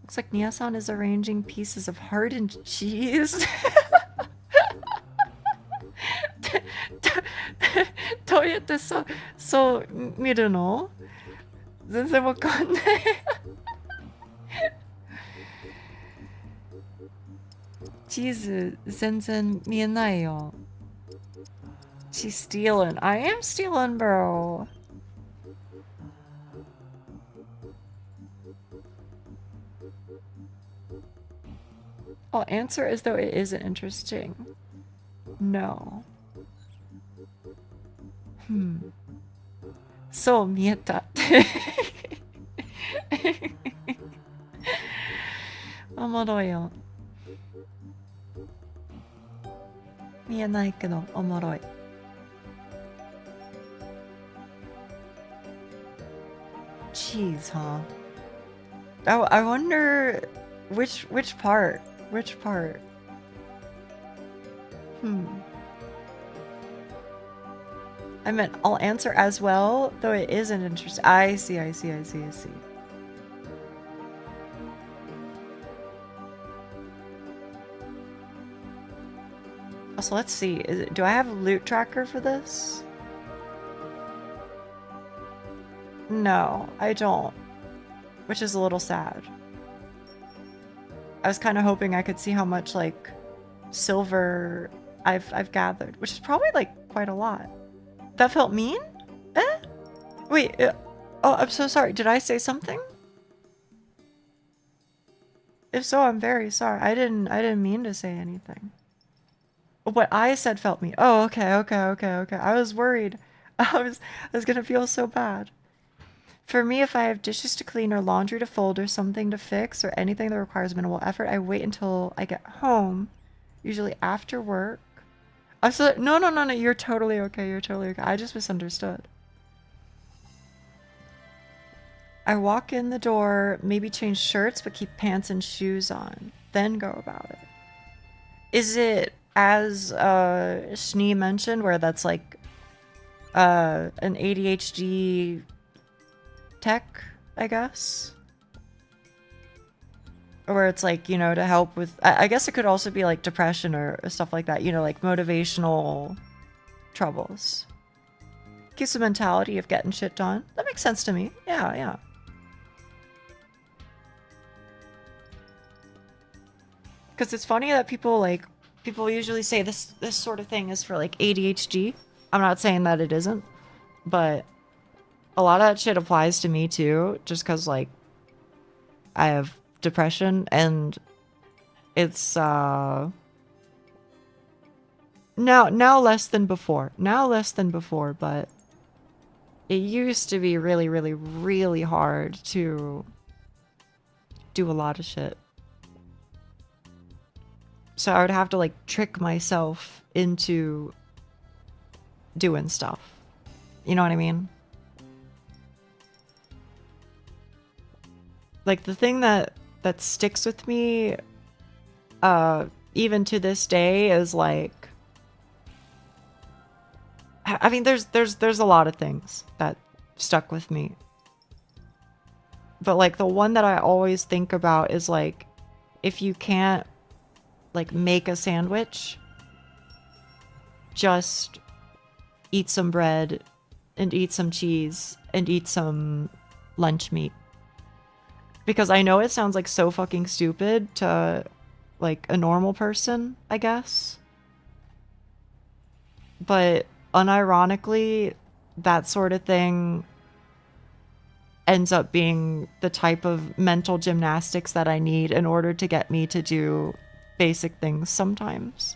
Looks like Nia-san is arranging pieces of hardened cheese. どうやってそう見るの？全然わかんない。チーズ全然見えないよ。She's stealing. I am stealing, bro. I'll answer as though it isn't interesting. No. そう見えた。おもろいよ。見えないけどおもろい。Cheese, huh? Oh, I wonder which part? Which part? I meant I'll answer as well, though it isn't interesting. I see. So let's see. Do I have a loot tracker for this? No, I don't. Which is a little sad. I was kind of hoping I could see how much, like, silver I've gathered, which is probably, like, quite a lot. That felt mean? Wait, oh, I'm so sorry. Did I say something? If so, I'm very sorry. I didn't mean to say anything. What I said felt mean. Oh, okay. I was worried. I was gonna feel so bad. For me, if I have dishes to clean or laundry to fold or something to fix or anything that requires minimal effort, I wait until I get home, usually after work. No, you're totally okay. I just misunderstood. I walk in the door, maybe change shirts, but keep pants and shoes on. Then go about it. Is it, as Schnee mentioned, where that's like an ADHD tech, I guess? Or where it's like, you know, to help with, I guess it could also be like depression or stuff like that, you know, like motivational troubles. Keeps the mentality of getting shit done. That makes sense to me. Yeah. Because it's funny that people usually say this sort of thing is for like ADHD. I'm not saying that it isn't, but a lot of that shit applies to me too, just because like I have depression and it's now less than before, but it used to be really hard to do a lot of shit. So I would have to like trick myself into doing stuff. You know what I mean? Like the thing that sticks with me even to this day is like, I mean there's a lot of things that stuck with me. But like the one that I always think about is like, if you can't like make a sandwich, just eat some bread and eat some cheese and eat some lunch meat Because I know it sounds like so fucking stupid to like a normal person, I guess. But unironically, that sort of thing ends up being the type of mental gymnastics that I need in order to get me to do basic things sometimes.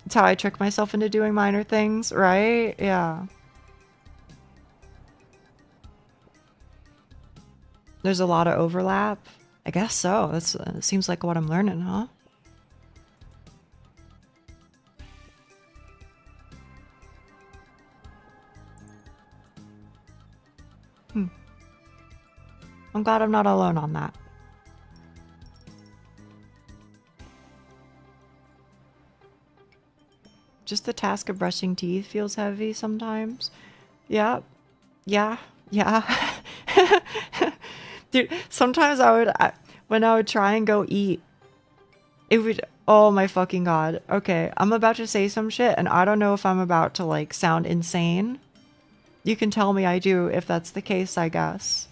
It's how I trick myself into doing minor things, right? Yeah. There's a lot of overlap. I guess so. That's seems like what I'm learning, huh? I'm glad I'm not alone on that. Just the task of brushing teeth feels heavy sometimes. Yeah. Yeah. Yeah. Dude, sometimes when I would try and go eat, it would, oh my fucking god. Okay, I'm about to say some shit and I don't know if I'm about to like sound insane. You can tell me I do if that's the case, I guess.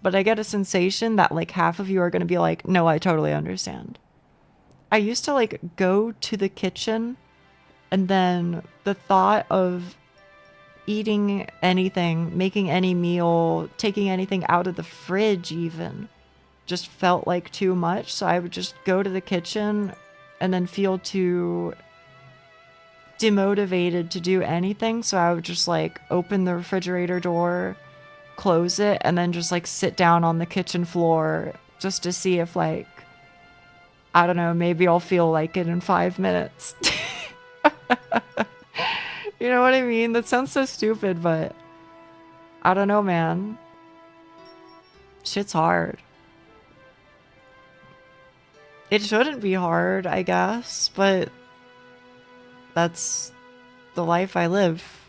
But I get a sensation that like half of you are gonna be like, no, I totally understand. I used to like go to the kitchen and then the thought of eating anything, making any meal, taking anything out of the fridge even, just felt like too much. So I would just go to the kitchen and then feel too demotivated to do anything. So I would just like open the refrigerator door, close it, and then just like sit down on the kitchen floor just to see if like, I don't know, maybe I'll feel like it in 5 minutes. You know what I mean? That sounds so stupid, but I don't know, man. Shit's hard. It shouldn't be hard, I guess, but that's the life I live.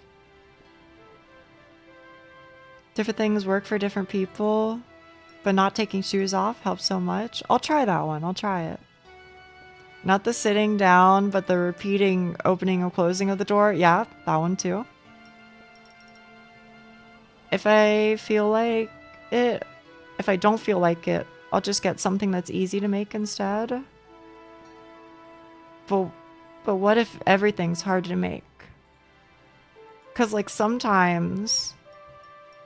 Different things work for different people, but not taking shoes off helps so much. I'll try that one. I'll try it. Not the sitting down, but the repeating opening and closing of the door. Yeah, that one too. If I feel like it, if I don't feel like it, I'll just get something that's easy to make instead. But what if everything's hard to make? Because like sometimes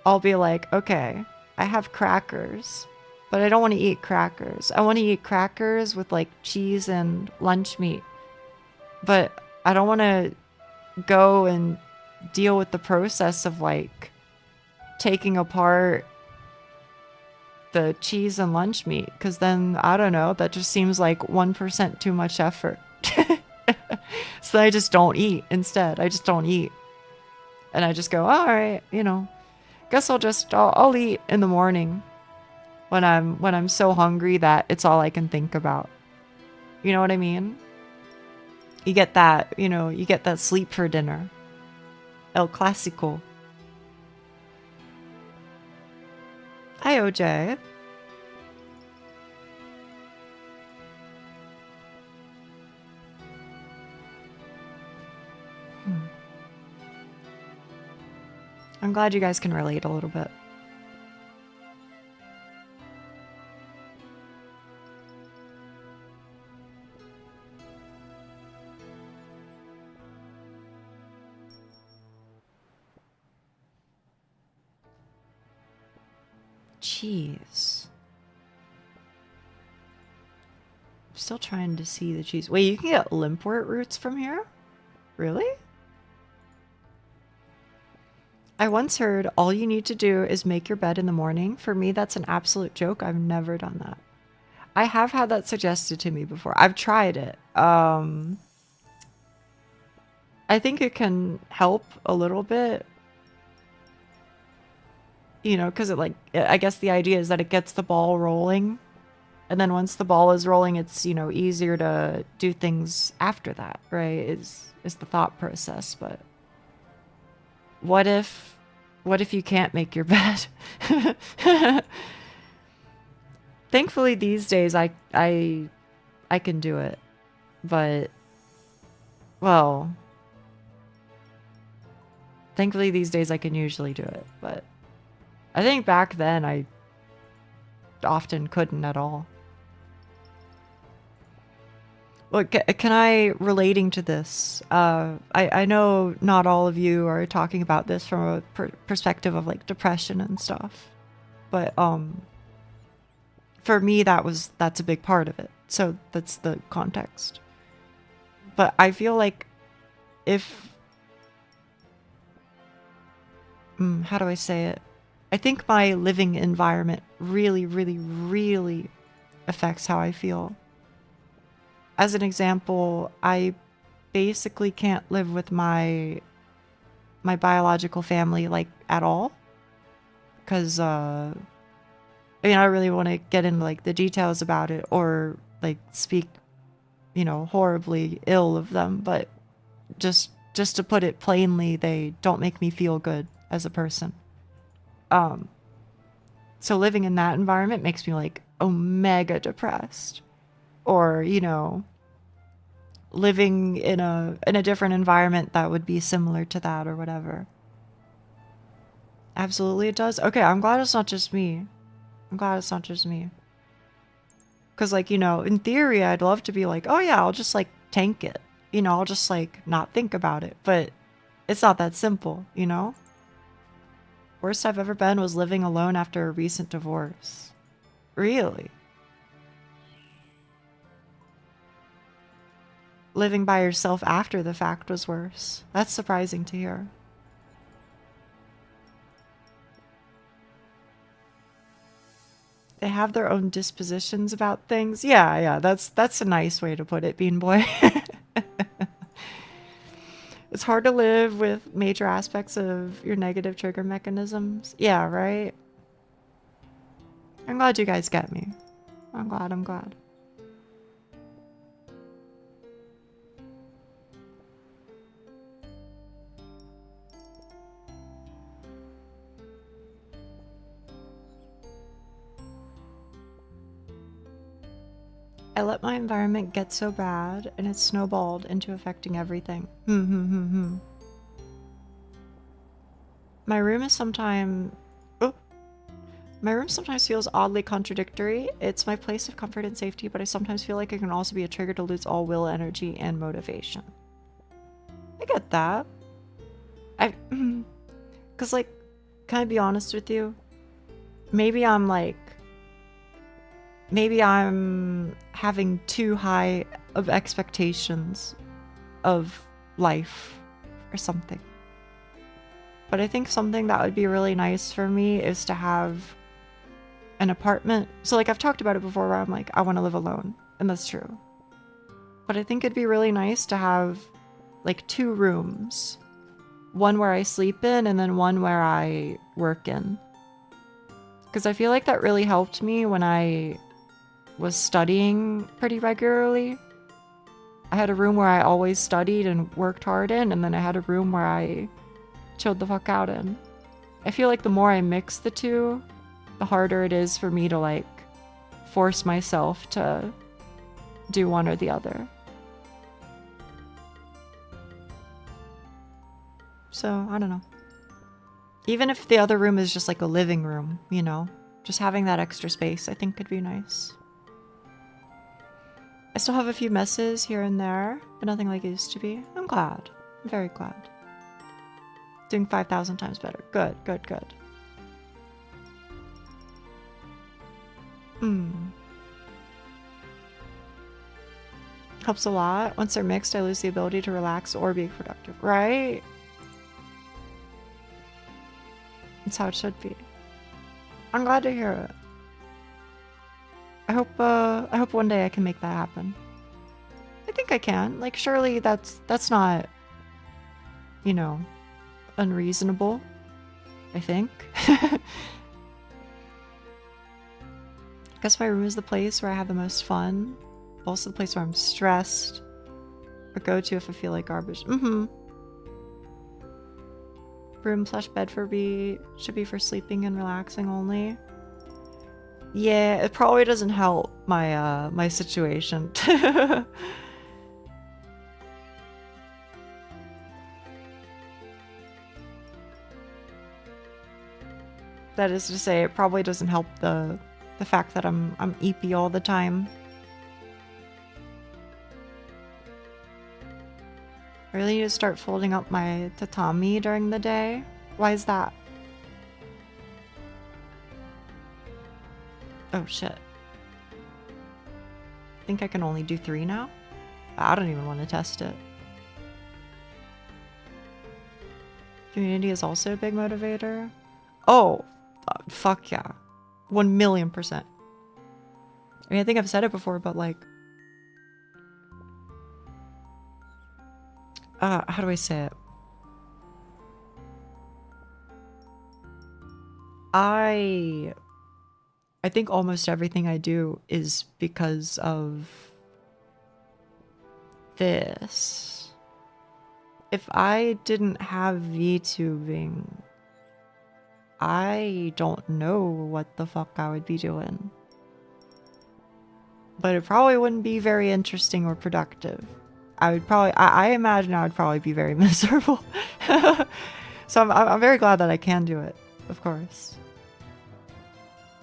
I'll be like, okay, I have crackers, but I don't want to eat crackers. I want to eat crackers with like cheese and lunch meat. But I don't want to go and deal with the process of like taking apart the cheese and lunch meat. Because then, I don't know, that just seems like 1% too much effort. So I just don't eat instead. I just don't eat. And I just go, all right, you know, guess I'll eat in the morning. When I'm so hungry that it's all I can think about. You know what I mean? You get that, you know, you get that sleep for dinner. El Clásico. Hi, OJ. I'm glad you guys can relate a little bit. Cheese. I'm still trying to see the cheese. Wait, you can get limpwort roots from here? Really? I once heard all you need to do is make your bed in the morning. For me, that's an absolute joke. I've never done that. I have had that suggested to me before. I've tried it. I think it can help a little bit. You know, because it like, I guess the idea is that it gets the ball rolling. And then once the ball is rolling, it's, you know, easier to do things after that, right? Is the thought process. But what if you can't make your bed? Thankfully these days I can do it. But well, thankfully these days I can usually do it, but I think back then I often couldn't at all. Well, can I, relating to this, I know not all of you are talking about this from a perspective of like depression and stuff, but for me that's a big part of it. So that's the context. But I feel like if, how do I say it? I think my living environment really, really, really affects how I feel. As an example, I basically can't live with my biological family like at all, because I mean, I don't really want to get into like the details about it or like speak, you know, horribly ill of them, but just to put it plainly, they don't make me feel good as a person. So living in that environment makes me like omega depressed. Or, you know, living in a different environment that would be similar to that or whatever. Absolutely it does. Okay, I'm glad it's not just me. I'm glad it's not just me. Because, like, you know, in theory, I'd love to be like, oh yeah, I'll just like tank it. You know, I'll just like not think about it. But it's not that simple, you know? Worst I've ever been was living alone after a recent divorce. Really? Living by yourself after the fact was worse. That's surprising to hear. They have their own dispositions about things. Yeah, that's a nice way to put it, Bean Boy. It's hard to live with major aspects of your negative trigger mechanisms. Yeah, right? I'm glad you guys get me. I'm glad. I let my environment get so bad, and it snowballed into affecting everything. My room sometimes feels oddly contradictory. It's my place of comfort and safety, but I sometimes feel like it can also be a trigger to lose all will, energy, and motivation. I get that. Cause like, can I be honest with you? Maybe I'm having too high of expectations of life or something. But I think something that would be really nice for me is to have an apartment. So like I've talked about it before where I'm like, I want to live alone. And that's true. But I think it'd be really nice to have like 2 rooms. One where I sleep in and then one where I work in. Because I feel like that really helped me when I was studying pretty regularly. I had a room where I always studied and worked hard in, and then I had a room where I chilled the fuck out in. I feel like the more I mix the two, the harder it is for me to like force myself to do one or the other. So, I don't know. Even if the other room is just like a living room, you know, just having that extra space I think could be nice. I still have a few messes here and there, but nothing like it used to be. I'm glad. I'm very glad. Doing 5,000 times better. Good. Helps a lot. Once they're mixed, I lose the ability to relax or be productive. Right? That's how it should be. I'm glad to hear it. I hope one day I can make that happen. I think I can. Like, surely that's not, you know, unreasonable, I think. I guess my room is the place where I have the most fun. Also the place where I'm stressed. Or go to if I feel like garbage. Room/bed should be for sleeping and relaxing only. Yeah, it probably doesn't help my my situation. That is to say, it probably doesn't help the fact that I'm eepy all the time. I really need to start folding up my tatami during the day. Why is that? Oh shit. I think I can only do 3 now? I don't even want to test it. Community is also a big motivator. Oh, fuck yeah. 1,000,000%. I mean, I think I've said it before, but like... how do I say it? I think almost everything I do is because of this. If I didn't have VTubing, I don't know what the fuck I would be doing. But it probably wouldn't be very interesting or productive. I would probably, I imagine I would probably be very miserable. So I'm very glad that I can do it, of course.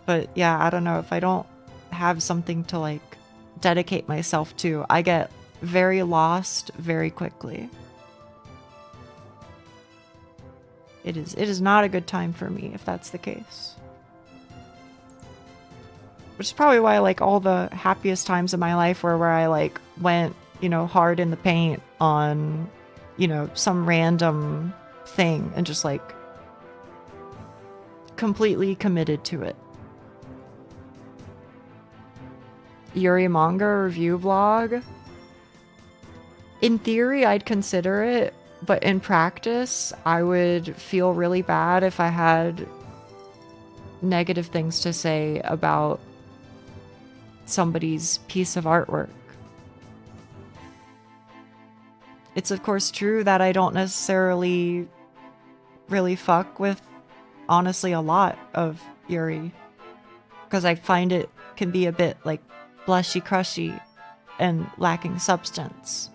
But yeah, I don't know, if I don't have something to like dedicate myself to, I get very lost very quickly. It is not a good time for me if that's the case. Which is probably why like all the happiest times of my life were where I like went, you know, hard in the paint on, you know, some random thing and just like completely committed to it. Yuri manga review blog. In theory, I'd consider it, but in practice, I would feel really bad if I had negative things to say about somebody's piece of artwork. It's of course true that I don't necessarily really fuck with, honestly, a lot of Yuri, because I find it can be a bit like blushy crushy and lacking substance.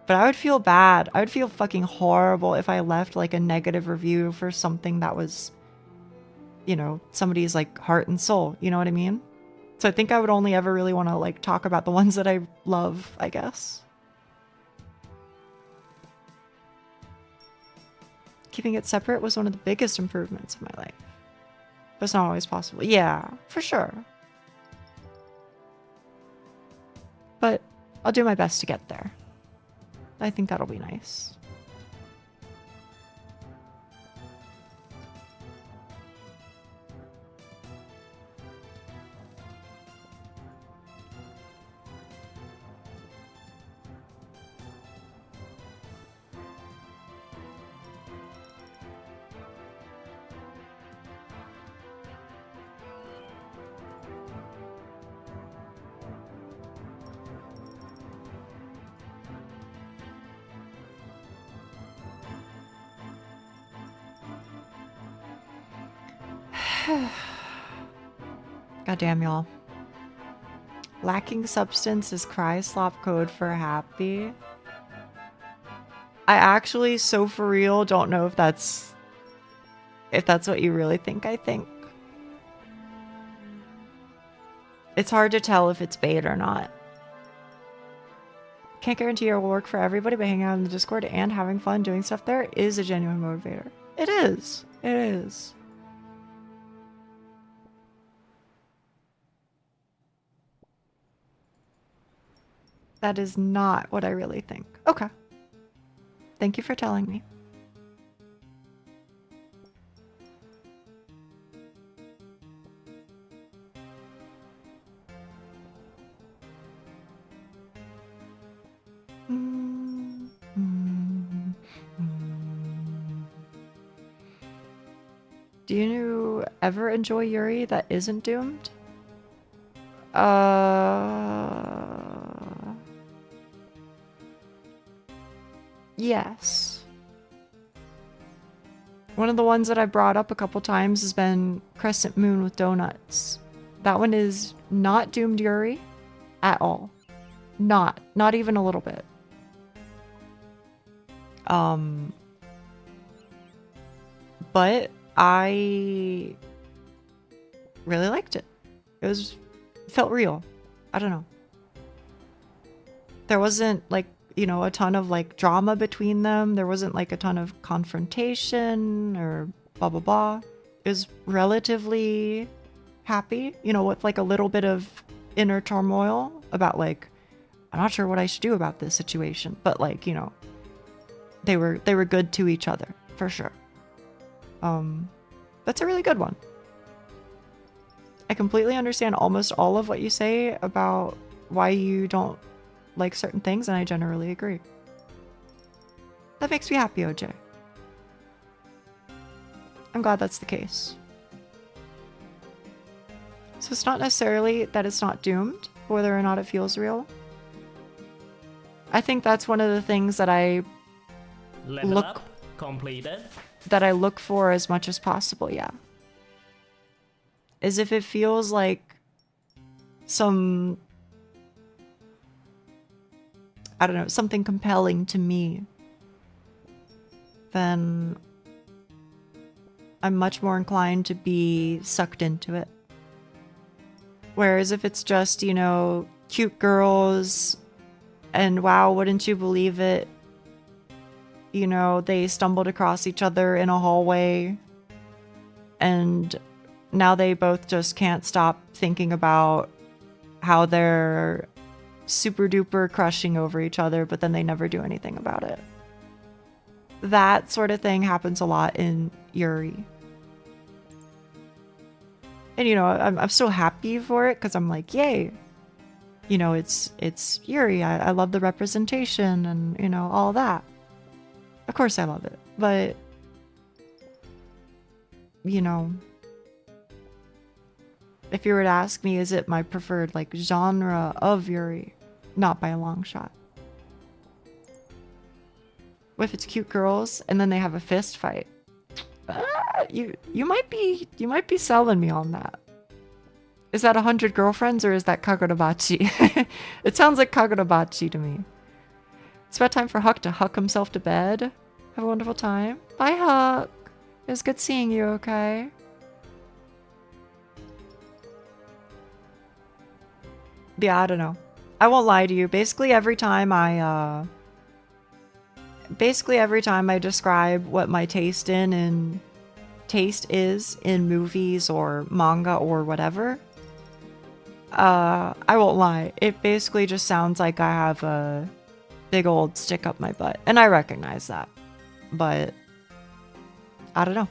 But I would feel bad. I would feel fucking horrible if I left like a negative review for something that was, you know, somebody's like heart and soul. You know what I mean? So I think I would only ever really want to like talk about the ones that I love, I guess. Keeping it separate was one of the biggest improvements in my life. But it's not always possible. Yeah, for sure. But I'll do my best to get there. I think that'll be nice. Goddamn, y'all. Lacking substance is cry slop code for happy. I actually, so for real, don't know if that's what you really think I think. It's hard to tell if it's bait or not. Can't guarantee it will work for everybody, but hanging out in the Discord and having fun doing stuff there is a genuine motivator. It is. It is. That is not what I really think. Okay. Thank you for telling me. Do you ever enjoy Yuri that isn't doomed? Yes. One of the ones that I brought up a couple times has been Crescent Moon with Donuts. That one is not doomed Yuri at all. Not even a little bit. But I really liked it. It felt real. I don't know. There wasn't like, you know, a ton of like drama between them. There wasn't like a ton of confrontation or blah, blah, blah. It was relatively happy, you know, with like a little bit of inner turmoil about like, I'm not sure what I should do about this situation, but like, you know, they were good to each other for sure. That's a really good one. I completely understand almost all of what you say about why you don't like certain things, and I generally agree. That makes me happy, OJ. I'm glad that's the case. So it's not necessarily that it's not doomed, whether or not it feels real. I think that's one of the things that I look for as much as possible, yeah. Is if it feels like some, I don't know, something compelling to me, then I'm much more inclined to be sucked into it. Whereas if it's just, you know, cute girls and wow, wouldn't you believe it? You know, they stumbled across each other in a hallway and now they both just can't stop thinking about how they're super duper crushing over each other, but then they never do anything about it. That sort of thing happens a lot in Yuri. And, you know, I'm so happy for it because I'm like, yay. You know, it's Yuri. I love the representation and, you know, all that. Of course I love it. But, you know, if you were to ask me, is it my preferred, like, genre of Yuri? Not by a long shot. If it's cute girls and then they have a fist fight, you might be selling me on that. Is that 100 girlfriends or is that Kagurabachi? It sounds like Kagurabachi to me. It's about time for Huck to huck himself to bed. Have a wonderful time. Bye, Huck. It was good seeing you, okay? Yeah, I don't know. I won't lie to you. Basically every time I describe what my taste is in movies or manga or whatever, I won't lie. It basically just sounds like I have a big old stick up my butt. And I recognize that. But I don't know.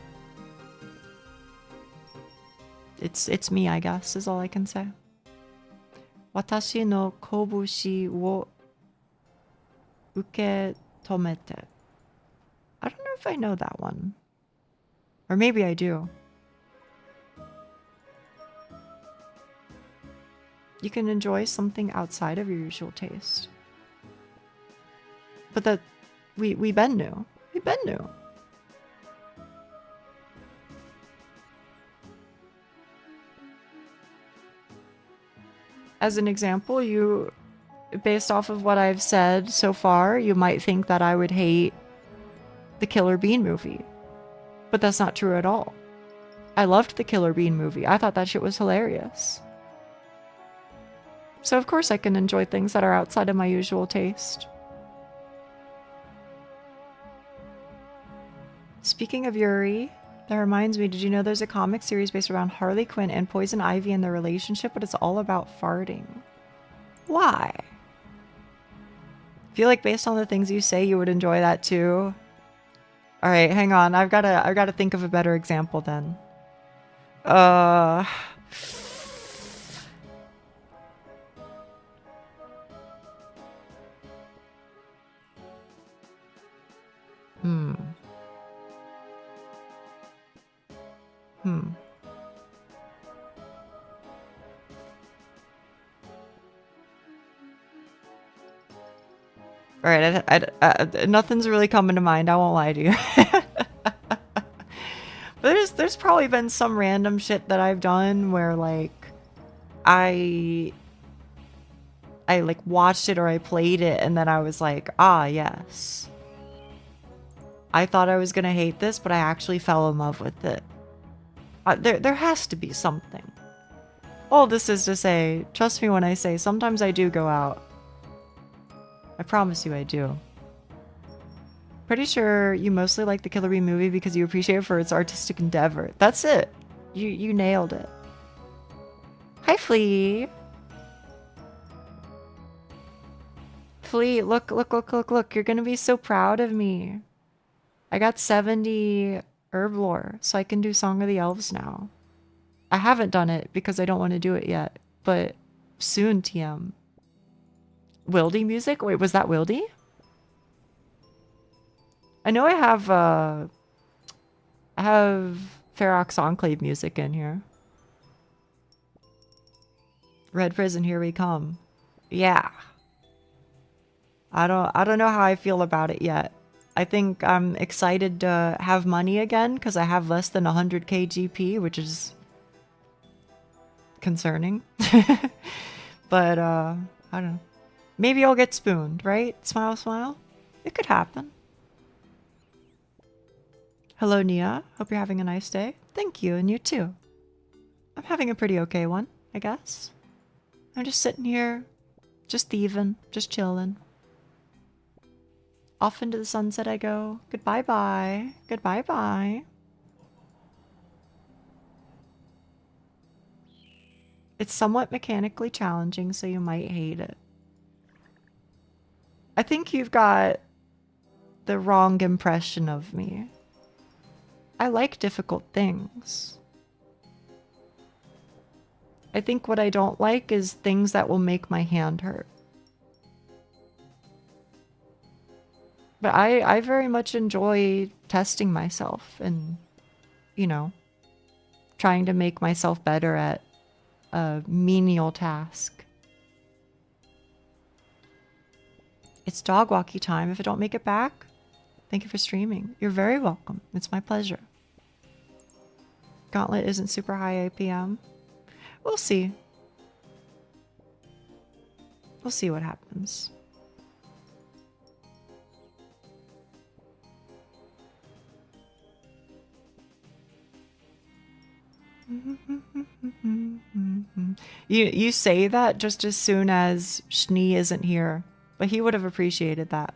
It's me, I guess, is all I can say. Watashi no kobushi wo uketomete. I don't know if I know that one. Or maybe I do. You can enjoy something outside of your usual taste. But that we been new. We been new. As an example, you, based off of what I've said so far, you might think that I would hate the Killer Bean movie. But that's not true at all. I loved the Killer Bean movie. I thought that shit was hilarious. So of course I can enjoy things that are outside of my usual taste. Speaking of Yuri, that reminds me, did you know there's a comic series based around Harley Quinn and Poison Ivy and their relationship, but it's all about farting? Why? I feel like based on the things you say, you would enjoy that too. All right, hang on. I've got to think of a better example then. All right, nothing's really coming to mind. I won't lie to you. But there's probably been some random shit that I've done where like I like watched it or I played it and then I was like, ah, yes. I thought I was gonna hate this, but I actually fell in love with it. There has to be something. All this is to say, trust me when I say sometimes I do go out. I promise you I do. Pretty sure you mostly like the Killer Bee movie because you appreciate it for its artistic endeavor. That's it. You nailed it. Hi, Flea. Flea, look. You're gonna be so proud of me. I got 70 herb lore, so I can do Song of the Elves now. I haven't done it because I don't want to do it yet, but soon, TM. Wildy music? Wait, was that Wildy? I know I have Ferox Enclave music in here. Red Prison, here we come. Yeah. I don't know how I feel about it yet. I think I'm excited to have money again because I have less than 100k GP, which is concerning. But I don't know. Maybe I'll get spooned, right? Smile, smile. It could happen. Hello, Nia. Hope you're having a nice day. Thank you, and you too. I'm having a pretty okay one, I guess. I'm just sitting here, just thieving, just chilling. Off into the sunset I go. Goodbye bye. Goodbye bye. It's somewhat mechanically challenging, so you might hate it. I think you've got the wrong impression of me. I like difficult things. I think what I don't like is things that will make my hand hurt. But I very much enjoy testing myself and, you know, trying to make myself better at a menial task. It's dog walkie time. If I don't make it back, thank you for streaming. You're very welcome. It's my pleasure. Gauntlet isn't super high APM. We'll see. We'll see what happens. You say that just as soon as Schnee isn't here, but he would have appreciated that.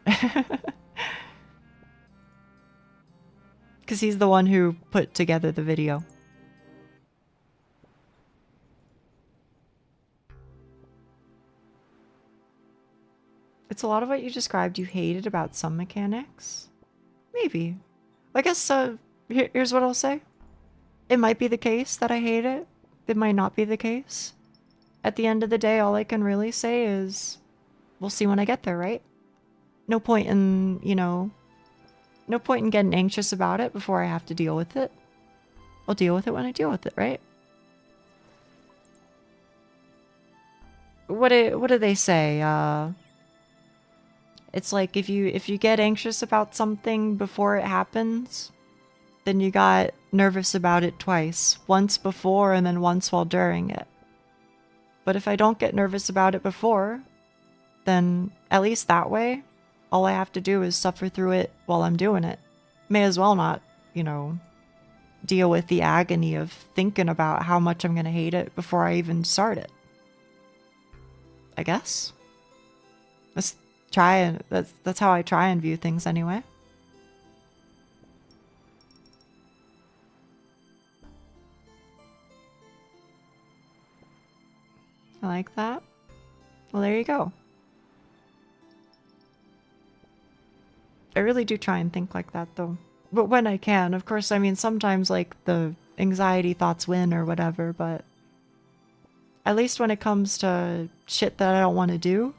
Because he's the one who put together the video. It's a lot of what you described you hated about some mechanics. Maybe. I guess here's what I'll say. It might be the case that I hate it. It might not be the case. At the end of the day, all I can really say is we'll see when I get there, right? No point in, you know, no point in getting anxious about it before I have to deal with it. I'll deal with it when I deal with it, right? What do they say? It's like if you get anxious about something before it happens, then you got nervous about it twice. Once before and then once while during it. But if I don't get nervous about it before, then at least that way, all I have to do is suffer through it while I'm doing it. May as well not, you know, deal with the agony of thinking about how much I'm gonna hate it before I even start it. I guess. That's how I try and view things anyway. I like that. Well, there you go. I really do try and think like that though. But when I can, of course, I mean, sometimes like the anxiety thoughts win or whatever, but at least when it comes to shit that I don't want to do,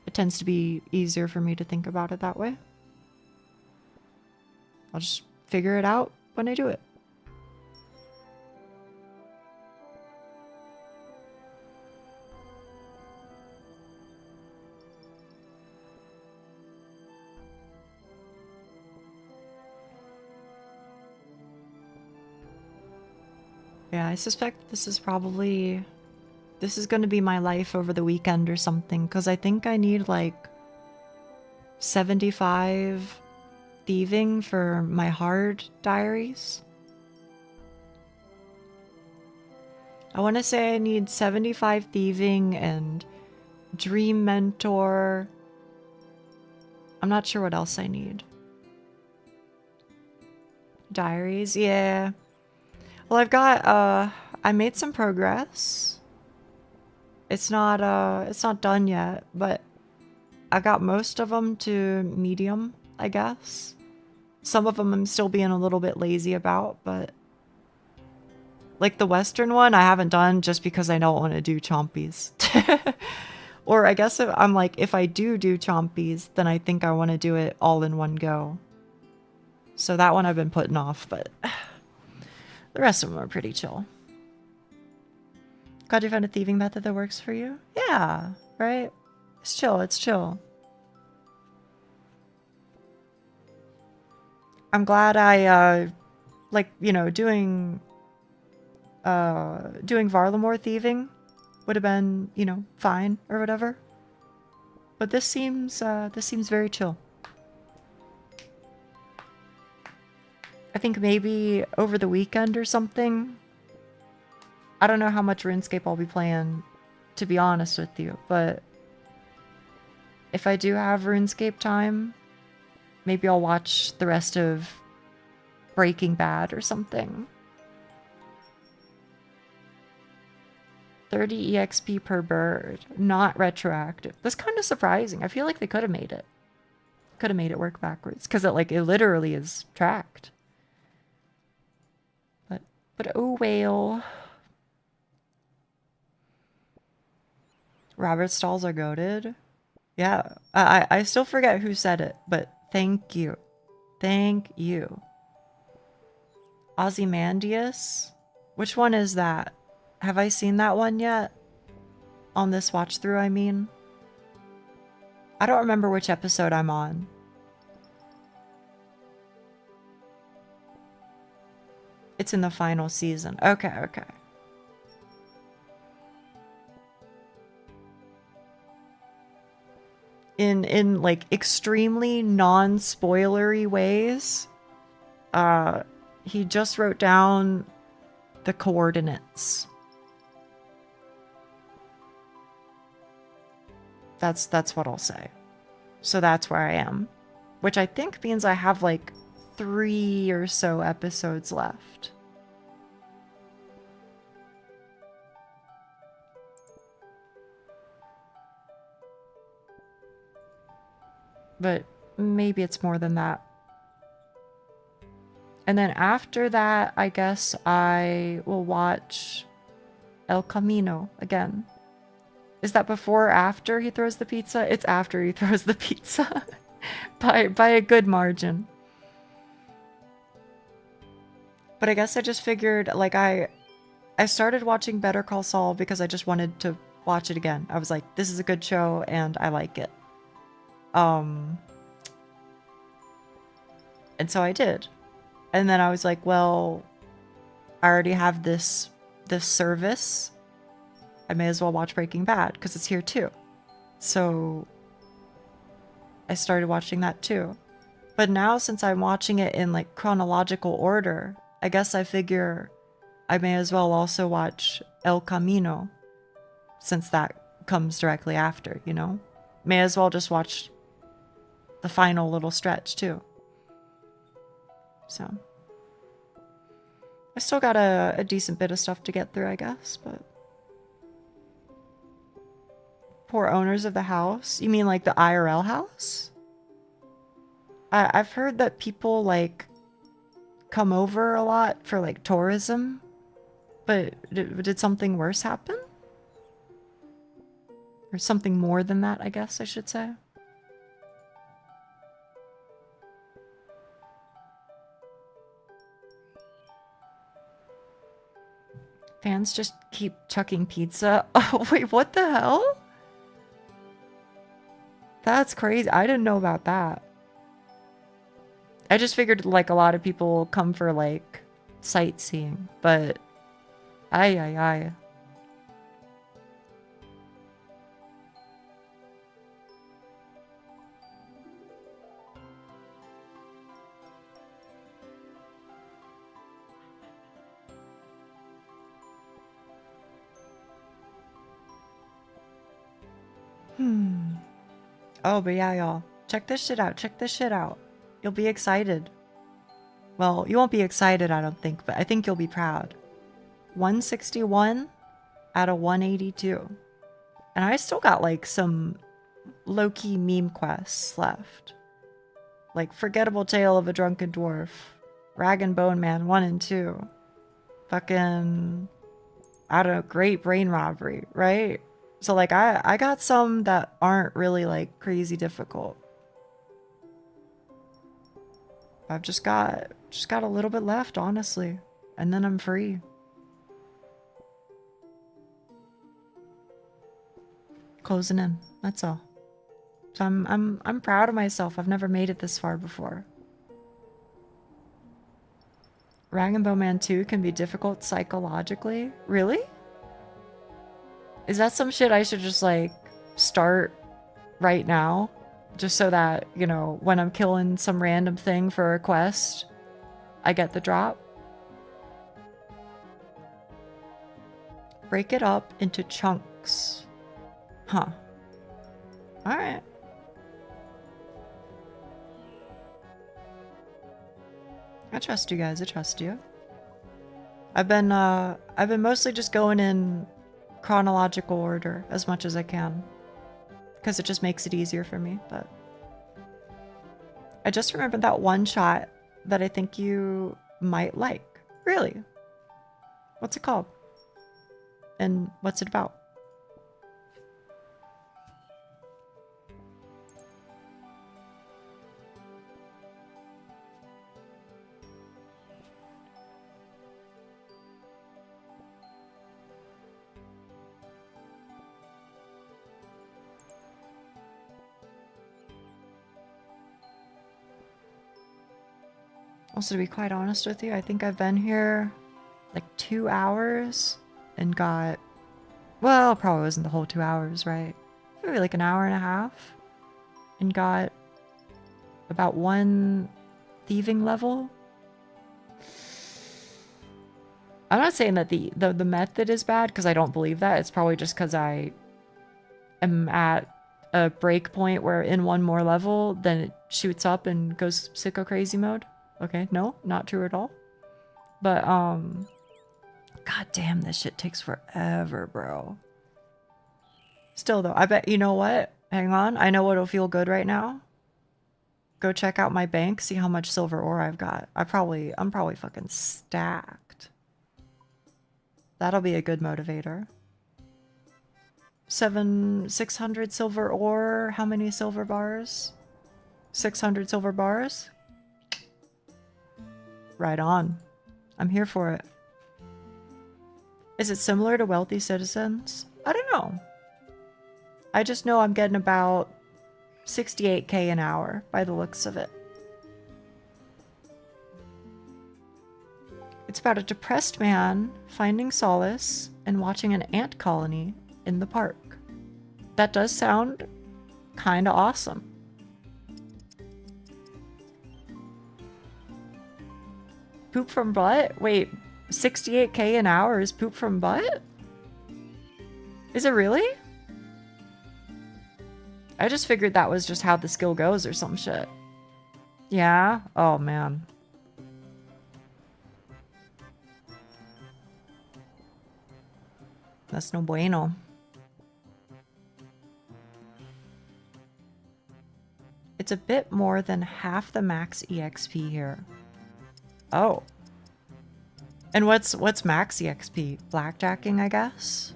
it tends to be easier for me to think about it that way. I'll just figure it out when I do it. Yeah, I suspect this is going to be my life over the weekend or something, because I think I need like 75 thieving for my hard diaries. I want to say I need 75 thieving and dream mentor. I'm not sure what else I need. Diaries, yeah. Well, I've got, I made some progress. It's not done yet, but I got most of them to medium, I guess. Some of them I'm still being a little bit lazy about, but like the Western one I haven't done just because I don't want to do chompies. Or I guess I'm like, if I do chompies, then I think I want to do it all in one go. So that one I've been putting off, but the rest of them are pretty chill. Glad you found a thieving method that works for you. Yeah, right? It's chill, it's chill. I'm glad I, like, you know, doing Varlamore thieving would have been, you know, fine or whatever. But this seems very chill. I think maybe over the weekend or something. I don't know how much RuneScape I'll be playing, to be honest with you, but if I do have RuneScape time, maybe I'll watch the rest of Breaking Bad or something. 30 EXP per bird, not retroactive. That's kind of surprising. I feel like they could have made it. Could have made it work backwards, because it literally is tracked. But oh well. Robert stalls are goated. Yeah, I still forget who said it, but thank you. Thank you. Ozymandias? Which one is that? Have I seen that one yet? On this watch through, I mean. I don't remember which episode I'm on. It's in the final season. Okay, okay. In like extremely non-spoilery ways, he just wrote down the coordinates. That's what I'll say. So that's where I am, which I think means I have like 3 or so episodes left. But maybe it's more than that. And then after that, I guess I will watch El Camino again. Is that before or after he throws the pizza? It's after he throws the pizza. by a good margin. But I guess I just figured, like, I started watching Better Call Saul because I just wanted to watch it again. I was like, this is a good show and I like it. And so I did. And then I was like, well, I already have this service. I may as well watch Breaking Bad because it's here too. So I started watching that too. But now since I'm watching it in like chronological order, I guess I figure I may as well also watch El Camino since that comes directly after, you know? May as well just watch the final little stretch too. So I still got a decent bit of stuff to get through, I guess, but poor owners of the house. You mean like the IRL house? I've heard that people like come over a lot for like tourism, but did something worse happen? Or something more than that, I guess I should say. Fans just keep chucking pizza. Oh, wait, what the hell? That's crazy. I didn't know about that. I just figured like a lot of people come for like sightseeing, but ay. Oh, but yeah, y'all. Check this shit out. Check this shit out. You'll be excited. Well, you won't be excited, I don't think, but I think you'll be proud. 161 out of 182. And I still got like some low-key meme quests left. Like Forgettable Tale of a Drunken Dwarf, Rag and Bone Man 1 and 2. Fucking, I don't know, Great Brain Robbery, right? So like I got some that aren't really like crazy difficult. I've just got a little bit left, honestly, and then I'm free. Closing in, that's all. So I'm proud of myself. I've never made it this far before. Rag and Bone Man 2 can be difficult psychologically. Really? Is that some shit I should just like start right now? Just so that, you know, when I'm killing some random thing for a quest, I get the drop? Break it up into chunks. Huh. Alright. I trust you guys, I trust you. I've been mostly just going in chronological order as much as I can. Because it just makes it easier for me, but... I just remembered that one shot that I think you might like. Really? What's it called? And what's it about? Also, to be quite honest with you, I think I've been here like 2 hours and got, well, probably wasn't the whole 2 hours, right? Maybe like an hour and a half and got about 1 thieving level. I'm not saying that the method is bad because I don't believe that. It's probably just because I am at a break point where in 1 more level, then it shoots up and goes sicko crazy mode. Okay, no, not true at all. But, god damn, this shit takes forever, bro. Still, though, I bet, you know what? Hang on, I know what'll feel good right now. Go check out my bank, see how much silver ore I've got. I'm probably fucking stacked. That'll be a good motivator. 600 silver ore, how many silver bars? 600 silver bars? Right on. I'm here for it. Is it similar to Wealthy Citizens? I don't know. I just know I'm getting about 68k an hour by the looks of it. It's about a depressed man finding solace and watching an ant colony in the park. That does sound kind of awesome. Poop from butt? Wait, 68k an hour is poop from butt? Is it really? I just figured that was just how the skill goes or some shit. Yeah? Oh, man. That's no bueno. It's a bit more than half the max EXP here. Oh. And what's max EXP? Blackjacking, I guess?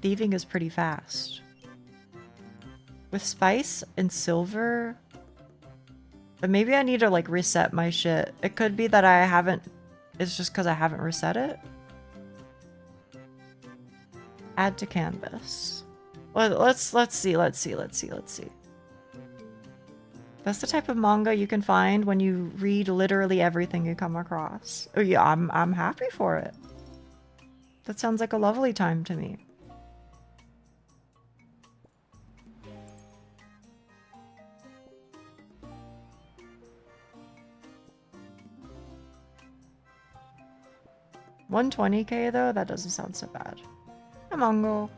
Thieving is pretty fast. With spice and silver... But maybe I need to, like, reset my shit. It could be that I haven't... It's just because I haven't reset it. Add to canvas. Well, let's see. That's the type of manga you can find when you read literally everything you come across. Oh yeah, I'm happy for it. That sounds like a lovely time to me. $120k though? That doesn't sound so bad. Hi, Mongo.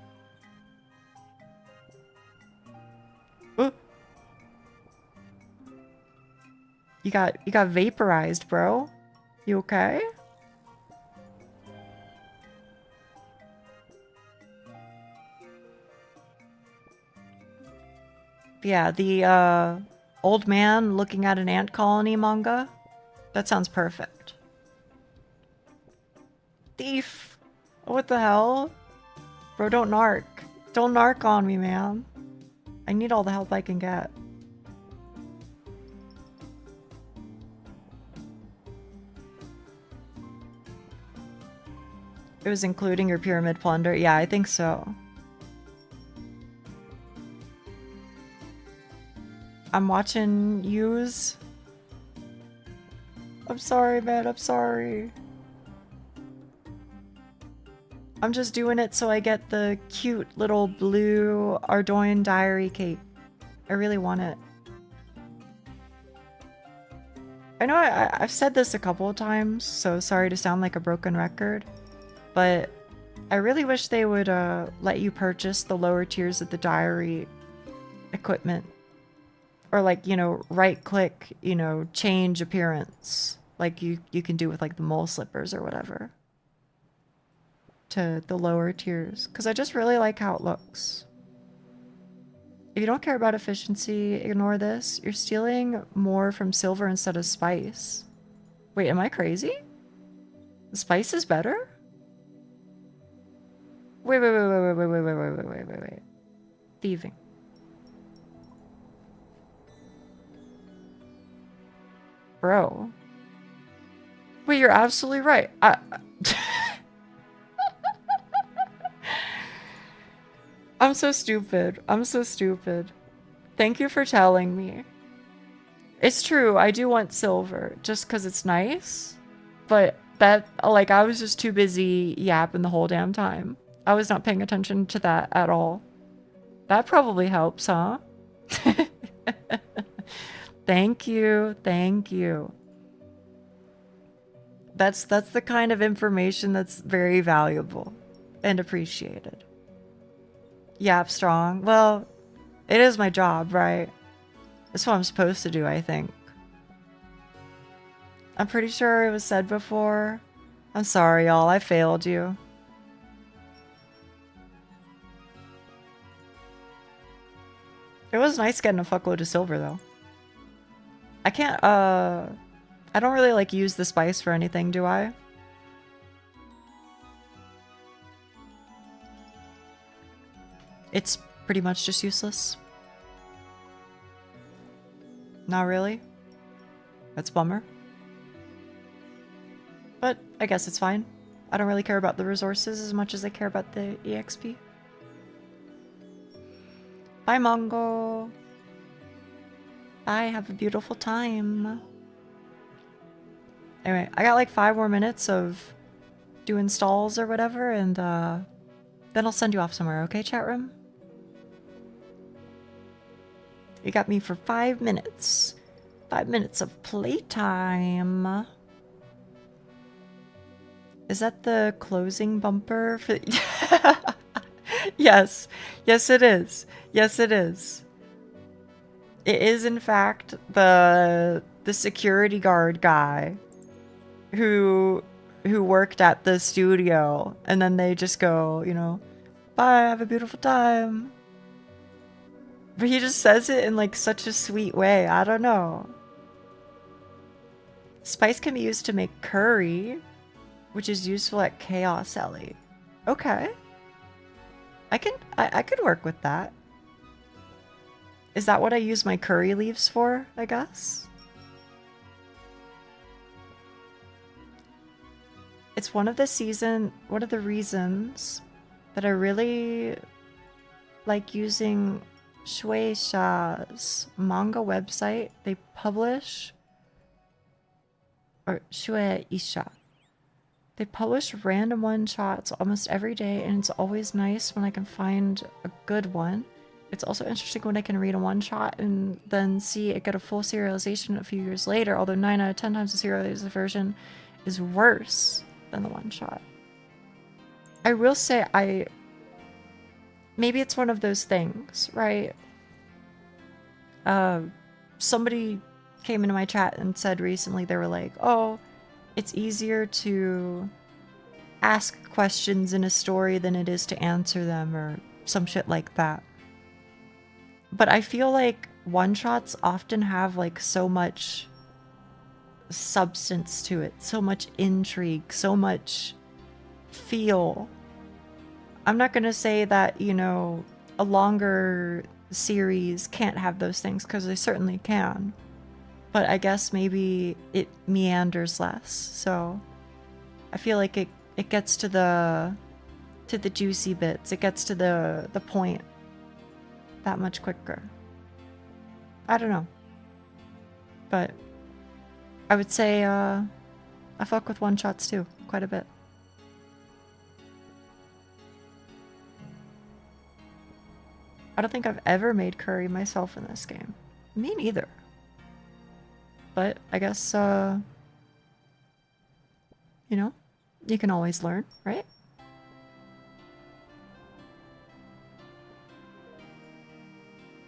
You got vaporized, bro. You okay? Yeah, the old man looking at an ant colony manga. That sounds perfect. Thief! What the hell? Bro, don't narc. Don't narc on me, man. I need all the help I can get. It was including your pyramid plunder? Yeah, I think so. I'm watching yous. I'm sorry, man. I'm sorry. I'm just doing it so I get the cute little blue Ardoin diary cake. I really want it. I know I've said this a couple of times, so sorry to sound like a broken record, but I really wish they would let you purchase the lower tiers of the diary equipment. Or like, you know, right click, you know, change appearance. Like you can do with like the mole slippers or whatever. To the lower tiers. Because I just really like how it looks. If you don't care about efficiency, ignore this. You're stealing more from silver instead of spice. Wait, am I crazy? The spice is better? Wait. Thieving. Bro. Wait, you're absolutely right. I'm so stupid. I'm so stupid. Thank you for telling me. It's true, I do want silver, just because it's nice. But that, like, I was just too busy yapping the whole damn time. I was not paying attention to that at all. That probably helps, huh? Thank you. Thank you. That's the kind of information that's very valuable and appreciated. Yap strong. Well, it is my job, right? That's what I'm supposed to do, I think. I'm pretty sure it was said before. I'm sorry, y'all. I failed you. It was nice getting a fuckload of silver, though. I can't, I don't really, like, use the spice for anything, do I? It's pretty much just useless. Not really. That's a bummer. But I guess it's fine. I don't really care about the resources as much as I care about the EXP. Bye, Mongo. Bye, have a beautiful time. Anyway, I got like 5 more minutes of doing stalls or whatever, and then I'll send you off somewhere, okay, chat room? You got me for 5 minutes. 5 minutes of playtime. Is that the closing bumper for Yes. Yes, it is. Yes, it is. It is, in fact, the security guard guy who worked at the studio, and then they just go, you know, bye, have a beautiful time. But he just says it in like such a sweet way. I don't know. Spice can be used to make curry, which is useful at Chaos Ellie. Okay. I could work with that. Is that what I use my curry leaves for, I guess? It's one of the reasons that I really like using Shueisha's manga website. They publish, or Shueisha. They publish random one-shots almost every day, and it's always nice when I can find a good one. It's also interesting when I can read a one-shot and then see it get a full serialization a few years later, although 9 out of 10 times the serialized version is worse than the one-shot. I will say maybe it's one of those things, right? Somebody came into my chat and said recently, they were like, oh, it's easier to ask questions in a story than it is to answer them, or some shit like that. But I feel like one-shots often have like so much substance to it, so much intrigue, so much feel. I'm not gonna say that, you know, a longer series can't have those things, because they certainly can. But I guess maybe it meanders less, so I feel like it gets to the juicy bits. It gets to the point that much quicker. I don't know. But I would say I fuck with one-shots too, quite a bit. I don't think I've ever made curry myself in this game. Me neither. But I guess, you know, you can always learn, right?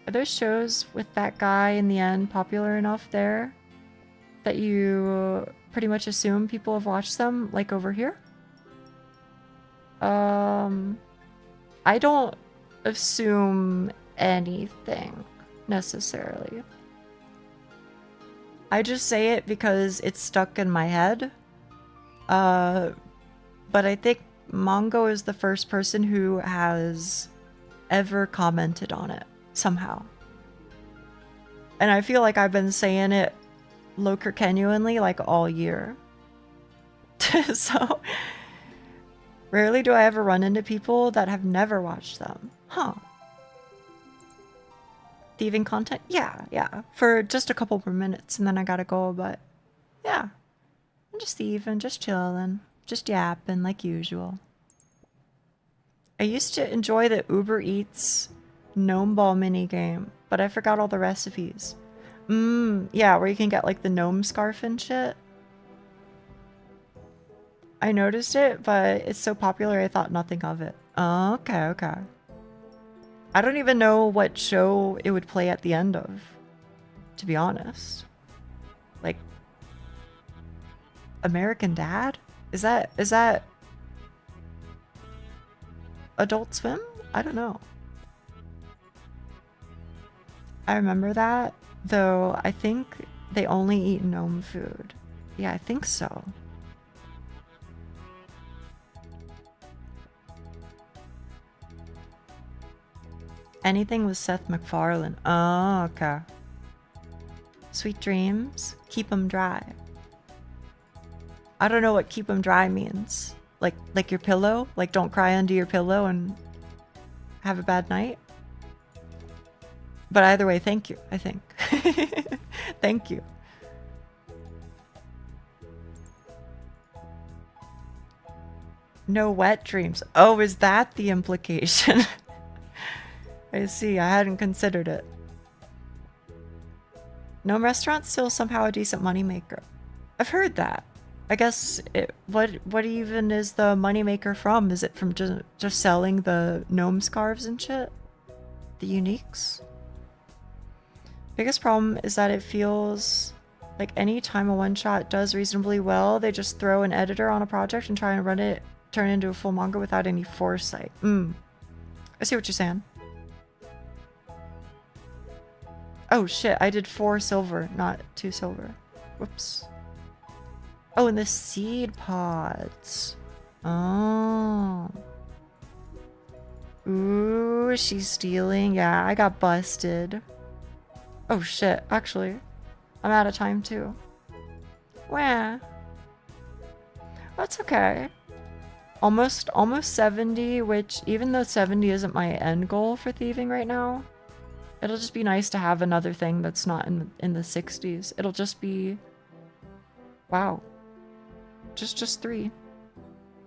Are those shows with that guy in the end popular enough there that you pretty much assume people have watched them, like over here? I don't assume anything necessarily. I just say it because it's stuck in my head. But I think Mongo is the first person who has ever commented on it somehow. And I feel like I've been saying it genuinely like all year. So rarely do I ever run into people that have never watched them. Huh. Thieving content? Yeah. For just a couple more minutes and then I gotta go, but yeah. I'm just thieving, just chilling, just yapping like usual. I used to enjoy the Uber Eats gnome ball mini game, but I forgot all the recipes. Yeah, where you can get like the gnome scarf and shit. I noticed it, but it's so popular I thought nothing of it. Oh, okay. I don't even know what show it would play at the end of, to be honest. Like, American Dad? Is that Adult Swim? I don't know. I remember that, though I think they only eat gnome food. Yeah, I think so. Anything with Seth MacFarlane. Oh, okay. Sweet dreams. Keep 'em dry. I don't know what keep 'em dry means. Like your pillow? Like don't cry under your pillow and have a bad night? But either way, thank you, I think. Thank you. No wet dreams. Oh, is that the implication? I see, I hadn't considered it. Gnome restaurant's still somehow a decent moneymaker. I've heard that. I guess what even is the moneymaker from? Is it from just selling the gnome scarves and shit? The uniques? Biggest problem is that it feels like any time a one-shot does reasonably well, they just throw an editor on a project and try and turn it into a full manga without any foresight. I see what you're saying. Oh shit, I did 4 silver, not 2 silver. Whoops. Oh, and the seed pods. Oh. Ooh, she's stealing. Yeah, I got busted. Oh shit, actually. I'm out of time too. Wah. That's okay. Almost 70, which even though 70 isn't my end goal for thieving right now, it'll just be nice to have another thing that's not in the 60s. It'll just be... Wow. Just 3.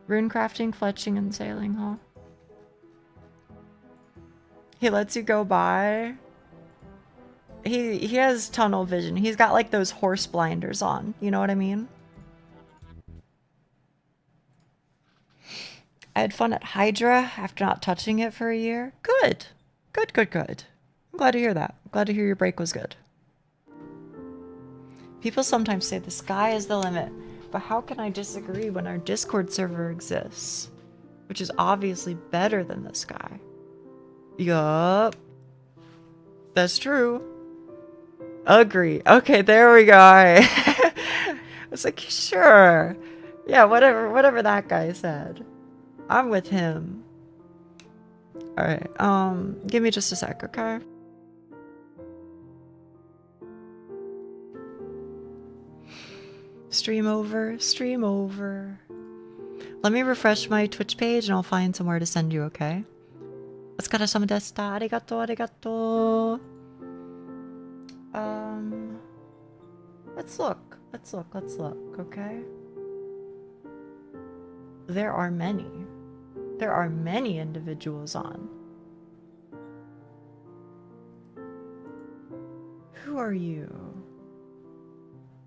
Rune crafting, fletching, and sailing, huh? He lets you go by. He has tunnel vision. He's got like those horse blinders on. You know what I mean? I had fun at Hydra after not touching it for a year. Good. Good, good, good. I'm glad to hear that. I'm glad to hear your break was good. People sometimes say the sky is the limit, but how can I disagree when our Discord server exists? Which is obviously better than the sky. Yup. That's true. Agree. Okay, there we go. I was like, sure. Yeah, whatever that guy said. I'm with him. Alright, give me just a sec, okay? Stream over, stream over. Let me refresh my Twitch page and I'll find somewhere to send you, okay? Otsukaresama deshita. Arigato, arigato. Let's look, okay? There are many individuals on. Who are you?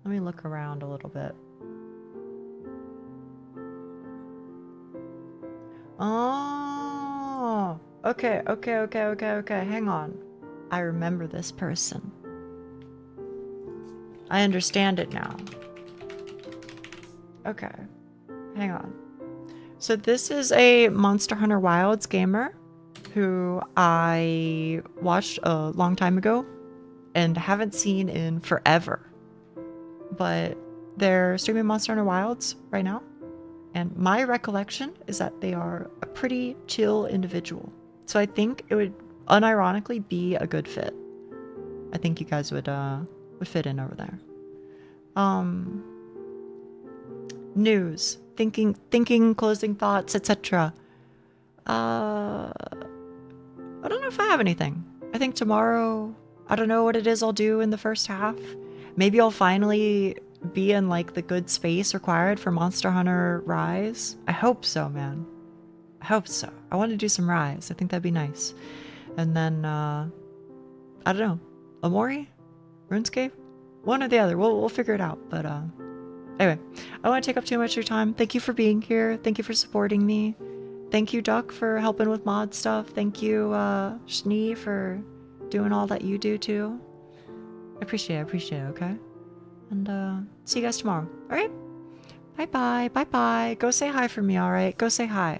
Let me look around a little bit. Oh, okay. Hang on. I remember this person. I understand it now. Okay, hang on. So this is a Monster Hunter Wilds gamer who I watched a long time ago and haven't seen in forever. But they're streaming Monster Hunter Wilds right now. And my recollection is that they are a pretty chill individual. So I think it would unironically be a good fit. I think you guys would fit in over there. News, thinking, closing thoughts, etc. I don't know if I have anything. I think tomorrow, I don't know what it is I'll do in the first half. Maybe I'll finally be in like the good space required for Monster Hunter Rise. I hope so, man. I hope so. I want to do some Rise. I think that'd be nice. And then, I don't know, Omori? RuneScape? One or the other. We'll figure it out. But anyway, I don't want to take up too much of your time. Thank you for being here. Thank you for supporting me. Thank you, Duck, for helping with mod stuff. Thank you, Schnee, for doing all that you do too. I appreciate it, okay? And see you guys tomorrow. Alright? Bye-bye. Go say hi for me, alright? Go say hi.